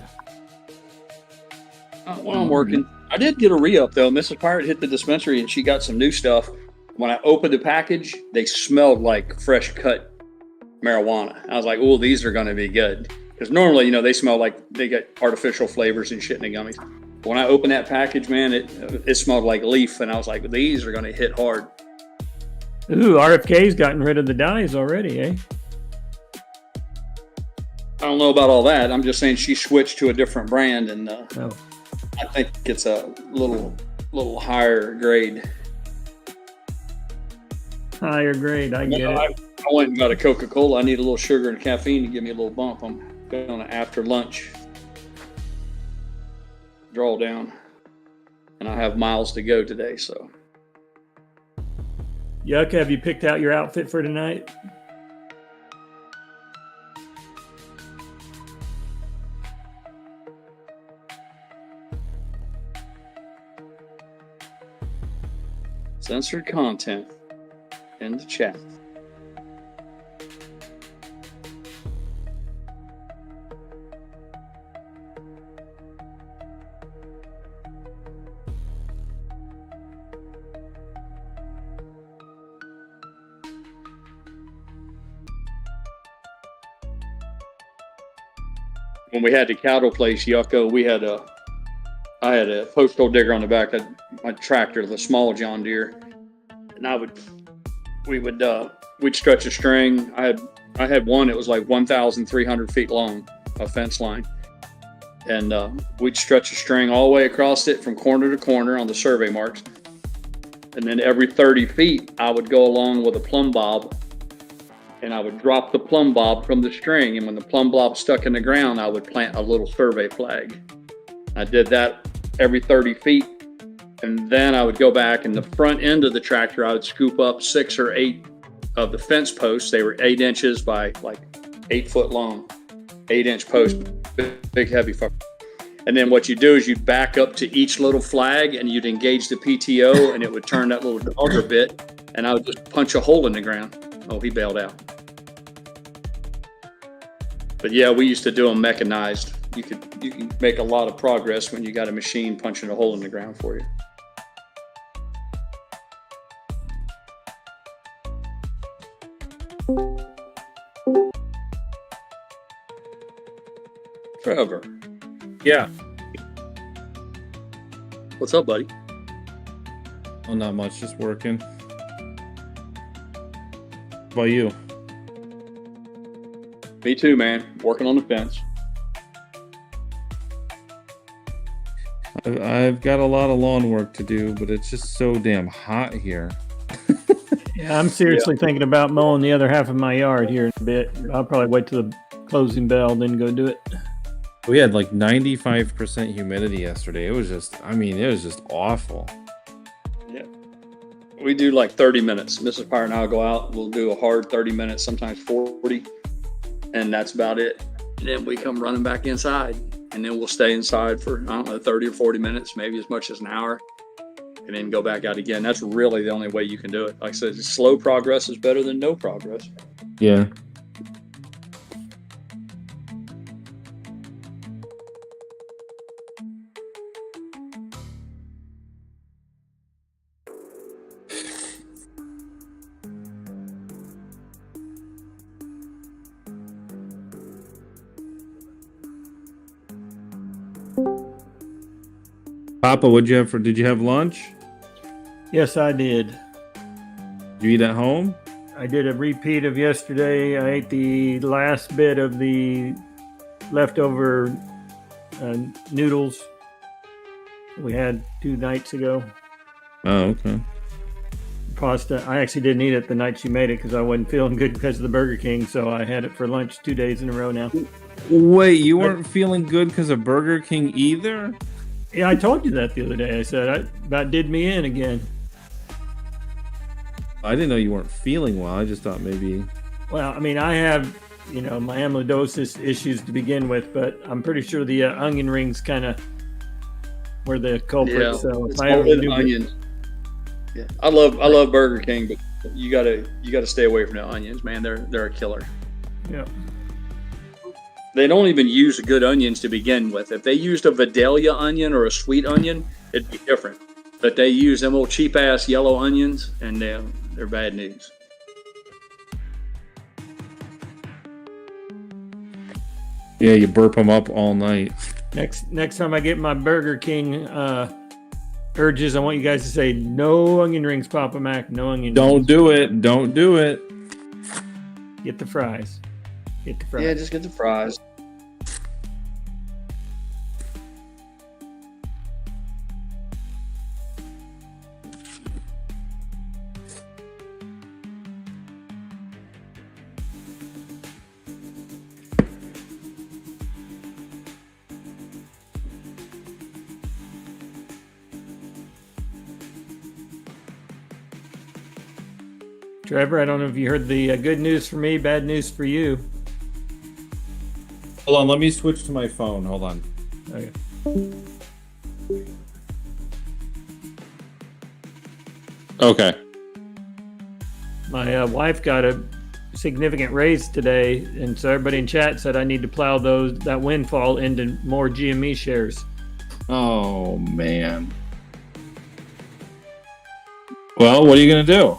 Well, I'm working. I did get a re-up though. Mrs. Pirate hit the dispensary and she got some new stuff. When I opened the package, they smelled like fresh cut marijuana. I was like, "Oh, these are going to be good." Because normally, they smell like they get artificial flavors and shit in the gummies. But when I opened that package, man, it smelled like leaf, and I was like, these are going to hit hard. Ooh, RFK's gotten rid of the dyes already, eh? I don't know about all that. I'm just saying she switched to a different brand, and I think it's a little higher grade. Higher grade, I get it. I went and got a Coca-Cola. I need a little sugar and caffeine to give me a little bump. I'm going on after lunch drawdown, and I have miles to go today. So, Yucca, have you picked out your outfit for tonight? Censored content in the chat. When we had the cattle place, Yucco, I had a postal digger on the back of my tractor, the small John Deere, and we'd stretch a string. I had one that was like 1,300 feet long, a fence line, and we'd stretch a string all the way across it from corner to corner on the survey marks, and then every 30 feet I would go along with a plumb bob, and I would drop the plumb bob from the string, and when the plumb bob stuck in the ground, I would plant a little survey flag. I did that every 30 feet, and then I would go back, and the front end of the tractor, I would scoop up 6 or 8 of the fence posts. They were 8 inches by like 8 foot long, 8-inch post, big heavy fucker. And then what you do is you'd back up to each little flag and you'd engage the PTO and it would turn that little dogger bit and I would just punch a hole in the ground. Oh, he bailed out. But yeah, we used to do them mechanized. You can make a lot of progress when you got a machine punching a hole in the ground for you. Trevor. Yeah. What's up, buddy? Oh, not much. Just working. How about you? Me too, man. Working on the fence. I've got a lot of lawn work to do, but it's just so damn hot here. Yeah, I'm seriously thinking about mowing the other half of my yard here in a bit. I'll probably wait till the closing bell, then go do it. We had like 95% humidity yesterday. It was just, I mean, it was just awful. Yeah. We do like 30 minutes. Mrs. Pyre and I'll go out. We'll do a hard 30 minutes, sometimes 40. And that's about it. And then we come running back inside. And then we'll stay inside for, I don't know, 30 or 40 minutes, maybe as much as an hour. And then go back out again. That's really the only way you can do it. Like I said, slow progress is better than no progress. Yeah. Papa, what'd you have for? Did you have lunch? Yes, I did. Did you eat at home? I did a repeat of yesterday. I ate the last bit of the leftover noodles we had 2 nights ago. Oh, okay. Pasta. I actually didn't eat it the night she made it because I wasn't feeling good because of the Burger King. So I had it for lunch 2 days in a row now. Wait, you weren't feeling good because of Burger King either? Yeah, I told you that the other day. I said that did me in again. I didn't know you weren't feeling well. I just thought maybe. Well, I mean, I have, my amyloidosis issues to begin with, but I'm pretty sure the onion rings kind of were the culprit. Yeah, so it's if I ever all do onions. Yeah, I love Burger King, but you gotta stay away from the onions, man. They're a killer. Yeah. They don't even use good onions to begin with. If they used a Vidalia onion or a sweet onion, it'd be different. But they use them old cheap ass yellow onions, and they're bad news. Yeah, you burp them up all night. Next time I get my Burger King urges, I want you guys to say no onion rings, Papa Mac. No onion rings. Don't do it. Don't do it. Get the fries. Get the fries. Yeah, just get the fries. Trevor, I don't know if you heard the good news for me, bad news for you. Hold on, let me switch to my phone. Hold on. Okay. Okay. My wife got a significant raise today, and so everybody in chat said I need to plow that windfall into more GME shares. Oh, man. Well, what are you going to do?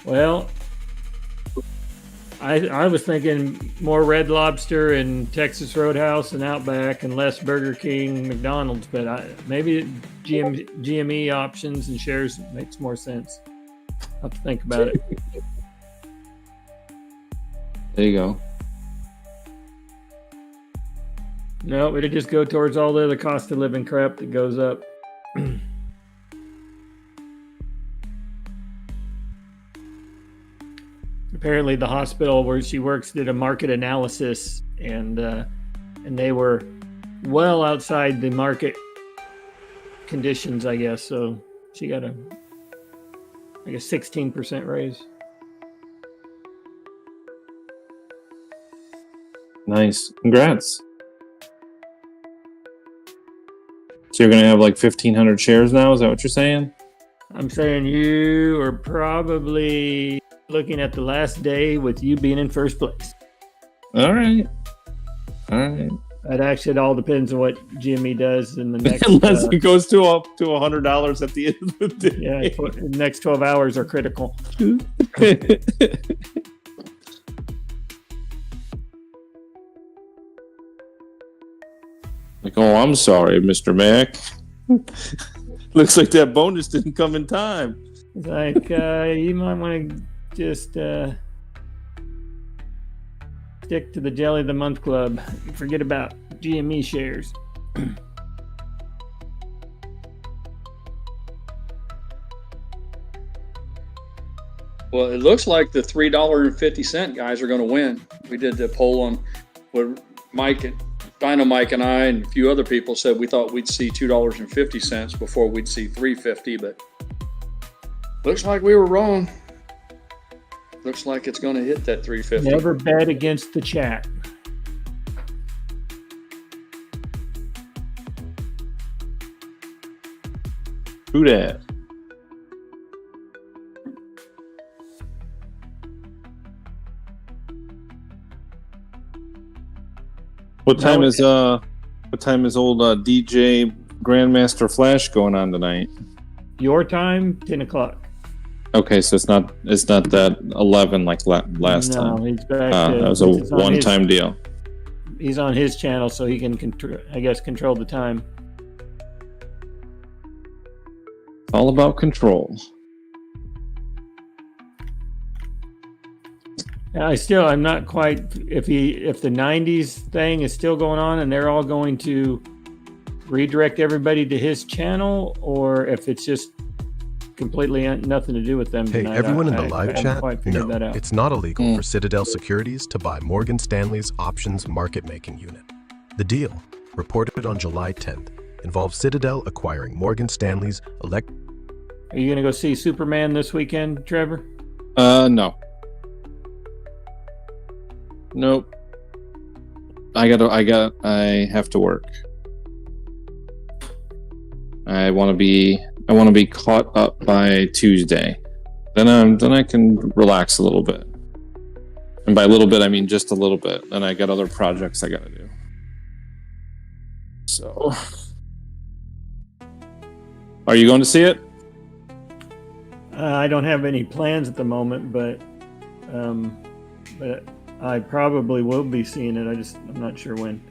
Well, I was thinking more Red Lobster and Texas Roadhouse and Outback and less Burger King, McDonald's, but maybe GME options and shares makes more sense. I'll have to think about it. There you go. No, it'll just go towards all the other cost of living crap that goes up. Apparently the hospital where she works did a market analysis, and they were well outside the market conditions, I guess. So she got a 16% raise. Nice. Congrats. So you're going to have like 1,500 shares now? Is that what you're saying? I'm saying you are probably looking at the last day with you being in first place. All right. All right. It actually all depends on what GME does in the next. Unless it goes to $100 at the end of the day. Yeah, the next 12 hours are critical. Like, oh, I'm sorry, Mr. Mac. Looks like that bonus didn't come in time. It's like you might want to just stick to the Jelly of the Month Club. Forget about GME shares. Well, it looks like the $3.50 guys are going to win. We did the poll on where Mike and Dino Mike and I and a few other people said we thought we'd see $2.50 before we'd see $3.50, but looks like we were wrong. Looks like it's going to hit that $3.50. Never bet against the chat. Who dat? What time is old DJ Grandmaster Flash going on tonight? Your time, 10 o'clock. Okay, so it's not that 11 like last time. No, he's back. That was a one-time deal. He's on his channel, so he can control the time. All about control. I'm not quite. If the 90s thing is still going on and they're all going to redirect everybody to his channel, or if it's just completely nothing to do with them. Hey, tonight. everyone in the live chat, no, that out. it's not illegal for Citadel Securities to buy Morgan Stanley's options market-making unit. The deal, reported on July 10th, involves Citadel acquiring Morgan Stanley's Are you going to go see Superman this weekend, Trevor? No. Nope. I have to work. I want to be caught up by Tuesday. Then I can relax a little bit. And by a little bit, I mean just a little bit. And I got other projects I got to do. So, are you going to see it? I don't have any plans at the moment, but I probably will be seeing it. I'm not sure when.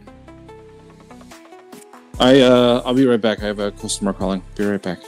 I'll be right back. I have a customer calling. Be right back.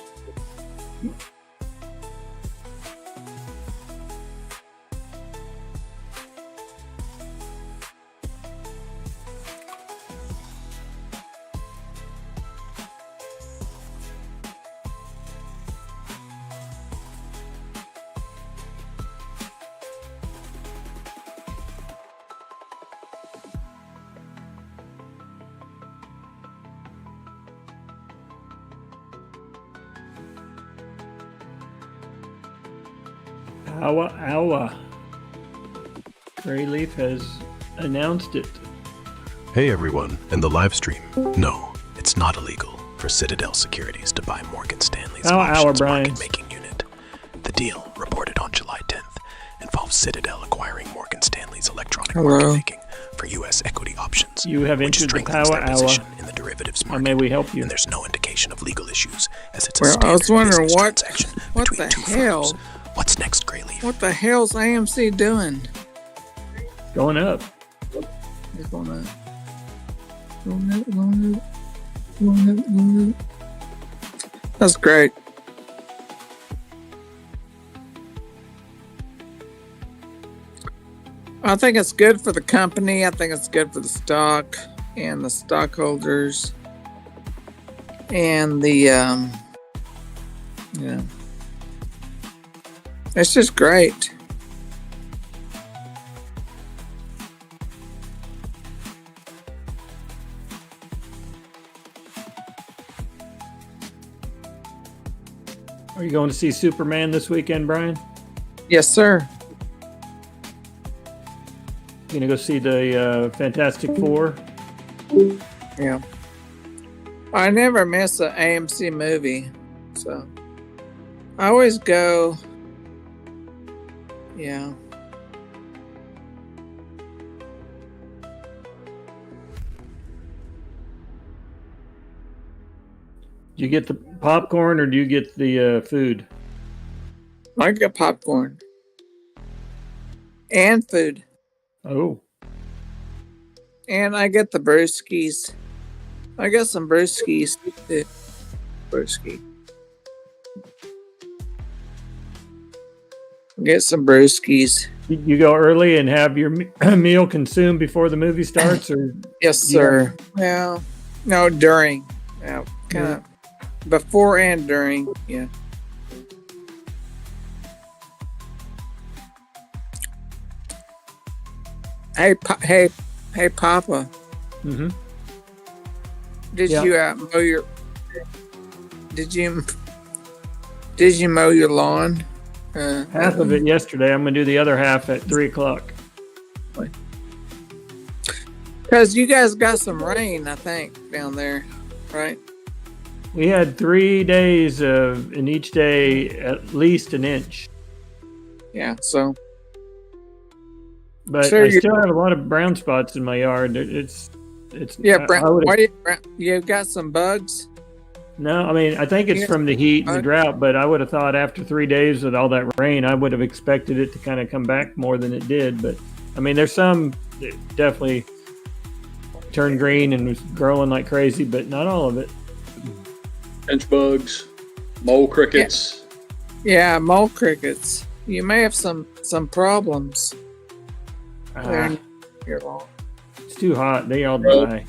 GrayLeaf has announced it. Hey everyone, in the live stream. No, it's not illegal for Citadel Securities to buy Morgan Stanley's options market-making unit. The deal, reported on July 10th, involves Citadel acquiring Morgan Stanley's electronic market-making for U.S. equity options. You have entered the Power Hour. In the derivatives market. How may we help you? And there's no indication of legal issues, as it's a Well, I was standard wondering business what transaction the between two hell? firms. What's next, GrayLeaf? What the hell's AMC doing? Going up. It's going up. Going up, going up. Going up, going up. That's great. I think it's good for the company. I think it's good for the stock and the stockholders and the it's just great. Are you going to see Superman this weekend, Brian? Yes, sir. You gonna go see the Fantastic Four? Yeah. I never miss an AMC movie, so I always go. Yeah. Do you get the popcorn or do you get the food? I get popcorn and food. Oh. And I get the brewskis. I got some brewskis too. Brewski. Get some brewskis. You go early and have your meal consumed before the movie starts, or Yes, sir. Well, no, during. Yeah, kind of before and during. Yeah. Hey, hey, Papa. Mm-hmm. Did Yeah. you mow your? Did you mow your lawn? Half of it yesterday. I'm gonna do the other half at 3:00. Because you guys got some rain, I think, down there, right? We had 3 days of, in each day, at least an inch. Yeah. So. But Sure, I you- still have a lot of brown spots in my yard. It's. Yeah, I would've- why do you got some bugs? No, I mean, I think it's Yeah. from the heat and the drought, but I would have thought after 3 days with all that rain, I would have expected it to kind of come back more than it did. But I mean, there's some that definitely turned green and was growing like crazy, but not all of it. Pinch bugs, mole crickets. Yeah, mole crickets. You may have some problems. there in your lawn. It's too hot. They all Grub- die.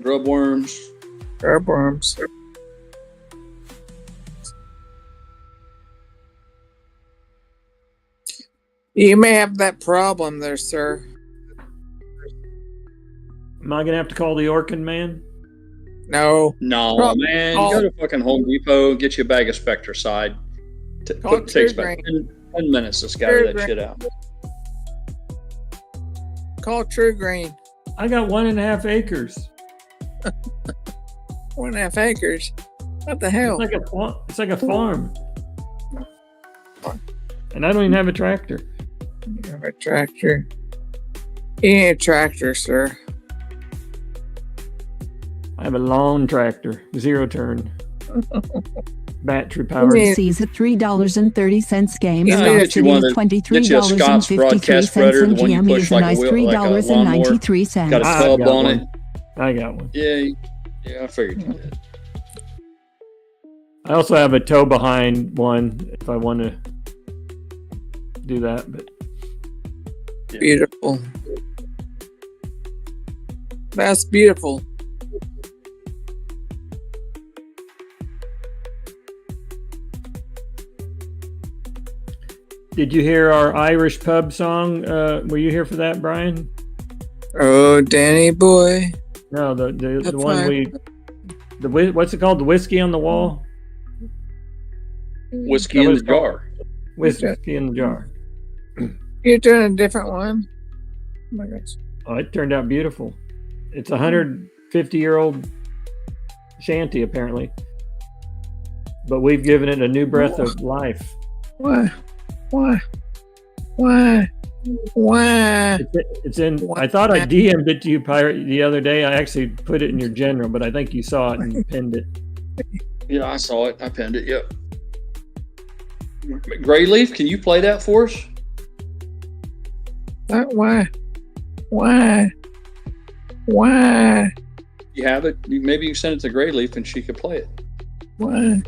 Grub worms. Herb worms. You may have that problem there, sir. Am I going to have to call the Orkin man? No. No, Call- man. call- Go to fucking Home Depot, get you a bag of Spectracide. Call It takes True about Green. 10 minutes to scatter True that shit out. Call True Green. I got 1.5 acres. 1.5 acres. What the hell? It's like a farm. And I don't even have a tractor. You have a tractor. You need a tractor, sir. I have a lawn tractor, 0 turn. Battery powered. AMC's at $3.30 game. Yeah, Stock get you one today of is the- get you a Scott's broadcast spreader, $23.53 the one you and GME push is a like a nice wheel- like a lawnmower. $3.93. Got a I tub got on one. it. I got one. Yeah, I figured you did. I also have a tow behind one if I want to do that. But Beautiful. That's beautiful. did you hear our Irish pub song? Were you here for that, Brian? Oh, Danny boy. No, the That's one what's it called? The whiskey on the wall. Whiskey That in was the jar. Whiskey in the jar. You're doing a different one? Oh my gosh. Oh, it turned out beautiful. It's a 150-year-old shanty, apparently. But we've given it a new breath of life. Why? Why? Why? Why? It's in. I thought I DM'd it to you, Pirate, the other day. I actually put it in your general, but I think you saw it and pinned it. Yeah, I saw it. I pinned it. Yep. GrayLeaf, can you play that for us? Why? Why? Why? You have it. Maybe you send it to GrayLeaf and she could play it. Why?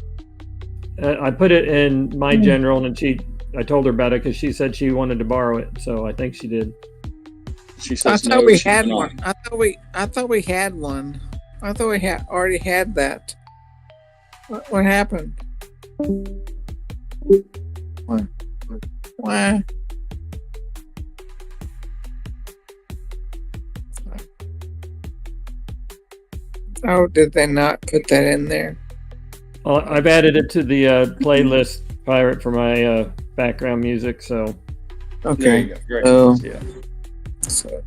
I put it in my general, and I told her about it because she said she wanted to borrow it. So I think she did. She I says thought no, we she's had not. one. I thought we had one. I thought we already had that. What happened? Why? Why? Oh, did they not put that in there? Well, I've added it to the playlist, Pirate, for my background music. So Okay. There you go. Great. Oh. Yeah. So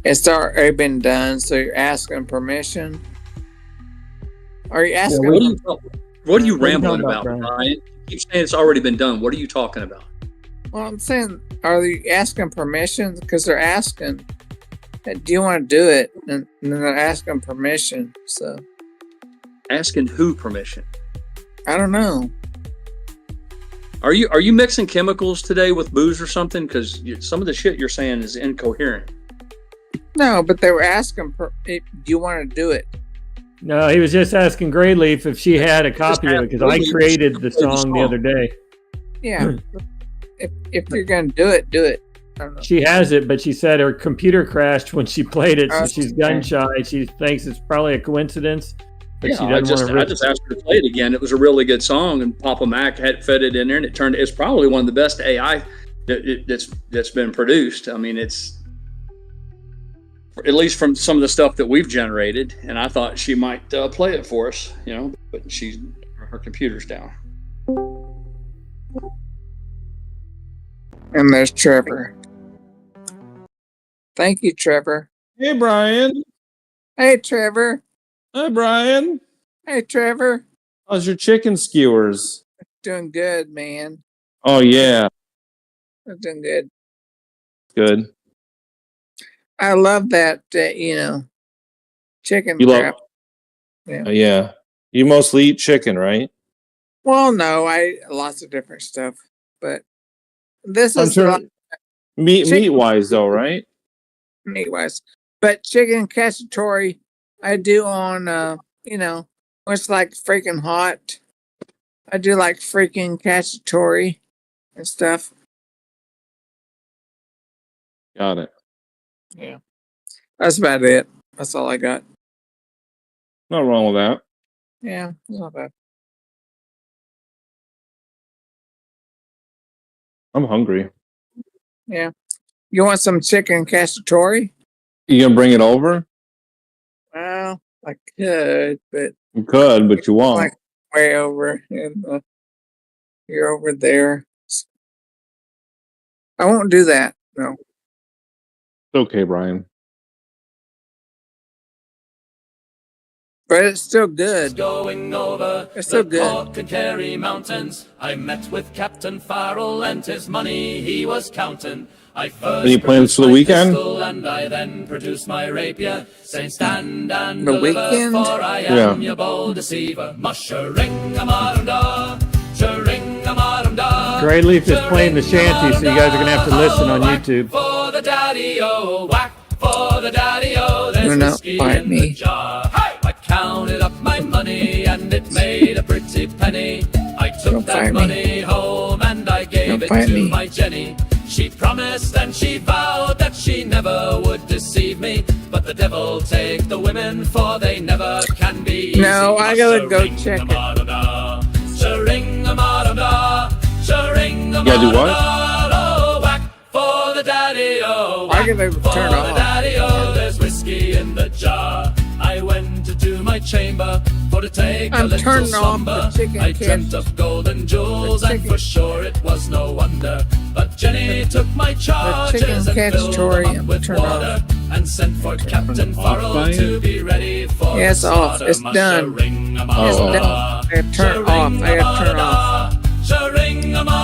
it's already been done. So you're asking permission. Are you asking? What are you What are you rambling talking about, about, Brian? Brian? You keep saying it's already been done. What are you talking about? Well, I'm saying, are you asking permission? Because they're asking, do you want to do it? And then they're asking permission. So Asking who permission? I don't know. Are you mixing chemicals today with booze or something? Because some of the shit you're saying is incoherent. No, but they were asking, do you want to do it? No, he was just asking GrayLeaf if she had a copy of it because I created the song the other day. Yeah. if you're going to do it, do it. I don't know. She has it, but she said her computer crashed when she played it, so she's gun shy. She thinks it's probably a coincidence. But she I doesn't just asked her to play it again. It was a really good song, and Papa Mac had fed it in there, and it's probably one of the best AI that's been produced. I mean, it's at least from some of the stuff that we've generated, and I thought she might play it for us, but her computer's down. And there's Trevor. Thank you, Trevor. Hey, Brian. Hey, Trevor. Hi, Brian. Hey, Trevor. How's your chicken skewers? Doing good, man. Oh, yeah. I'm doing good. Good. I love that, chicken You crap. love? Yeah. You mostly eat chicken, right? Well, no, lots of different stuff, but this is meat wise though, right? Meat wise, but chicken cacciatore I do on when it's like freaking hot. I do like freaking cacciatore and stuff. Got it. Yeah, that's about it. That's all I got. Not wrong with that. Yeah, not bad. I'm hungry. Yeah, you want some chicken cacciatore? You gonna bring it over? Well, I could, but You could, but you won't. like way over, and you're over there. I won't do that. No. It's okay, Brian. But it's still good. Going over It's still the good. Cork and Kerry mountains, I met with Captain Farrell and his money he was counting. I first Any plans for the produced my weekend? pistol and I then produced my rapier, saying stand and The deliver, weekend? for I am your bold deceiver. Mushering-a-marum-da, shering-a-marum-da. GrayLeaf is playing the shanty, so you guys are going to have to listen on YouTube. For the daddy-o, whack for the daddy-o, there's Do not whiskey bite in me. the jar. I counted up my money and it made a pretty penny. I took Don't that bite me. money home and I gave Don't it bite to me. my Jenny. She promised and she vowed that she never would deceive me. But the devil take the women, for they never can be easy. No, I gotta go check it. Sharing-a-ma-da-da, sharing-a-ma-da-da, You gotta do what? oh, whack for the daddy-o. I gotta For turn the off. daddy-o, there's whiskey in the jar. I went into my chamber for to take a I'm little turning off slumber. the chicken I dreamt of golden jewels, and for sure it was no wonder. But Jenny took my charges and filled cacciatore, them up I'm with turned water, and sent for Captain Farrell to be ready for Yeah, it's the off. slaughter. It's done. Sharing-a-ma-da-da, It's done. I gotta turn it off. I gotta turn it off.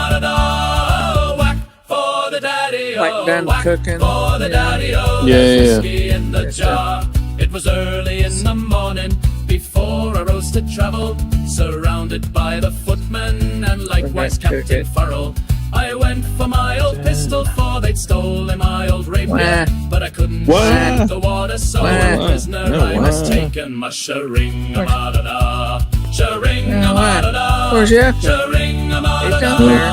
Sharing-a-ma-da-da, whack for the daddy-o, Like done whack cooking. for the daddy-o, Yeah, there's yeah, yeah. whiskey in the jar. It was early in the morning before I rose to travel, surrounded by the footmen and likewise Okay, Captain okay. Farrell. I went for my old pistol, for they'd stolen my old rapier, Wah. but I couldn't Wah. shoot the water, so Wah. a prisoner No, I was wah. taken. Mushering-a-ma-da-da, sharing-a-ma-da-da, Where's Yucca? sharing-a-ma-da-da. He's down there.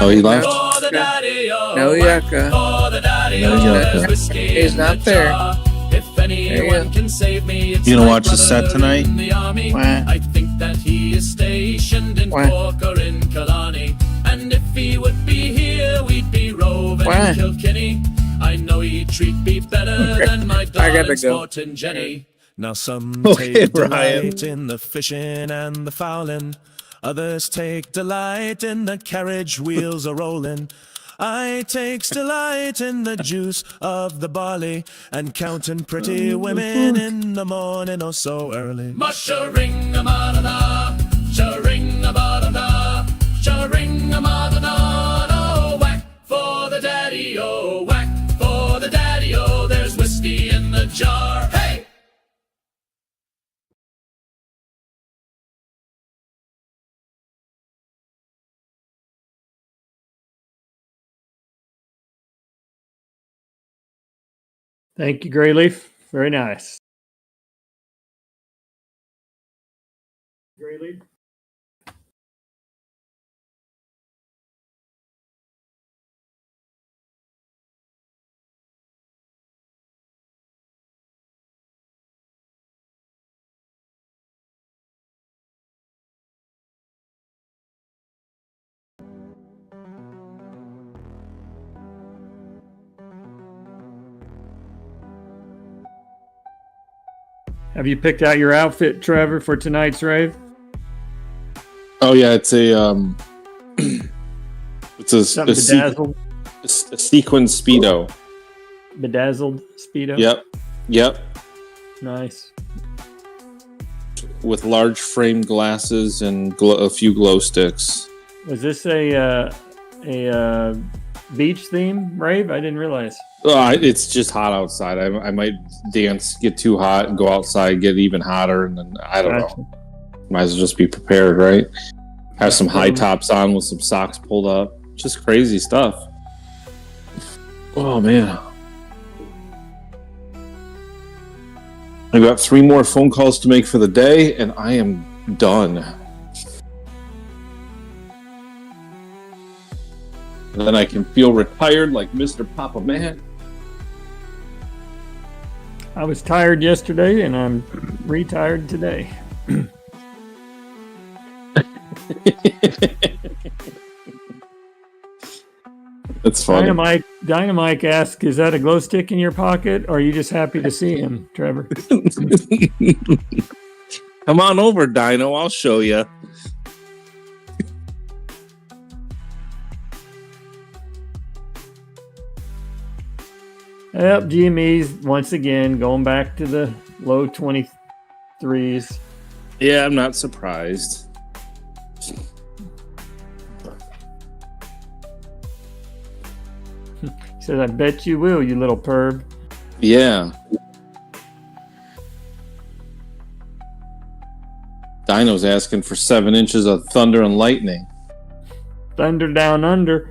Oh, he left? For the daddy-o, No Yucca. for the daddy-o, No Yucca. there's whiskey He's in not the there. jar. If anyone can save me, it's You gonna my watch the set brother tonight? in the army. Why? I think that he is stationed in Why? Cork or in Killarney. And if he would be here, we'd be roving Why? in Kilkenny. I know he'd treat me better than my I gotta darling go. sporting Jenny. Now some Okay, take Brian. delight in the fishing and the fowling. Others take delight in the carriage wheels a rolling. I takes delight in the juice of the barley and counting pretty women in the morning oh so early. Mushering-a-ma-da-da, sharing-a-ba-da-da, sharing-a-ma-da-da, oh, whack for the daddy-o, whack for the daddy-o, there's whiskey in the jar, hey! Thank you, GrayLeaf. Very nice. GrayLeaf. Have you picked out your outfit, Trevor, for tonight's rave? Oh yeah, it's a it's a bedazzled, a sequin speedo. Bedazzled speedo. Yep. Nice. With large frame glasses and a few glow sticks. Was this a beach theme rave? I didn't realize. It's just hot outside. I might dance, get too hot, and go outside, get even hotter, and then I don't know. Might as well just be prepared, right? Have some high tops on with some socks pulled up. Just crazy stuff. Oh man. I got 3 more phone calls to make for the day, and I am done. And then I can feel retired like Mr. Papa Man. I was tired yesterday, and I'm retired today. That's funny. Dynamite asks, is that a glow stick in your pocket, or are you just happy to see him, Trevor? Come on over, Dino. I'll show you. Yep, GME's once again going back to the low 23s. Yeah, I'm not surprised. He says, I bet you will, you little perv. Yeah. Dino's asking for 7 inches of thunder and lightning. Thunder down under.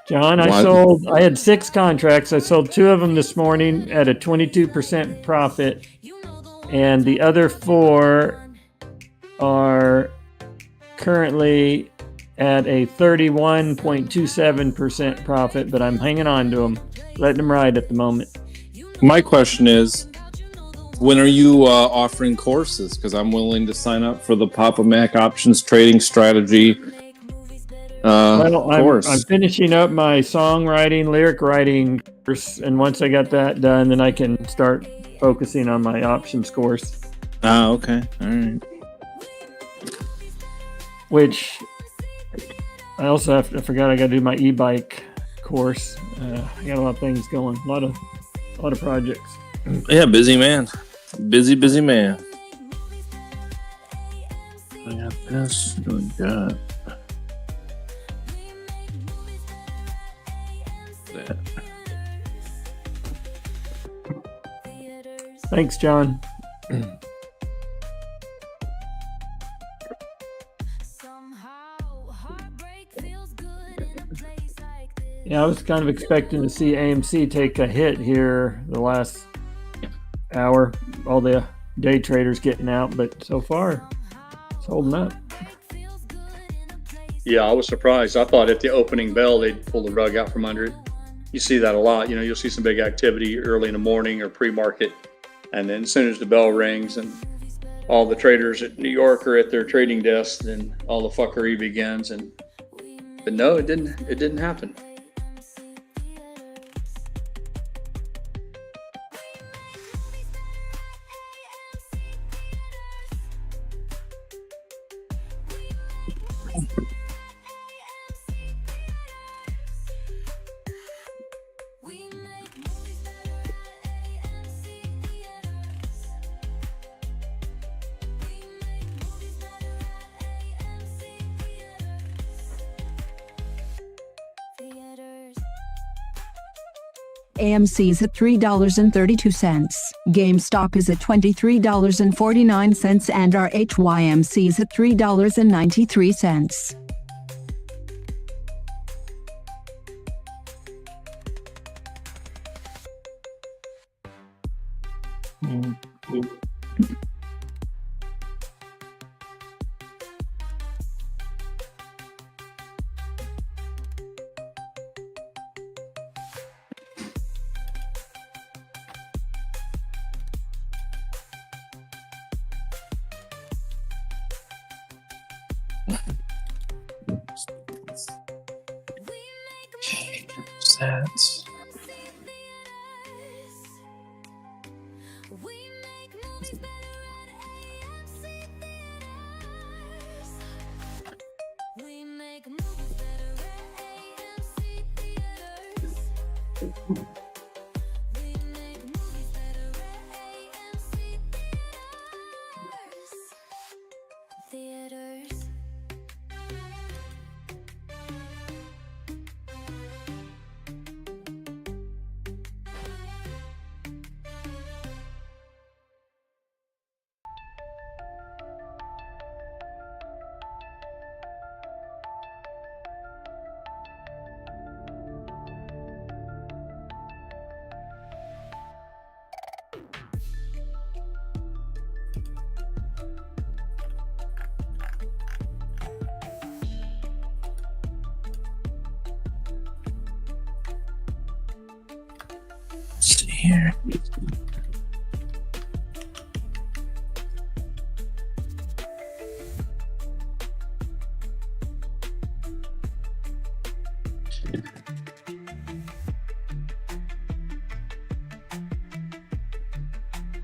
John, I had 6 contracts. I sold 2 of them this morning at a 22% profit, and the other 4 are currently at a 31.27% profit, but I'm hanging on to them, letting them ride at the moment. My question is, when are you offering courses? Because I'm willing to sign up for the Papa Mac options trading strategy course. I'm finishing up my songwriting, lyric writing course, and once I got that done, then I can start focusing on my options course. Ah, okay. All right. Which I also I forgot I got to do my e-bike course. I got a lot of things going, a lot of projects. Yeah, busy man. Busy man. I got this. Doing that. Thanks, John. Yeah, I was kind of expecting to see AMC take a hit here the last hour. All the day traders getting out, but so far it's holding up. Yeah, I was surprised. I thought at the opening bell they'd pull the rug out from under it. You see that a lot. You know, you'll see some big activity early in the morning or pre-market, and then as soon as the bell rings and all the traders at New York are at their trading desks, then all the fuckery begins. But no, it didn't happen. AMC is at $3.32. GameStop is at $23.49 and our HYMC is at $3.93. That's here.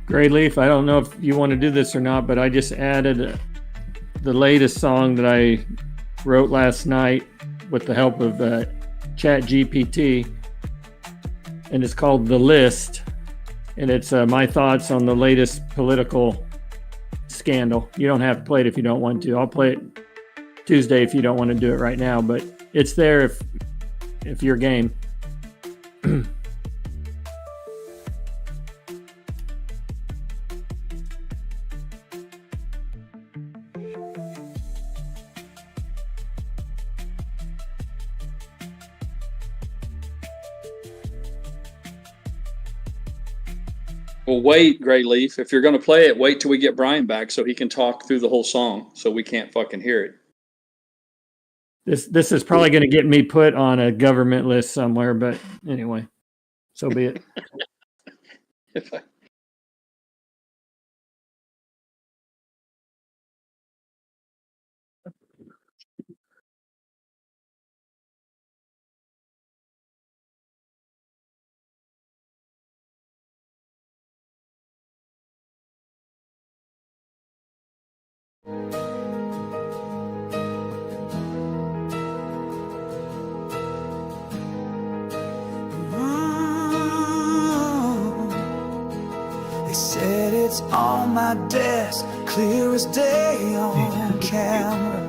GrayLeaf, I don't know if you want to do this or not, but I just added the latest song that I wrote last night with the help of ChatGPT, and it's called The List, and it's my thoughts on the latest political scandal. You don't have to play it if you don't want to. I'll play it Tuesday if you don't want to do it right now, but it's there if you're game. Well, wait, GrayLeaf. If you're going to play it, wait till we get Brian back so he can talk through the whole song so we can't fucking hear it. This is probably going to get me put on a government list somewhere, but anyway, so be it. They said it's on my desk, clear as day on camera.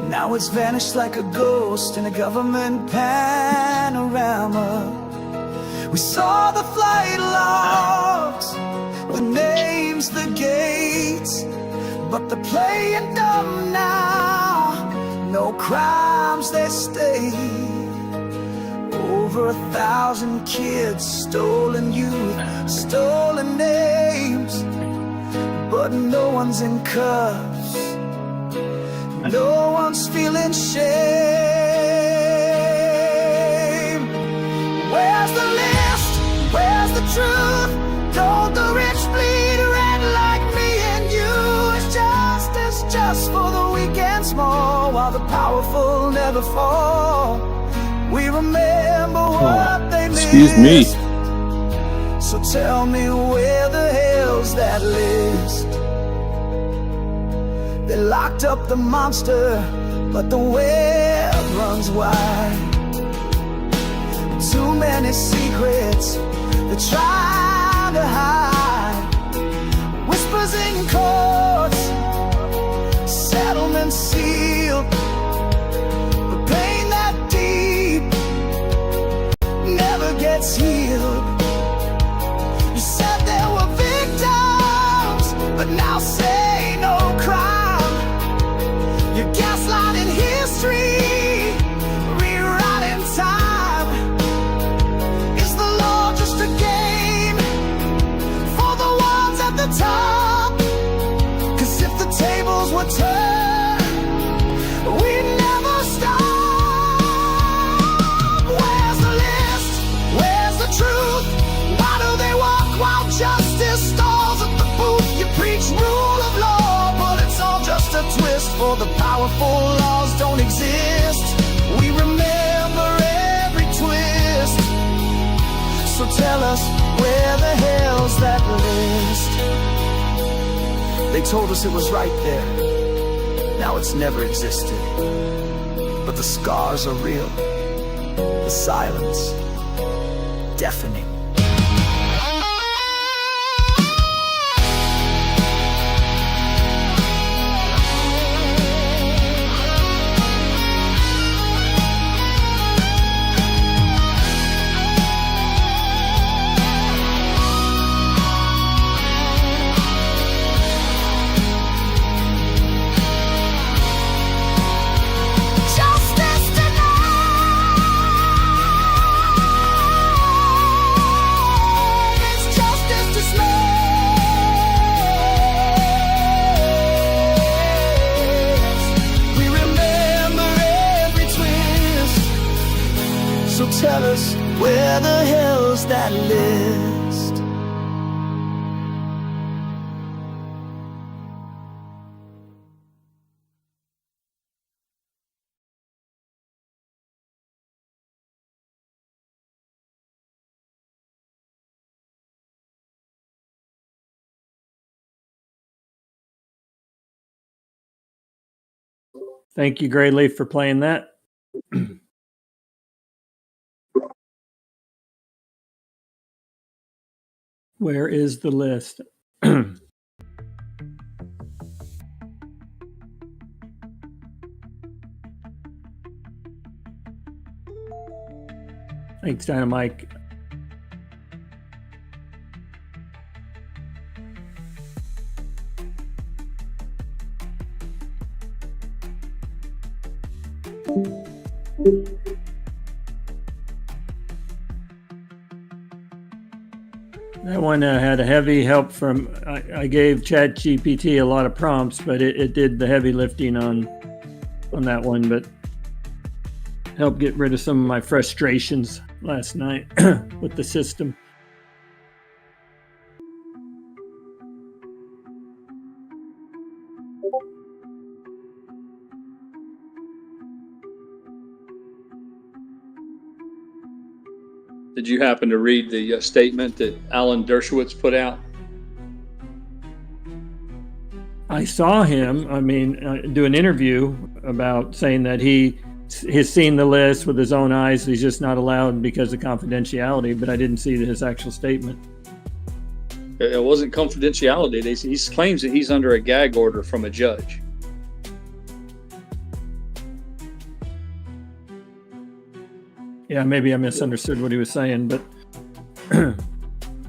Now it's vanished like a ghost in a government panorama. We saw the flight logs, the names, the gates, but they're playing dumb now. No crimes, they stay. Over 1,000 kids, stolen youth, stolen names, but no one's in cuffs, no one's feeling shame. Where's the list? Where's the truth? Don't the rich bleed red like me and you? Is justice just for the weak and small, while the powerful never fall? We remember what they missed. Excuse me. So tell me, where the hell's that list? They locked up the monster, but the web runs wide. Too many secrets they're trying to hide. Whispers in courts, settlements sealed. The pain that deep never gets healed. You said there were victims, but now say no crime. You're gaslighting history, rewriting time. Is the law just a game for the ones at the top? 'Cause if the tables were turned, we'd never stop. Where's the list? Where's the truth? Why do they walk while justice stalls at the booth? You preach rule of law, but it's all just a twist. For the powerful laws don't exist. We remember every twist. So tell us, where the hell's that list? They told us it was right there. Now it's never existed. But the scars are real. The silence, deafening. Justice denied. It's justice dismissed. We remember every twist. So tell us, where the hell's that list? Thank you, GrayLeaf, for playing that. Where is the list? Thanks, Dynamite. That one had a heavy help from, I gave ChatGPT a lot of prompts, but it did the heavy lifting on that one, but helped get rid of some of my frustrations last night with the system. Did you happen to read the statement that Alan Dershowitz put out? I saw him, do an interview about saying that he's seen the list with his own eyes. He's just not allowed because of confidentiality, but I didn't see his actual statement. It wasn't confidentiality. He claims that he's under a gag order from a judge. Yeah, maybe I misunderstood what he was saying, but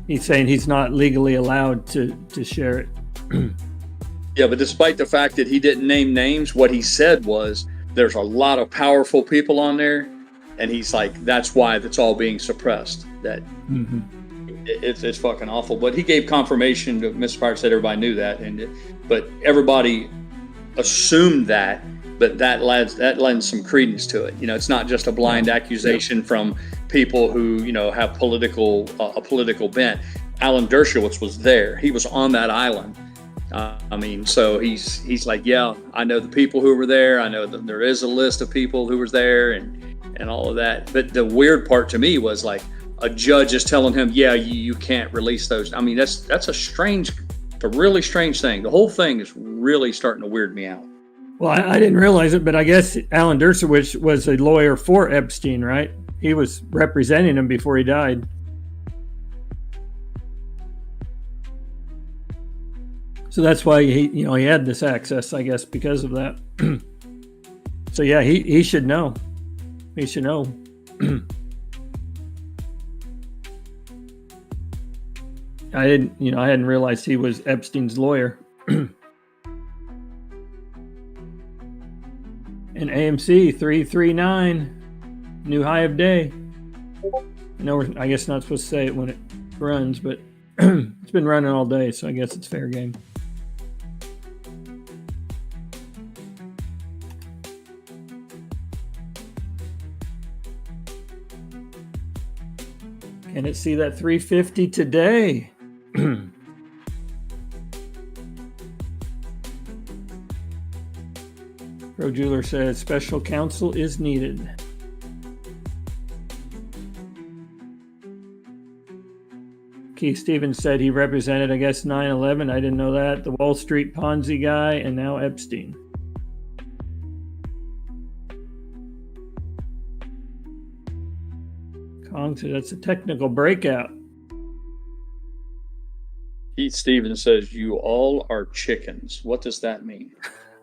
he's saying he's not legally allowed to share it. Yeah, but despite the fact that he didn't name names, what he said was there's a lot of powerful people on there, and he's like, that's why that's all being suppressed. That it's fucking awful. But he gave confirmation to Mr. Pirate, said everybody knew that, but everybody assumed that. But that lends some credence to it. It's not just a blind accusation from people who have a political bent. Alan Dershowitz was there. He was on that island. So he's like, yeah, I know the people who were there. I know that there is a list of people who was there and all of that. But the weird part to me was like a judge is telling him, yeah, you can't release those. That's a strange It's a really strange thing. The whole thing is really starting to weird me out. Well, I didn't realize it, but I guess Alan Dershowitz was a lawyer for Epstein, right? He was representing him before he died. So that's why he had this access, I guess, because of that. So yeah, he should know. He should know. I hadn't realized he was Epstein's lawyer. And AMC 339, new high of day. I guess not supposed to say it when it runs, but it's been running all day, so I guess it's fair game. Can it see that 350 today? Pro Jeweler says special counsel is needed. Keith Stevens said he represented, I guess, 9/11. I didn't know that. The Wall Street Ponzi guy, and now Epstein. Kong said that's a technical breakout. Keith Stevens says you all are chickens. What does that mean?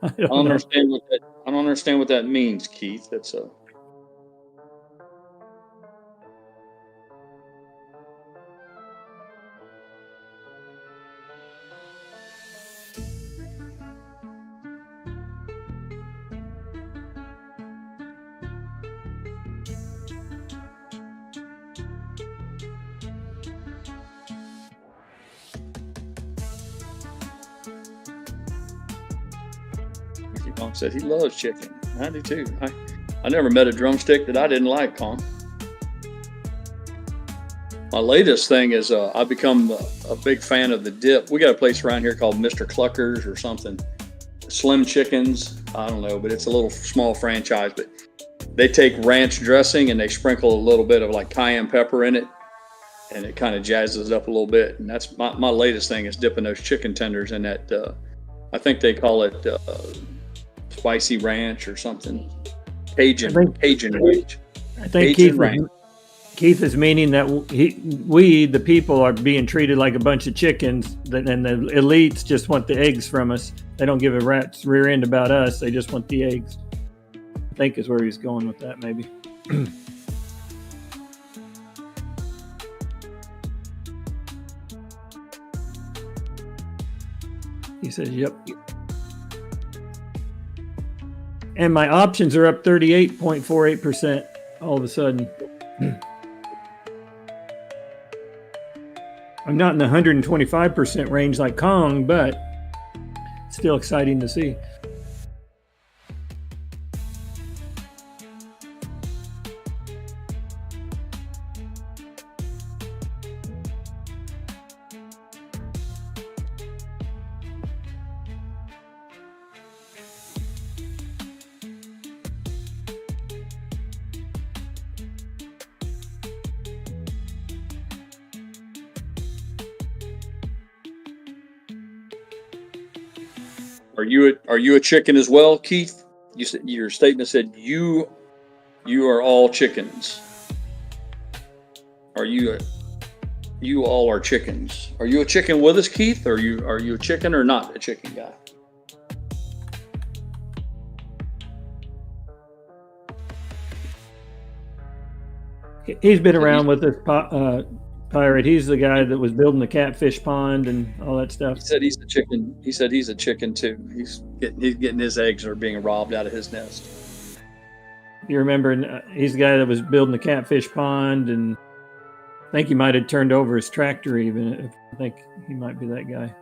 I don't understand what that means, Keith. That's a Kong said he loves chicken. I do too. I never met a drumstick that I didn't like, Kong. My latest thing is I've become a big fan of the dip. We got a place around here called Mr. Clucker's or something. Slim Chickens. I don't know, but it's a little small franchise. But they take ranch dressing and they sprinkle a little bit of like cayenne pepper in it. And it kind of jazzes it up a little bit. And that's my latest thing is dipping those chicken tenders in that. I think they call it spicy ranch or something. Cajun ranch. I think Keith is meaning that we, the people, are being treated like a bunch of chickens, and the elites just want the eggs from us. They don't give a rat's rear end about us. They just want the eggs. I think is where he's going with that, maybe. He says, yep. And my options are up 38.48% all of a sudden. I'm not in the 125% range like Kong, but it's still exciting to see. Are you a chicken as well, Keith? You said your statement said you are all chickens. You all are chickens. Are you a chicken with us, Keith? Are you a chicken or not a chicken guy? He's been around with this pirate. He's the guy that was building the catfish pond and all that stuff. He said he's a chicken. He said he's a chicken too. He's getting his eggs are being robbed out of his nest. You remember, he's the guy that was building the catfish pond, and I think he might have turned over his tractor even. I think he might be that guy.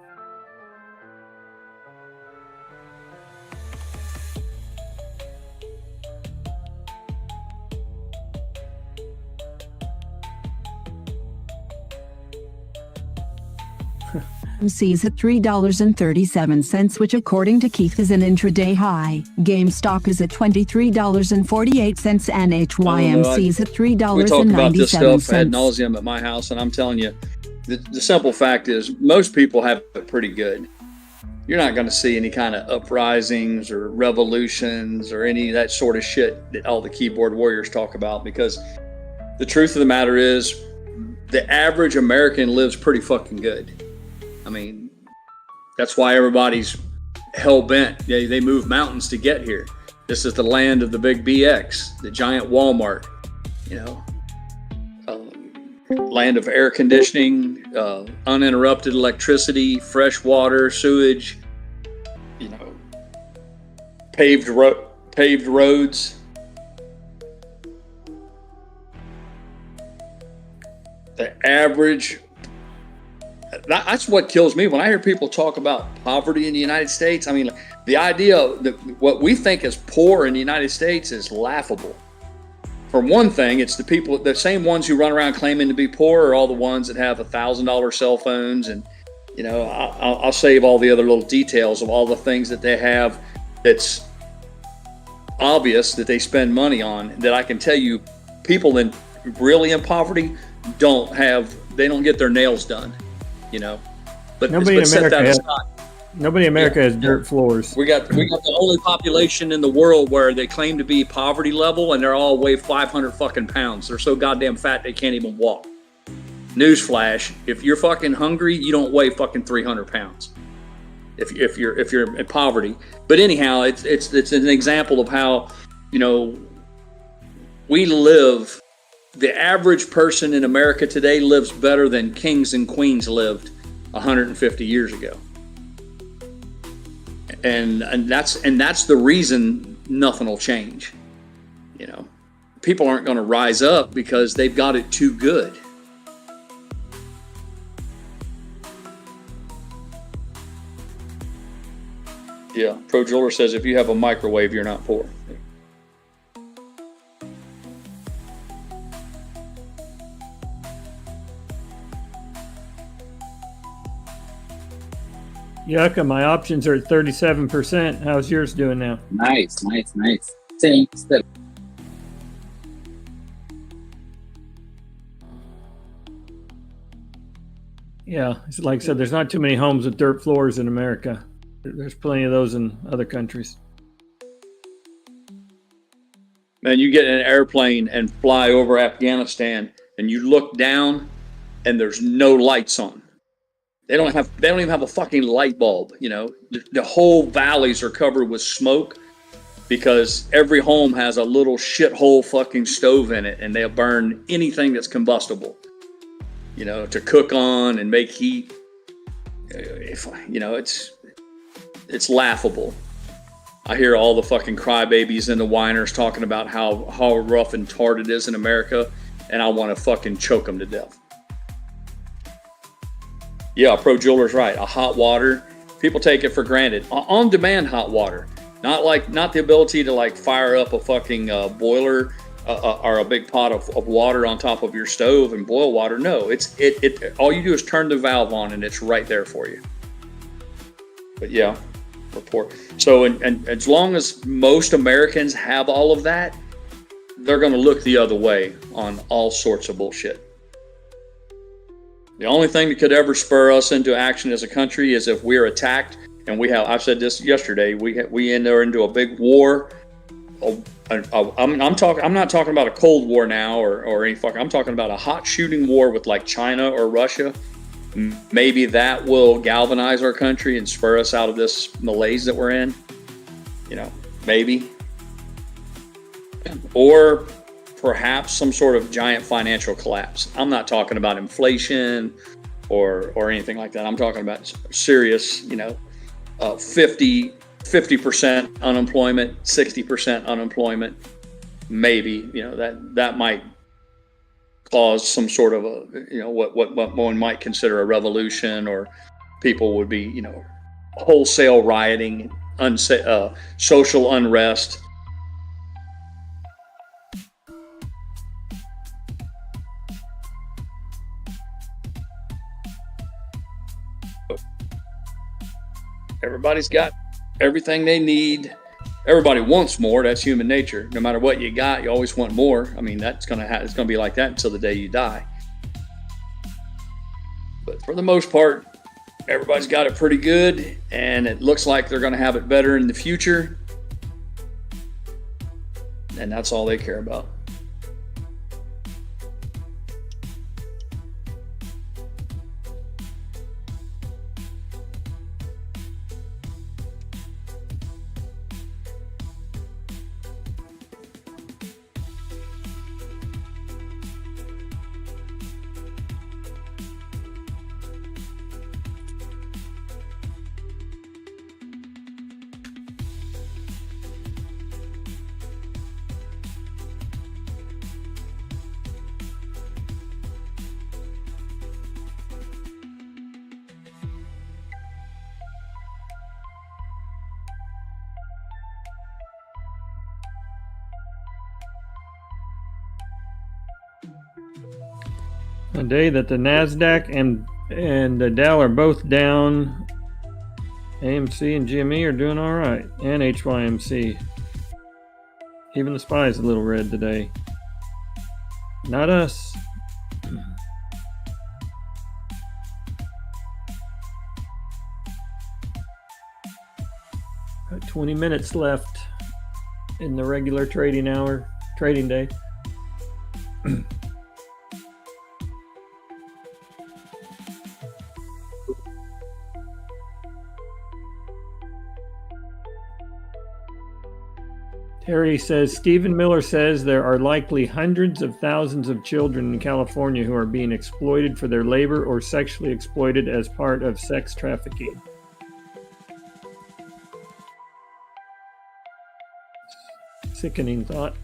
AMC's at $3.37, which according to Keith is an intraday high. GameStop is at $23.48 and HYMC's at $3.97. We talk about this stuff ad nauseum at my house, and I'm telling you, the simple fact is most people have it pretty good. You're not going to see any kind of uprisings or revolutions or any of that sort of shit that all the keyboard warriors talk about, because the truth of the matter is the average American lives pretty fucking good. I mean, that's why everybody's hell-bent. They move mountains to get here. This is the land of the big BX, the giant Walmart, you know, land of air conditioning, uninterrupted electricity, fresh water, sewage, you know, paved roads. The average, that's what kills me when I hear people talk about poverty in the United States. I mean, the idea that what we think is poor in the United States is laughable. For one thing, it's the people, the same ones who run around claiming to be poor are all the ones that have $1,000 cell phones. And, you know, I'll save all the other little details of all the things that they have that's obvious that they spend money on, that I can tell you people really in poverty don't get their nails done, you know. But nobody in America has dirt floors. We got the only population in the world where they claim to be poverty level, and they're all weigh 500 fucking pounds. They're so goddamn fat they can't even walk. Newsflash: if you're fucking hungry, you don't weigh fucking 300 pounds. If you're in poverty. But anyhow, it's an example of how, you know, we live. The average person in America today lives better than kings and queens lived 150 years ago. And that's the reason nothing will change. You know, people aren't going to rise up because they've got it too good. Yeah, Pro Jeweler says if you have a microwave, you're not poor. Yucca, my options are at 37%. How's yours doing now? Nice. Same step. Yeah, it's like I said, there's not too many homes with dirt floors in America. There's plenty of those in other countries. Man, you get in an airplane and fly over Afghanistan, and you look down, and there's no lights on. They don't even have a fucking light bulb. You know, the whole valleys are covered with smoke because every home has a little shithole fucking stove in it, and they'll burn anything that's combustible, you know, to cook on and make heat. You know, it's laughable. I hear all the fucking crybabies and the whiners talking about how rough and hard it is in America, and I want to fucking choke them to death. Yeah, Pro Jeweler's right. A hot water, people take it for granted. On-demand hot water, not the ability to like fire up a fucking boiler or a big pot of water on top of your stove and boil water. No, it all you do is turn the valve on and it's right there for you. But yeah, report. So and as long as most Americans have all of that, they're going to look the other way on all sorts of bullshit. The only thing that could ever spur us into action as a country is if we're attacked, and I've said this yesterday, we enter into a big war. I'm not talking about a Cold War now or any fucking, I'm talking about a hot shooting war with like China or Russia. Maybe that will galvanize our country and spur us out of this malaise that we're in. You know, maybe. Or perhaps some sort of giant financial collapse. I'm not talking about inflation or anything like that. I'm talking about serious, you know, 50% unemployment, 60% unemployment. Maybe, you know, that might cause some sort of a, you know, what one might consider a revolution, or people would be, you know, wholesale rioting, social unrest. Everybody's got everything they need. Everybody wants more. That's human nature. No matter what you got, you always want more. I mean, it's gonna be like that until the day you die. But for the most part, everybody's got it pretty good, and it looks like they're going to have it better in the future. And that's all they care about. A day that the Nasdaq and the Dow are both down. AMC and GME are doing all right, and HYMC. Even the SPY is a little red today. Not us. Got 20 minutes left in the regular trading day. Terry says, Stephen Miller says there are likely hundreds of thousands of children in California who are being exploited for their labor or sexually exploited as part of sex trafficking. Sickening thought.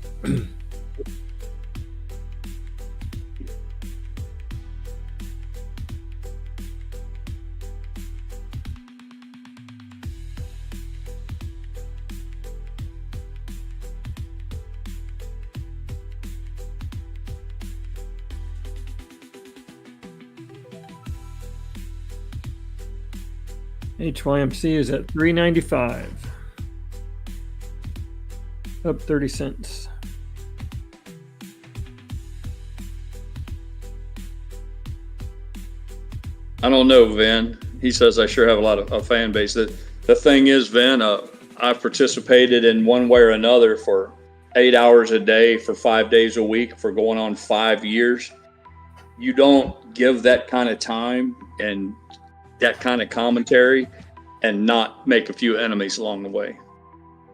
HYMC is at 395, up 30 cents. I don't know, Vin. He says I sure have a lot of a fan base. The thing is, Vin, I've participated in one way or another for 8 hours a day for 5 days a week for going on 5 years. You don't give that kind of time and that kind of commentary and not make a few enemies along the way.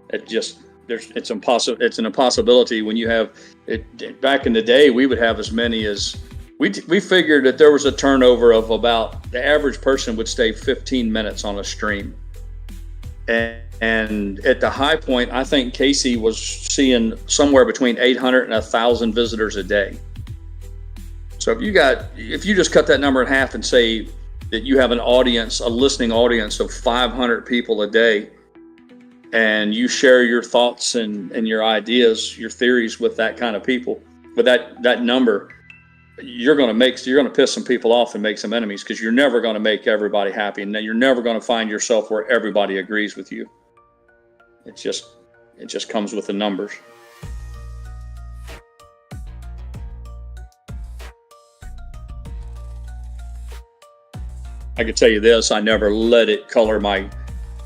It's impossible. It's an impossibility when you have it. Back in the day, we would have as many as we figured that there was a turnover of about, the average person would stay 15 minutes on a stream. And at the high point, I think Casey was seeing somewhere between 800 and 1,000 visitors a day. So if you just cut that number in half and say that you have an audience, a listening audience of 500 people a day, and you share your thoughts and your ideas, your theories with that kind of people, with that number, you're going to piss some people off and make some enemies, because you're never going to make everybody happy, and then you're never going to find yourself where everybody agrees with you. It just comes with the numbers. I could tell you this, I never let it color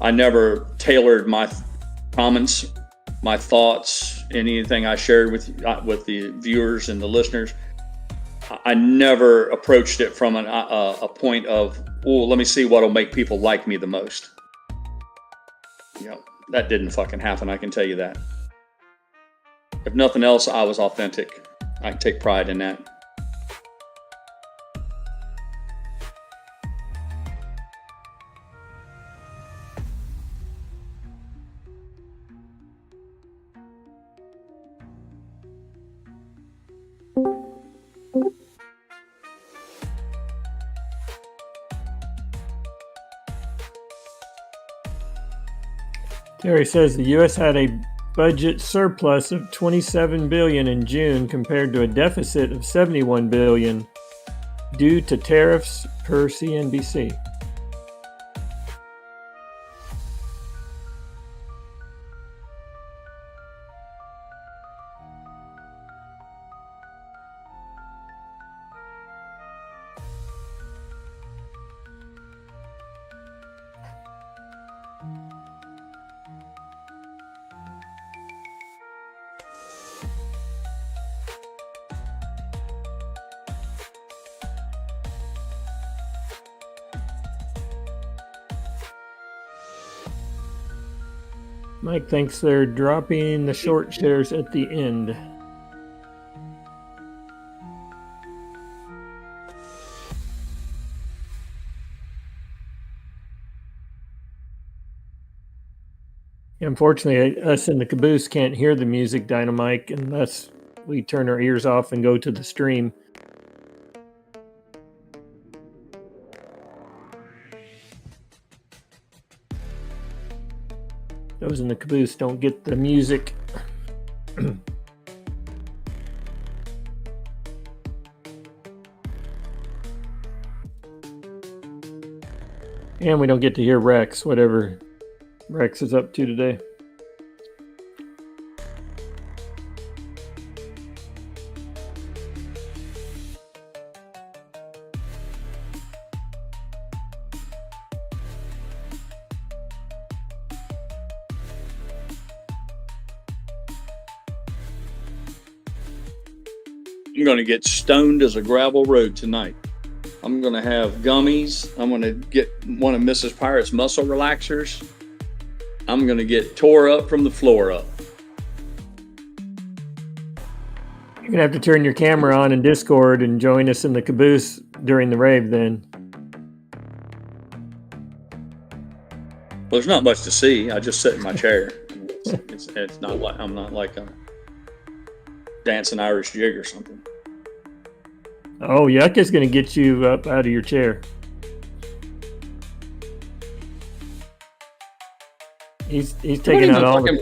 I never tailored my comments, my thoughts, anything I shared with the viewers and the listeners. I never approached it from a point of, oh, let me see what'll make people like me the most. That didn't fucking happen, I can tell you that. If nothing else, I was authentic. I can take pride in that. Terry says the U.S. had a budget surplus of $27 billion in June compared to a deficit of $71 billion due to tariffs, per CNBC. Mike thinks they're dropping the short shares at the end. Unfortunately, us in the caboose can't hear the music, Dynamite, unless we turn our ears off and go to the stream. Those in the caboose don't get the music. And we don't get to hear Rex, whatever Rex is up to today. I'm going to get stoned as a gravel road tonight. I'm going to have gummies. I'm going to get one of Mrs. Pirate's muscle relaxers. I'm going to get tore up from the floor up. You're going to have to turn your camera on in Discord and join us in the caboose during the rave then. Well, there's not much to see. I just sit in my chair. It's not like I'm not like a dancing Irish jig or something. Oh, Yuck is going to get you up out of your chair. He's taking out all. Wouldn't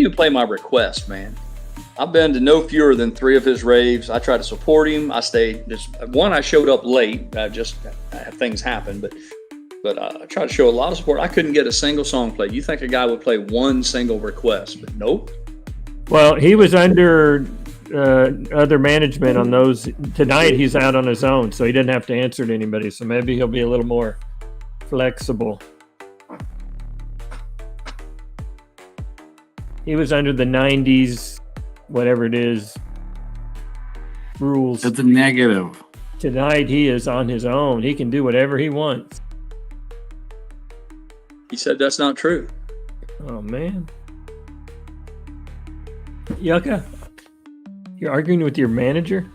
even play my request, man. I've been to no fewer than 3 of his raves. I try to support him. I stayed. One, I showed up late. Things happen, but I tried to show a lot of support. I couldn't get a single song played. You think a guy would play one single request, but nope. Well, he was under other management on those. Tonight he's out on his own, so he didn't have to answer to anybody. So maybe he'll be a little more flexible. He was under the 90s, whatever it is, rules. That's a negative. Tonight he is on his own. He can do whatever he wants. He said that's not true. Oh, man. Yucca, you're arguing with your manager?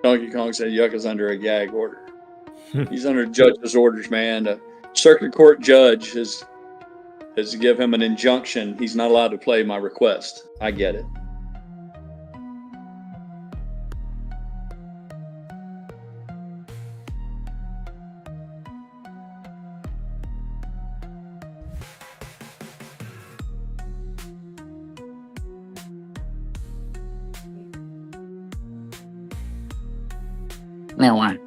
Donkey Kong said Yucca's under a gag order. He's under judge's orders, man. A circuit court judge has given him an injunction. He's not allowed to play my request. I get it. Now what?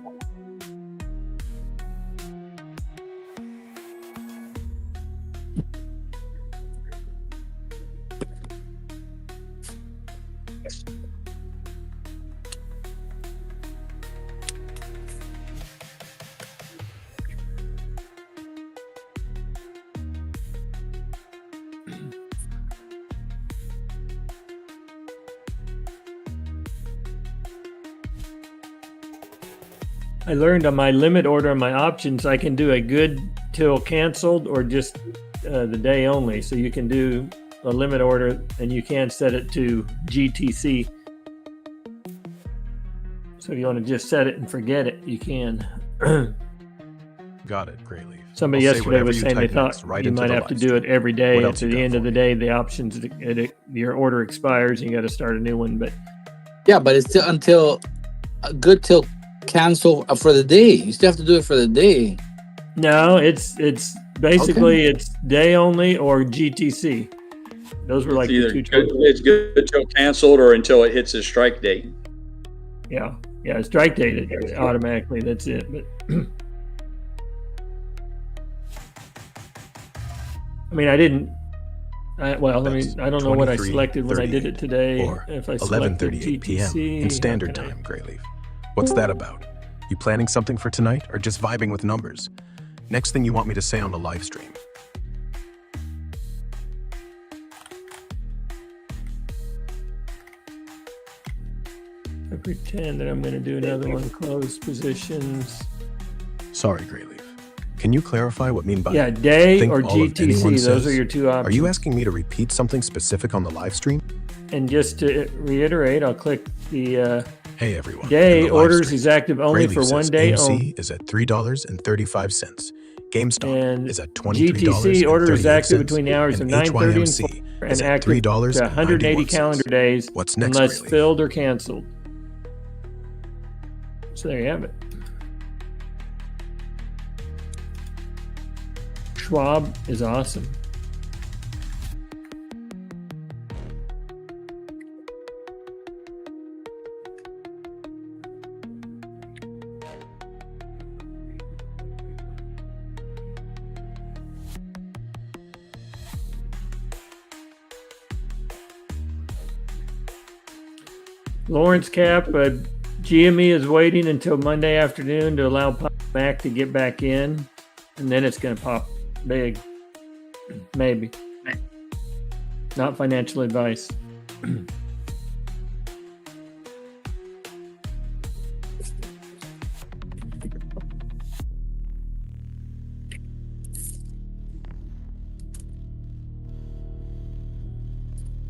I learned on my limit order on my options, I can do a good till canceled or just the day only. So you can do a limit order and you can set it to GTC. So if you want to just set it and forget it, you can. Got it, GrayLeaf. Somebody I'll say yesterday whatever was you saying they type thought next, right you into might the have to live do it stream. every day. What At else you the got end for of the me? day, the options, your order expires and you got to start a new one. But Yeah, but it's still until a good till cancel for the day. You still have to do it for the day. no, it's basically it's day only or GTC. Those were like the two choices. It's good until canceled or until it hits his strike date. Yeah, strike date it automatically. That's it. But I mean, I didn't Well, I don't know what I 23, selected when I did it today. Or If I selected 11:38 p.m. GTC, in Standard how can I- Time, GrayLeaf. What's that about? You planning something for tonight or just vibing with numbers? Next thing you want me to say on the live stream. I pretend that I'm going to do another one, close positions. Sorry, GrayLeaf. Can you clarify what mean by Yeah, day think or all of anyone GTC, those says? are your two options. Are you asking me to repeat something specific on the live stream? And just to reiterate, I'll click the Hey everyone. day. in the live Orders stream, is active only GrayLeaf for says one day AMC only. is at $3.35. GameStop And is at $23.38. GTC order is active between the hours of and 9:30 and HYMC 4 is and at active to $3.91. 180 calendar days What's next, unless GrayLeaf? filled or canceled. So there you have it. Schwab is awesome. Lawrence Cap, GME is waiting until Monday afternoon to allow Mac to get back in, and then it's going to pop big. Maybe. Not financial advice.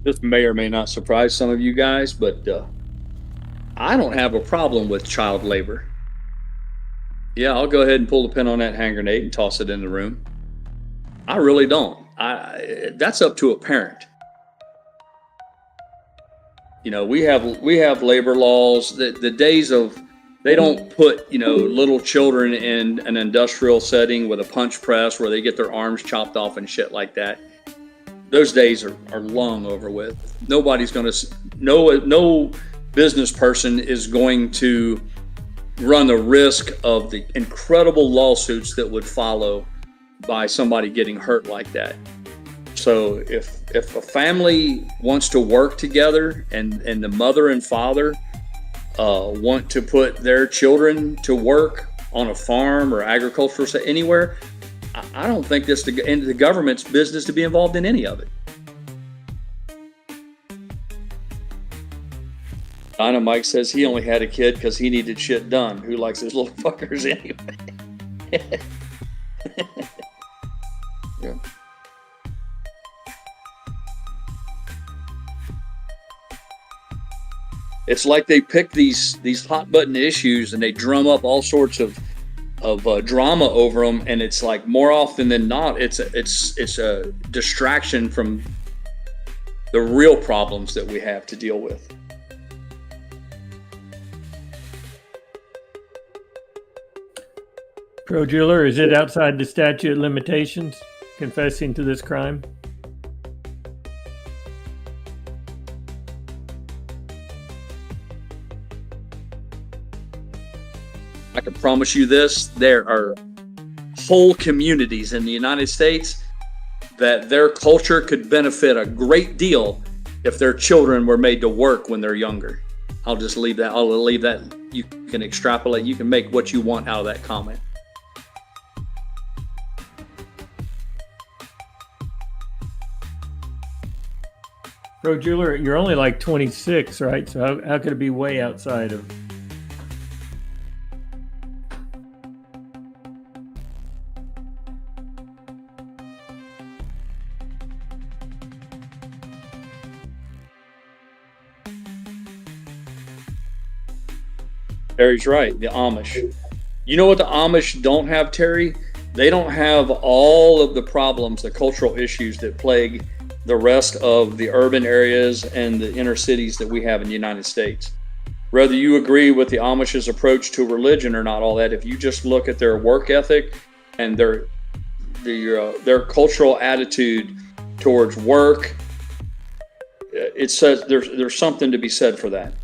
This may or may not surprise some of you guys, but I don't have a problem with child labor. Yeah, I'll go ahead and pull the pin on that hand grenade and toss it in the room. I really don't. That's up to a parent. You know, we have labor laws. The days of they don't put little children in an industrial setting with a punch press where they get their arms chopped off and shit like that. Those days are long over with. Nobody's going to no business person is going to run the risk of the incredible lawsuits that would follow by somebody getting hurt like that. So if a family wants to work together and the mother and father want to put their children to work on a farm or agricultural set anywhere, I don't think this the government's business to be involved in any of it. Dynamite says he only had a kid because he needed shit done. Who likes his little fuckers anyway? Yeah. It's like they pick these hot button issues and they drum up all sorts of drama over them, and it's like more often than not, it's a distraction from the real problems that we have to deal with. Pro Jeweler, is it outside the statute of limitations, confessing to this crime? I can promise you this, there are whole communities in the United States that their culture could benefit a great deal if their children were made to work when they're younger. I'll just leave that. I'll leave that. You can extrapolate. You can make what you want out of that comment. Pro Jeweler, you're only like 26, right? So how could it be way outside of... Terry's right. The Amish. You know what the Amish don't have, Terry? They don't have all of the problems, the cultural issues that plague the rest of the urban areas and the inner cities that we have in the United States. Whether you agree with the Amish's approach to religion or not, all that, if you just look at their work ethic and their cultural attitude towards work, it says there's something to be said for that.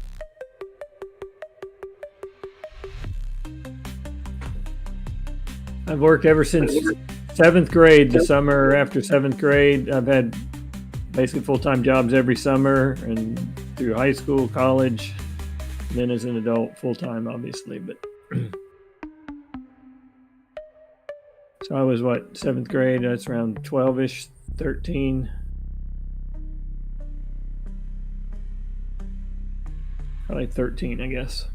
I've worked ever since 7th grade, the summer after 7th grade. I've had basically full-time jobs every summer and through high school, college, then as an adult, full-time, obviously. But so I was, what, 7th grade? That's around 12-ish, 13. Probably 13, I guess.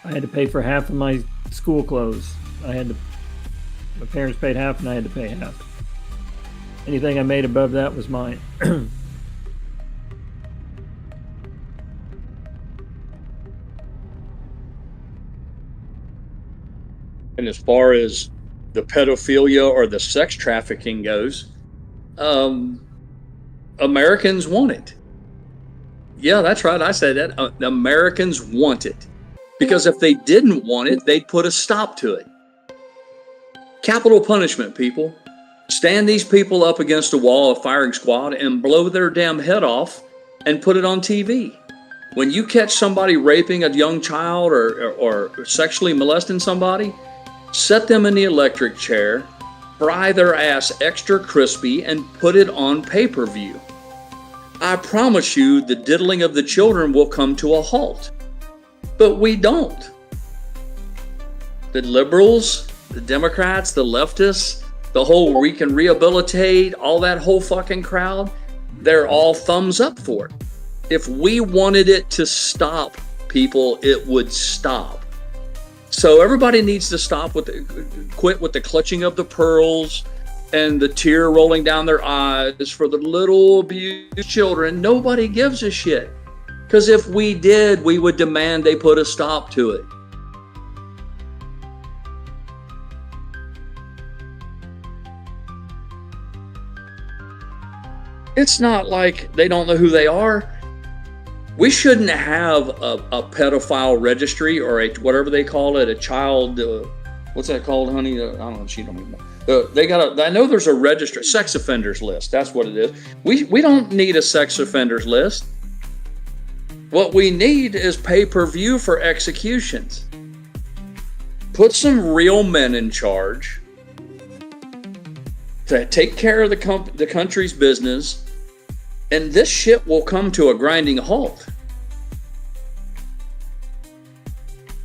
I had to pay for half of my school clothes. My parents paid half and I had to pay half. Anything I made above that was mine. And as far as the pedophilia or the sex trafficking goes, Americans want it. Yeah, that's right. I said that. Americans want it. Because if they didn't want it, they'd put a stop to it. Capital punishment, people. Stand these people up against a wall, a firing squad, and blow their damn head off and put it on TV. When you catch somebody raping a young child or sexually molesting somebody, set them in the electric chair, fry their ass extra crispy, and put it on pay-per-view. I promise you the diddling of the children will come to a halt. But we don't. The liberals, the Democrats, the leftists, the whole we can rehabilitate, all that whole fucking crowd, they're all thumbs up for it. If we wanted it to stop, people, it would stop. So everybody needs to quit with the clutching of the pearls and the tear rolling down their eyes for the little abused children. Nobody gives a shit. Because if we did, we would demand they put a stop to it. It's not like they don't know who they are. We shouldn't have a pedophile registry or a whatever they call it, a child. What's that called, honey? I don't know. She don't even know. I know there's a registry, sex offenders list. That's what it is. We don't need a sex offenders list. What we need is pay-per-view for executions. Put some real men in charge to take care of the country's business, and this shit will come to a grinding halt.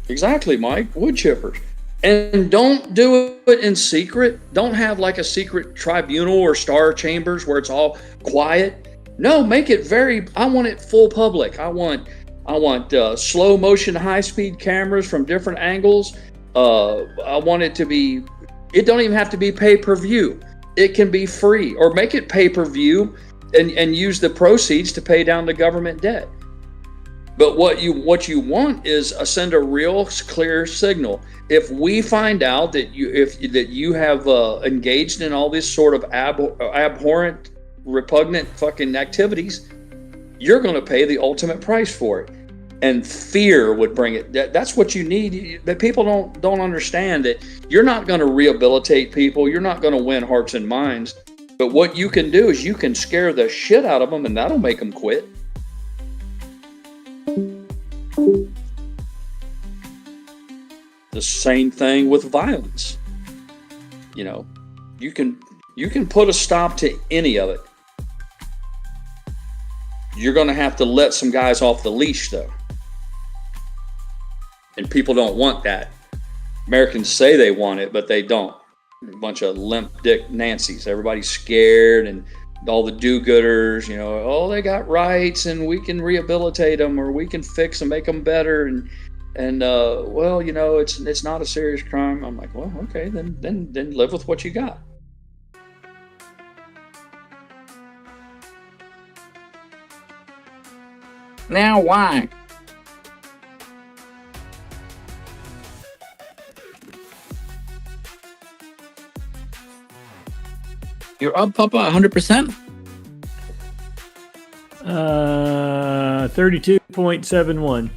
Exactly, Mike. Wood chippers. And don't do it in secret. Don't have like a secret tribunal or star chambers where it's all quiet. No, make it I want it full public. I want slow motion, high speed cameras from different angles. I want it to be, it don't even have to be pay-per-view. It can be free, or make it pay-per-view and use the proceeds to pay down the government debt. But what you want is send a real clear signal. If we find out that you have engaged in all this sort of abhorrent, repugnant fucking activities, you're going to pay the ultimate price for it. And fear would bring it. That's what you need. That people don't understand that you're not going to rehabilitate people. You're not going to win hearts and minds. But what you can do is you can scare the shit out of them, and that'll make them quit. The same thing with violence. You know, you can put a stop to any of it. You're going to have to let some guys off the leash, though. And people don't want that. Americans say they want it, but they don't. A bunch of limp dick Nancys. Everybody's scared, and all the do-gooders, you know, oh, they got rights and we can rehabilitate them, or we can fix them, make them better. And well, you know, it's not a serious crime. I'm like, well, okay, then live with what you got. Now why? You're up, Papa, 100%? 32.71.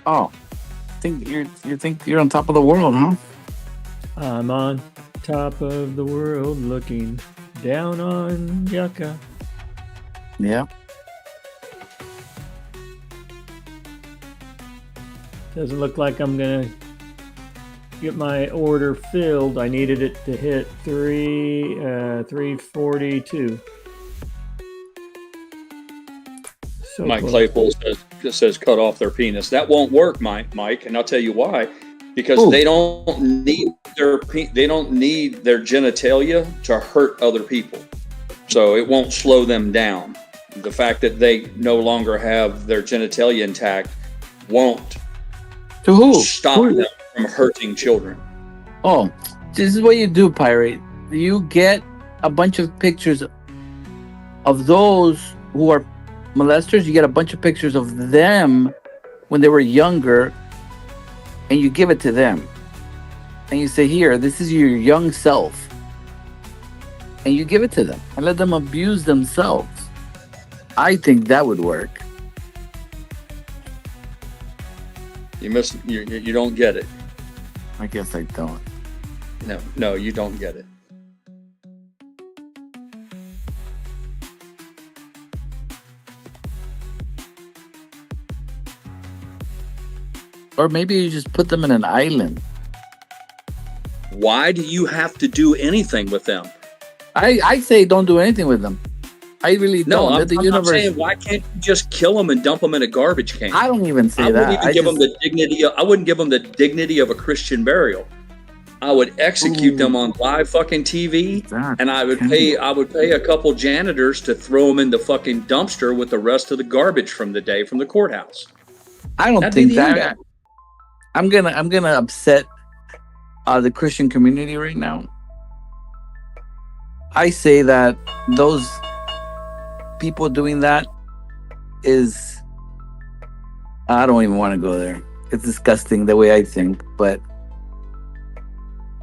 Oh, you think you're on top of the world, huh? I'm on top of the world looking down on Yucca. Yeah. Doesn't look like I'm gonna get my order filled. I needed it to hit 342. So Mike close. Claypool says cut off their penis. That won't work, Mike, and I'll tell you why. Because they don't need their genitalia to hurt other people, so it won't slow them down. The fact that they no longer have their genitalia intact won't stop them from hurting children. Oh, this is what you do, Pirate. You get a bunch of pictures of those who are molesters. You get a bunch of pictures of them when they were younger, and you give it to them. And you say, here, this is your young self. And you give it to them and let them abuse themselves. I think that would work. You don't get it. I guess I don't. No, you don't get it. Or maybe you just put them in an island. Why do you have to do anything with them? I say don't do anything with them. I really don't. I'm not saying why can't you just kill them and dump them in a garbage can? I don't even say I that. wouldn't even give them the dignity. I wouldn't give them the dignity of a Christian burial. I would execute them on live fucking TV, and I would pay a couple janitors to throw them in the fucking dumpster with the rest of the garbage from the day from the courthouse. I don't think that. I'm gonna upset the Christian community right now. I say that those people doing that is, I don't even want to go there. It's disgusting the way I think, but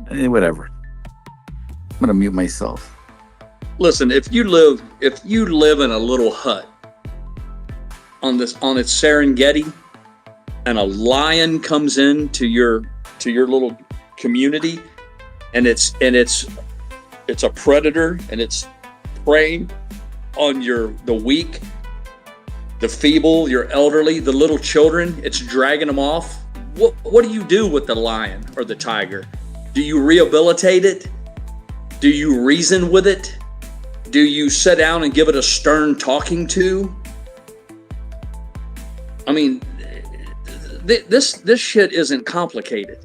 whatever. I'm gonna mute myself. Listen, if you live in a little hut on its Serengeti, and a lion comes into your little community, and it's a predator, and it's preying on the weak, the feeble, your elderly, the little children, it's dragging them off. What do you do with the lion or the tiger? Do you rehabilitate it? Do you reason with it? Do you sit down and give it a stern talking to? I mean, this shit isn't complicated.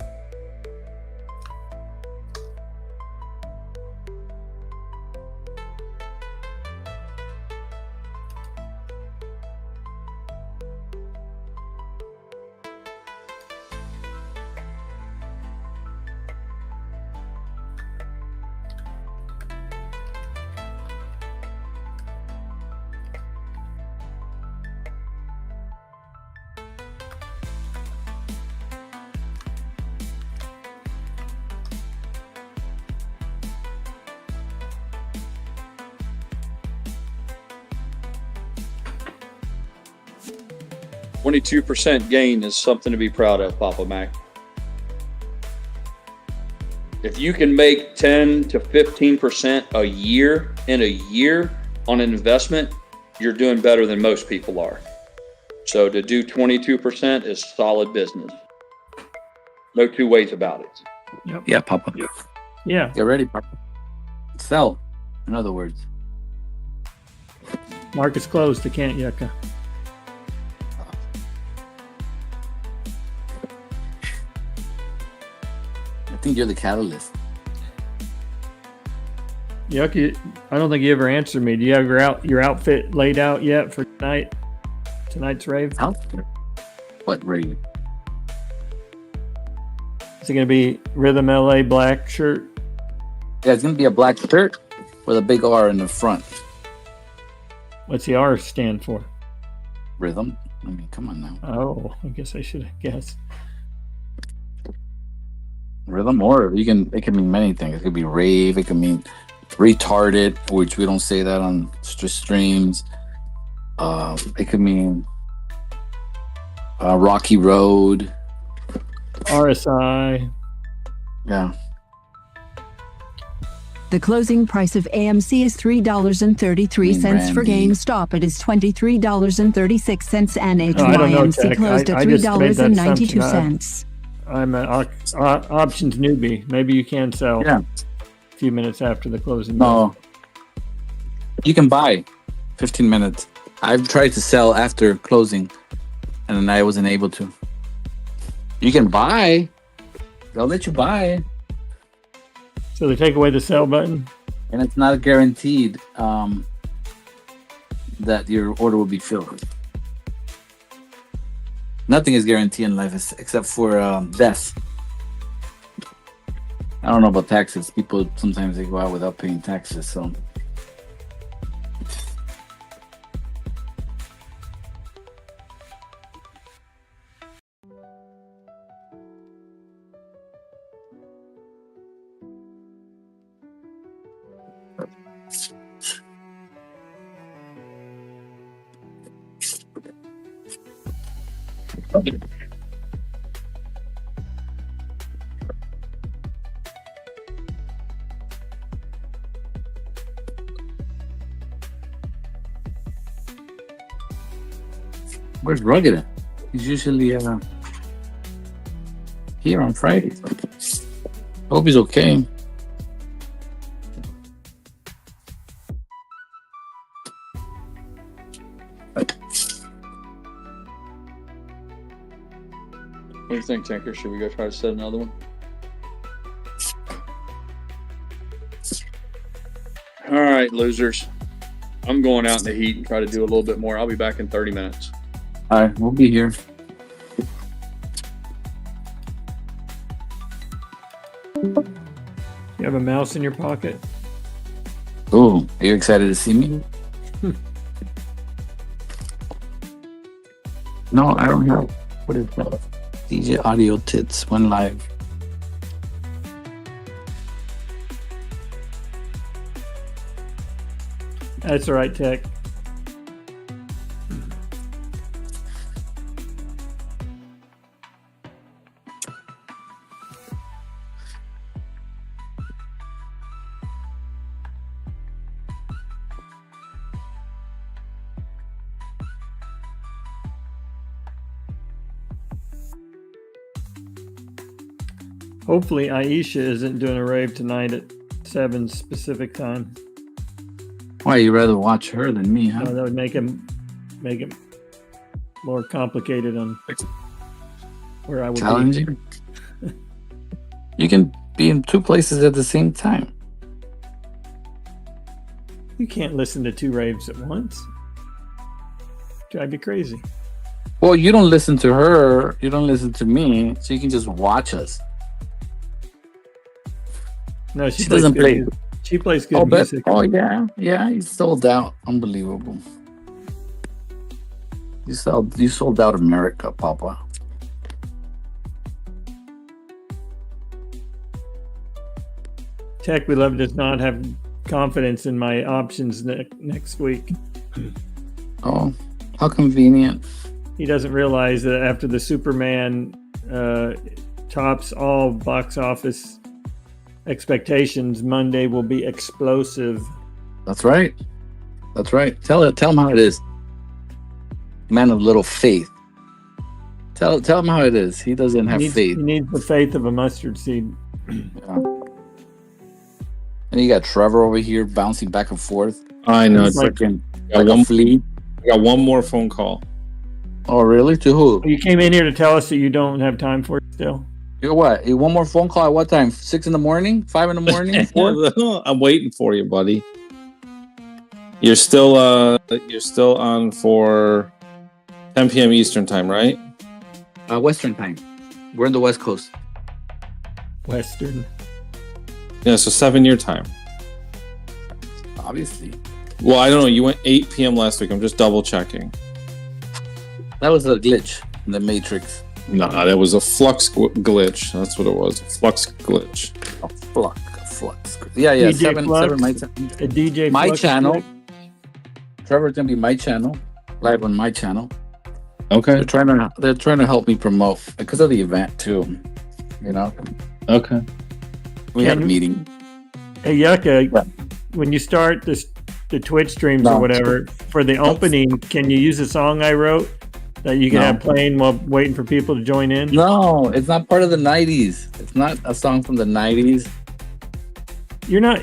%22 gain is something to be proud of, Papa Mac. If you can make 10 to 15% a year on an investment, you're doing better than most people are. So to do 22% is solid business. No two ways about it. Yep. Yeah, Papa. Yeah. Get ready, Papa. Sell, in other words. Market's closed. I can't yucca. I think you're the catalyst. Yucca, I don't think you ever answered me. Do you have your outfit laid out yet for tonight's rave? Outfit? What rave? Is it going to be Rhythm LA black shirt? Yeah, it's going to be a black shirt with a big R in the front. What's the R stand for? Rhythm. I mean, come on now. Oh, I guess I should have guessed. Rhythm, or it can mean many things. It could be rave. It could mean retarded, which we don't say that on streams. It could mean rocky road. RSI. Yeah. The closing price of AMC is $3.33. For Randy. GameStop, it is $23.36, and Oh, I don't know, HYMC Tech. closed at I just made that assumption. $3.92. I'm an options newbie. Maybe you can sell Yeah. a few minutes after the closing. No. You can buy 15 minutes. I've tried to sell after closing, and then I wasn't able to. You can buy. They'll let you buy. So they take away the sell button? And it's not guaranteed that your order will be filled. Nothing is guaranteed in life except for death. I don't know about taxes. People sometimes they go out without paying taxes, so. Where's Rugged at? He's usually here on Friday. Hope he's okay. What do you think, Tinker? Should we go try to set another one? All right, losers. I'm going out in the heat and try to do a little bit more. I'll be back in 30 minutes. All right, we'll be here. You have a mouse in your pocket? Oh, are you excited to see me? No, I don't have. What is that? DJ Audio Tits went live. That's all right, Tech. Hopefully Aisha isn't doing a rave tonight at 7 specific time. Why, you rather watch her than me, huh? That would make it more complicated on where I would Challenging? You can be in two places at the same time. You can't listen to two raves at once. Drive you crazy. Well, you don't listen to her, you don't listen to me, so you can just watch us. No, She doesn't good play. music. She plays good music. Oh yeah, you sold out. Unbelievable. You sold out America, Papa. Tech, we love does not have confidence in my options next week. Oh, how convenient. He doesn't realize that after the Superman tops all box office expectations, Monday will be explosive. That's right. That's right. Tell him how it is. Man of little faith. Tell him how it is. He doesn't have faith. He needs the faith of a mustard seed. Yeah. And you got Trevor over here bouncing back and forth. I know. It's Like a flea. I got one more phone call. Oh, really? To who? You came in here to tell us that you don't have time for it still. You what? One more phone call at what time? 6 in the morning? 5 in the morning? 4? I'm waiting for you, buddy. You're still on for 10 p.m. Eastern time, right? Western time. We're in the West Coast. Western. Yeah, so 7 your time. Obviously. Well, I don't know. You went 8 p.m. last week. I'm just double checking. That was a glitch in the Matrix. Nah, that was a flux glitch. That's what it was. A flux glitch. A flux. Yeah. DJ 7 my time. A DJ My Flux channel. Flux. Trevor's gonna be my channel. Live on my channel. Okay. They're trying to help me promote because of the event too. You know? Okay. We had a meeting. Hey Yucca, when you start the Twitch streams or whatever for the opening, can you use a song I wrote that you can have playing while waiting for people to join in? No, it's not part of the '90s. It's not a song from the '90s. You're not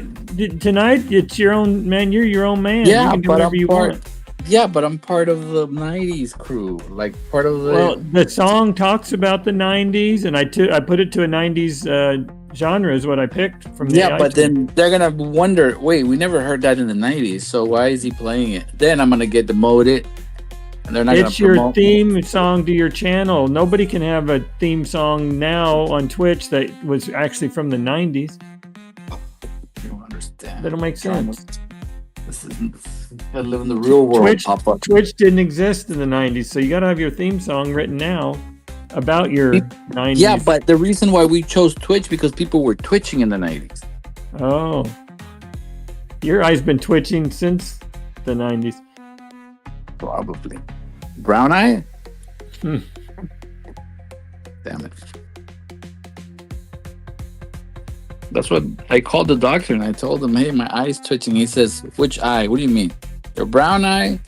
tonight. It's your own man. You're your own man. Yeah, you can do but whatever you want. Yeah, but I'm part of the '90s crew. Like part of the. Well, the song talks about the '90s, and I put it to a '90s genre is what I picked from the. Yeah, but then they're gonna wonder. Wait, we never heard that in the '90s. So why is he playing it? Then I'm gonna get demoted. And they're not It's gonna your theme song to your channel. Nobody can have a theme song now on Twitch that was actually from the '90s. You don't understand. That'll make sense. This isn't. I live in the real world. Twitch didn't exist in the '90s, so you got to have your theme song written now about your '90s. Yeah, but the reason why we chose Twitch because people were twitching in the '90s. Oh, your eye's been twitching since the '90s. Probably. Brown eye? Hmm. Damn it. That's what I called the doctor and I told him, hey, my eye's twitching. He says, which eye? What do you mean? Your brown eye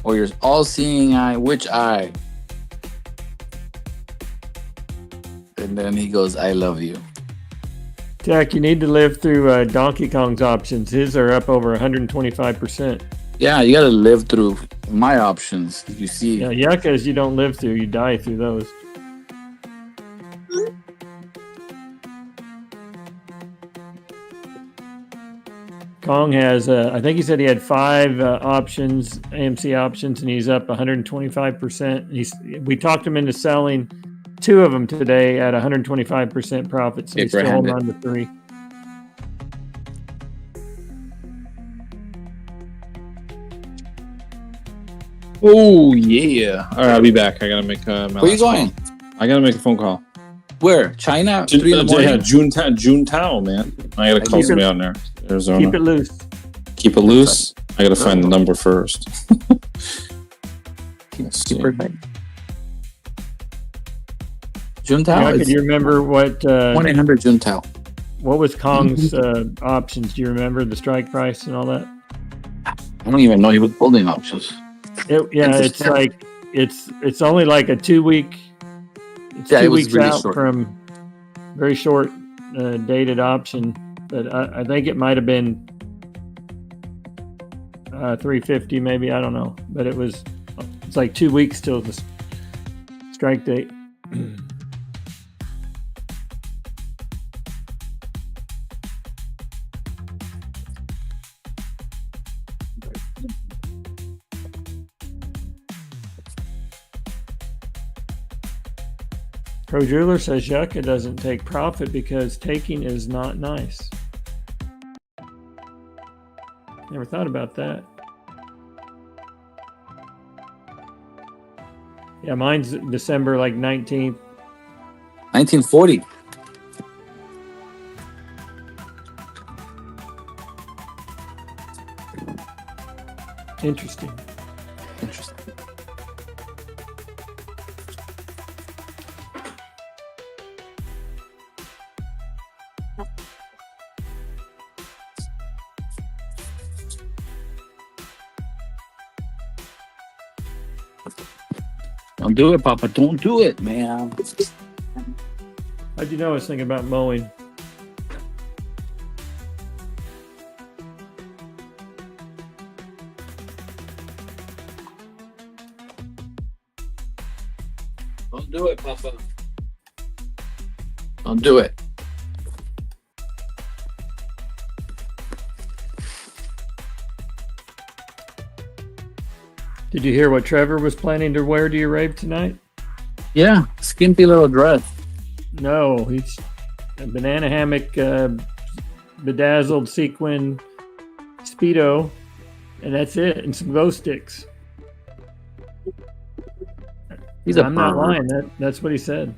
or your all-seeing eye? Which eye? And then he goes, I love you. Jack, you need to live through Donkey Kong's options. His are up over 125%. Yeah, you got to live through my options. You see. Yeah, Yuccas you don't live through. You die through those. Kong has, I think he said he had 5 options, AMC options, and he's up 125%. We talked him into selling 2 of them today at 125% profit, so he's still holding on to 3. Oh yeah! All right, I'll be back. I gotta make my. Where you going? I gotta make a phone call. Where? China? 3 in the morning? Yeah, Juntao, man. I gotta call somebody out there. Arizona. Keep it loose. Keep it loose. I gotta find the number first. Keep it. Juntao. Do you remember what? 1-800 Juntao. What was Kong's options? Do you remember the strike price and all that? I don't even know he was holding options. It's like it's only like a 2-week. It's 2 weeks really out short. From very short dated option, but I think it might have been 350 maybe. I don't know, but it's like 2 weeks till the strike date. Pro Jeweler says Yucca doesn't take profit because taking is not nice. Never thought about that. Yeah, mine's December like 19th. 1940. Interesting. Don't do it, Papa. Don't do it, man. How'd you know I was thinking about mowing? Don't do it, Papa. Don't do it. Did you hear what Trevor was planning to wear to your rave tonight? Yeah, skimpy little dress. No, he's a banana hammock, bedazzled sequin Speedo, and that's it, and some glow sticks. I'm not lying. That's what he said.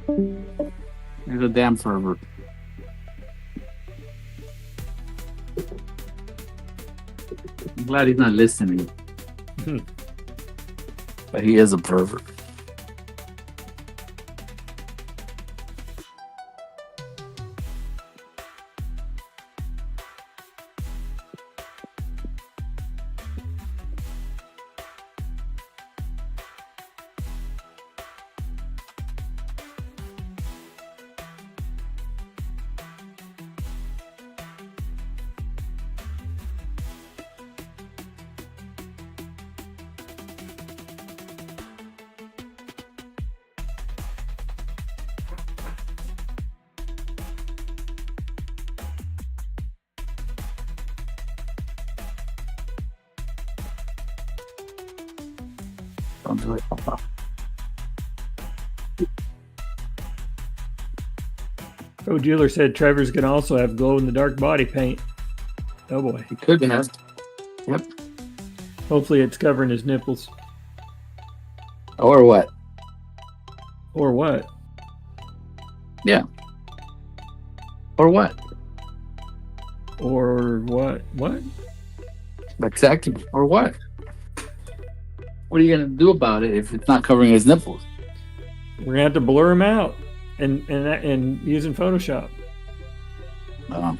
He's a damn pervert. I'm glad he's not listening. But he is a pervert. Don't do it. Pro Jeweler said Trevor's gonna also have glow in the dark body paint. Oh boy. He could have. Yep. Hopefully it's covering his nipples. Or what? Or what? Yeah. Or what? Or what? What? Exactly. Or what? What are you gonna do about it if it's not covering his nipples? We're gonna have to blur him out and using Photoshop. Oh.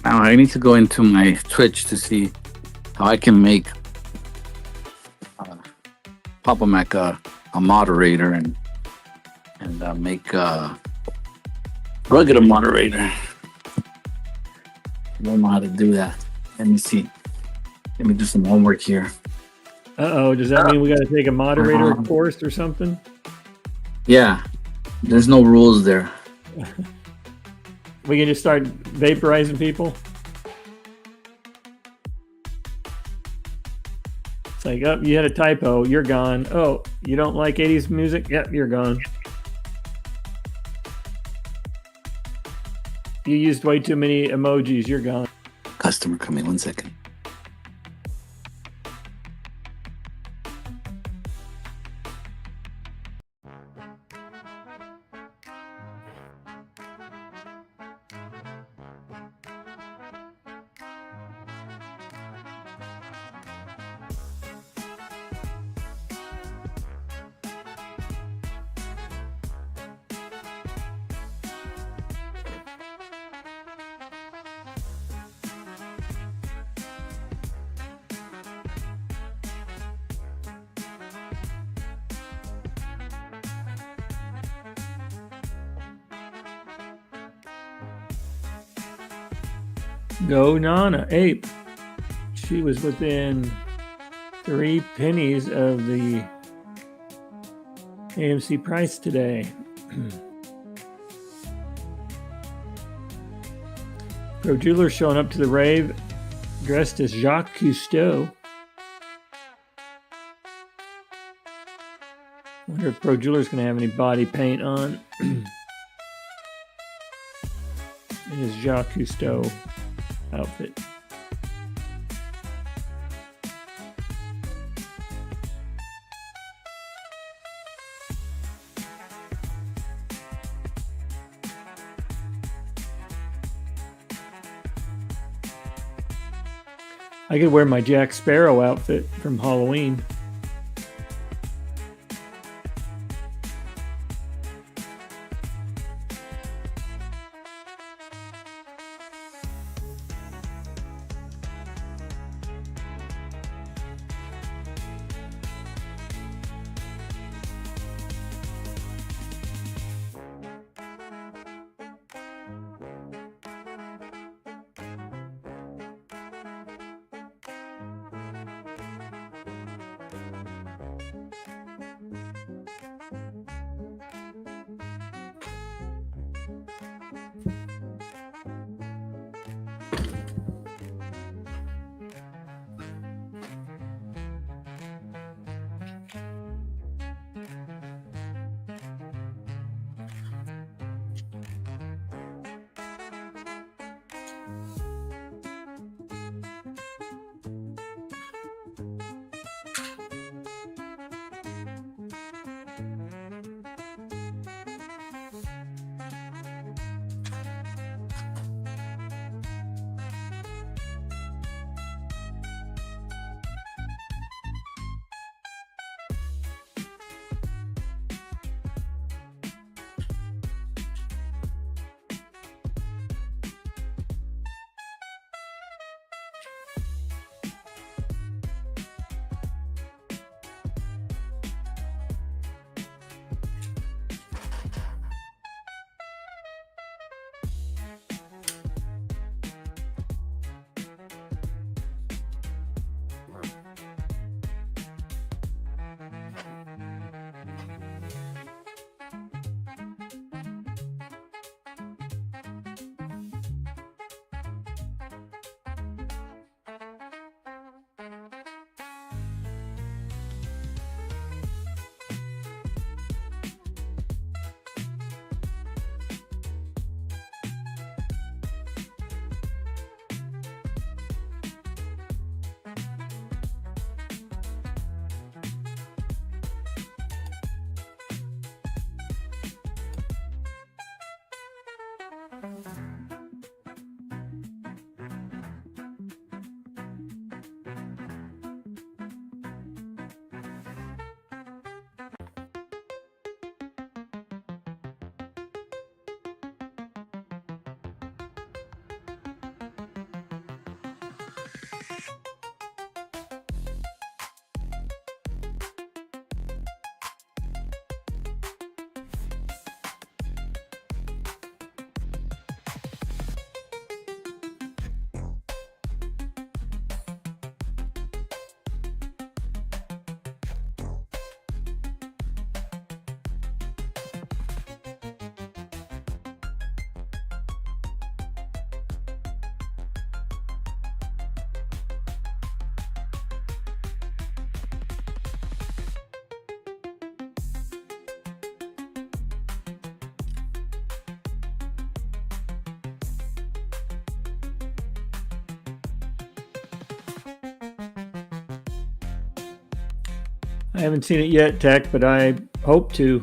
Now I need to go into my Twitch to see how I can make Papa Mac a moderator and make Rugged a moderator. I don't know how to do that. Let me see. Let me do some homework here. Uh-oh, does that mean we got to take a moderator course or something? Yeah, there's no rules there. We can just start vaporizing people? It's like, oh, you had a typo, you're gone. Oh, you don't like 80s music? Yep, you're gone. You used way too many emojis, you're gone. Customer coming, 1 second. Go Nana Ape. She was within 3 pennies of the AMC price today. Pro Jeweler showing up to the rave dressed as Jacques Cousteau. Wonder if Pro Jeweler's going to have any body paint on. In his Jacques Cousteau outfit. I could wear my Jack Sparrow outfit from Halloween. I haven't seen it yet, Tech, but I hope to.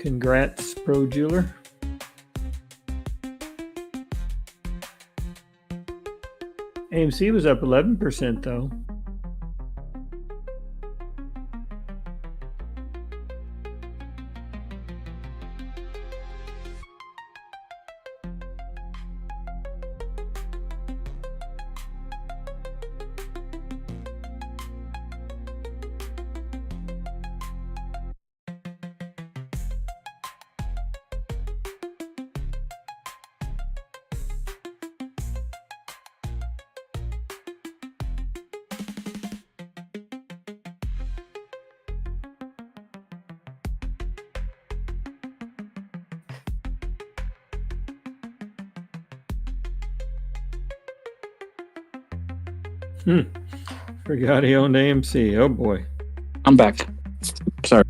Congrats, Pro Jeweler. AMC was up 11% though. Forgot he owned AMC. Oh boy. I'm back. Sorry.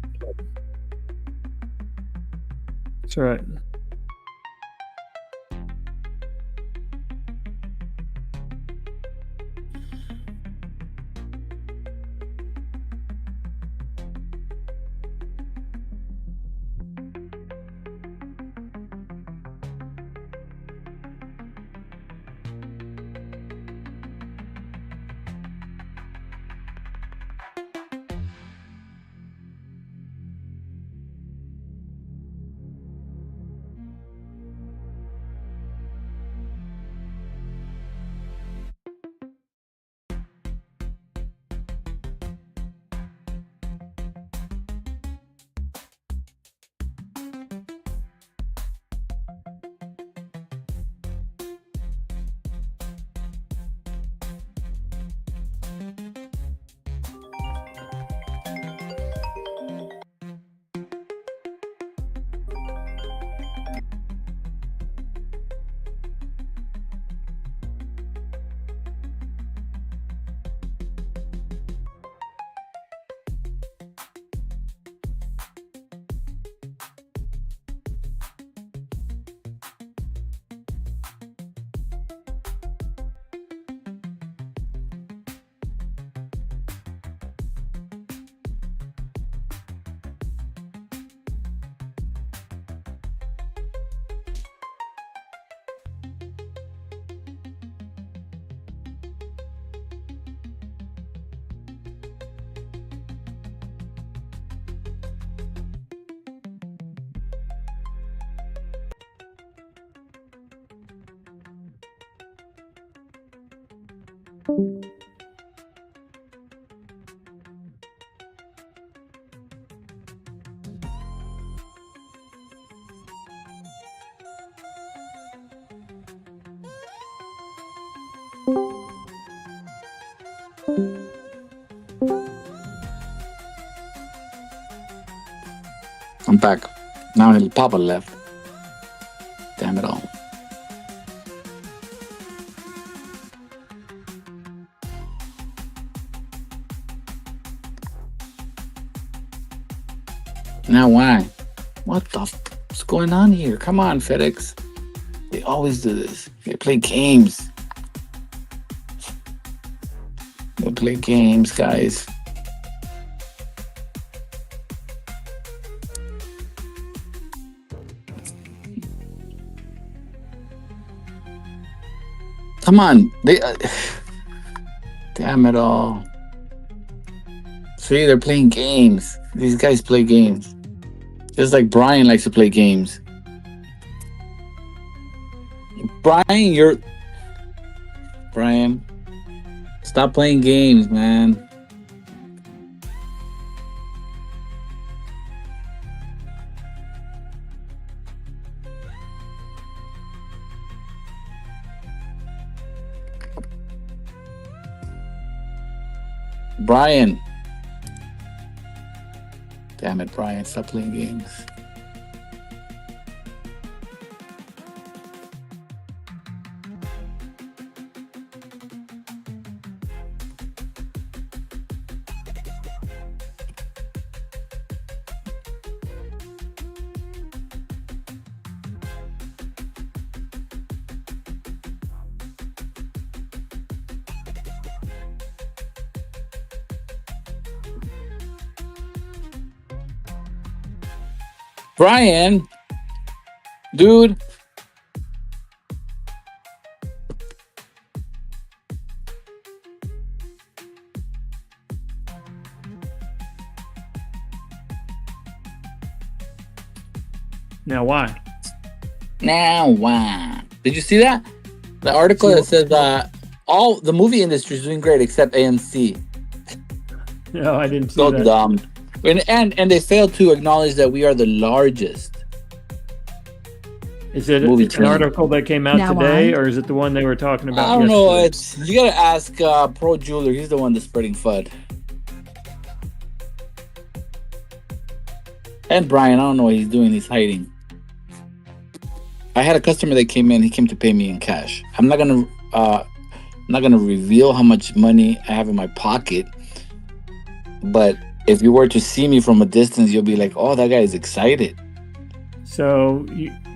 It's all right. I'm back. Now El Papa left. Damn it all. Now why? What the what's going on here? Come on, FedEx. They always do this. They play games. They play games, guys. Come on. They damn it all. See, they're playing games. These guys play games. Just like Brian likes to play games. Brian, stop playing games, man. Brian. Damn it, Brian, stop playing games. Brian, dude. Now why? Now why? Did you see that? The article that says all the movie industry is doing great except AMC. No, I didn't see So that. dumb. And they failed to acknowledge that we are the largest. Is it movie an chain. article that came out Now today, why? or is it the one they were talking about? I don't know. yesterday? You gotta ask Pro Jeweler. He's the one that's spreading FUD. And Brian, I don't know what he's doing. He's hiding. I had a customer that came in. He came to pay me in cash. I'm not gonna reveal how much money I have in my pocket. But if you were to see me from a distance, you'll be like, "Oh, that guy is excited." So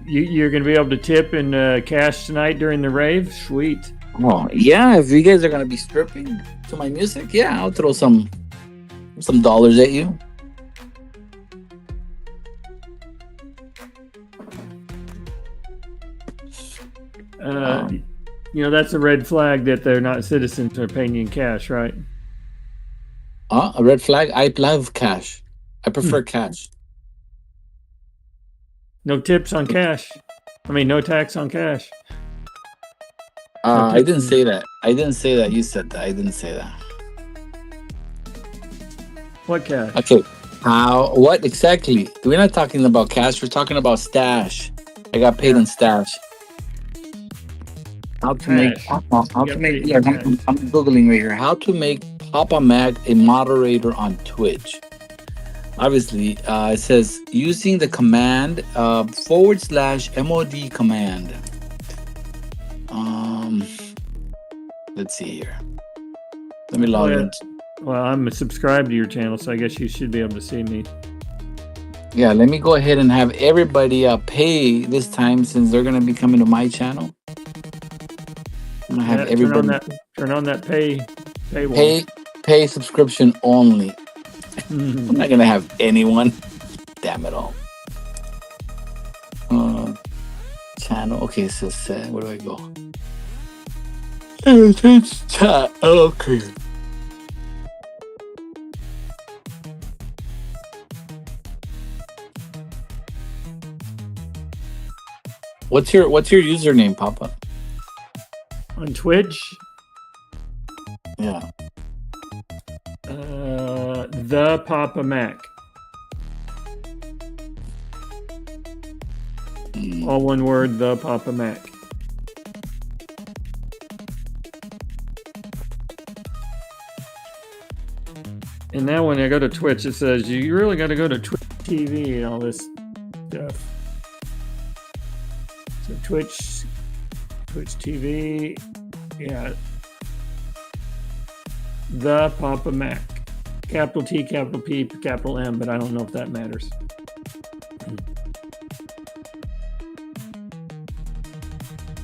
you're going to be able to tip in cash tonight during the rave? Sweet. Oh yeah, if you guys are gonna be stripping to my music, yeah, I'll throw some dollars at you. That's a red flag that they're not citizens. They're paying you in cash, right? A red flag? I love cash. I prefer cash. No tips on cash. I mean, no tax on cash. I didn't say that. You said that. I didn't say that. What cash? Okay. What exactly? We're not talking about cash. We're talking about stash. I got paid in stash. I'm Googling right here. How to make Papa Mac a moderator on Twitch. Obviously, it says using the command /mod command. Let's see here. Let me log in. Well, I'm subscribed to your channel, so I guess you should be able to see me. Yeah, let me go ahead and have everybody pay this time since they're gonna be coming to my channel. I'm gonna have everybody turn on that paywall. Pay subscription only. I'm not gonna have anyone. Damn it all. Channel. Okay, so where do I go? It's chat. Okay. What's your username, Papa? On Twitch? Yeah. The Papa Mac. All one word, the Papa Mac. And now when I go to Twitch, it says you really got to go to Twitch TV and all this stuff. So Twitch TV, yeah. The Papa Mac. Capital T, capital P, capital M, but I don't know if that matters.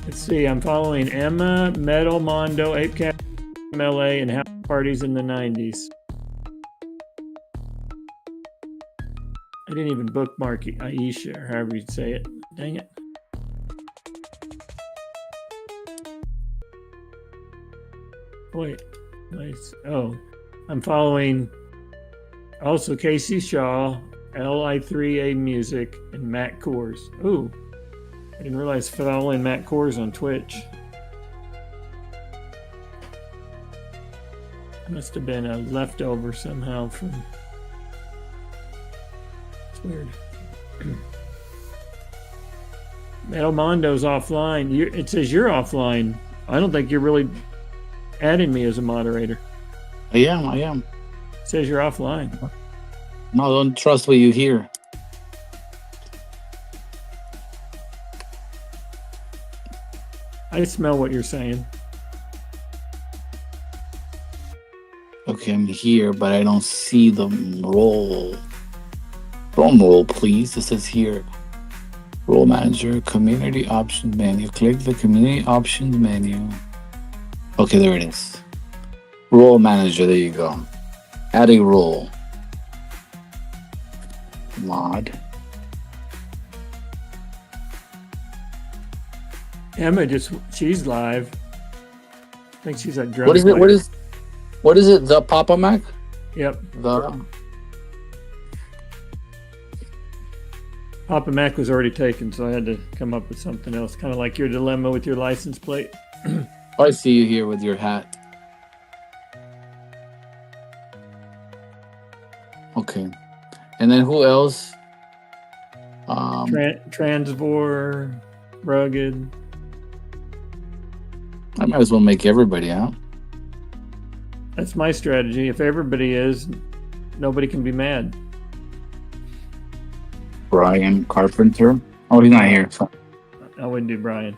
Let's see, I'm following Emma, Metal, Mondo, Ape Cat, MLA, and House Parties in the 90s. I didn't even bookmark Aisha, or however you say it. Dang it. Wait, nice. Oh, I'm following also Casey Shaw, LI3A Music, and Matt Kors. Ooh, I didn't realize following Matt Kors on Twitch. Must have been a leftover somehow from. It's weird. Metal Mondo's offline. It says you're offline. I don't think you're really adding me as a moderator. I am. It says you're offline. No, don't trust what you hear. I smell what you're saying. Okay, I'm here, but I don't see the roll. Drum roll, please. It says here. Role manager, community options menu. Click the community options menu. Okay, there it is. Role manager, there you go. Add a role. Mod. Emma she's live. I think she's at drum. What is it? What is it? The Papa Mac? Yep. The Papa Mac was already taken, so I had to come up with something else. Kind of like your dilemma with your license plate. I see you here with your hat. Okay. And then who else? Transvor, rugged. I might as well make everybody out. That's my strategy. If everybody is, nobody can be mad. Brian Carpenter. Oh, he's not here. So. I wouldn't do Brian.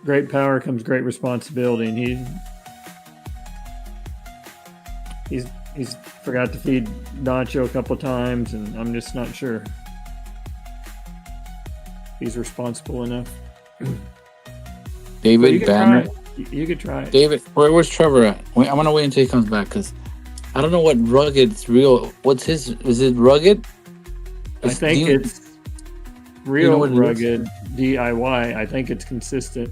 Great power comes great responsibility, and he's forgot to feed Nacho a couple times, and I'm just not sure he's responsible enough. David Banner. You could try it. David, where's Trevor at? Wait, I'm gonna wait until he comes back because I don't know what rugged's real. What's his? Is it rugged? I think it's real rugged DIY. I think it's consistent.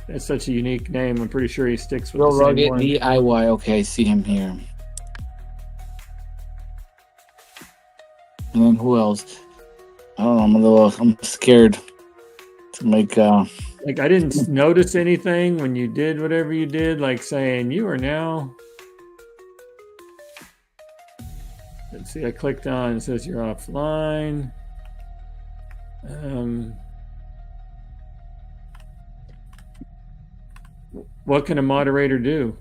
That's such a unique name. I'm pretty sure he sticks with real the same rugged one. DIY. Okay, I see him here. And then who else? I don't know. I'm scared to make. Like I didn't notice anything when you did whatever you did. Like saying you are now. Let's see. I clicked on. It says you're offline. What can a moderator do?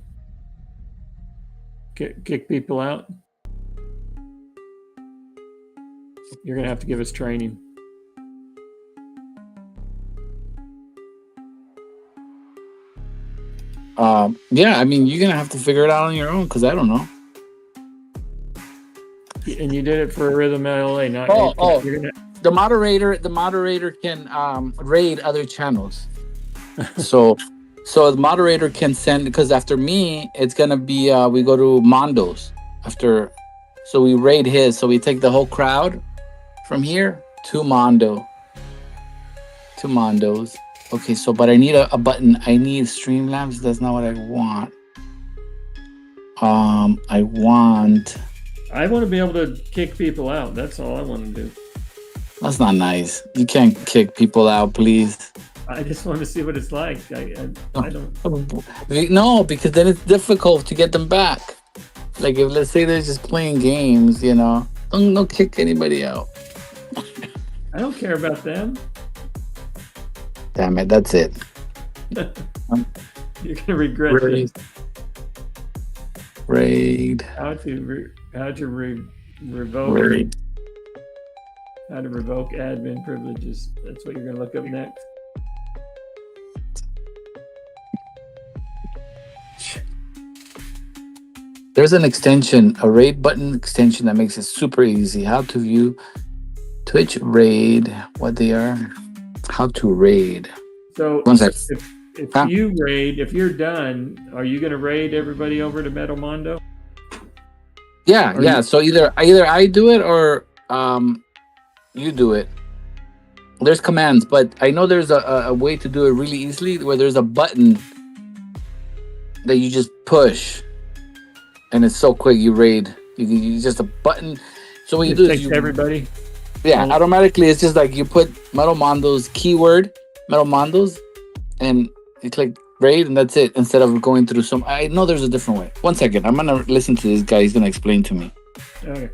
Kick people out? You're gonna have to give us training. Yeah, I mean, you're gonna have to figure it out on your own because I don't know. And you did it for Rhythm LA, not you're gonna... The moderator can raid other channels. so the moderator can send, because after me it's gonna be we go to Mondo's after, so we raid his, so we take the whole crowd from here to Mondo's. Okay, so but I need a button. I need Streamlabs. That's not what I want. I want to be able to kick people out. That's all I want to do. That's not nice. You can't kick people out, please. I just want to see what it's like. I don't. No, because then it's difficult to get them back. Like if let's say they're just playing games, you know, don't kick anybody out. I don't care about them. Damn it, that's it. You're gonna regret this. Raid. How to revoke. Raid. How to revoke admin privileges. That's what you're gonna look up next. There's an extension, a raid button extension that makes it super easy. How to view Twitch raid, what they are. How to raid. So if you raid, if you're done, are you going to raid everybody over to Metal Mondo? Yeah. So either I do it or you do it. There's commands, but I know there's a way to do it really easily where there's a button that you just push, and it's so quick. You raid. You just a button. So what you do is you everybody. Yeah, automatically it's just like you put Metal Mondo's keyword, Metal Mondo's, and you click raid, and that's it. Instead of going through some, I know there's a different way. One second, I'm gonna listen to this guy. He's gonna explain to me. Okay.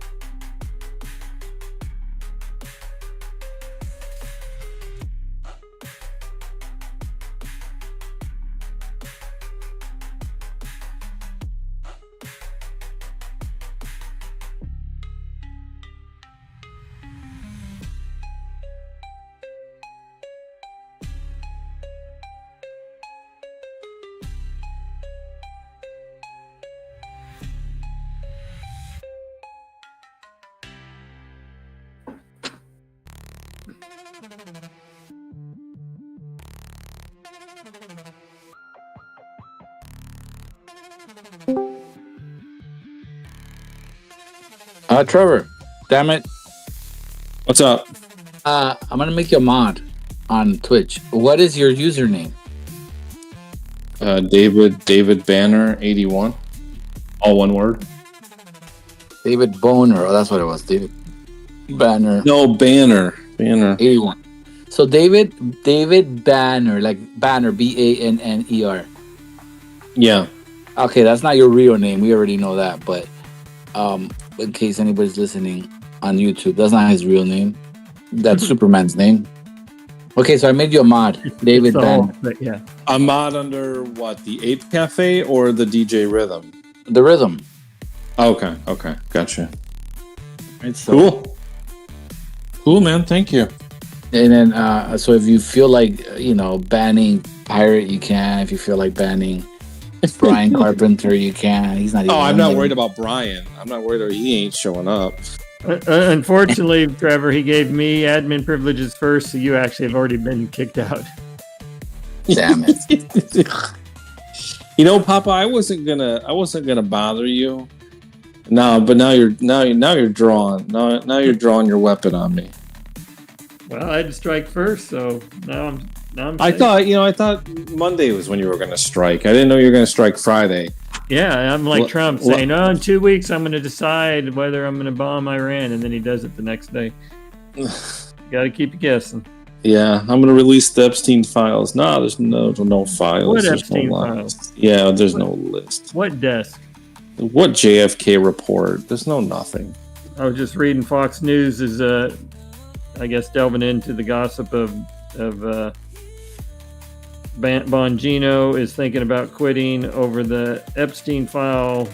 Trevor, damn it. What's up? I'm gonna make you a mod on Twitch. What is your username? David Banner 81. All one word. David Boner. Oh, that's what it was. David Banner. No, Banner. 81. So David Banner, like Banner, Banner. Yeah. Okay, that's not your real name. We already know that, but in case anybody's listening on YouTube, that's not his real name. That's Superman's name. Okay, so I made you a mod, David Banner. Yeah. A mod under what? The Ape Cafe or the DJ Rhythm? The Rhythm. Okay, gotcha. It's Cool, man. Thank you. And then, so if you feel like banning Pirate, you can. If you feel like banning Brian Carpenter, you can. He's not. Even I'm not worried about Brian. I'm not worried. He ain't showing up. Unfortunately, Trevor, he gave me admin privileges first, so you actually have already been kicked out. Damn it. Papa, I wasn't gonna bother you. No, but now you're drawing. Now you're drawing your weapon on me. Well, I had to strike first, so now I'm. I thought Monday was when you were gonna strike. I didn't know you were gonna strike Friday. Yeah, I'm like Trump saying, in 2 weeks I'm going to decide whether I'm going to bomb Iran, and then he does it the next day. Got to keep you guessing. Yeah, I'm going to release the Epstein files. No, there's no files. What there's Epstein no files? Yeah, there's no list. What desk? What JFK report? There's nothing. I was just reading Fox News is, I guess, delving into the gossip of Bongino is thinking about quitting over the Epstein file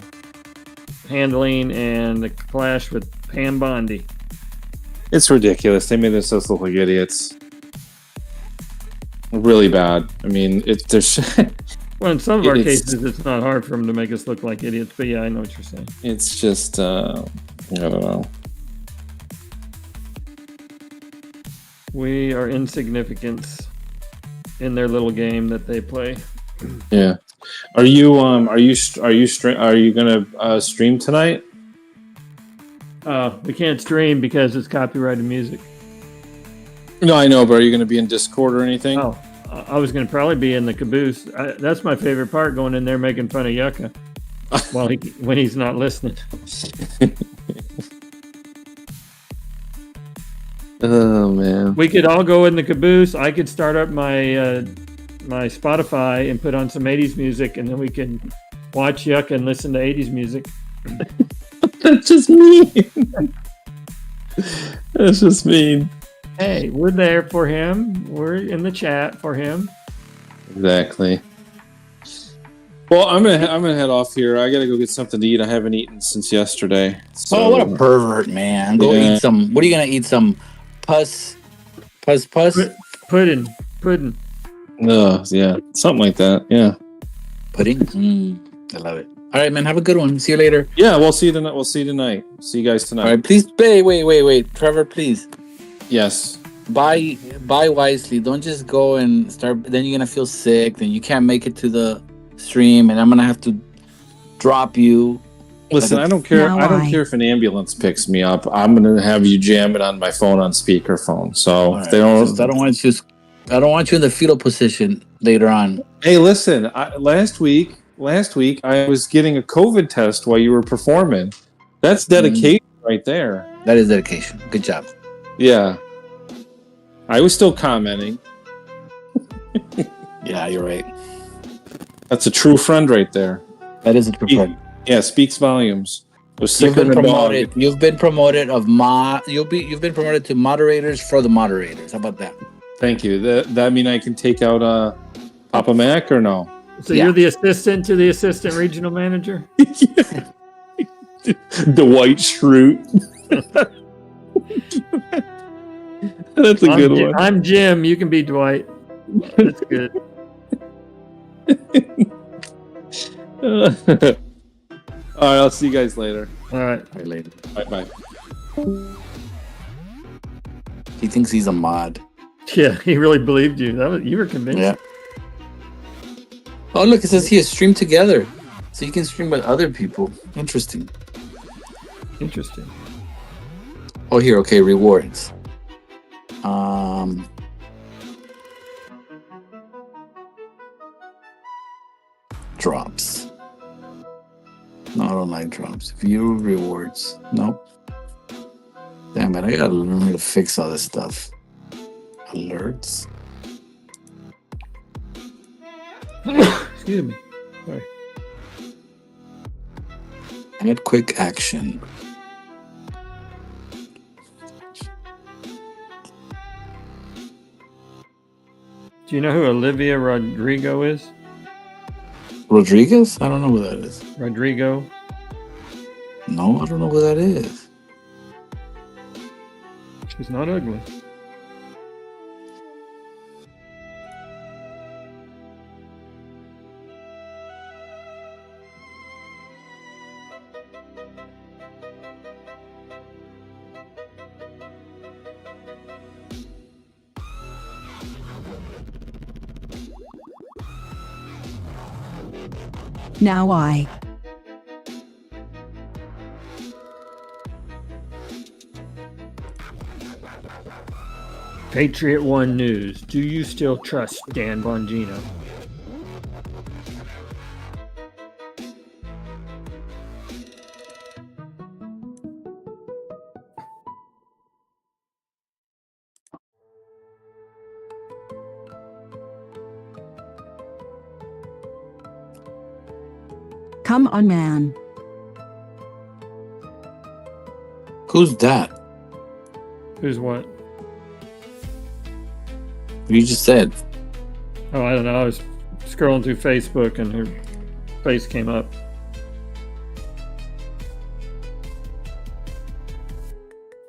handling and the clash with Pam Bondi. It's ridiculous. They made us look like idiots. Really bad. I mean, there's. Well, in some of our cases, it's not hard for them to make us look like idiots. But yeah, I know what you're saying. It's just, I don't know. We are insignificance in their little game that they play. Yeah. Are you gonna stream tonight? We can't stream because it's copyrighted music. No, I know, but are you gonna be in Discord or anything? Oh, I was gonna probably be in the caboose. That's my favorite part, going in there making fun of Yucca when he's not listening. Oh man. We could all go in the caboose. I could start up my my Spotify and put on some 80s music, and then we can watch Yucca and listen to 80s music. That's just mean. That's just mean. Hey, we're there for him. We're in the chat for him. Exactly. Well, I'm gonna head off here. I gotta go get something to eat. I haven't eaten since yesterday. So, oh, what a pervert, man! Go eat some. What are you gonna eat? Some puss? Pudding. Yeah, something like that. Yeah. Pudding. I love it. All right, man. Have a good one. See you later. Yeah, we'll see you tonight. We'll see you tonight. See you guys tonight. All right, please. Wait, Trevor, please. Yes. Buy wisely. Don't just go and start. Then you're gonna feel sick. Then you can't make it to the stream, and I'm gonna have to drop you. Listen, I don't care. I don't care if an ambulance picks me up. I'm gonna have you jam it on my phone on speakerphone. So if they don't, I don't want you in the fetal position later on. Hey, listen. Last week I was getting a COVID test while you were performing. That's dedication right there. That is dedication. Good job. Yeah. I was still commenting. Yeah, you're right. That's a true friend right there. That is a true friend. Yeah, speaks volumes. You've been promoted. You've been promoted You've been promoted to moderators for the moderators. How about that? Thank you. That mean I can take out Papa Mac or no? So you're the assistant to the assistant regional manager? Dwight Schrute. That's a good one. I'm Jim. You can be Dwight. That's good. All right, I'll see you guys later. All right. All right, later. Bye. He thinks he's a mod. Yeah, he really believed you. You were convinced. Yeah. Oh, look, it says here, stream together. So you can stream with other people. Interesting. Interesting. Oh, here, okay, rewards. Drops. No, I don't like drops. View rewards. Nope. Damn it, I gotta learn how to fix all this stuff. Alerts. Excuse me. Sorry. Add quick action. Do you know who Olivia Rodrigo is? Rodriguez? I don't know who that is. Rodrigo. No, I don't know who that is. She's not ugly. Now I. Patriot One News. Do you still trust Dan Bongino? Come on, man. Who's that? Who's what? You just said. Oh, I don't know. I was scrolling through Facebook and her face came up.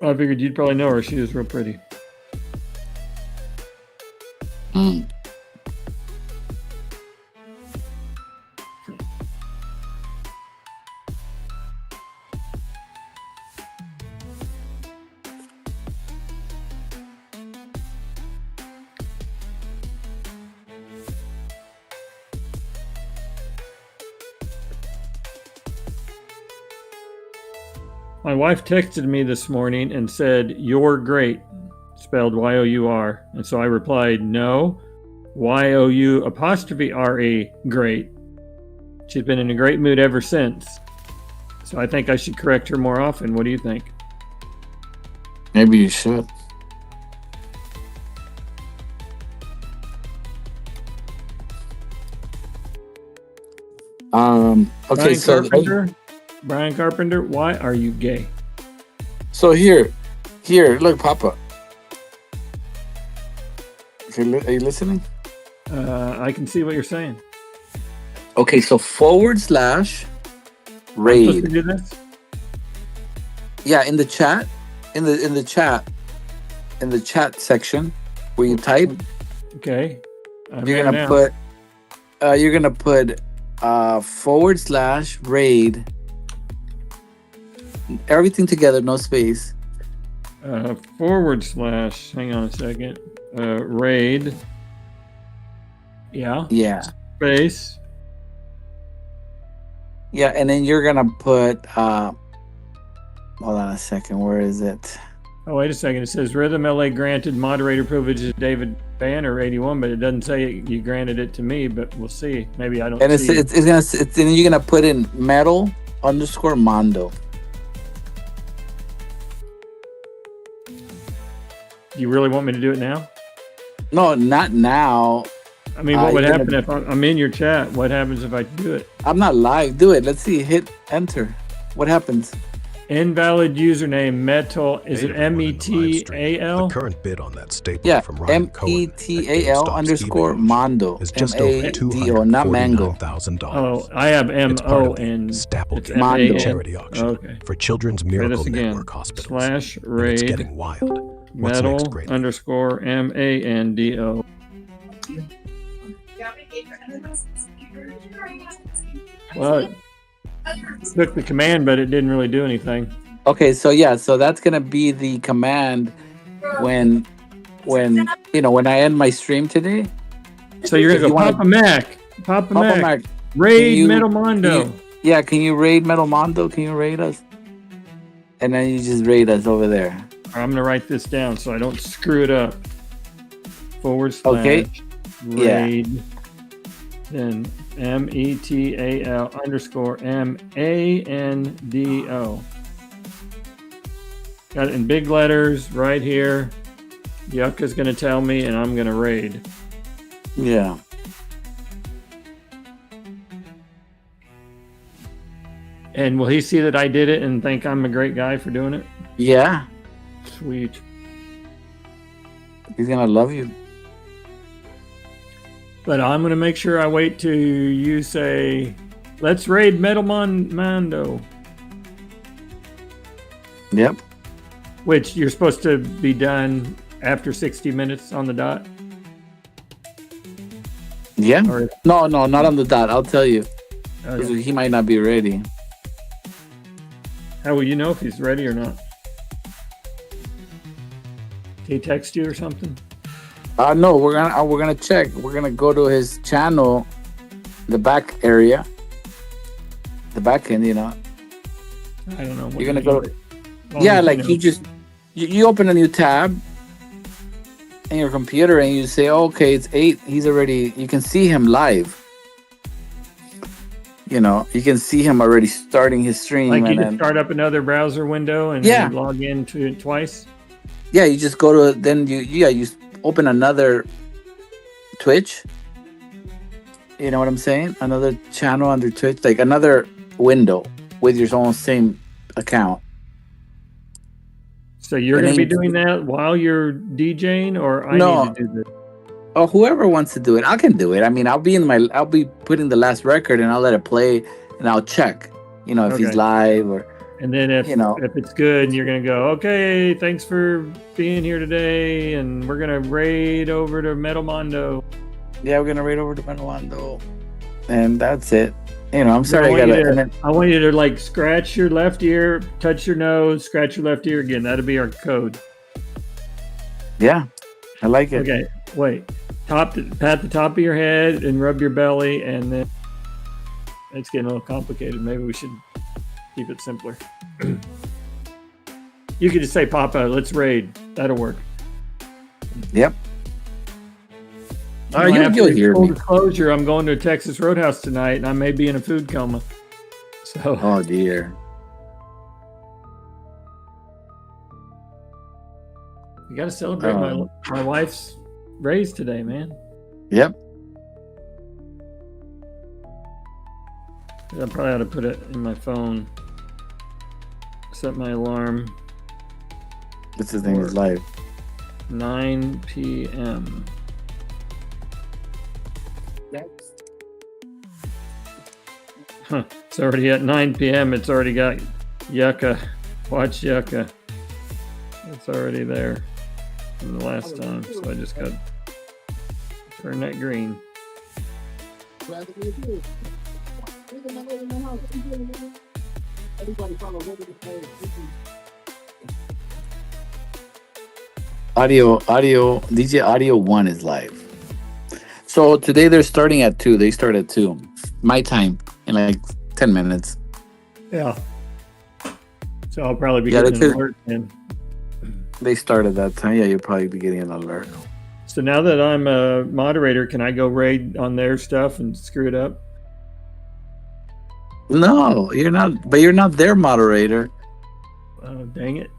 I figured you'd probably know her. She was real pretty. My wife texted me this morning and said, "You're great," spelled Y-O-U-R. And so I replied, "No, Y-O-U''RE, great." She's been in a great mood ever since. So I think I should correct her more often. What do you think? Maybe you should. Okay, Brian Carpenter, why are you gay? So here, look, Papa. Okay, are you listening? I can see what you're saying. Okay, so / I'm supposed raid. to do this? Yeah, in the chat, in the chat section where you type. Okay. You're gonna put / raid. Everything together, no space. / hang on a second. Raid. Yeah. Yeah. Space. Yeah, and then you're gonna put hold on a second, where is it? Oh, wait a second. It says Rhythm LA granted moderator privileges to David Banner 81, but it doesn't say you granted it to me, but we'll see. Maybe I don't And see it's then you're gonna put in metal_Mondo. You really want me to do it now? No, not now. I mean, what would happen if I'm in your chat? What happens if I do it? I'm not live. Do it. Let's see. Hit enter. What happens? Invalid username metal. Is it METAL? The current bid on that staple Yeah, from Ryan Cohen METAL_Mondo. is just over MANDO, not Mango. $249,000. Oh, I have It's part of the MON. Staple It's Game Mondo. charity auction Okay. for Children's Try Miracle this again. Network hospitals. / And it's raid getting wild. What's metal next, GrayLeaf? _MANDO. Well, it took the command, but it didn't really do anything. Okay, so yeah, so that's gonna be the command when when I end my stream today. So you're If gonna you go wanna- Papa Mac. Papa Mac. Mac, Raid can you- Metal Mondo. Yeah, can you raid Metal Mondo? Can you raid us? And then you just raid us over there. I'm gonna write this down so I don't screw it up. / Okay. raid. Then METAL_MANDO. Got it in big letters right here. Yucca's gonna tell me, and I'm gonna raid. Yeah. And will he see that I did it and think I'm a great guy for doing it? Yeah. Sweet. He's gonna love you. But I'm gonna make sure I wait till you say, "Let's raid Mando." Yep. Which you're supposed to be done after 60 minutes on the dot. Yeah. Or- No, not on the dot. I'll tell you. Okay. He might not be ready. How will you know if he's ready or not? Can he text you or something? No, we're gonna check. We're gonna go to his channel, the back area, the back end. You know. I don't know. What You're gonna go. Well, Yeah, you like know. you open a new tab in your computer and you say, okay, it's 8. He's already. You can see him live. You know, you can see him already starting his stream. Like you and just then, start up another browser window and Yeah. you log into it twice. yeah, you just go to then you open another Twitch. You know what I'm saying? Another channel under Twitch, like another window with your own same account. So you're And going to be then- doing that while you're DJing, or I No. need to do this? Oh, whoever wants to do it, I can do it. I mean, I'll be putting the last record and I'll let it play and I'll check, you know, if he's Okay. live or And then if you know. if it's good, you're going to go, okay, thanks for being here today, and we're going to raid over to Mando. Yeah, we're gonna raid over to Manuando, and that's it. You know, I'm I sorry. want, I you gotta. to, and then- I want you to like scratch your left ear, touch your nose, scratch your left ear again. That'll be our code. yeah, I like it. Okay, wait. Pat the top of your head and rub your belly, and then it's getting a little complicated. Maybe we should keep it simpler. You could just say, Papa, let's raid. That'll work. Yep. I have You'll to hear full me. disclosure, I'm going to Texas Roadhouse tonight, and I may be in a food coma. So Oh dear. you got to celebrate my wife's raise today, man. Yep. I probably ought to put it in my phone. Set my alarm. What's his name is live. 9 p.m. Huh. It's already at 9 p.m. It's already got Yucca. Watch Yucca. It's already there from the last time. So I just got to turn that green. DJ Audio 1 is live. So today they're starting at 2. They start at 2. My time in like 10 minutes. Yeah. So I'll probably be Yeah, getting they an could- alert then. They start at that time. Yeah, you'll probably be getting an alert. So now that I'm a moderator, can I go raid on their stuff and screw it up? No, you're not. But you're not their moderator. Oh, dang it.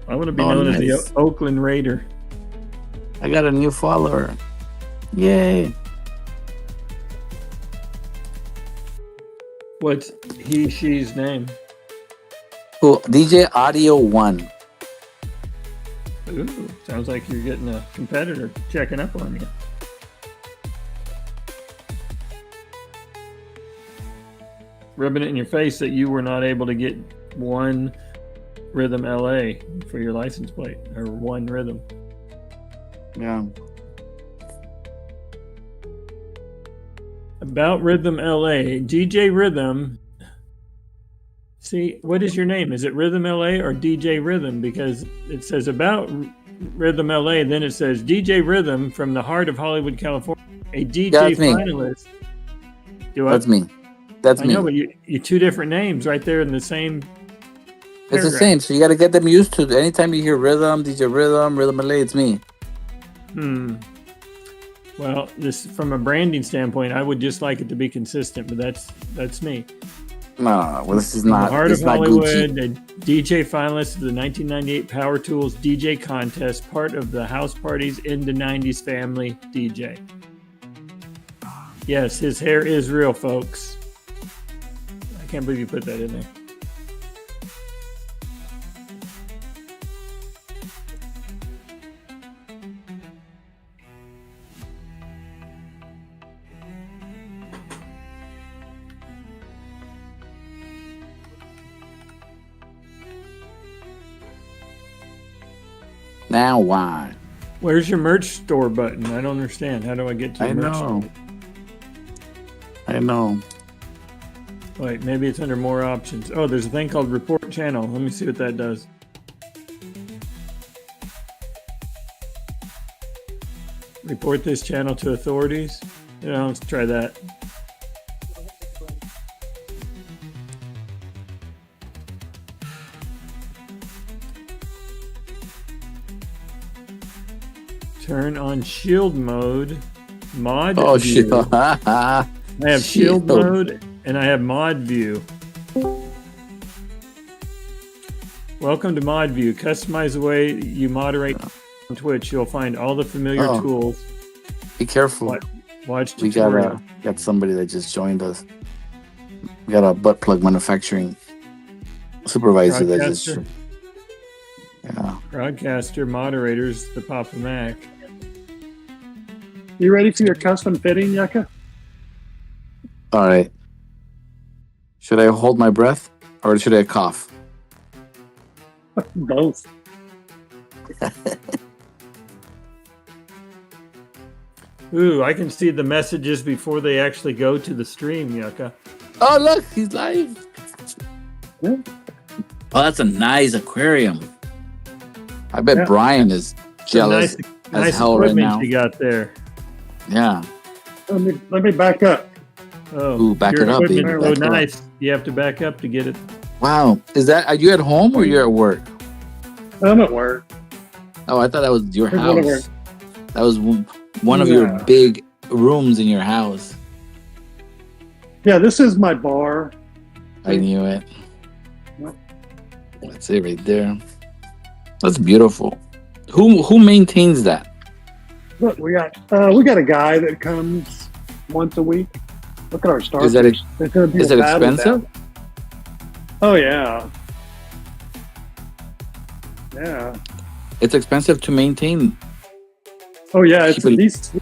I want to be Oh, known as nice. the Oakland Raider. I got a new follower. Yay. What's she's name? Cool. DJ Audio 1. Ooh, sounds like you're getting a competitor checking up on you. Rubbing it in your face that you were not able to get one Rhythm LA for your license plate, or one Rhythm. Yeah. About Rhythm LA, DJ Rhythm. See, what is your name? Is it Rhythm LA or DJ Rhythm? Because it says about Rhythm LA, then it says DJ Rhythm from the heart of Hollywood, California, a DJ That's me. finalist. Do I? That's me. That's I me. know, but you two different names right there in the same. It's the same, so you got to get them used to it. Anytime you hear Rhythm, DJ Rhythm, Rhythm Malay, it's me. Well, this from a branding standpoint, I would just like it to be consistent, but that's me. No, well, this is From not. the heart It's of not Hollywood, Gucci. a DJ finalist of the 1998 Power Tools DJ contest, part of the House Party's in the 90s family DJ. Yes, his hair is real, folks. I can't believe you put that in there. Now why? Where's your merch store button? I don't understand. How do I get to the merch store? I know. Wait, maybe it's under more options. Oh, there's a thing called report channel. Let me see what that does. Report this channel to authorities. Yeah, let's try that. Turn on shield mode. Mod Oh, view. shit. I have shield mode and I have mod view. Welcome to mod view. Customize the way you moderate on Twitch. You'll find all the familiar tools. Be careful. Watch We tutorial. got somebody that just joined us. We got a butt plug manufacturing supervisor that just. Broadcaster. Yeah. Broadcaster, moderators, the Papa Mac. You ready for your custom fitting, Yucca? All right. Should I hold my breath or should I cough? Both. Ooh, I can see the messages before they actually go to the stream, Yucca. Oh, look, he's live. Oh, that's a nice aquarium. I bet Brian is jealous as hell right now. You got there. Yeah. Let me back up. Oh, Ooh, back your it up, baby. equipment Back so it up. nice. You have to back up to get it. Wow. Are you at home or you're at work? I'm at work. Oh, I thought that was your Here's one of house. That was one of your big rooms in your house. Yeah, this is my bar. I knew it. That's it right there. That's beautiful. Who maintains that? Look, we got a guy that comes once a week. Look at our stars. Is it expensive? Oh yeah. Yeah. It's expensive to maintain. Oh yeah, it's at least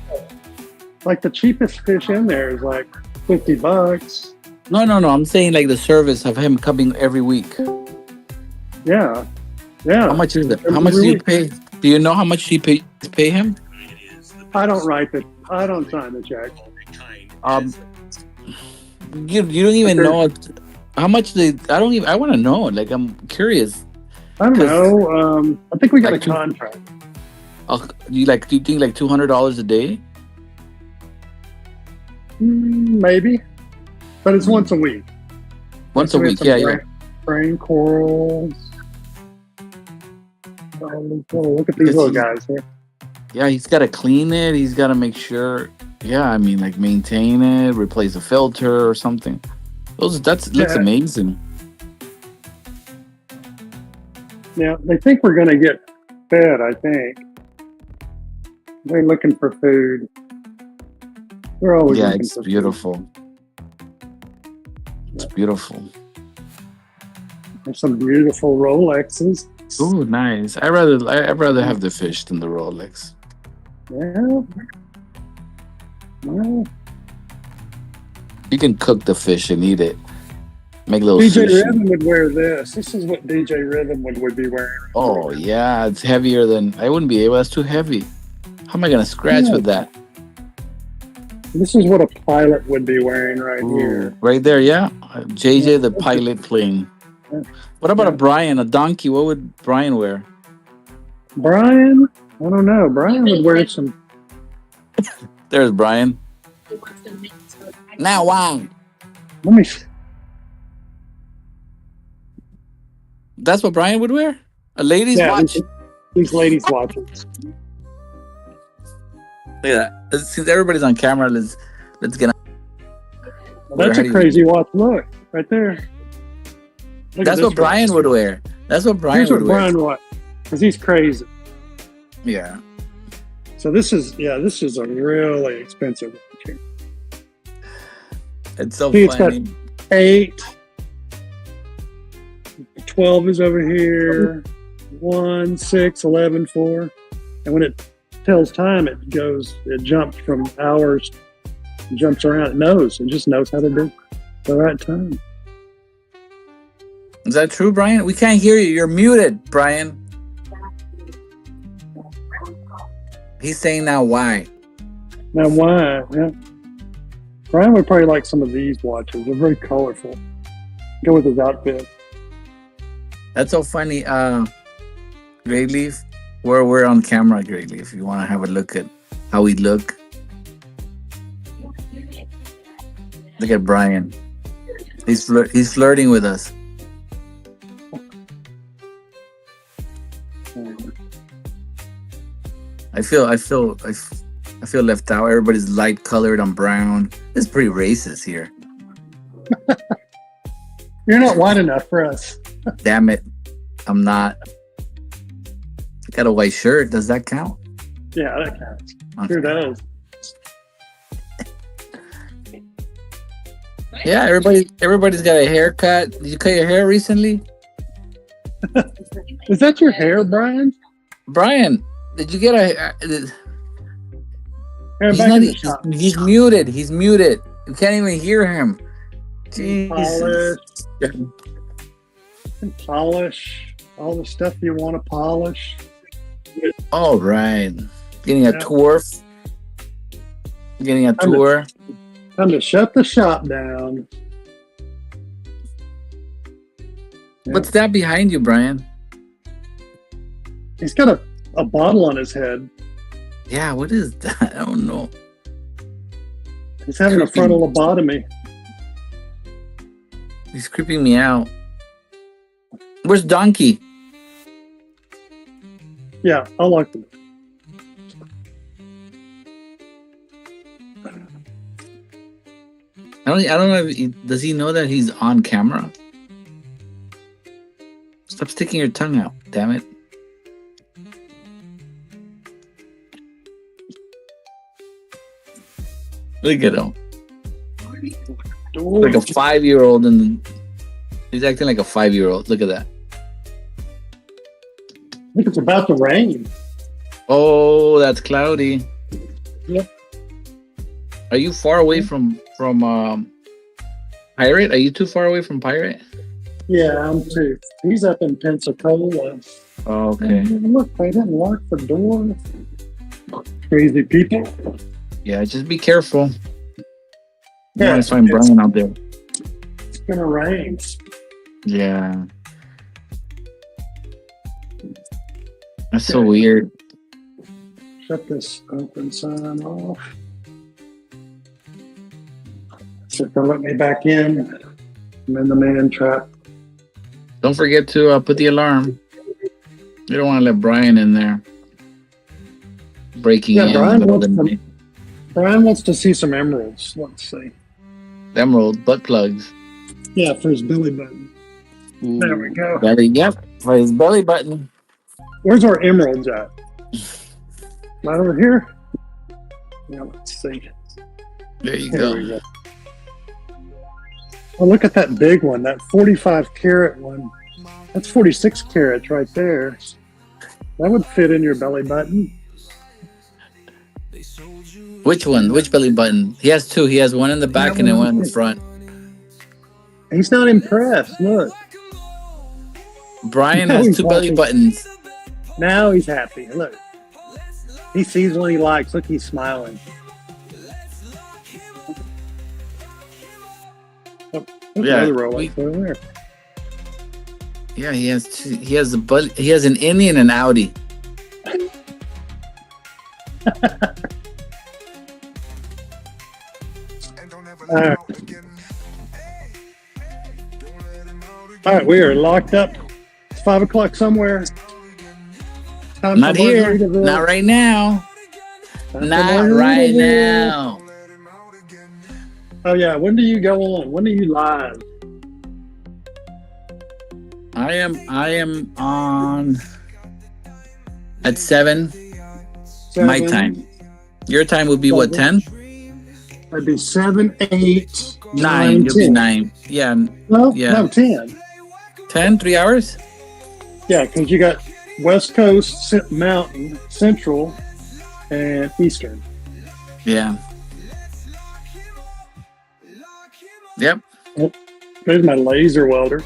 like the cheapest fish in there is like $50. No. I'm saying like the service of him coming every week. Yeah. Yeah. How much is it? How much do you pay? Do you know how much you pay him? I don't sign the check. You don't even know how much they. I want to know. Like I'm curious. I don't know. I think we got a contract. Do you think like $200 a day? Maybe, but it's once a week. Once a week, yeah. Brain corals. Look at these little guys here. Yeah, he's got to clean it. He's got to make sure. Yeah, I mean, like maintain it, replace a filter or something. Looks amazing. Yeah, they think we're gonna get fed. I think they're looking for food. They're always looking it's for beautiful. Food. It's beautiful. There's some beautiful Rolexes. Oh, nice. I'd rather have the fish than the Rolex. Yeah. Well, You can cook the fish and eat it. Make a little DJ sushi. Rhythm would wear this. This is what DJ Rhythm would be wearing. Oh yeah, it's heavier than I wouldn't be able. That's too heavy. How am I gonna scratch with that? This is what a pilot would be wearing right here. Right there, yeah. JJ the pilot plane. What about a Brian, a donkey? What would Brian wear? Brian? I don't know. Brian would wear some. There's Brian. Now, wow. Let me. That's what Brian would wear? A ladies' Yeah, watch? these ladies watches. Look at that. Since everybody's on camera, let's get on. Well, that's a crazy watch. Look, right there. Look That's what Brian would wear. That's what Brian would wear. Brian would, because he's crazy. Yeah. So this is a really expensive watch. It's so See, funny. it's got 8. 12 is over here. 1, 6, 11, 4. And when it tells time, it jumps from hours, jumps around. It just knows how to do the right time. Is that true, Brian? We can't hear you. You're muted, Brian. He's saying now why. Now why? Yeah. Brian would probably like some of these watches. They're very colorful. Go with his outfit. That's so funny. GrayLeaf, we're on camera, GrayLeaf. If you want to have a look at how we look. Look at Brian. He's flirting with us. I feel left out. Everybody's light colored. I'm brown. It's pretty racist here. You're not white enough for us. Damn it. I'm not. I got a white shirt. Does that count? Yeah, that counts. Okay. Sure does. Yeah, everybody's got a haircut. Did you cut your hair recently? Is that your hair, Brian? Brian, did you get a? Hair He's, back not, in the shop. he's muted. He's muted. You can't even hear him. Jesus. Polish all the stuff you want to polish. All right. Getting a tour. Getting a tour. Time to shut the shop down. What's that behind you, Brian? He's got a bottle on his head. Yeah, what is that? I don't know. He's having a frontal lobotomy. He's creeping me out. Where's Donkey? Yeah, I like him. I don't know if does he know that he's on camera? Stop sticking your tongue out, damn it. Look at him. Like a 5-year-old, and he's acting like a 5-year-old. Look at that. I think it's about to rain. Oh, that's cloudy. Yep. Are you far away from Pirate? Are you too far away from Pirate? Yeah, I'm too. He's up in Pensacola. Oh, okay. Look, they didn't lock the door. Crazy people. Yeah, just be careful. Yeah, You want to find Brian out there. It's gonna rain. Yeah. That's so weird. Shut this open sign off. So if they'll let me back in, I'm in the man trap. Don't forget to put the alarm. You don't want to let Brian in there. Breaking in. Brian wants to see some emeralds. Let's see. Emerald butt plugs. Yeah, for his belly button. Ooh. There we go. Belly, yep, for his belly button. Where's our emeralds at? Right over here? Yeah, let's see. There you There go. we go. Oh, look at that big one, that 45 carat one. That's 46 carats right there. That would fit in your belly button. Which one? Which belly button? He has two. He has one in the back and then one in the front. He's not impressed. Look. Brian Now has he's two belly watching. buttons. Now he's happy. Look. He sees what he likes. Look, he's smiling. Oh, there's Yeah, another Rolex over there. Yeah, he has two. He has a belly. He has an Indy and an Audi. All right, we are locked up. It's 5 o'clock somewhere. Time Not for here. Margaritaville. Not right now. Time for Not right Margaritaville. now. Oh yeah, when do you go on? When are you live? I am on at 7 my 7. time. Your time would be what, 10? That'd be 7, 8, 9. You'll be 10. 9. Yeah. No, Yeah. no, 10. 10, 3 hours? Yeah, because you got West Coast, Mountain, Central, and Eastern. Yeah. Yep. There's my laser welder.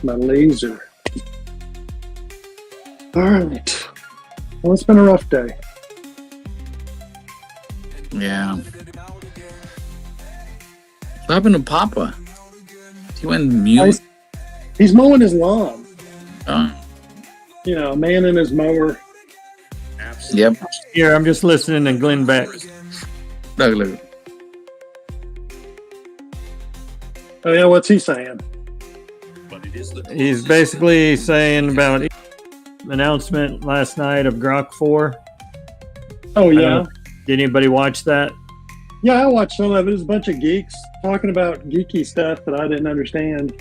My laser. All right. Well, it's been a rough day. Yeah. What happened to Papa? He went mute. He's mowing his lawn. Oh. You know, a man in his mower. Yep. Here, I'm just listening to Glenn Beck. Look. Oh yeah, what's he saying? He's basically saying about announcement last night of Grok 4. Oh yeah. Did anybody watch that? Yeah, I watched some of it. It was a bunch of geeks talking about geeky stuff that I didn't understand.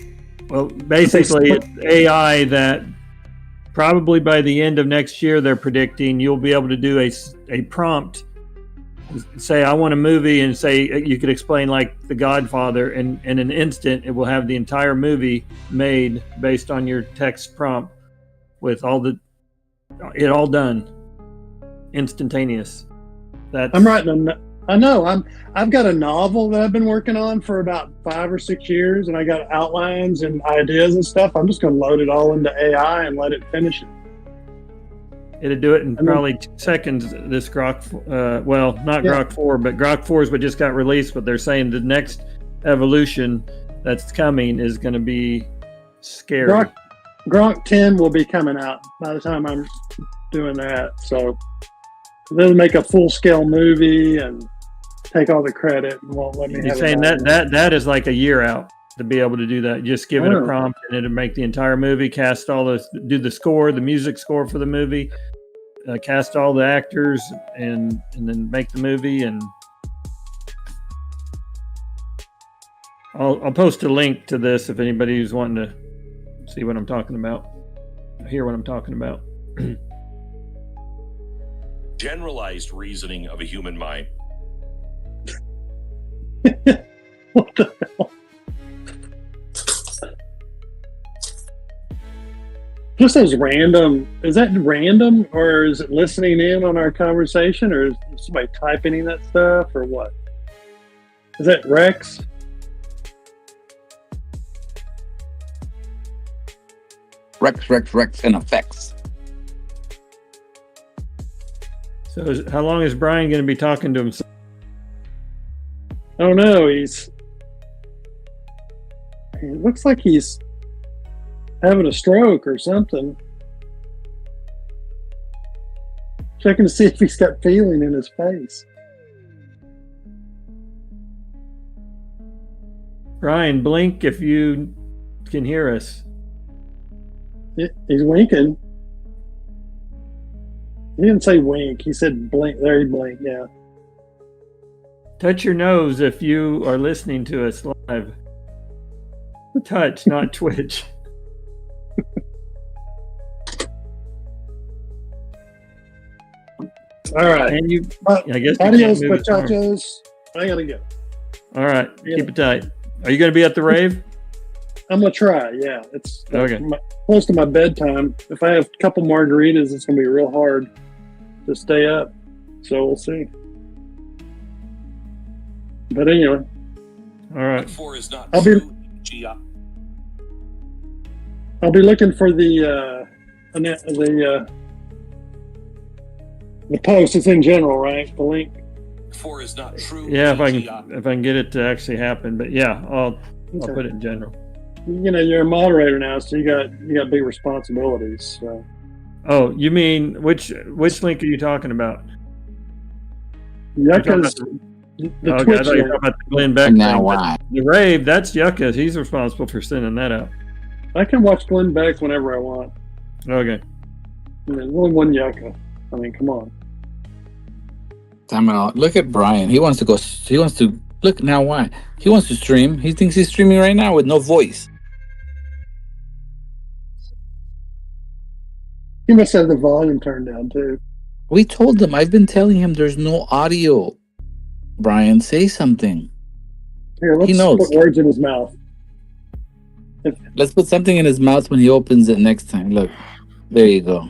Well, basically, it's AI that probably by the end of next year, they're predicting you'll be able to do a prompt. Say, I want a movie, and say you could explain like The Godfather, and in an instant, it will have the entire movie made based on your text prompt with it all done, instantaneous. I'm writing I've got a novel that I've been working on for about 5 or 6 years, and I got outlines and ideas and stuff. I'm just going to load it all into AI and let it finish it. It'll do it in probably 2 seconds. This Grok, Grok 4, but Grok 4 is what just got released. But they're saying the next evolution that's coming is going to be scary. Grok 10 will be coming out by the time I'm doing that. So they'll make a full-scale movie and take all the credit and won't let me. You're saying that is like a year out to be able to do that. Just give it a prompt and it'll make the entire movie, do the score, the music score for the movie, cast all the actors, and then make the movie. And I'll post a link to this if anybody who's wanting to see what I'm talking about, hear what I'm talking about. Generalized reasoning of a human mind. What the hell? Just as random, is that random, or is it listening in on our conversation, or is somebody typing in that stuff, or what? Is that Rex? Rex and effects. So how long is Brian going to be talking to himself? Oh no, he looks like he's having a stroke or something. Checking to see if he's got feeling in his face. Brian, blink if you can hear us. He's winking. He didn't say wink. He said blink. There he blinked, yeah. Touch your nose if you are listening to us live. Touch, not twitch. All right. And you, I guess. Adios, muchachos. I gotta go. All right. Keep it tight. Are you going to be at the rave? I'm gonna try. Yeah, it's okay. Close to my bedtime. If I have a couple margaritas, it's gonna be real hard to stay up. So we'll see. But anyway. All right. I'll be looking for the post. It's in general, right? The link. Is not true. Yeah, if I can get it to actually happen. But yeah, I'll put it in general. You know, you're a moderator now, so you got big responsibilities. So. Oh, you mean which link are you talking about? Yeah, The Okay, I Twitch thought you were link. talking about the Glenn Beck Now thing. why? The rave, that's Yucca. He's responsible for sending that out. I can watch Glenn Beck whenever I want. Okay. And there's only one Yucca. I mean, come on. Damn it! Look at Brian. He wants to go. He wants to look now. Why? He wants to stream. He thinks he's streaming right now with no voice. He must have the volume turned down too. We told him. I've been telling him there's no audio. Brian, say something. Here, let's He knows. put words in his mouth. Let's put something in his mouth when he opens it next time. Look, there you go.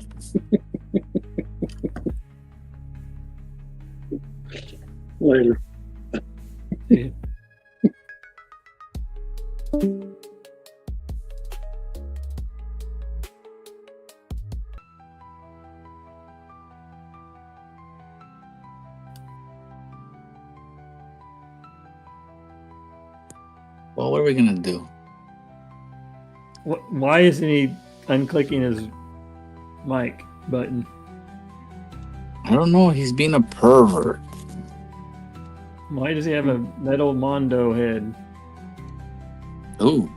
Later. Well, what are we gonna do? Why isn't he unclicking his mic button? I don't know. He's being a pervert. Why does he have a metal Mondo head? Ooh.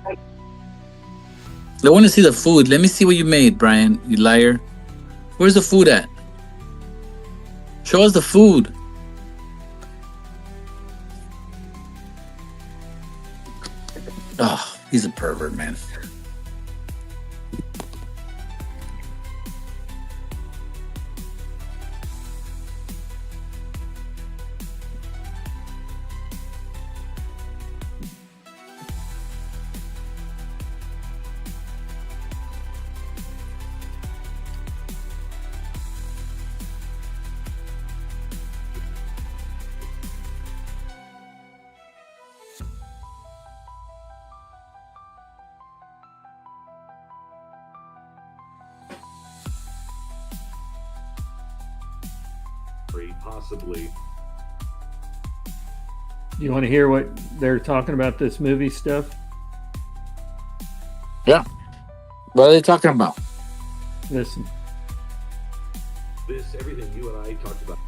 I want to see the food. Let me see what you made, Brian. You liar. Where's the food at? Show us the food. Oh, he's a pervert, man. Possibly. You want to hear what they're talking about this movie stuff? Yeah. What are they talking about? Listen. Everything you and I talked about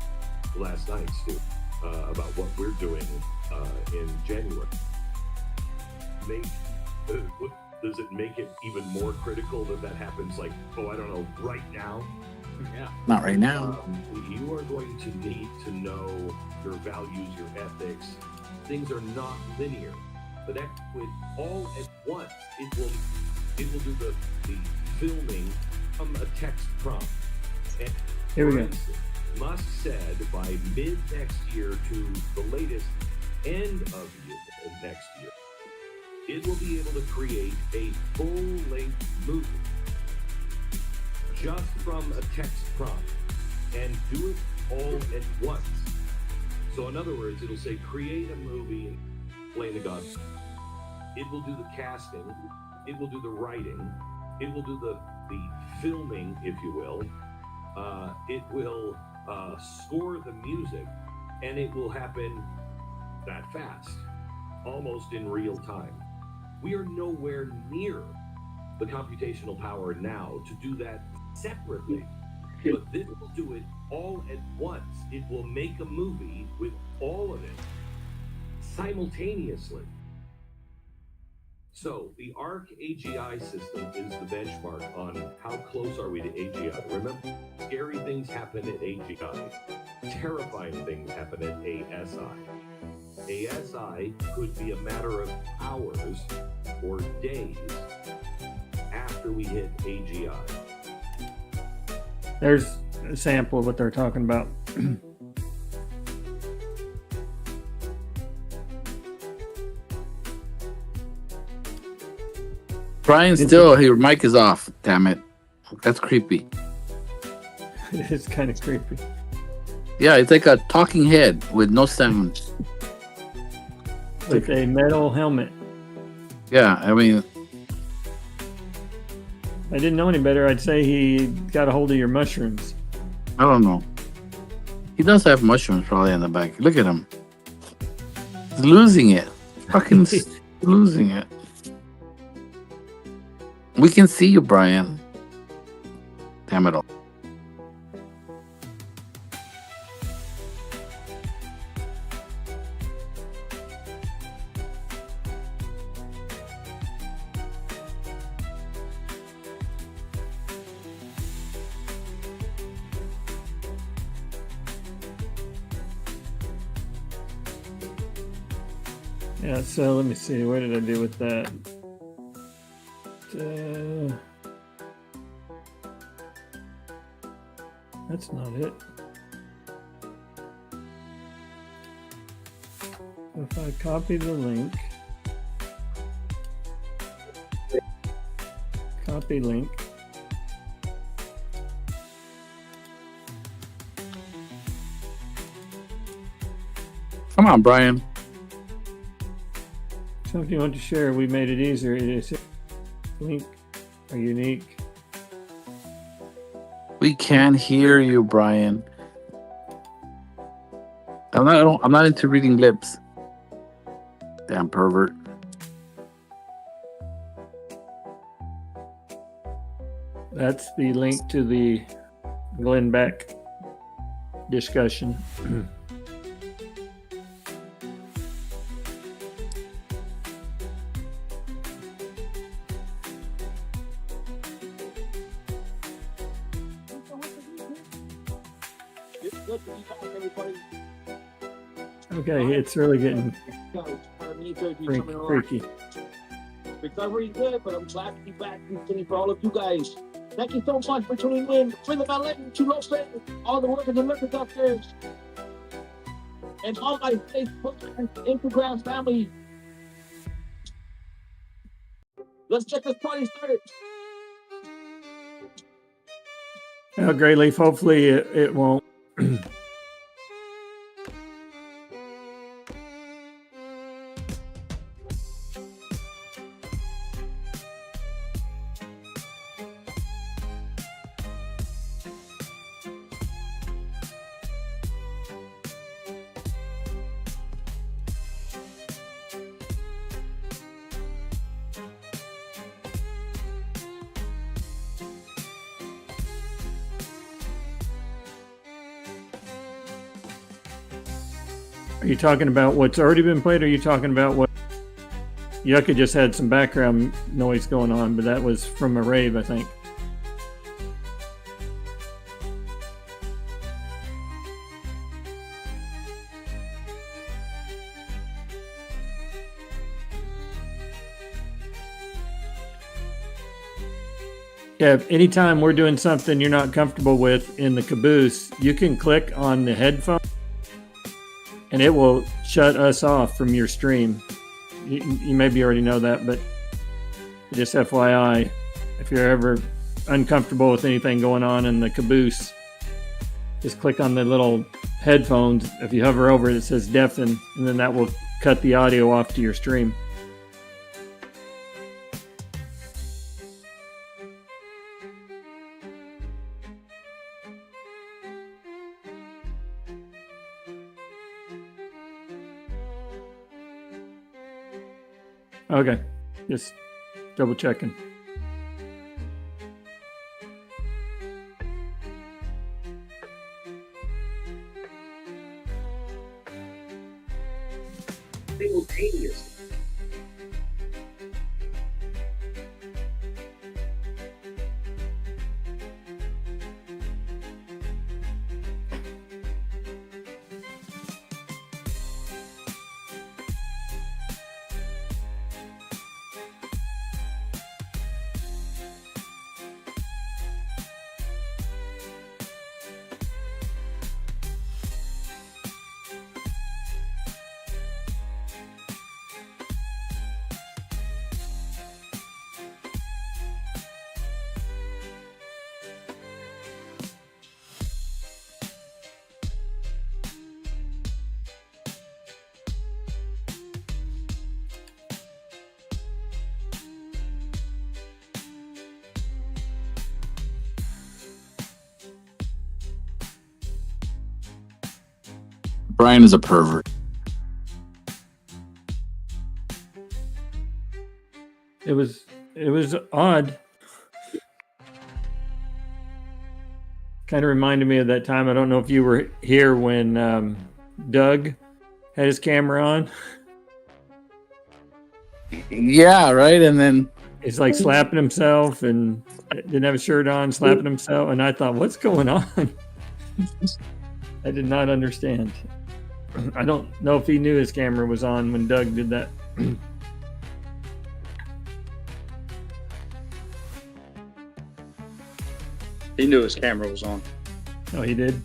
last night, Stu, about what we're doing in January. Does it make it even more critical that happens, like, I don't know, right now? Yeah. Not right now. You are going to need to know your values, your ethics. Things are not linear, but with all at once, it will do the filming from a text prompt. And here we go. Musk said by mid next year to the latest end of next year, it will be able to create a full-length movie just from a text prompt and do it all at once. So in other words, it'll say create a movie and play the God. It will do the casting, it will do the writing, it will do the filming, if you will. It will score the music, and it will happen that fast, almost in real time. We are nowhere near the computational power now to do that separately, but this will do it all at once. It will make a movie with all of it simultaneously. So the ARC AGI system is the benchmark on how close are we to AGI. Remember, scary things happen at AGI. Terrifying things happen at ASI. ASI could be a matter of hours or days after we hit AGI. There's a sample of what they're talking about. Brian, still, your mic is off. Damn it. That's creepy. It is kind of creepy. Yeah, it's like a talking head with no sound. With a metal helmet. Yeah, I mean, I didn't know any better. I'd say he got a hold of your mushrooms. I don't know. He does have mushrooms probably in the back. Look at him. He's losing it. Fucking losing it. We can see you, Brian. Damn it all. Yeah, so let me see. What did I do with that? That's not it. If I copy the link, copy link, Come on, Brian. something you want to share, we made it easier. It is link or unique. We can't hear you, Brian. I'm not into reading lips. Damn pervert. That's the link to the Glenn Beck discussion. Okay, it's really getting freaky. Recovery good, but I'm glad to be back and singing for all of you guys. Thank you so much for tuning in. For the ballet, to Los Angeles, all the workers and workers out there, and all my Facebook and Instagram family. Let's get this party started. Now, GrayLeaf, hopefully it won't. Are you talking about what's already been played, or are you talking about what? Yucca just had some background noise going on, but that was from a rave, I think. Yeah, if anytime we're doing something you're not comfortable with in the caboose, you can click on the headphone and it will shut us off from your stream. You maybe already know that, but just FYI, if you're ever uncomfortable with anything going on in the caboose, just click on the little headphones. If you hover over it, it says deafen, and then that will cut the audio off to your stream. Okay, just double checking. Simultaneously. Brian is a pervert. It was odd. Kind of reminded me of that time. I don't know if you were here when Doug had his camera on. Yeah, right. And then he's like slapping himself and didn't have a shirt on, slapping himself. And I thought, what's going on? I did not understand. I don't know if he knew his camera was on when Doug did that. He knew his camera was on. Oh, he did?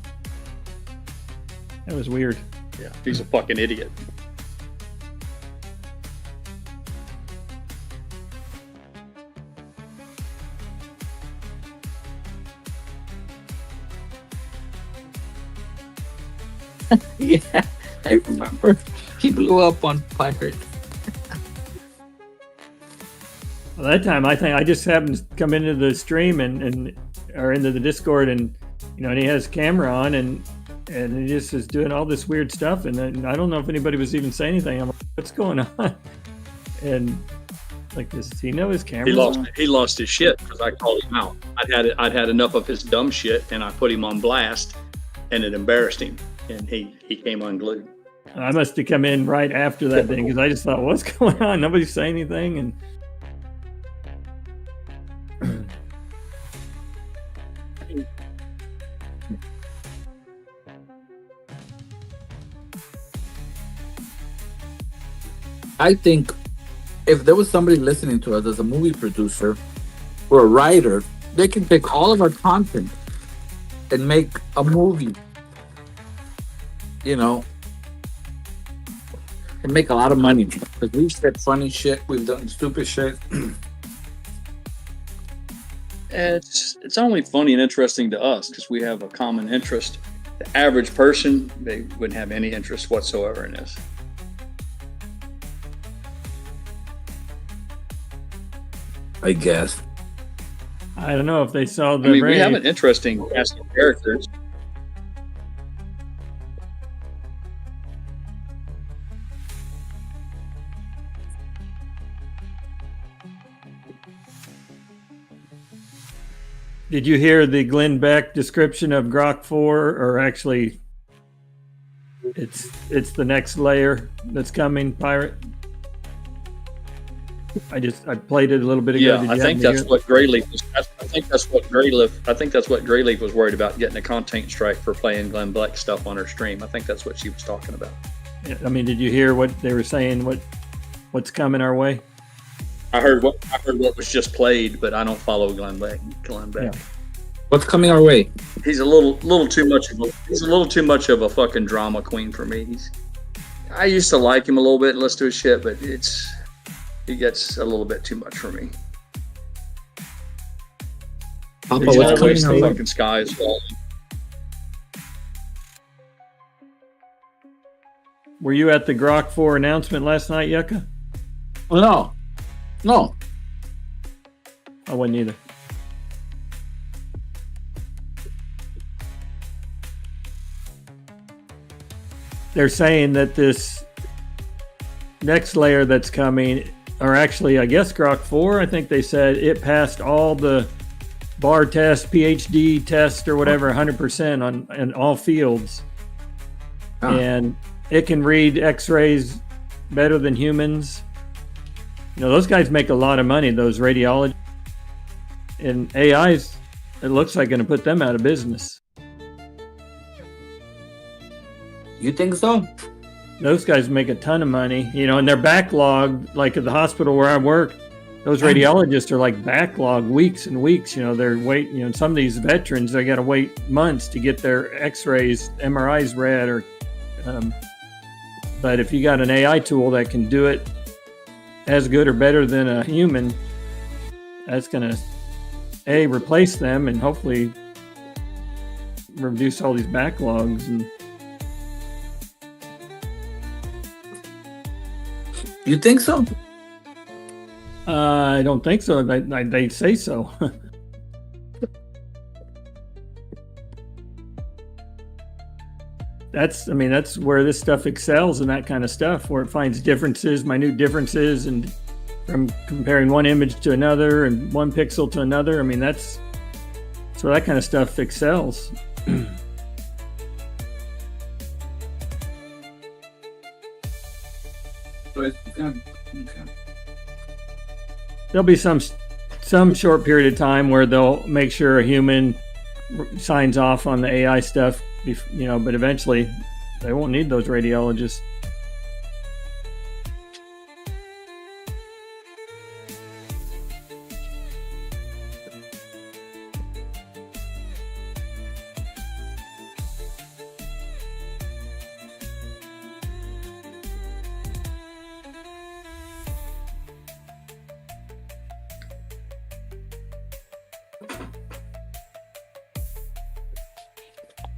That was weird. Yeah, he's a fucking idiot. Yeah, I remember. He blew up on Pirate. Well, that time, I think I just happened to come into the stream and or into the Discord, and and he has camera on, and he just is doing all this weird stuff, and then I don't know if anybody was even saying anything. I'm like, what's going on? And like, does he know his camera? He lost his shit because I called him out. I'd had enough of his dumb shit, and I put him on blast, and it embarrassed him, and he came unglued. I must have come in right after that thing because I just thought, what's going on? Nobody's saying anything, and I think if there was somebody listening to us as a movie producer or a writer, they can take all of our content and make a movie, and make a lot of money. Because we've said funny shit, we've done stupid shit. It's only funny and interesting to us because we have a common interest. The average person, they wouldn't have any interest whatsoever in this. I guess. I don't know if they saw the. I mean, we have an interesting cast of characters. Did you hear the Glenn Beck description of Grok 4? Or actually, it's the next layer that's coming, Pirate? I played it a little bit ago. Yeah, I think that's what GrayLeaf was. I think that's what GrayLeaf was worried about, getting a content strike for playing Glenn Beck stuff on her stream. I think that's what she was talking about. Yeah, I mean, did you hear what they were saying? What's coming our way? I heard what was just played, but I don't follow Glenn Beck. Yeah. What's coming our way? He's a little too much of a fucking drama queen for me. I used to like him a little bit and listen to his shit, but he gets a little bit too much for me. Papa, what's coming our way? Fucking sky is falling. Were you at the Grok 4 announcement last night, Yucca? No. I wasn't either. They're saying that this next layer that's coming, or actually, I guess Grok 4, I think they said it passed all the bar test, PhD test, or whatever, 100% in all fields. Huh. And it can read X-rays better than humans. Those guys make a lot of money, those radiologists. And AI's, it looks like, going to put them out of business. You think so? Those guys make a ton of money, and they're backlogged. Like at the hospital where I work, those radiologists are like backlogged weeks and weeks. They're waiting. Some of these veterans, they got to wait months to get their X-rays, MRIs read. But if you got an AI tool that can do it as good or better than a human, that's going to replace them and hopefully reduce all these backlogs. And you think so? I don't think so. They say so. That's where this stuff excels, and that kind of stuff, where it finds differences, minute differences, and from comparing one image to another and one pixel to another. That's where that kind of stuff excels. There'll be some short period of time where they'll make sure a human signs off on the AI stuff, but eventually They won't need those radiologists.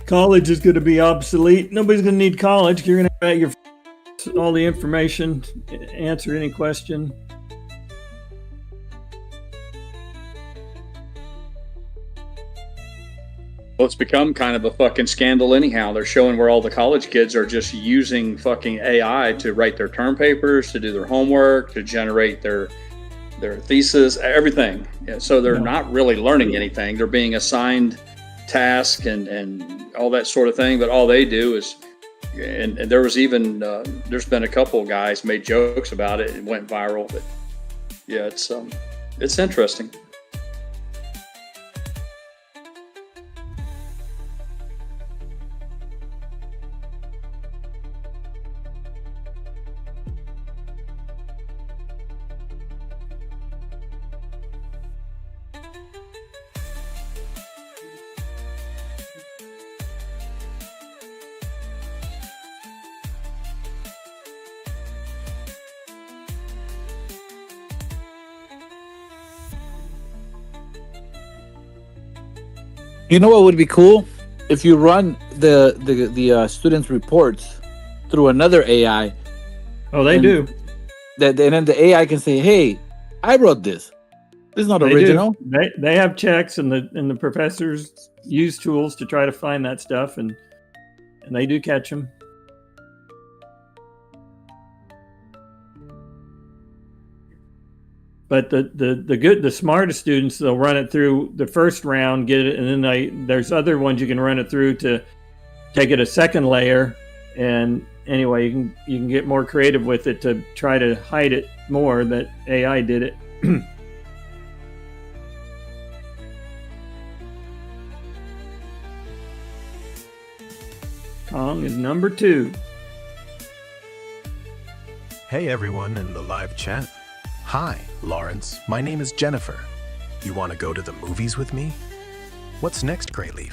College is going to be obsolete. Nobody's going to need college. You're going to have your all the information, answer any question. Well, it's become kind of a fucking scandal anyhow. They're showing where all the college kids are just using fucking AI to write their term papers, to do their homework, to generate their thesis, everything. Yeah, so they're not really learning anything. They're being assigned tasks and all that sort of thing, but all they do is, and there was even, there's been a couple of guys made jokes about it. It went viral, but yeah, it's interesting. You know what would be cool? If you run the students' reports through another AI. Oh, they do. And then the AI can say, "Hey, I wrote this. This is not original." They have checks, and the professors use tools to try to find that stuff, and they do catch them. But the smartest students, they'll run it through the first round, get it, and then there's other ones you can run it through to take it a second layer. And anyway, you can get more creative with it to try to hide it more that AI did it. Kong is number 2. Hey everyone in the live chat. Hi, Lawrence. My name is Jennifer. You want to go to the movies with me? What's next, GrayLeaf?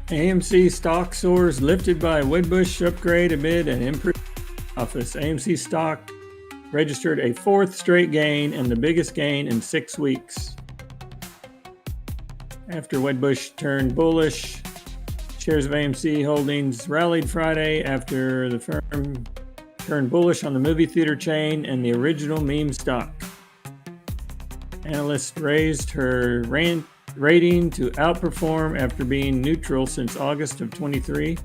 AMC stock soars lifted by Wedbush upgrade amid an improved office. AMC stock registered a 4th straight gain and the biggest gain in 6 weeks. After Wedbush turned bullish, shares of AMC Holdings rallied Friday after the firm turned bullish on the movie theater chain and the original meme stock. Analysts raised her rating to outperform after being neutral since August of 23.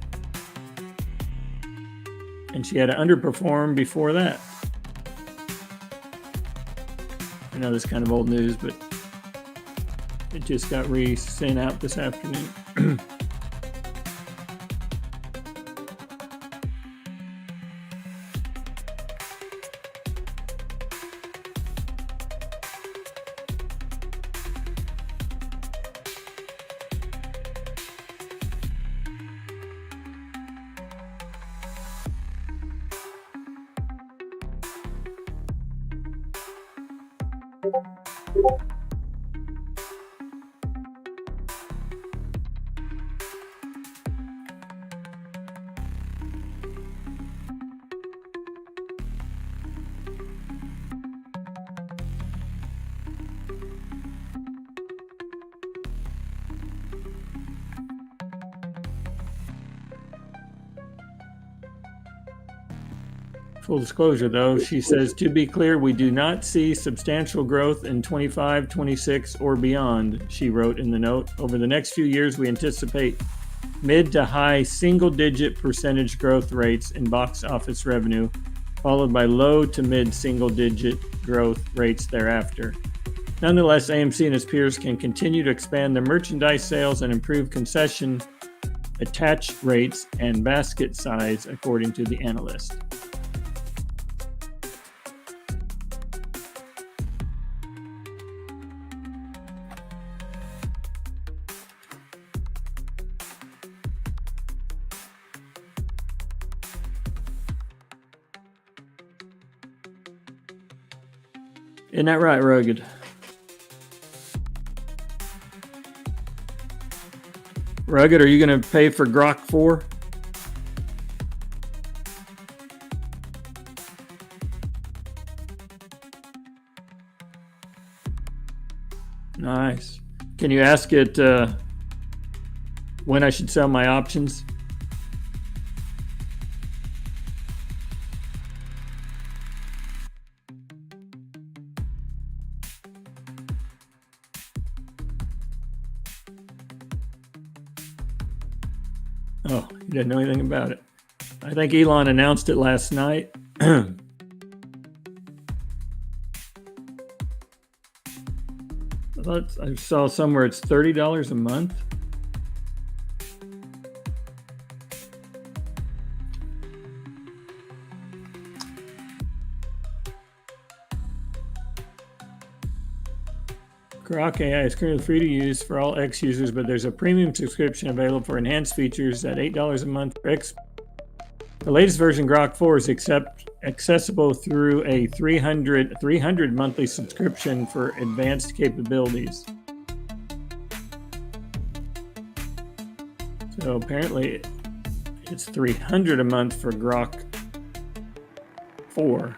And she had underperformed before that. I know this is kind of old news, but it just got sent out this afternoon. Full disclosure, though, she says, to be clear, we do not see substantial growth in 25, 26, or beyond, she wrote in the note. Over the next few years, we anticipate mid to high single-digit percentage growth rates in box office revenue, followed by low to mid single-digit growth rates thereafter. Nonetheless, AMC and its peers can continue to expand their merchandise sales and improve concession attach rates and basket size, according to the analyst. Isn't that right, Rugged? Rugged, are you going to pay for Grok 4? Nice. Can you ask it when I should sell my options? Oh, he didn't know anything about it. I think Elon announced it last night. I saw somewhere it's $30 a month. Grok AI is currently free to use for all X users, but there's a premium subscription available for enhanced features at $8 a month for X. The latest version, Grok 4, is accessible through a 300 monthly subscription for advanced capabilities. So apparently it's $300 a month for Grok 4.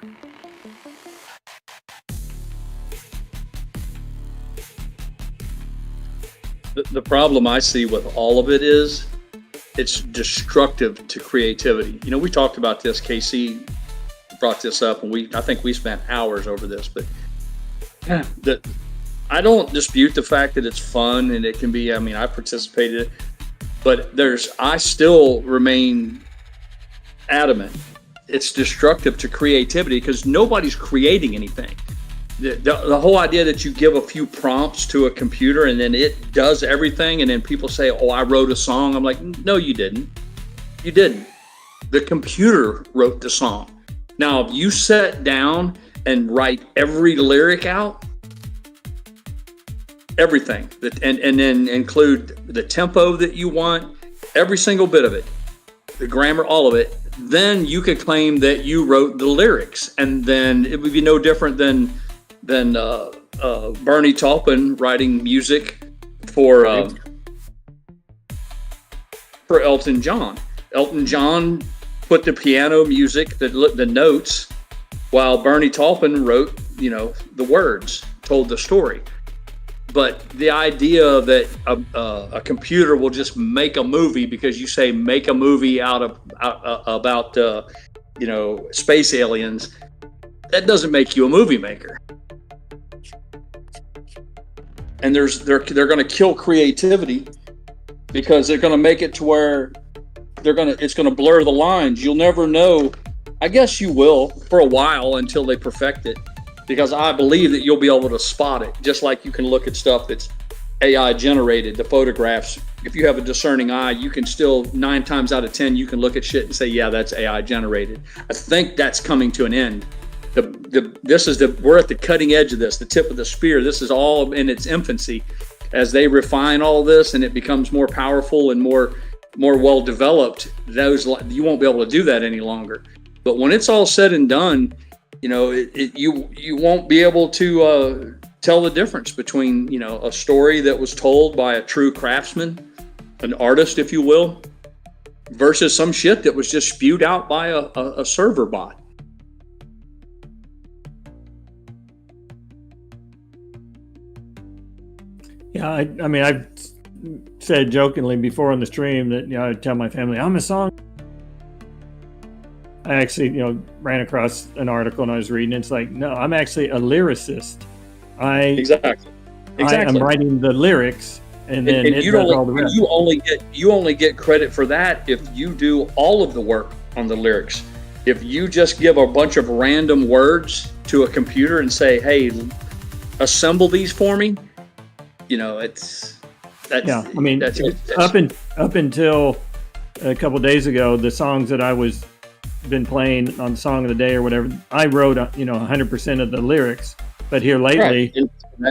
The problem I see with all of it is it's destructive to creativity. You know, we talked about this. KC brought this up, and I think we spent hours over this. But I don't dispute the fact that it's fun and it can be. I mean, I participated, but I still remain adamant. It's destructive to creativity because nobody's creating anything. The whole idea that you give a few prompts to a computer and then it does everything, and then people say, "Oh, I wrote a song." I'm like, "No, you didn't. You didn't. The computer wrote the song." Now, if you sit down and write every lyric out, everything, and then include the tempo that you want, every single bit of it, the grammar, all of it, then you could claim that you wrote the lyrics, and then it would be no different than Bernie Taupin writing music for Elton John. Elton John put the piano music, the notes, while Bernie Taupin wrote, the words, told the story. But the idea that a computer will just make a movie because you say make a movie about space aliens, that doesn't make you a movie maker. And they're going to kill creativity because they're going to make it to where it's going to blur the lines. You'll never know. I guess you will for a while until they perfect it, because I believe that you'll be able to spot it, just like you can look at stuff that's AI generated, the photographs. If you have a discerning eye, you can still 9 times out of 10 you can look at shit and say, yeah, that's AI generated. I think that's coming to an end. We're at the cutting edge of this, the tip of the spear. This is all in its infancy. As they refine all this and it becomes more powerful and more well developed, you won't be able to do that any longer. But when it's all said and done, you won't be able to tell the difference between a story that was told by a true craftsman, an artist, if you will, versus some shit that was just spewed out by a server bot. Yeah, I mean, I've said jokingly before on the stream that I tell my family I'm a song. I actually, ran across an article and I was reading. It's like, no, I'm actually a lyricist. Exactly. I'm writing the lyrics, and then it you does all the rest. you only get credit for that if you do all of the work on the lyrics. If you just give a bunch of random words to a computer and say, "Hey, assemble these for me," that's yeah. I mean, up until a couple of days ago, the songs that I was been playing on Song of the Day or whatever, I wrote 100% of the lyrics. But here lately,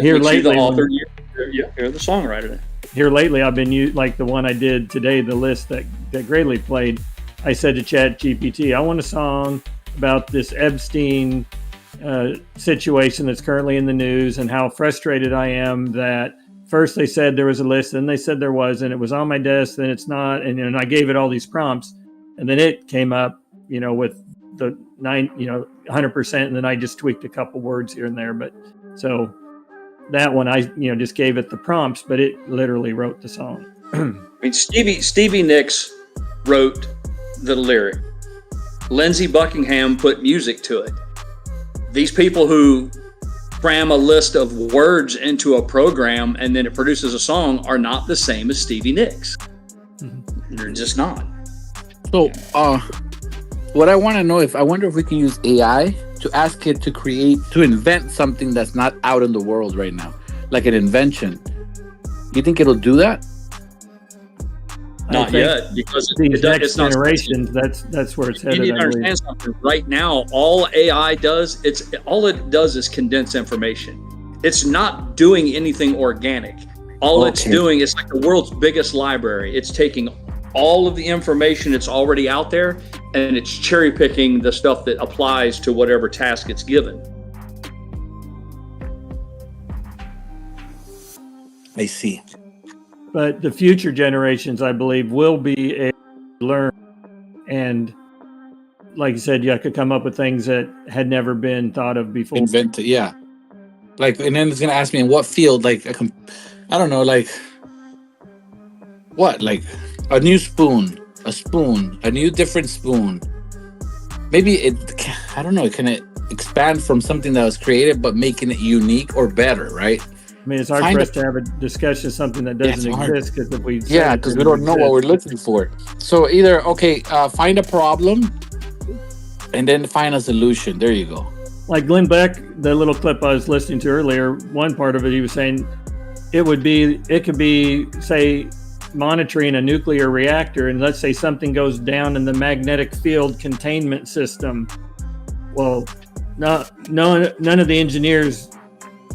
you're the author, you're the songwriter. Here lately, I've been like the one I did today, the list that GrayLeaf played. I said to ChatGPT, I want a song about this Epstein situation that's currently in the news and how frustrated I am that first they said there was a list, then they said there was, and it was on my desk, then it's not, and I gave it all these prompts, and then it came up, with the 100%, and then I just tweaked a couple words here and there. But so that one, I just gave it the prompts, but it literally wrote the song. I mean, Stevie Nicks wrote the lyric. Lindsey Buckingham put music to it. These people who cram a list of words into a program and then it produces a song are not the same as Stevie Nicks. Mm-hmm. They're just not. So, what I want to know I wonder if we can use AI to ask it to invent something that's not out in the world right now, like an invention. You think it'll do that? Not yet, because these next generations, that's where it's headed. You need to understand something. Right now, all AI does, is condense information. It's not doing anything organic. All it's doing is like the world's biggest library. It's taking all of the information that's already out there, and it's cherry picking the stuff that applies to whatever task it's given. I see. But the future generations, I believe, will be able to learn. And like you said, you could come up with things that had never been thought of before. Invented, yeah. Like, and then it's going to ask me in what field, like, I don't know, like, what? Like, a new spoon, a new different spoon. Maybe I don't know, can it expand from something that was created, but making it unique or better, right? I mean, it's hard for us to have a discussion of something that doesn't exist because if we because we don't know what we're looking for. So either find a problem and then find a solution. There you go. Like Glenn Beck, the little clip I was listening to earlier, one part of it, he was saying it could be, say, monitoring a nuclear reactor, and let's say something goes down in the magnetic field containment system. Well, none of the engineers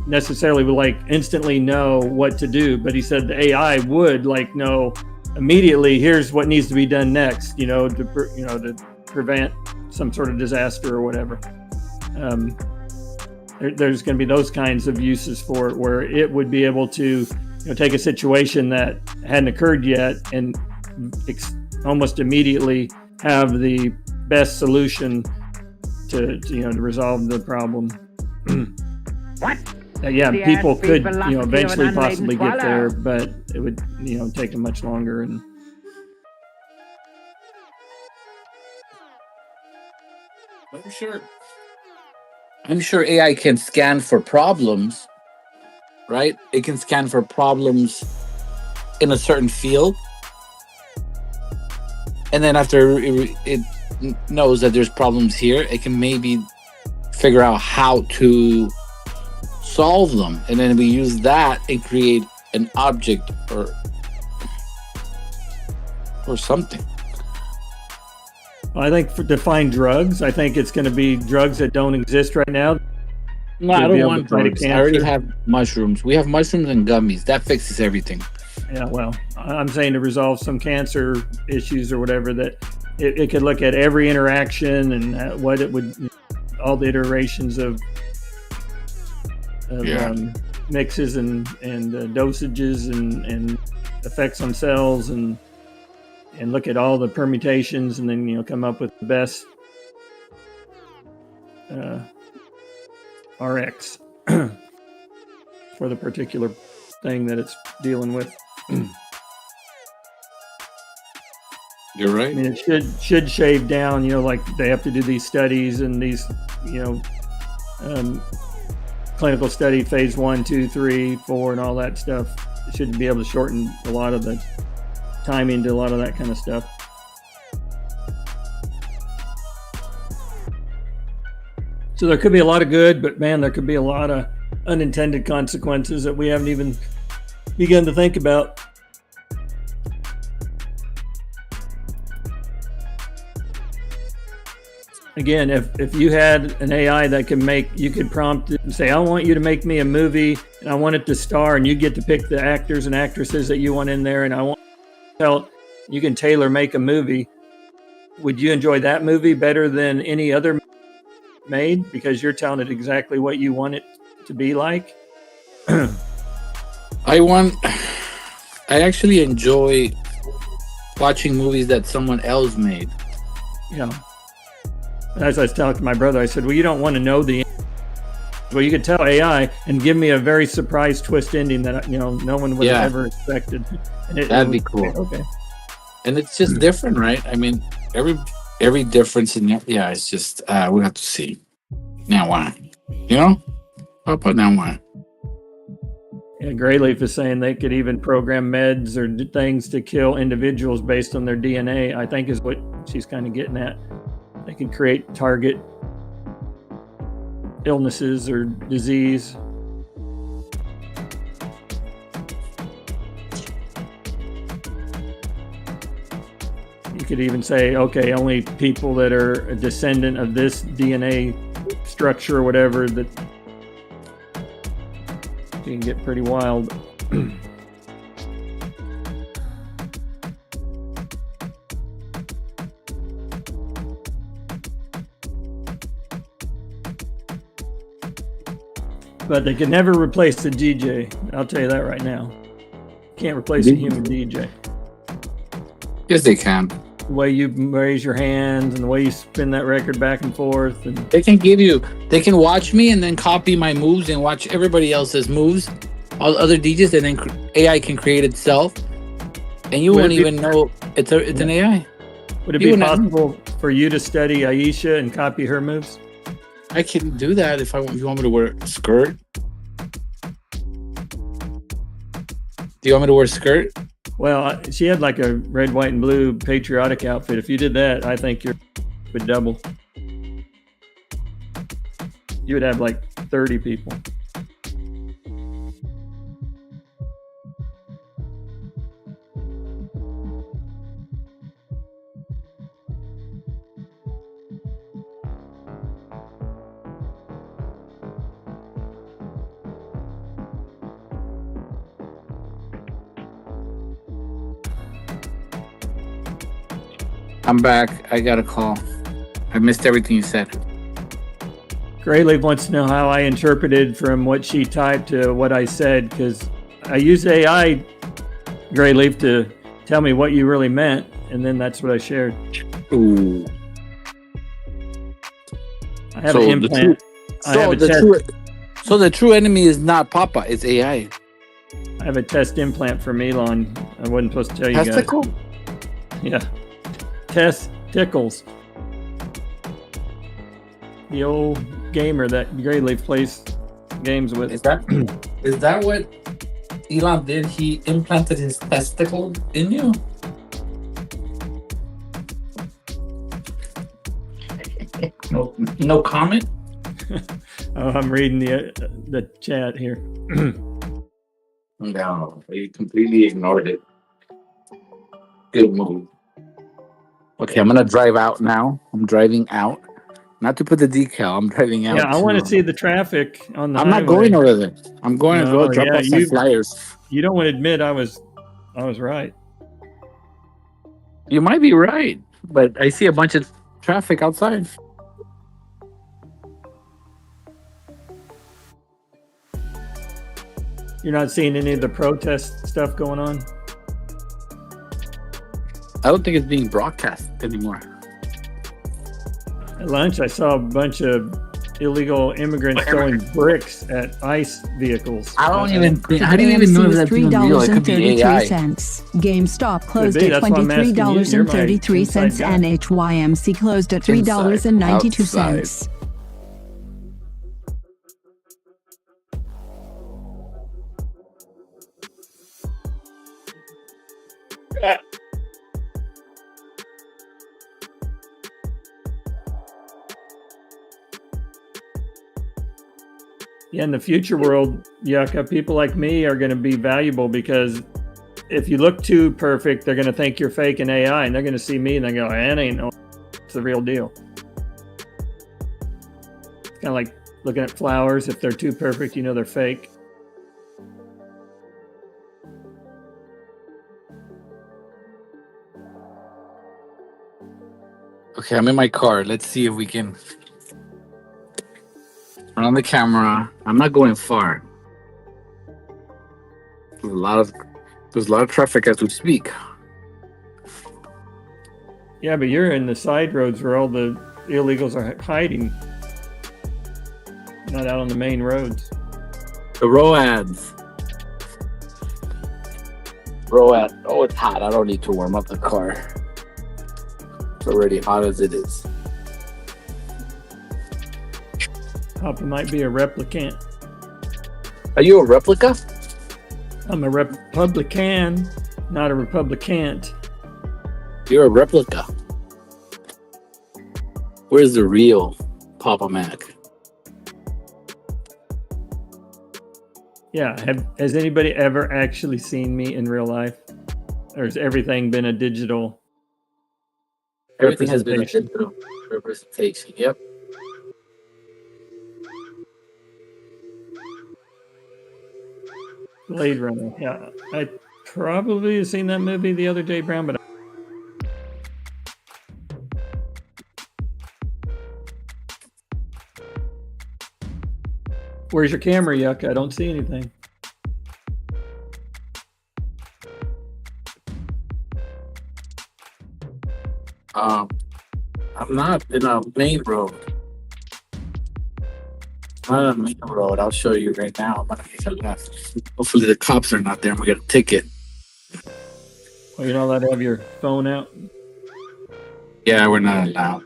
necessarily would instantly know what to do, but he said the AI would know immediately, here's what needs to be done next, to prevent some sort of disaster or whatever. There's going to be those kinds of uses for it, where it would be able to take a situation that hadn't occurred yet and almost immediately have the best solution to resolve the problem. What? People could eventually possibly get there, but it would take them much longer. And I'm sure AI can scan for problems, right? It can scan for problems in a certain field, and then after it knows that there's problems here, it can maybe figure out how to solve them, and then we use that and create an object or something. I think to find drugs, I think it's going to be drugs that don't exist right now. No, I don't want drugs. I already have mushrooms. We have mushrooms and gummies. That fixes everything. Yeah, well, I'm saying to resolve some cancer issues or whatever, that it could look at every interaction and what it would, all the iterations of mixes and dosages and effects on cells and look at all the permutations and then come up with the best RX for the particular thing that it's dealing with. You're right. I mean, it should shave down, like they have to do these studies and these, clinical study phase 1, 2, 3, 4, and all that stuff should be able to shorten a lot of the timing to a lot of that kind of stuff. So there could be a lot of good, but man, there could be a lot of unintended consequences that we haven't even begun to think about. Again, if you had an AI that you could prompt it and say, I want you to make me a movie and I want it to star, and you get to pick the actors and actresses that you want in there, and you can tailor make a movie. Would you enjoy that movie better than any other made because you're telling it exactly what you want it to be like? I actually enjoy watching movies that someone else made. Yeah. As I was telling my brother, I said, well, you don't want to know the well, you could tell AI and give me a very surprise twist ending that no one would have ever expected. And that'd be cool. Okay. And it's just different, right? I mean, every difference in it's just we have to see. Now why? How about now why? Yeah, GrayLeaf is saying they could even program meds or things to kill individuals based on their DNA, I think is what she's kind of getting at. They can create target illnesses or disease. You could even say, okay, only people that are a descendant of this DNA structure or whatever, that you can get pretty wild. But they could never replace the DJ. I'll tell you that right now. Can't replace a human DJ. Yes, they can. The way you raise your hands and the way you spin that record back and forth. And they can watch me and then copy my moves and watch everybody else's moves, all other DJs, and then AI can create itself. And you won't even know it's an AI. Would it be possible for you to study Aisha and copy her moves? I can do that if you want me to wear a skirt. Do you want me to wear a skirt? Well, she had like a red, white, and blue patriotic outfit. If you did that, I think you would double. You would have like 30 people. I'm back. I got a call. I missed everything you said. GrayLeaf wants to know how I interpreted from what she typed to what I said, because I used AI, GrayLeaf, to tell me what you really meant, and then that's what I shared. Ooh. I have an implant. So the true enemy is not Papa, it's AI. I have a test implant from Elon. I wasn't supposed to tell you Testicle? guys. Yeah. Test tickles. The old gamer that GrayLeaf plays games with. Is that what Elon did? He implanted his testicle in you? No comment? Oh, I'm reading the chat here. No, you completely ignored it. Good move. Okay, I'm gonna drive out now. I'm driving out. Not to put the decal, I'm driving out. Yeah, I want to see the traffic on the I'm highway. not going over there. I'm going to go drop off some flyers. You don't want to admit I was right. You might be right, but I see a bunch of traffic outside. You're not seeing any of the protest stuff going on? I don't think it's being broadcast anymore. At lunch, I saw a bunch of illegal immigrants throwing bricks at ICE vehicles. I don't even think. How do you even know that's even real? It could be AI. GameStop closed at $23.33 and HYMC closed at $3.92. Yeah, in the future world, Yucca, people like me are going to be valuable because if you look too perfect, they're going to think you're fake in AI, and they're going to see me and they go, "That ain't no, it's the real deal." It's kind of like looking at flowers. If they're too perfect, you know they're fake. Okay, I'm in my car. Let's see if we can turn on the camera. I'm not going far. There's a lot of traffic as we speak. Yeah, but you're in the side roads where all the illegals are hiding, not out on the main roads. The ROADs. ROAD. Oh, it's hot. I don't need to warm up the car. It's already hot as it is. Papa might be a replicant. Are you a replica? I'm a Republican, not a Republicant. You're a replica. Where's the real Papa Mac? Yeah, has anybody ever actually seen me in real life? Or has everything been a digital Everything has been a representation? digital representation. Yep. Blade Runner. Yeah, I probably have seen that movie the other day, Brown, but where's your camera, Yuck? I don't see anything. I'm not in a main road. I'm not on a main road. I'll show you right now. I'm gonna make a left. Hopefully the cops are not there and we get a ticket. Well, you're not allowed to have your phone out. Yeah, we're not allowed.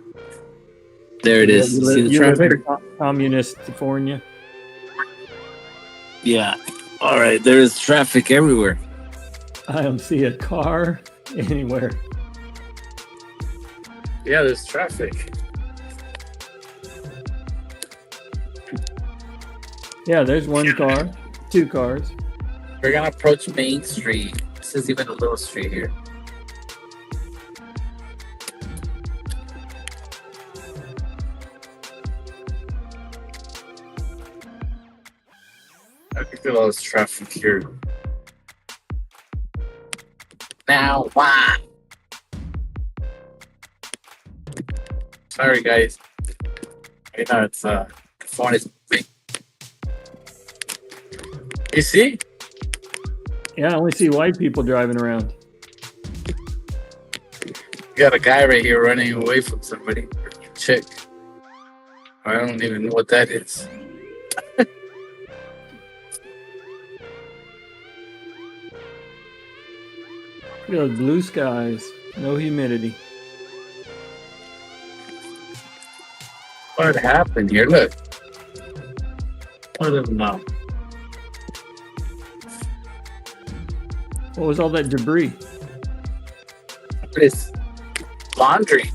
There it is. You See the live traffic? in Communist California. Yeah. All right. There is traffic everywhere. I don't see a car anywhere. Yeah, there's traffic. Yeah, there's one car, two cars. We're gonna approach Main Street. This is even a little street here. I can feel all this traffic here. Now, why? Sorry, guys. You know, it's the phone is big. You see? Yeah, I only see white people driving around. You got a guy right here running away from somebody. Chick. I don't even know what that is. Look at those blue skies, no humidity. What happened here? Look. What a mouth. What was all that debris? It's laundry.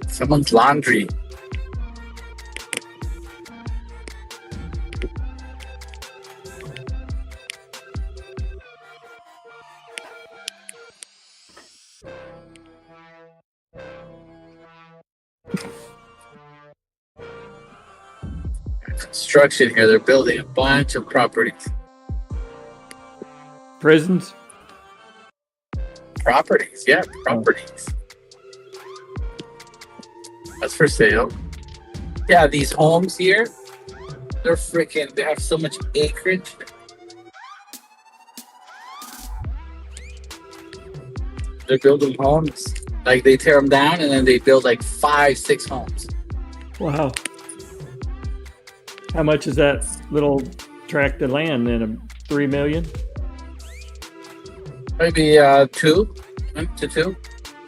Someone's laundry. Construction here. They're building a bunch of properties. Prisons? Properties, yeah, properties. That's for sale. Yeah, these homes here, they're freaking, they have so much acreage. They're building homes. Like they tear them down and then they build like 5-6 homes. Wow. How much is that little tract of land then? 3 million? Maybe 2 to 2,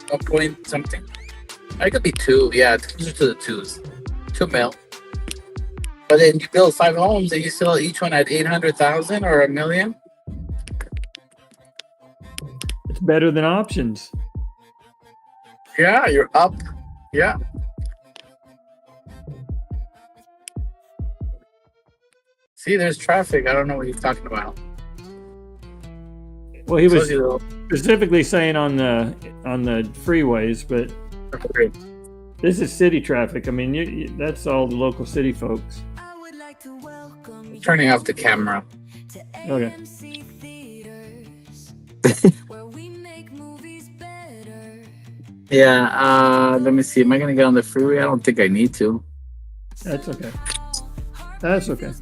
1 point something. It could be 2, yeah, it's closer to the 2s. 2 mil. But then you build 5 homes and you sell each one at 800,000 or $1 million. It's better than options. Yeah, you're up. Yeah. See, there's traffic. I don't know what he's talking about. Well, he was Told you, specifically saying on the freeways, but this is city traffic. I mean, that's all the local city folks. turning off the camera. Okay. Yeah, let me see. Am I going to get on the freeway? I don't think I need to. That's okay. That's okay.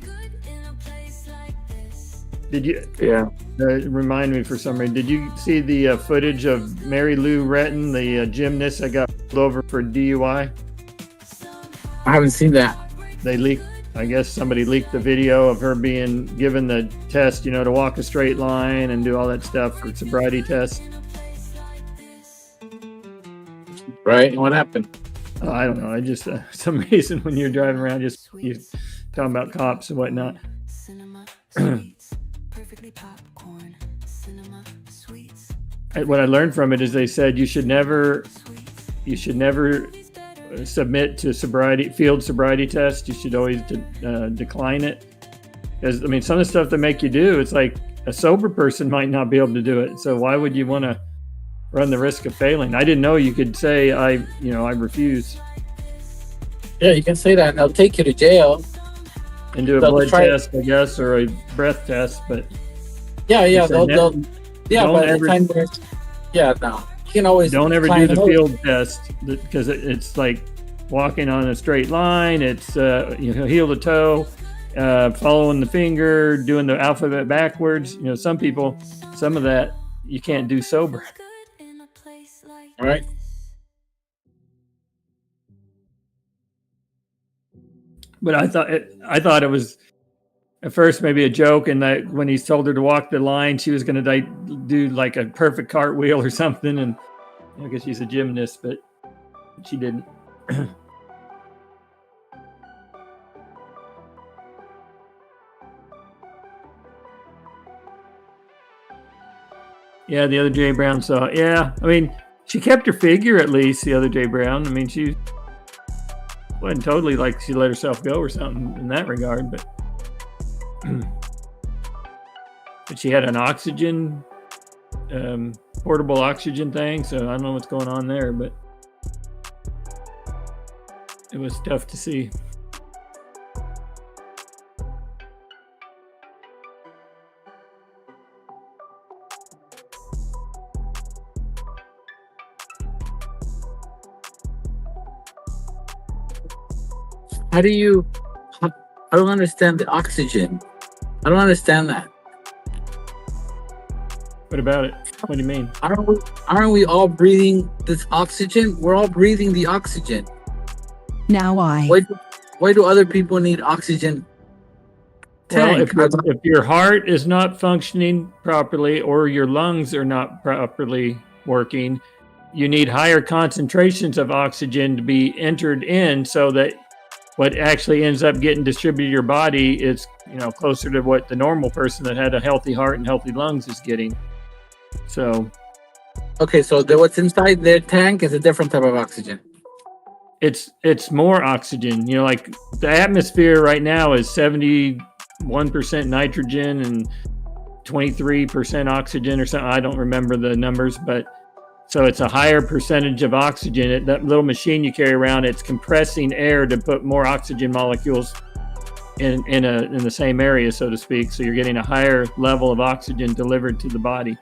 Did you? Yeah. Remind me for some reason. Did you see the footage of Mary Lou Retton, the gymnast that got pulled over for DUI? I haven't seen that. They leaked. I guess somebody leaked the video of her being given the test, to walk a straight line and do all that stuff for sobriety test. Right. And what happened? I don't know. I just some reason when you're driving around, you talking about cops and whatnot. What I learned from it is they said you should never submit to field sobriety test. You should always decline it, because some of the stuff they make you do, it's like a sober person might not be able to do it. So why would you want to run the risk of failing? I didn't know you could say I refuse. Yeah, you can say that, and they'll take you to jail and do a blood test, I guess, or a breath test. But yeah, no. You can always don't ever do the field test, because it's like walking on a straight line. It's heel to toe, following the finger, doing the alphabet backwards. Some people, some of that you can't do sober. Right. But I thought it was at first maybe a joke, and that when he told her to walk the line, she was going to do like a perfect cartwheel or something. And I guess she's a gymnast, but she didn't. Yeah, the other Jay Brown saw. Yeah, she kept her figure at least. The other Jay Brown. She wasn't totally like she let herself go or something in that regard, but she had an oxygen, portable oxygen thing. So I don't know what's going on there, but it was tough to see. I don't understand the oxygen. I don't understand that. What about it? What do you mean? Aren't we all breathing this oxygen? We're all breathing the oxygen. Now why? Why do other people need oxygen? Well, if your heart is not functioning properly or your lungs are not properly working, you need higher concentrations of oxygen to be entered in, so that what actually ends up getting distributed to your body is, closer to what the normal person that had a healthy heart and healthy lungs is getting. So, okay, so what's inside their tank is a different type of oxygen. It's more oxygen. Like the atmosphere right now is 71% nitrogen and 23% oxygen or something. I don't remember the numbers, but so it's a higher percentage of oxygen. That little machine you carry around, it's compressing air to put more oxygen molecules in the same area, so to speak. So you're getting a higher level of oxygen delivered to the body.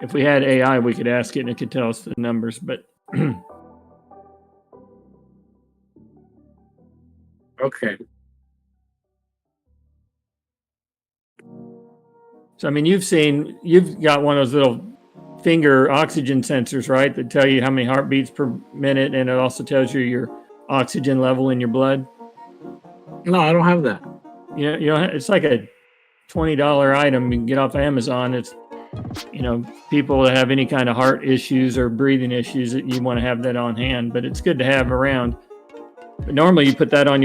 If we had AI, we could ask it and it could tell us the numbers, but okay. So, you've got one of those little finger oxygen sensors, right? That tell you how many heartbeats per minute, and it also tells you your oxygen level in your blood. No, I don't have that. It's like a $20 item you can get off Amazon. It's, people that have any kind of heart issues or breathing issues, that you want to have that on hand, but it's good to have around. But normally you put that on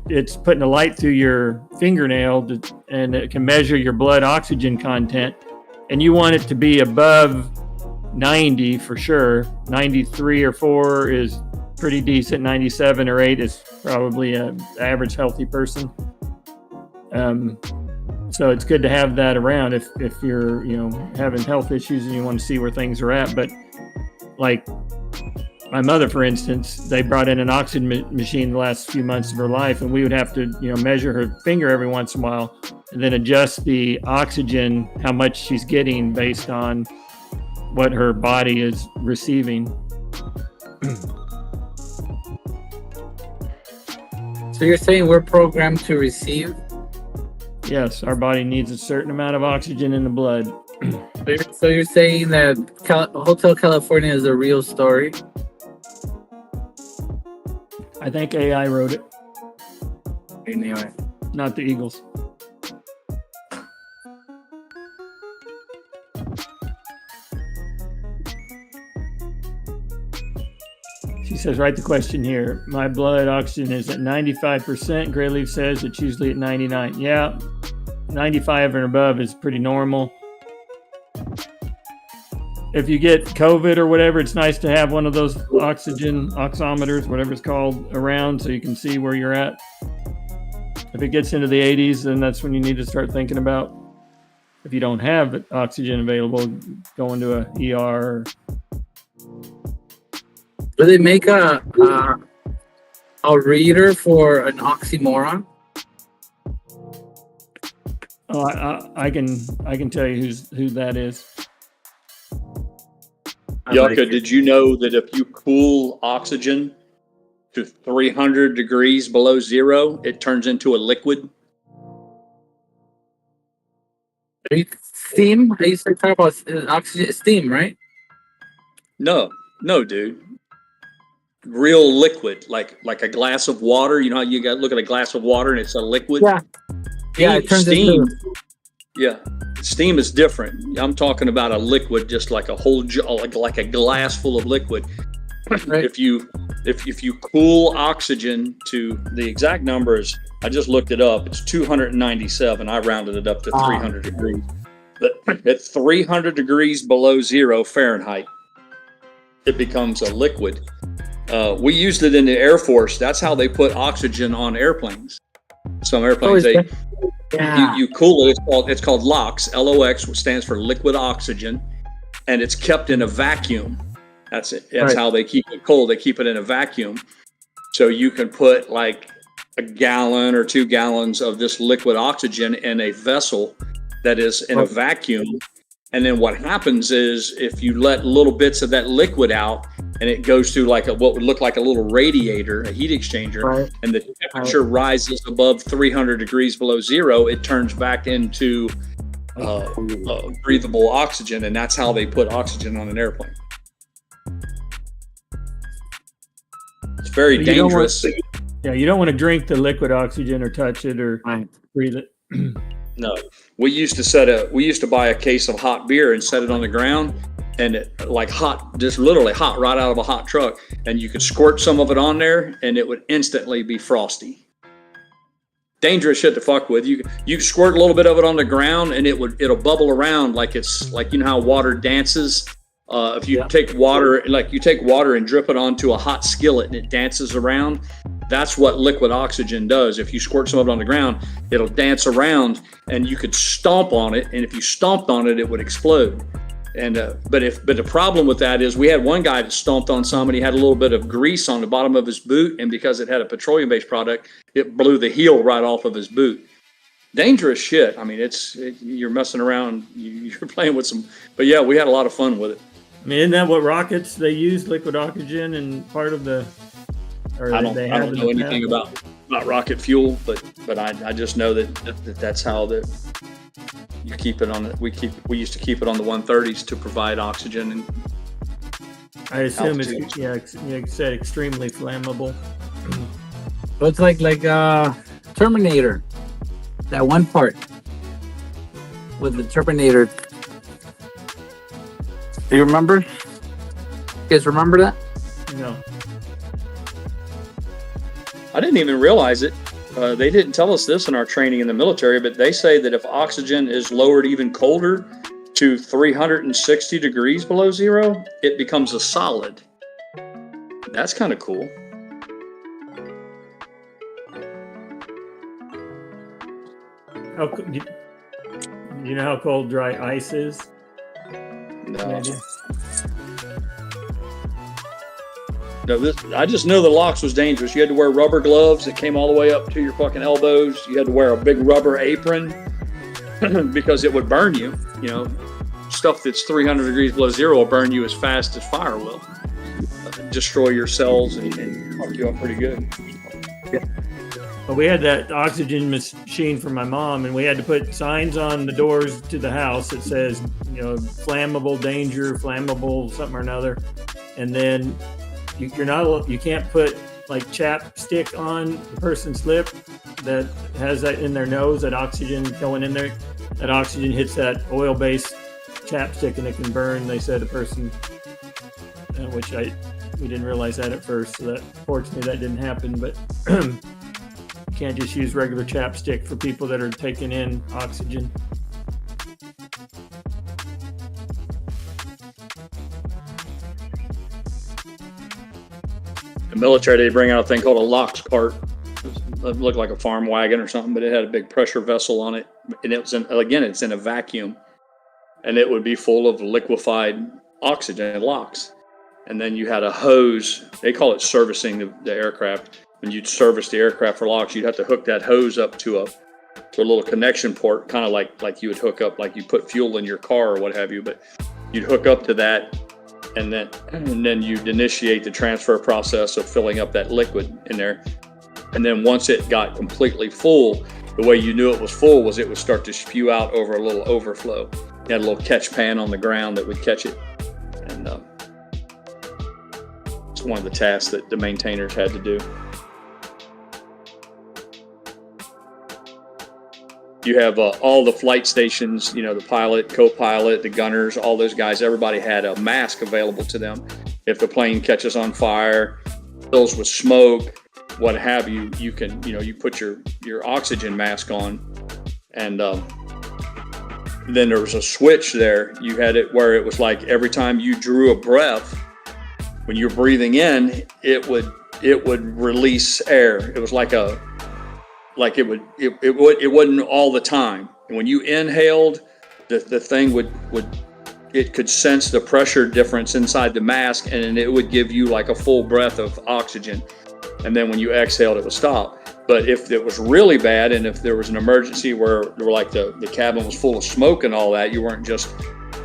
it's putting a light through your fingernail and it can measure your blood oxygen content. And you want it to be above 90 for sure. 93 or 4 is pretty decent. 97 or 8 is probably an average healthy person. So it's good to have that around if you're, having health issues and you want to see where things are at. But like my mother, for instance, they brought in an oxygen machine the last few months of her life, and we would have to, measure her finger every once in a while and then adjust the oxygen, how much she's getting based on what her body is receiving. So you're saying we're programmed to receive? Yes, our body needs a certain amount of oxygen in the blood. So you're saying that Hotel California is a real story? I think AI wrote it. Anyway. Not the Eagles. She says, write the question here. My blood oxygen is at 95%. GrayLeaf says it's usually at 99. Yeah, 95 and above is pretty normal. If you get COVID or whatever, it's nice to have one of those oximeters, whatever it's called, around so you can see where you're at. If it gets into the 80s, then that's when you need to start thinking about, if you don't have oxygen available, going to a ER. Do they make a reader for an oxymoron? Oh, I can tell you who that is. Yucca, did you know that if you cool oxygen to 300 degrees below zero, it turns into a liquid? Steam? I used to talk about oxygen, steam, right? No, dude. Real liquid, like a glass of water. You know how you got look at a glass of water and it's a liquid? Yeah, it turns steam. into... Yeah, steam is different. I'm talking about a liquid, just like a whole like a glass full of liquid. Right. If you cool oxygen to the exact numbers, I just looked it up. It's 297. I rounded it up to 300 degrees. But at 300 degrees below zero Fahrenheit, it becomes a liquid. We used it in the Air Force. That's how they put oxygen on airplanes. Some airplanes, you cool it. It's called LOX, LOX, which stands for liquid oxygen, and it's kept in a vacuum. That's it. That's how they keep it cold. They keep it in a vacuum. So you can put like a gallon or 2 gallons of this liquid oxygen in a vessel that is in a vacuum. And then what happens is if you let little bits of that liquid out and it goes through like what would look like a little radiator, a heat exchanger, and the temperature rises above 300 degrees below zero, it turns back into breathable oxygen. And that's how they put oxygen on an airplane. It's very dangerous. You don't want to drink the liquid oxygen or touch it or breathe it. No, we used to buy a case of hot beer and set it on the ground, and it like hot, just literally hot right out of a hot truck, and you could squirt some of it on there and it would instantly be frosty. Dangerous shit to fuck with. You squirt a little bit of it on the ground and it'll bubble around like it's like, you know how water dances. If you take water and drip it onto a hot skillet and it dances around, that's what liquid oxygen does. If you squirt some of it on the ground, it'll dance around and you could stomp on it. And if you stomped on it, it would explode. And but the problem with that is we had one guy that stomped on some and he had a little bit of grease on the bottom of his boot. And because it had a petroleum-based product, it blew the heel right off of his boot. Dangerous shit. I mean, you're messing around. You're playing with some. But yeah, we had a lot of fun with it. I mean, isn't that what rockets, they use liquid oxygen and part of the... I don't know anything about rocket fuel, but I just know that's how you keep it on it. We used to keep it on the 130s to provide oxygen. And I assume it's, you said extremely flammable. So it's like Terminator, that one part with the Terminator. Do you remember? You guys remember that? No. I didn't even realize it. They didn't tell us this in our training in the military, but they say that if oxygen is lowered even colder to 360 degrees below zero, it becomes a solid. That's kind of cool. You know how cold dry ice is? No. No, I just know the locks was dangerous. You had to wear rubber gloves that came all the way up to your fucking elbows. You had to wear a big rubber apron because it would burn you. You know, stuff that's 300 degrees below zero will burn you as fast as fire will. Destroy your cells and fuck you up pretty good. Well, we had that oxygen machine for my mom, and we had to put signs on the doors to the house that says, you know, flammable, danger, flammable, something or another. And then you can't put like chapstick on the person's lip that has that in their nose, that oxygen going in there. That oxygen hits that oil-based chapstick and it can burn. They said a person, which we didn't realize that at first. So that fortunately that didn't happen, but. You can't just use regular chapstick for people that are taking in oxygen. The military, they bring out a thing called a LOX cart. It looked like a farm wagon or something, but it had a big pressure vessel on it. And it was it's in a vacuum. And it would be full of liquefied oxygen, LOX. And then you had a hose. They call it servicing the aircraft. When you'd service the aircraft for LOX, you'd have to hook that hose up to a little connection port, kind of like you would hook up, like you put fuel in your car or what have you. But you'd hook up to that, and then you'd initiate the transfer process of filling up that liquid in there. And then once it got completely full, the way you knew it was full was it would start to spew out over a little overflow. You had a little catch pan on the ground that would catch it, and it's one of the tasks that the maintainers had to do. You have all the flight stations, you know, the pilot, co-pilot, the gunners, all those guys, everybody had a mask available to them. If the plane catches on fire, fills with smoke, what have you, you can, you know, you put your oxygen mask on. And then there was a switch there. You had it where it was like every time you drew a breath, when you're breathing in, it would release air. It was like it wasn't all the time. And when you inhaled, the thing it could sense the pressure difference inside the mask, and it would give you like a full breath of oxygen. And then when you exhaled, it would stop. But if it was really bad, and if there was an emergency where the cabin was full of smoke and all that, you weren't just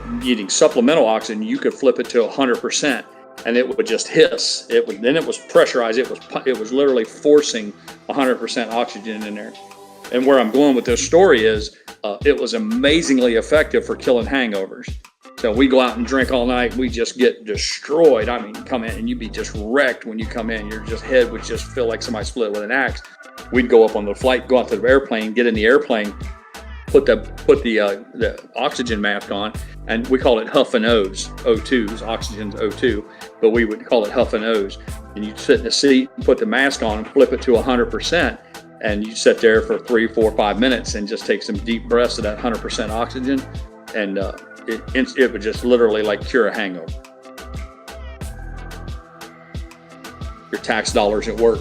needing supplemental oxygen, you could flip it to 100%. And it would just hiss. Then it was pressurized. It was literally forcing 100% oxygen in there. And where I'm going with this story is, it was amazingly effective for killing hangovers. So we go out and drink all night. We just get destroyed. I mean, come in and you'd be just wrecked when you come in. Your head would just feel like somebody split with an axe. We'd go up on the flight, go out to the airplane, get in the airplane, put the oxygen mask on, and we call it huff and O's. O2's oxygen's O2, but we would call it huff and O's. And you'd sit in the seat, put the mask on, and flip it to 100%, and you sit there for 3, 4, 5 minutes and just take some deep breaths of that 100% oxygen, and it would just literally like cure a hangover. Your tax dollars at work.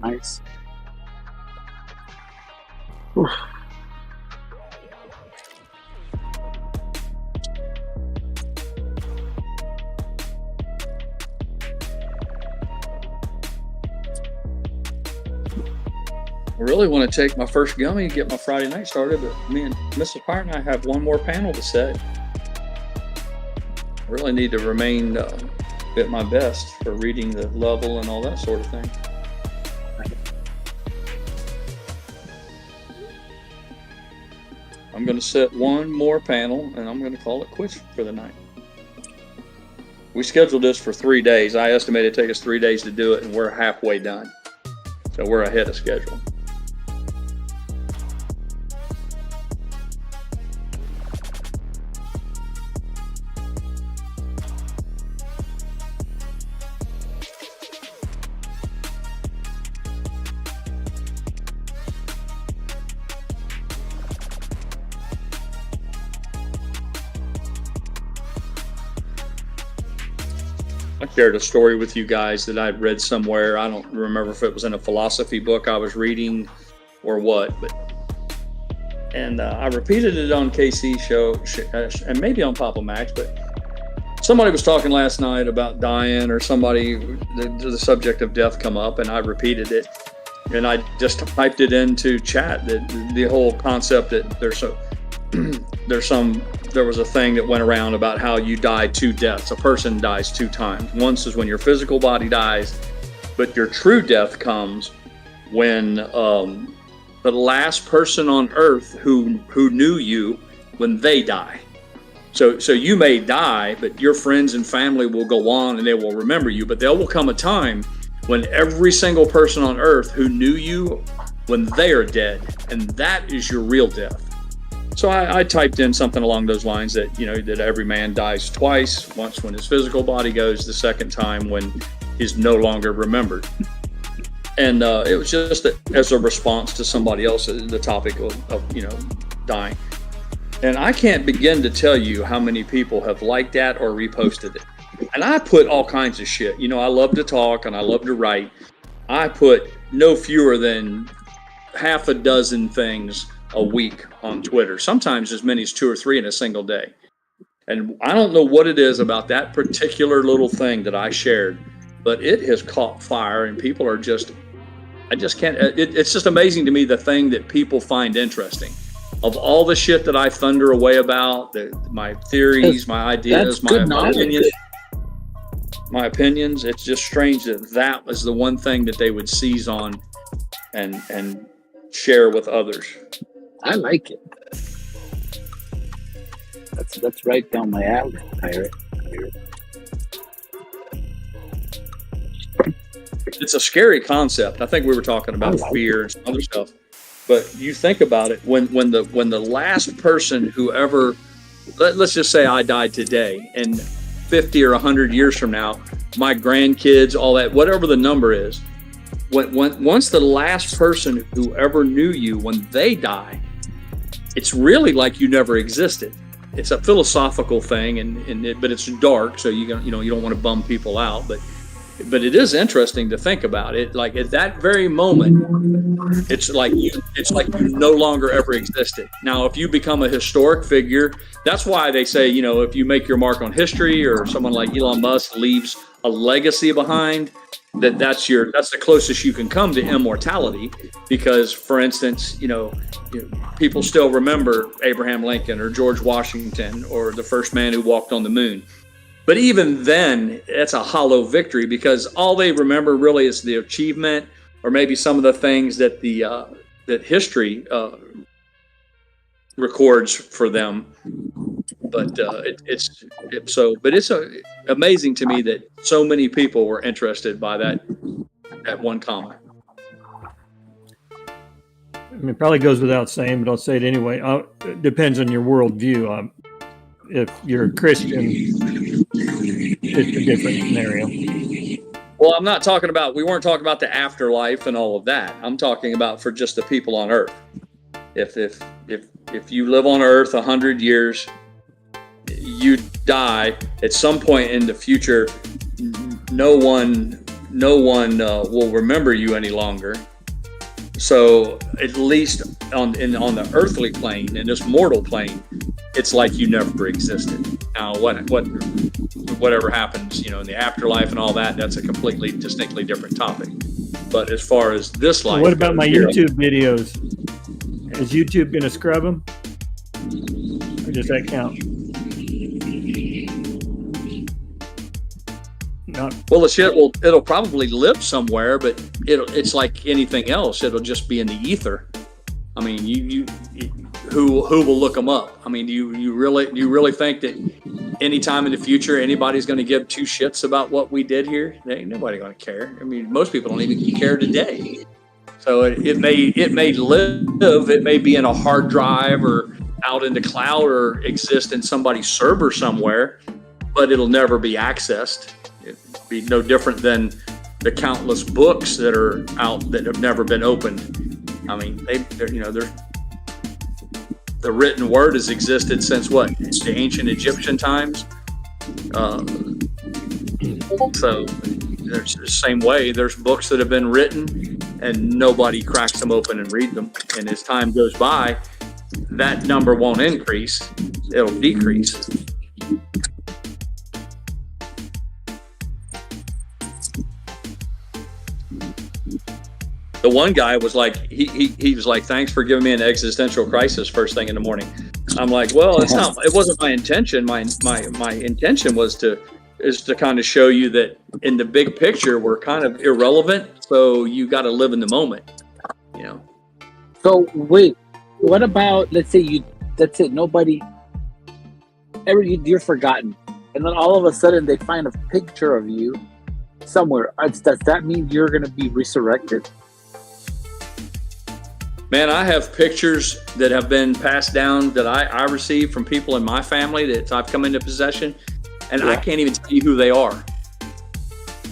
Nice. I really want to take my first gummy and get my Friday night started, but me and Mrs. Pyre and I have one more panel to set. I really need to remain at my best for reading the level and all that sort of thing. I'm going to set one more panel and I'm going to call it quits for the night. We scheduled this for 3 days. I estimate it take us 3 days to do it, and we're halfway done. So we're ahead of schedule. I shared a story with you guys that I'd read somewhere. I don't remember if it was in a philosophy book I was reading or what, and I repeated it on KC show and maybe on Papa Max, but somebody was talking last night about dying, or somebody, the subject of death come up, and I repeated it, and I just typed it into chat, that the whole concept that there was a thing that went around about how you die two deaths. A person dies two times. Once is when your physical body dies, but your true death comes when the last person on earth who knew you, when they die. So you may die, but your friends and family will go on and they will remember you. But there will come a time when every single person on earth who knew you, when they are dead, and that is your real death. So I typed in something along those lines that, that every man dies twice, once when his physical body goes, the second time when he's no longer remembered. And it was just as a response to somebody else, the topic of dying. And I can't begin to tell you how many people have liked that or reposted it. And I put all kinds of shit. I love to talk and I love to write. I put no fewer than half a dozen things a week on Twitter, sometimes as many as 2 or 3 in a single day. And I don't know what it is about that particular little thing that I shared, but it has caught fire, and people are I just can't, it's just amazing to me, the thing that people find interesting. Of all the shit that I thunder away about, my theories, my ideas, my opinions, it's just strange that was the one thing that they would seize on and share with others. I like it. That's right down my alley, Pirate. It's a scary concept. I think we were talking about fear and some other stuff. But you think about it, when the last person who ever, let's just say I died today, and 50 or 100 years from now, my grandkids, all that, whatever the number is, once the last person who ever knew you, when they die, it's really like you never existed. It's a philosophical thing, but it's dark, so you don't want to bum people out, but it is interesting to think about it. Like at that very moment, it's like you no longer ever existed. Now, if you become a historic figure, that's why they say, if you make your mark on history, or someone like Elon Musk leaves a legacy behind, that's the closest you can come to immortality. Because, for instance, people still remember Abraham Lincoln or George Washington or the first man who walked on the moon. But even then, it's a hollow victory, because all they remember really is the achievement, or maybe some of the things that that history records for them. But it's amazing to me that so many people were interested by that one comment. I mean, it probably goes without saying, but I'll say it anyway. It depends on your worldview. If you're a Christian, it's a different scenario. Well, we weren't talking about the afterlife and all of that. I'm talking about for just the people on Earth. If you live on Earth 100 years, you die at some point in the future. No one will remember you any longer. So at least on the earthly plane, in this mortal plane, it's like you never existed. Now, whatever happens, in the afterlife and all that, that's a completely, distinctly different topic. But as far as this life, what about my YouTube videos? Is YouTube going to scrub them, or does that count? Well, the shit it'll probably live somewhere, but it's like anything else. It'll just be in the ether. I mean, you who will look them up? I mean, do you really think that any time in the future anybody's going to give two shits about what we did here? Ain't nobody going to care. I mean, most people don't even care today. So it may live. It may be in a hard drive or out in the cloud or exist in somebody's server somewhere, but it'll never be accessed. It'd be no different than the countless books that are out that have never been opened. I mean, the written word has existed since what? The ancient Egyptian times. So there's the same way. There's books that have been written and nobody cracks them open and read them. And as time goes by, that number won't increase; it'll decrease. The one guy was like, he was like, "Thanks for giving me an existential crisis first thing in the morning." I'm like, "Well, it's not. It wasn't my intention. My intention was to kind of show you that in the big picture we're kind of irrelevant. So you got to live in the moment, you know." So wait, what about, let's say that's it. Nobody you're forgotten, and then all of a sudden they find a picture of you somewhere. Does that mean you're going to be resurrected? Man, I have pictures that have been passed down that I received from people in my family that I've come into possession, and I can't even tell you who they are.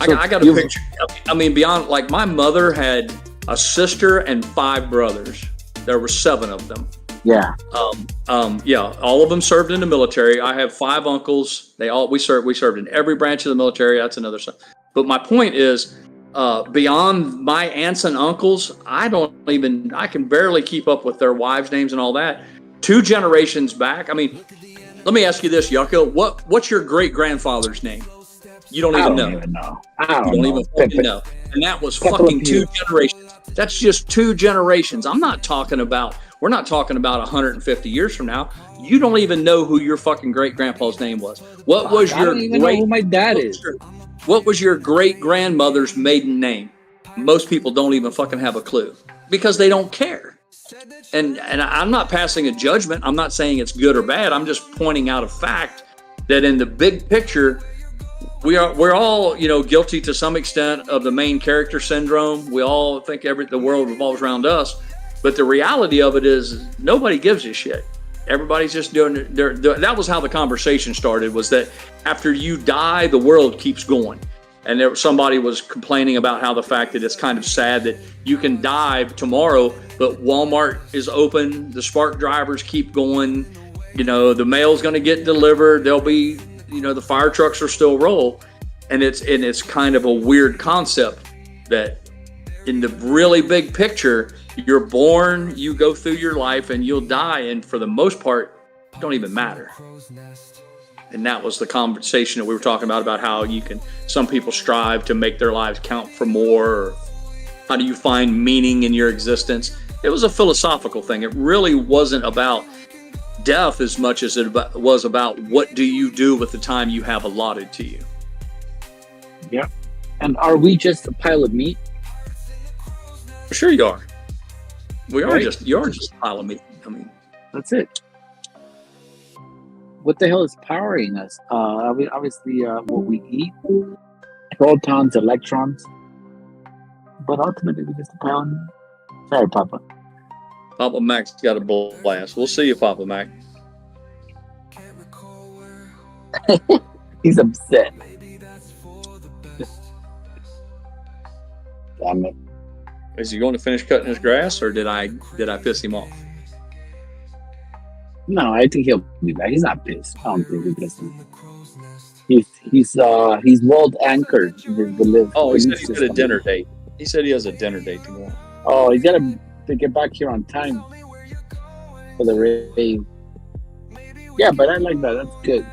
So I got a picture. I mean, beyond, like, my mother had a sister and 5 brothers. There were 7 of them. Yeah. Yeah, all of them served in the military. I have 5 uncles. We served in every branch of the military. That's another stuff. But my point is, beyond my aunts and uncles, I can barely keep up with their wives' names and all that. 2 generations back. I mean, let me ask you this, Yucko. What's your great grandfather's name? You don't even know. I don't even fucking know. And that was fucking 2 generations. That's just 2 generations. We're not talking about 150 years from now. You don't even know who your fucking great grandpa's name was. What was your I don't even know who my dad is. What was your great grandmother's maiden name? Most people don't even fucking have a clue because they don't care. And I'm not passing a judgment. I'm not saying it's good or bad. I'm just pointing out a fact that in the big picture, we're all, guilty to some extent of the main character syndrome. We all think the world revolves around us, but the reality of it is nobody gives a shit. Everybody's just doing that was how the conversation started, was that after you die, the world keeps going. And somebody was complaining about how the fact that it's kind of sad that you can die tomorrow, but Walmart is open, the Spark drivers keep going, the mail's going to get delivered, there'll be, the fire trucks are still roll. And it's kind of a weird concept that in the really big picture, you're born, you go through your life, and you'll die, and for the most part, it don't even matter. And that was the conversation that we were talking about how some people strive to make their lives count for more, or how do you find meaning in your existence? It was a philosophical thing. It really wasn't about death as much as it was about what do you do with the time you have allotted to you. Yeah. And are we just a pile of meat? Sure you are. You are Right. just a pile of meat. I mean, That's it. What the hell is powering us? Obviously, what we eat, protons, electrons, but ultimately we're just a pile of meat. Sorry, Papa. Papa Mac's got a blast. We'll see you, Papa Mac. He's upset. Damn it. Is he going to finish cutting his grass, or did I piss him off? No, I think he'll be back. He's not pissed. I don't think he's pissed. He's well anchored. Oh, he said he's got a dinner date. He said he has a dinner date tomorrow. Oh, he's got to get back here on time for the rave. Yeah, but I like that. That's good.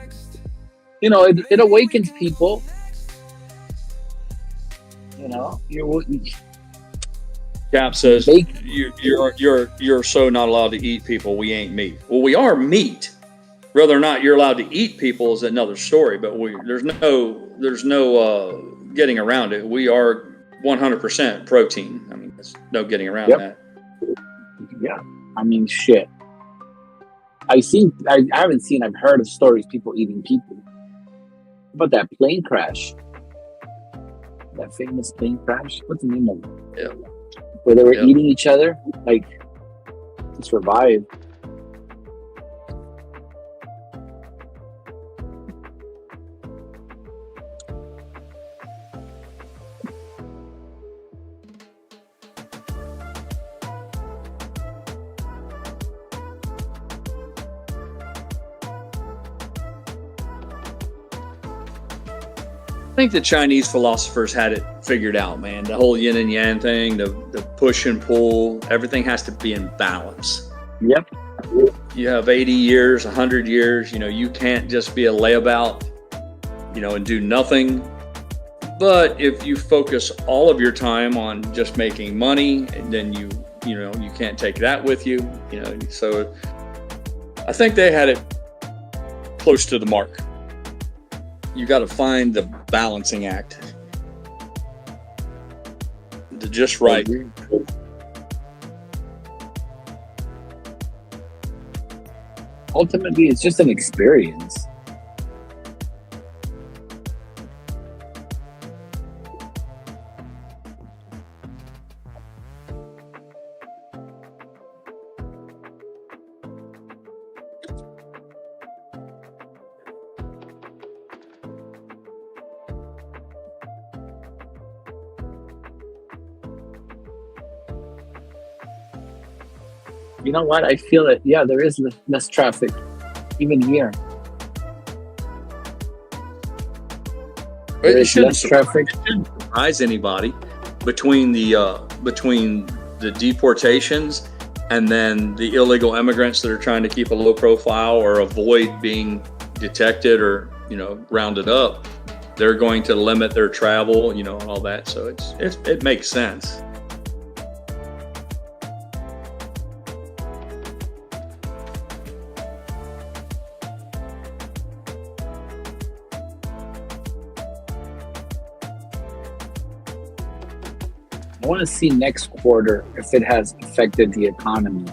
It awakens people. Cap says you're so not allowed to eat people. We ain't meat. Well, we are meat. Whether or not you're allowed to eat people is another story. But there's no getting around it. We are 100% protein. I mean, there's no getting around that. Yeah, I mean, shit. I've heard of stories people eating people. About that plane crash, that famous plane crash. What's the name of it? Yeah. Where they were eating each other, like, to survive. I think the Chinese philosophers had it figured out, man. The whole yin and yang thing, the push and pull, everything has to be in balance. Yep. You have 80 years, 100 years, you can't just be a layabout, and do nothing. But if you focus all of your time on just making money, and then you can't take that with you, so I think they had it close to the mark. You got to find the balancing act, the just right. Ultimately, it's just an experience. You know what? I feel it. Yeah, there is less traffic, even here. It shouldn't surprise anybody between the deportations and then the illegal immigrants that are trying to keep a low profile or avoid being detected or rounded up. They're going to limit their travel, and all that. So it makes sense. I want to see next quarter if it has affected the economy.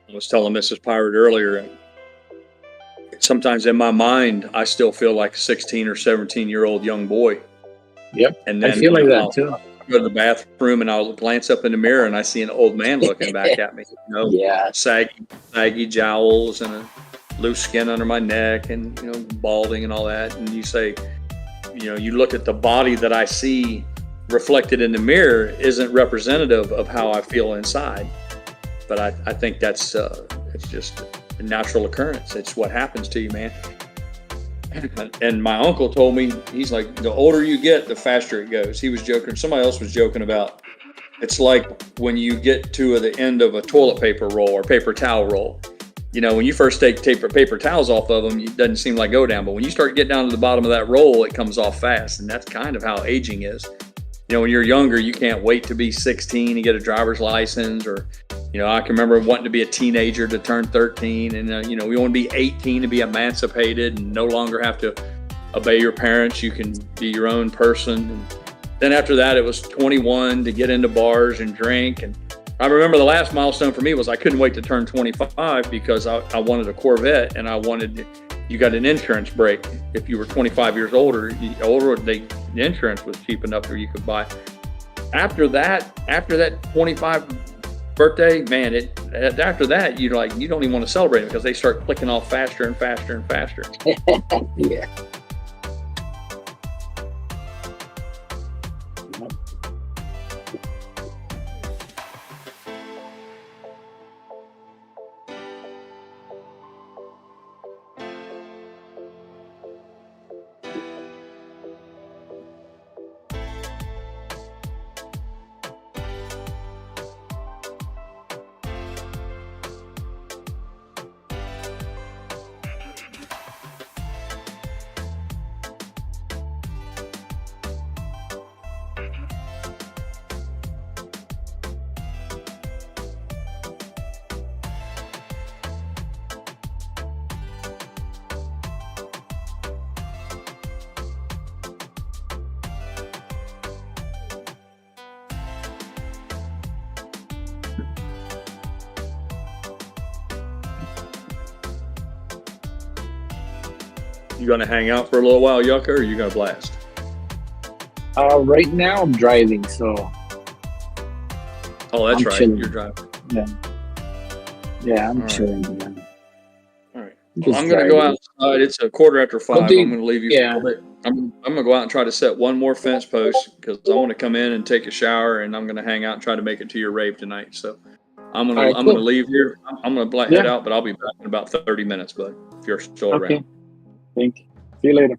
I was telling Mrs. Pirate earlier, sometimes in my mind, I still feel like a 16 or 17-year-old young boy. Yep. And then I feel like that I'll too. go to the bathroom and I'll glance up in the mirror and I see an old man looking back at me. Yeah. Saggy jowls and a loose skin under my neck and, balding and all that. And you say, you look at the body that I see reflected in the mirror isn't representative of how I feel inside. But I think that's it's just a natural occurrence. It's what happens to you, man. And my uncle told me, he's like, the older you get, the faster it goes. He was joking. Somebody else was joking about, it's like when you get to the end of a toilet paper roll or paper towel roll. When you first take paper towels off of them, it doesn't seem like go down. But when you start getting down to the bottom of that roll, it comes off fast. And that's kind of how aging is. When you're younger, you can't wait to be 16 and get a driver's license, or I can remember wanting to be a teenager to turn 13, and we want to be 18 to be emancipated and no longer have to obey your parents. You can be your own person. And then after that, it was 21 to get into bars and drink. And I remember the last milestone for me was I couldn't wait to turn 25 because I wanted a Corvette, and you got an insurance break. If you were 25 years older, the insurance was cheap enough where you could buy. After that 25 birthday, man, after that, you don't even want to celebrate it because they start clicking off faster and faster and faster. Yeah. You gonna hang out for a little while, Yucca, or you gonna blast? Right now I'm driving, so. Oh, that's I'm right. chilling. You're driving. Yeah, I'm All right. chilling. Man. All right. Just Well, I'm gonna go driving. outside. It's a 5:15. I'm gonna leave you. Yeah. For a bit. I'm gonna go out and try to set one more fence post because I want to come in and take a shower, and I'm gonna hang out and try to make it to your rave tonight. So I'm gonna All right, I'm cool. gonna leave here. I'm gonna head Yeah. out, but I'll be back in about 30 minutes, bud. If you're still Okay. around. Thank you. See you later.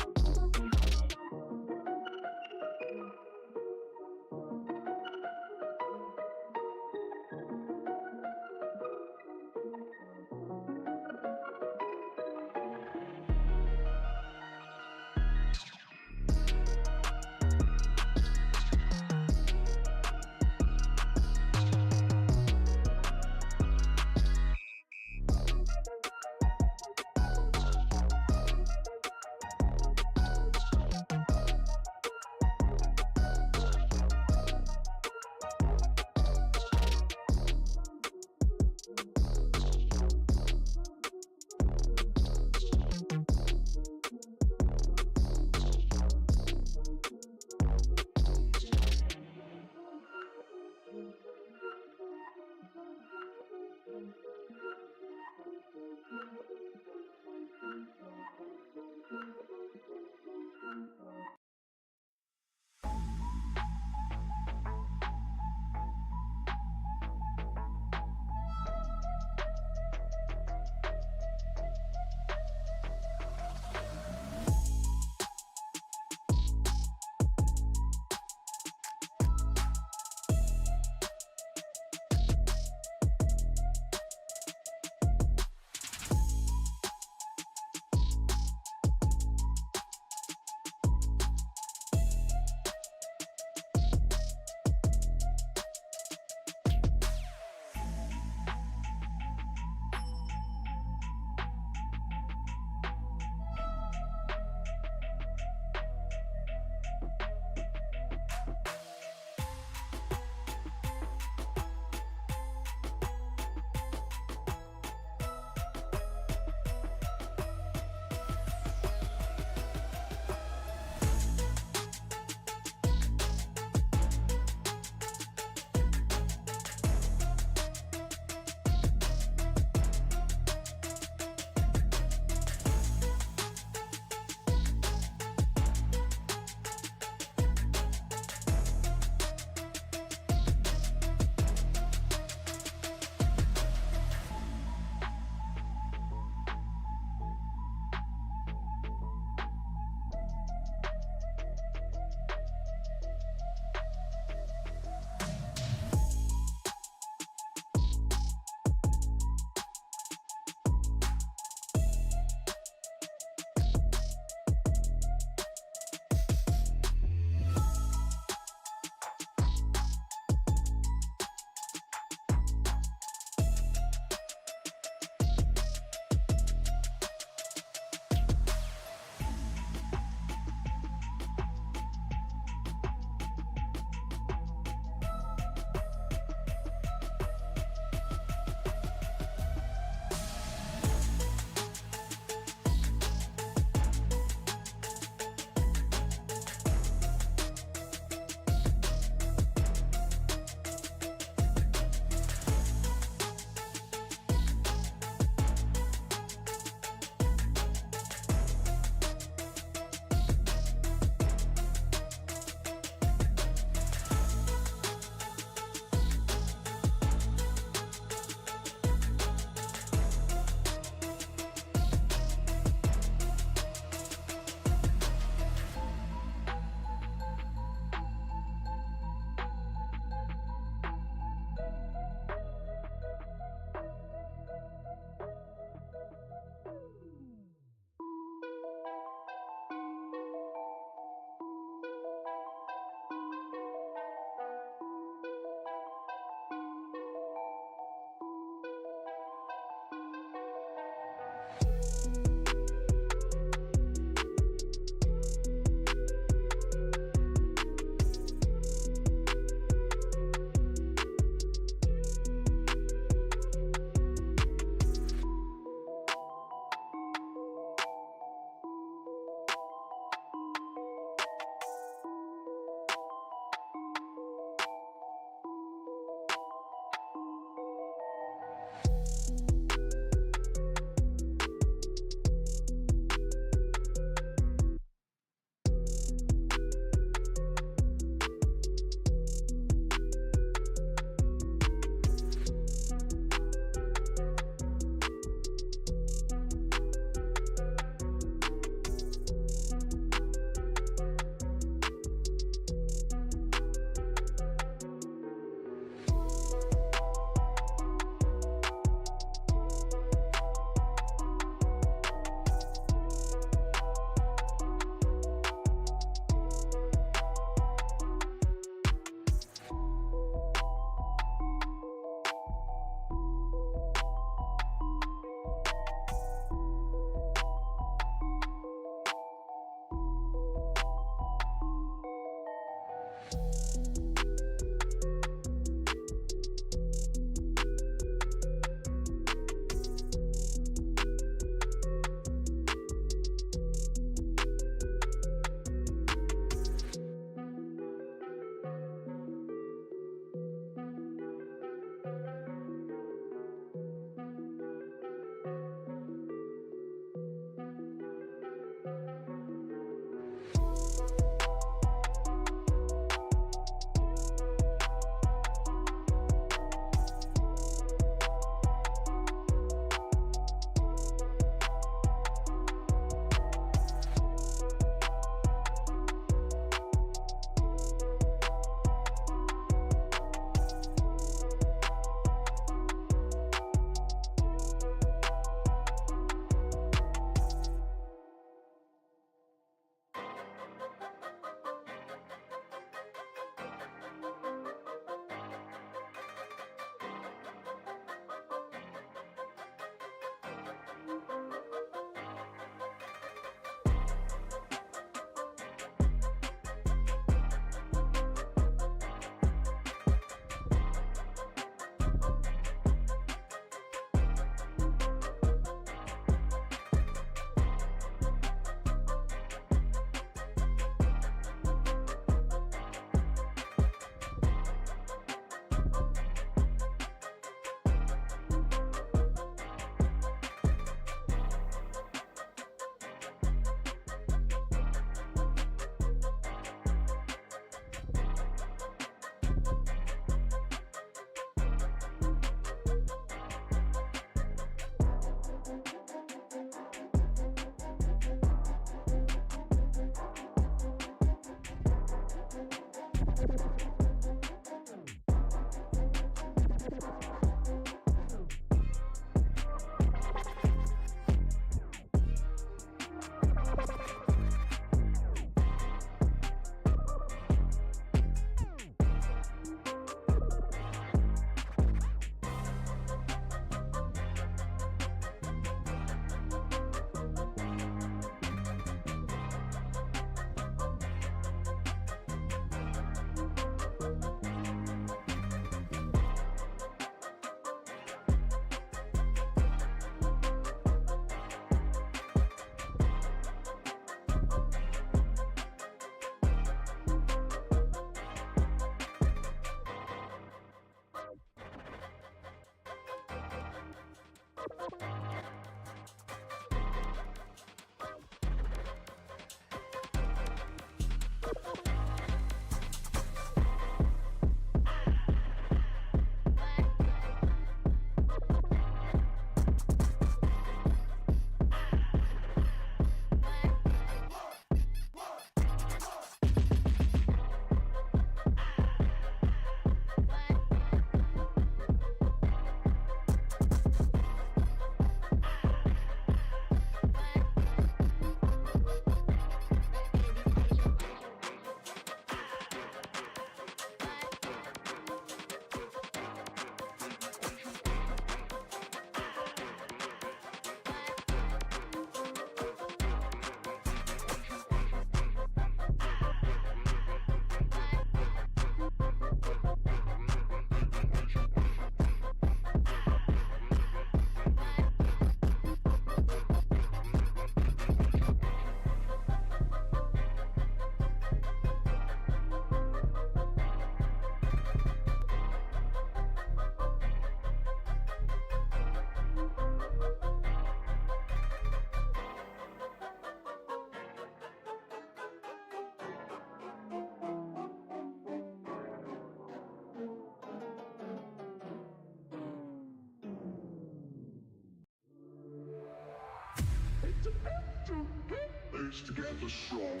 Lays together strong.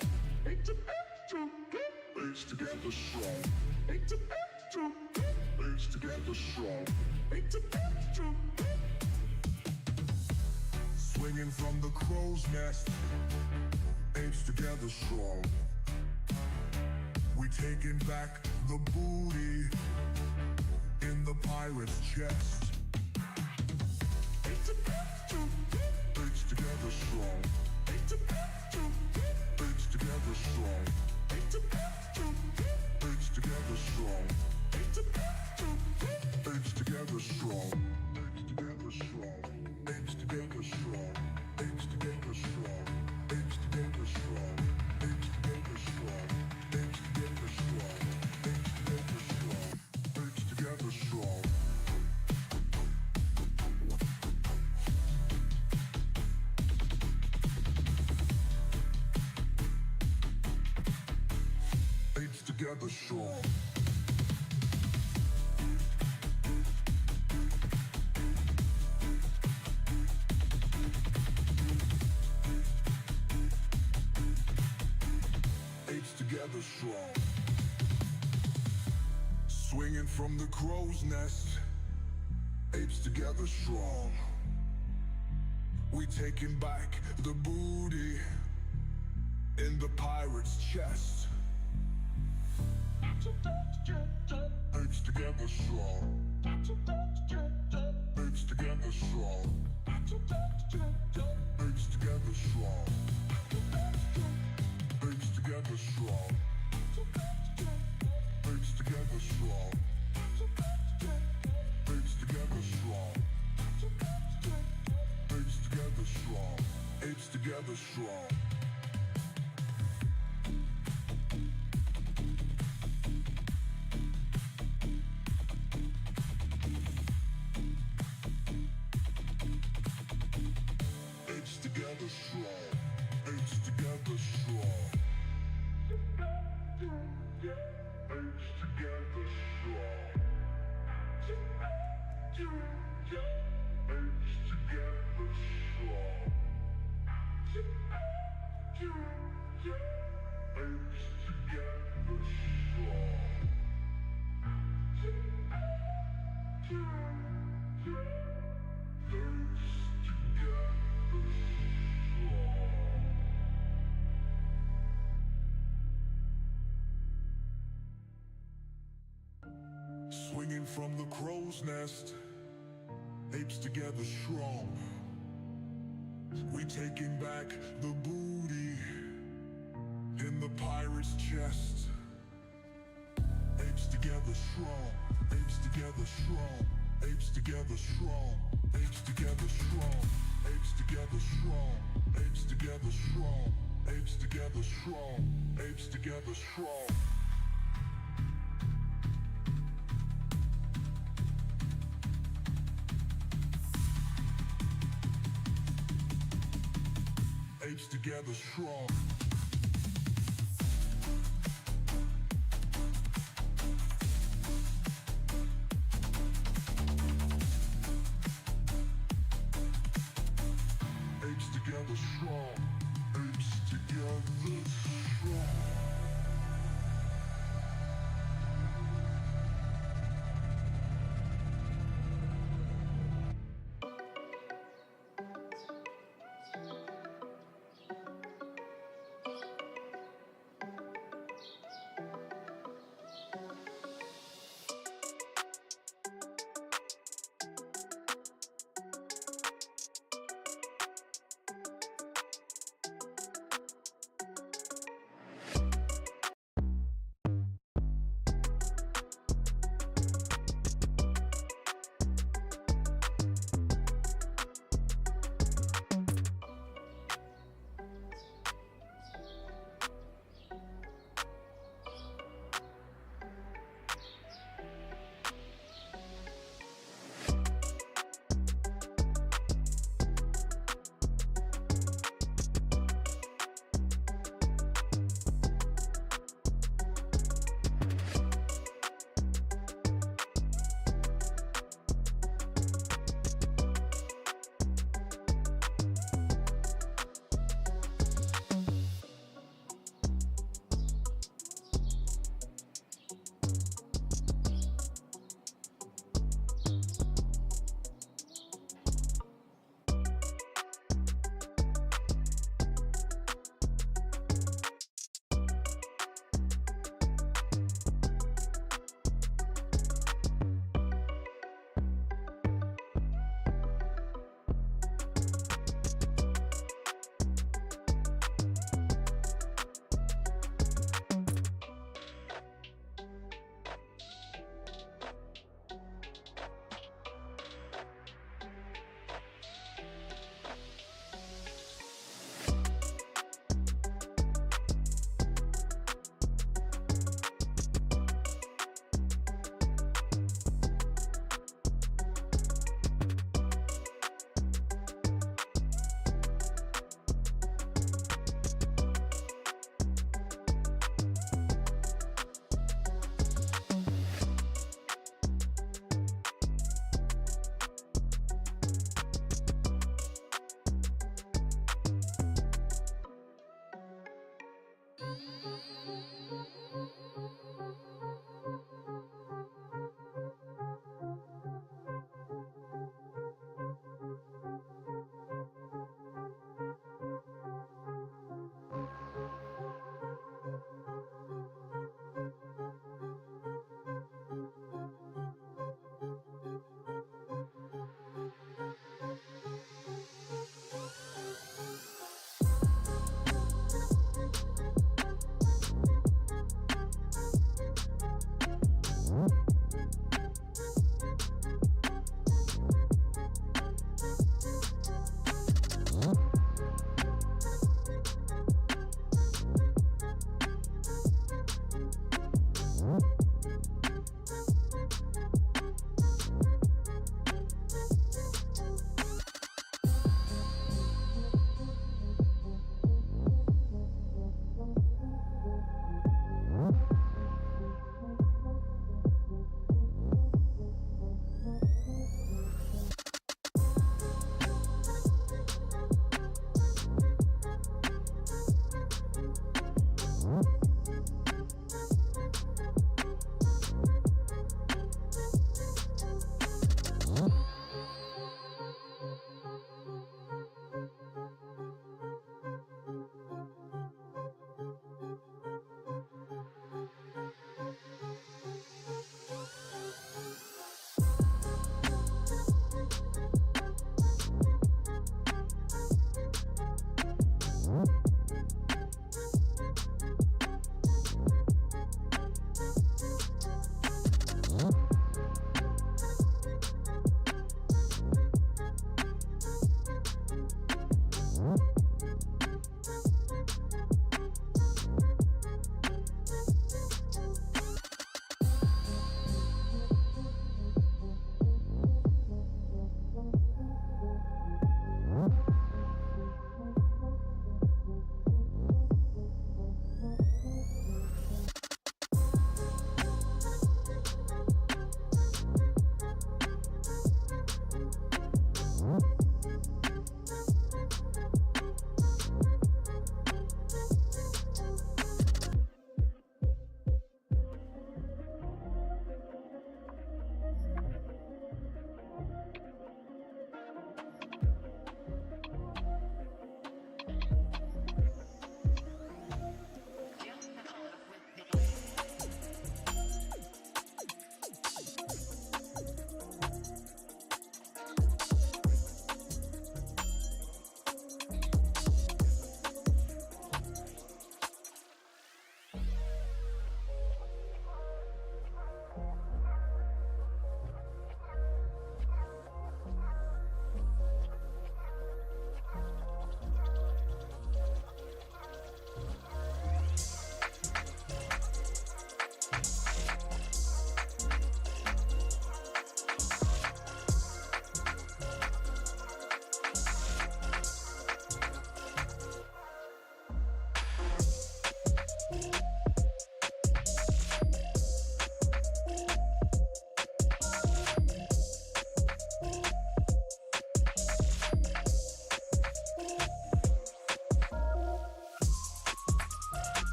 Lays together strong. Lays together strong. Swinging from the crow's nest. Apes together strong. We taking back the booty in the pirate's chest. Apes together strong. Apes together strong. Apes together strong. Apes together strong. Swinging from the crow's nest. Apes together strong. We taking back the booty in the pirate's chest. Apes together strong. Apes together strong. Apes together strong. Apes together strong. Apes together strong. Apes together strong. Apes together strong. Apes together strong. Apes together strong. Apes together strong. Apes together strong. Apes together strong. Apes together Swinging from the crow's nest, apes together strong. We taking back the booty in the pirate's chest. Apes together strong, apes together strong, apes together strong, apes together strong, apes together strong, apes together strong, apes together strong, apes together strong. Apes together strong. Apes together strong. Apes together strong.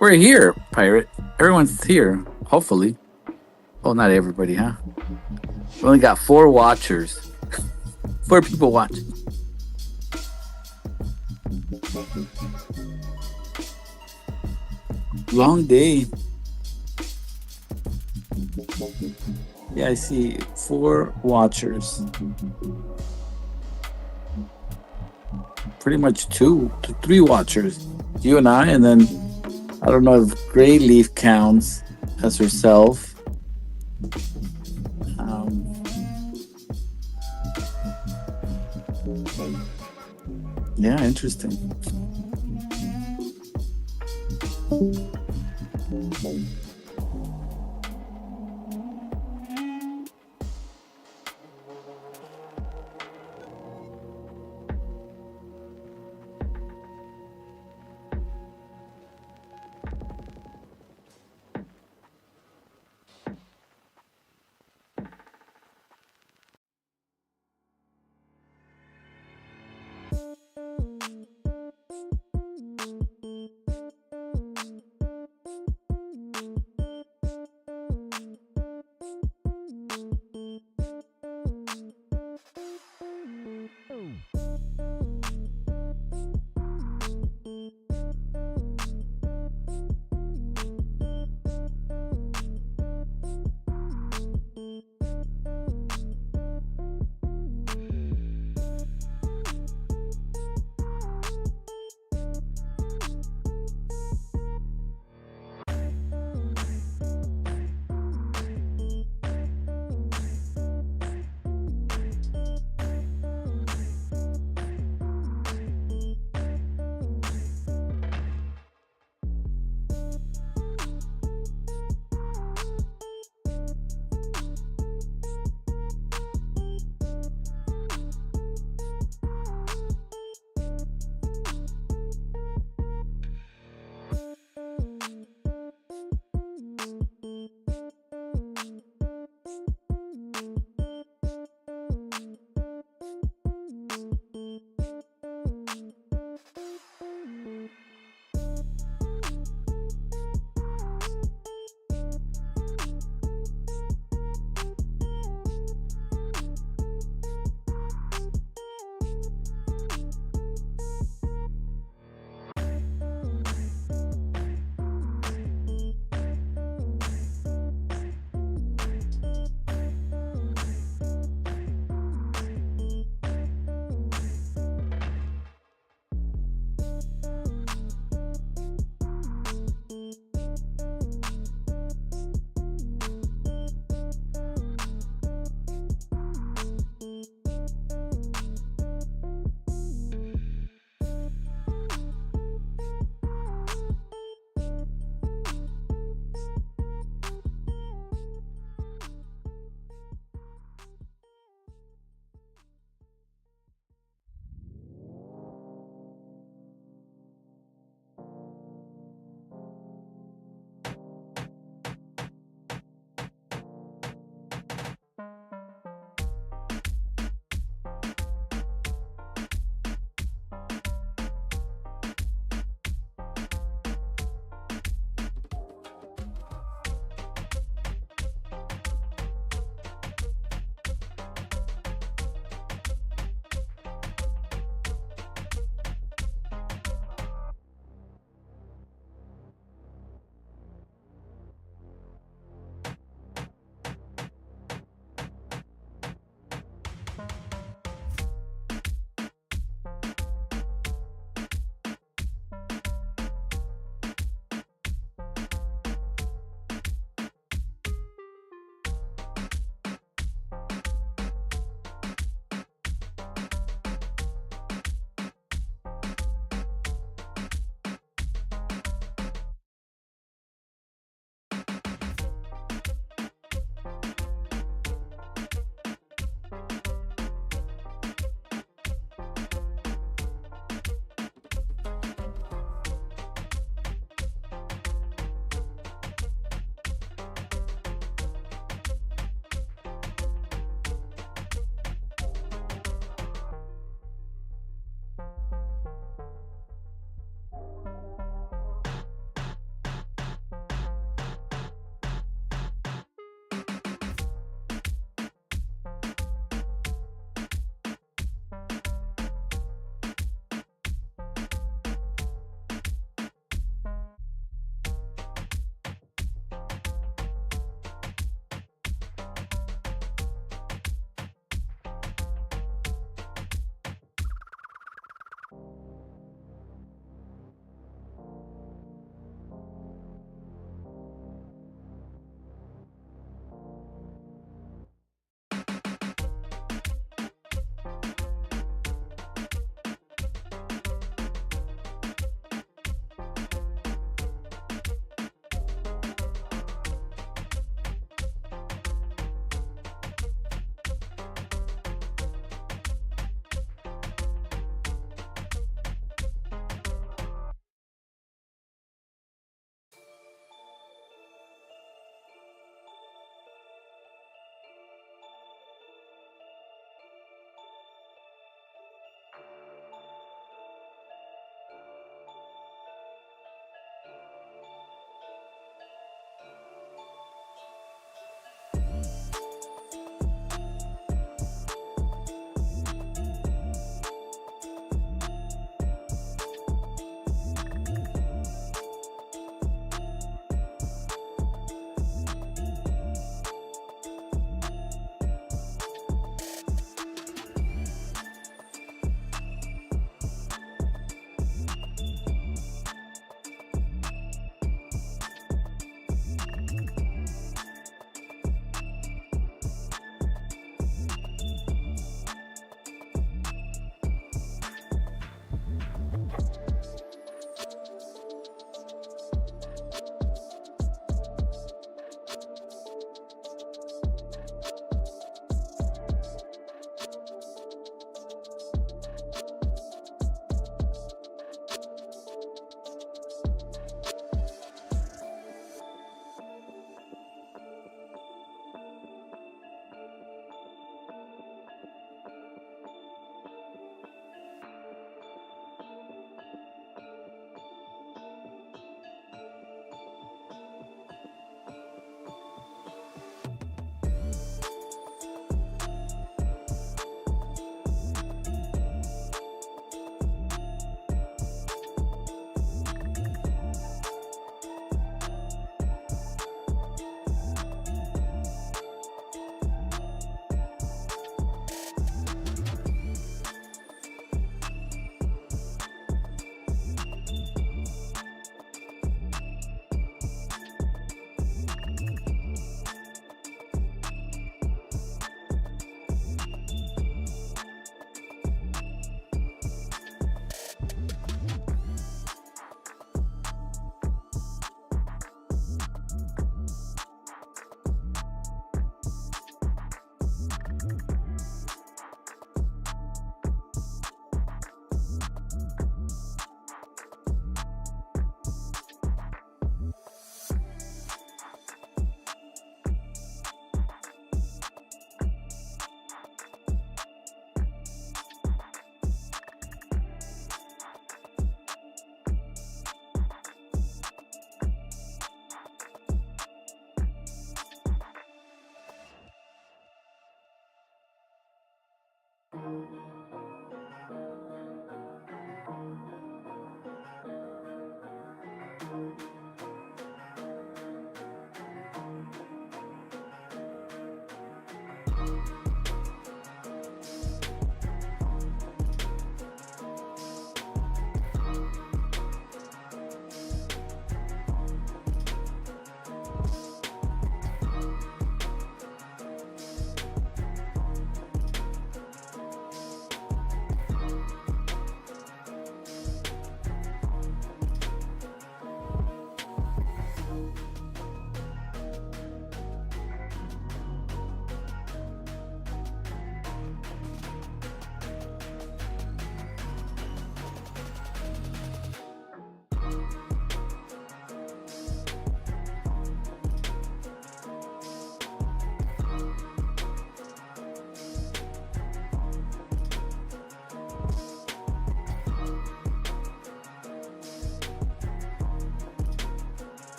We're here, Pirate. Everyone's here, hopefully. Well, not everybody, huh? We only got 4 watchers. 4 people watching. Long day. Yeah, I see 4 watchers. Pretty much 2 to 3 watchers. You and I, and then I don't know if GrayLeaf counts as herself. Yeah, interesting.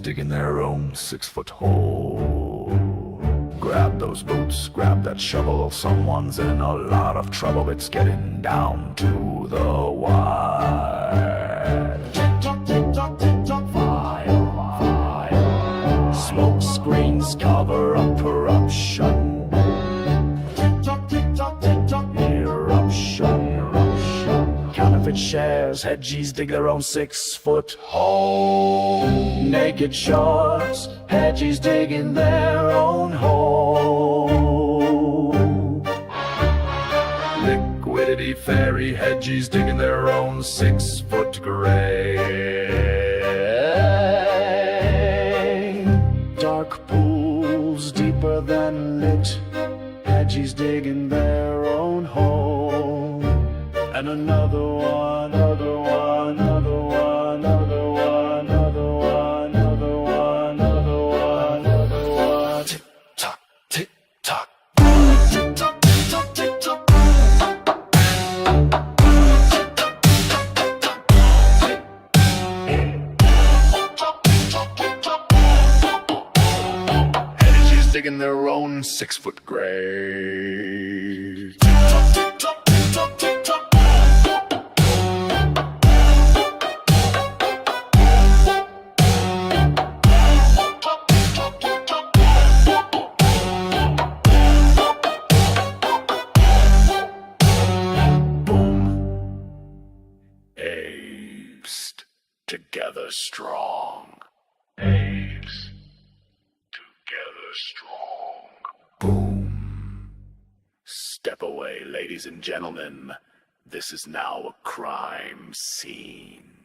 digging their own 6-foot hole. Grab those boots, grab that shovel, someone's in a lot of trouble. It's getting down to the wire. Fire. Smoke screens cover up corruption. Eruption. Counterfeit shares, hedgies dig their own 6-foot hole. Naked shorts, hedgies digging their own hole. Liquidity fairy, hedgies digging their own 6-foot grave. Dark pools deeper than lit, hedgies digging their own hole. And another one, another one, another one, another one, another one, another one, another one, another one. Tick tock, tick tock. Tick tock, tick tock, tick tock. Hedgies digging their own 6-foot grave. Tick tock, tick tock, tick tock, tick tock. Apes together strong. Apes together strong. Boom. Step away, ladies and gentlemen. This is now a crime scene.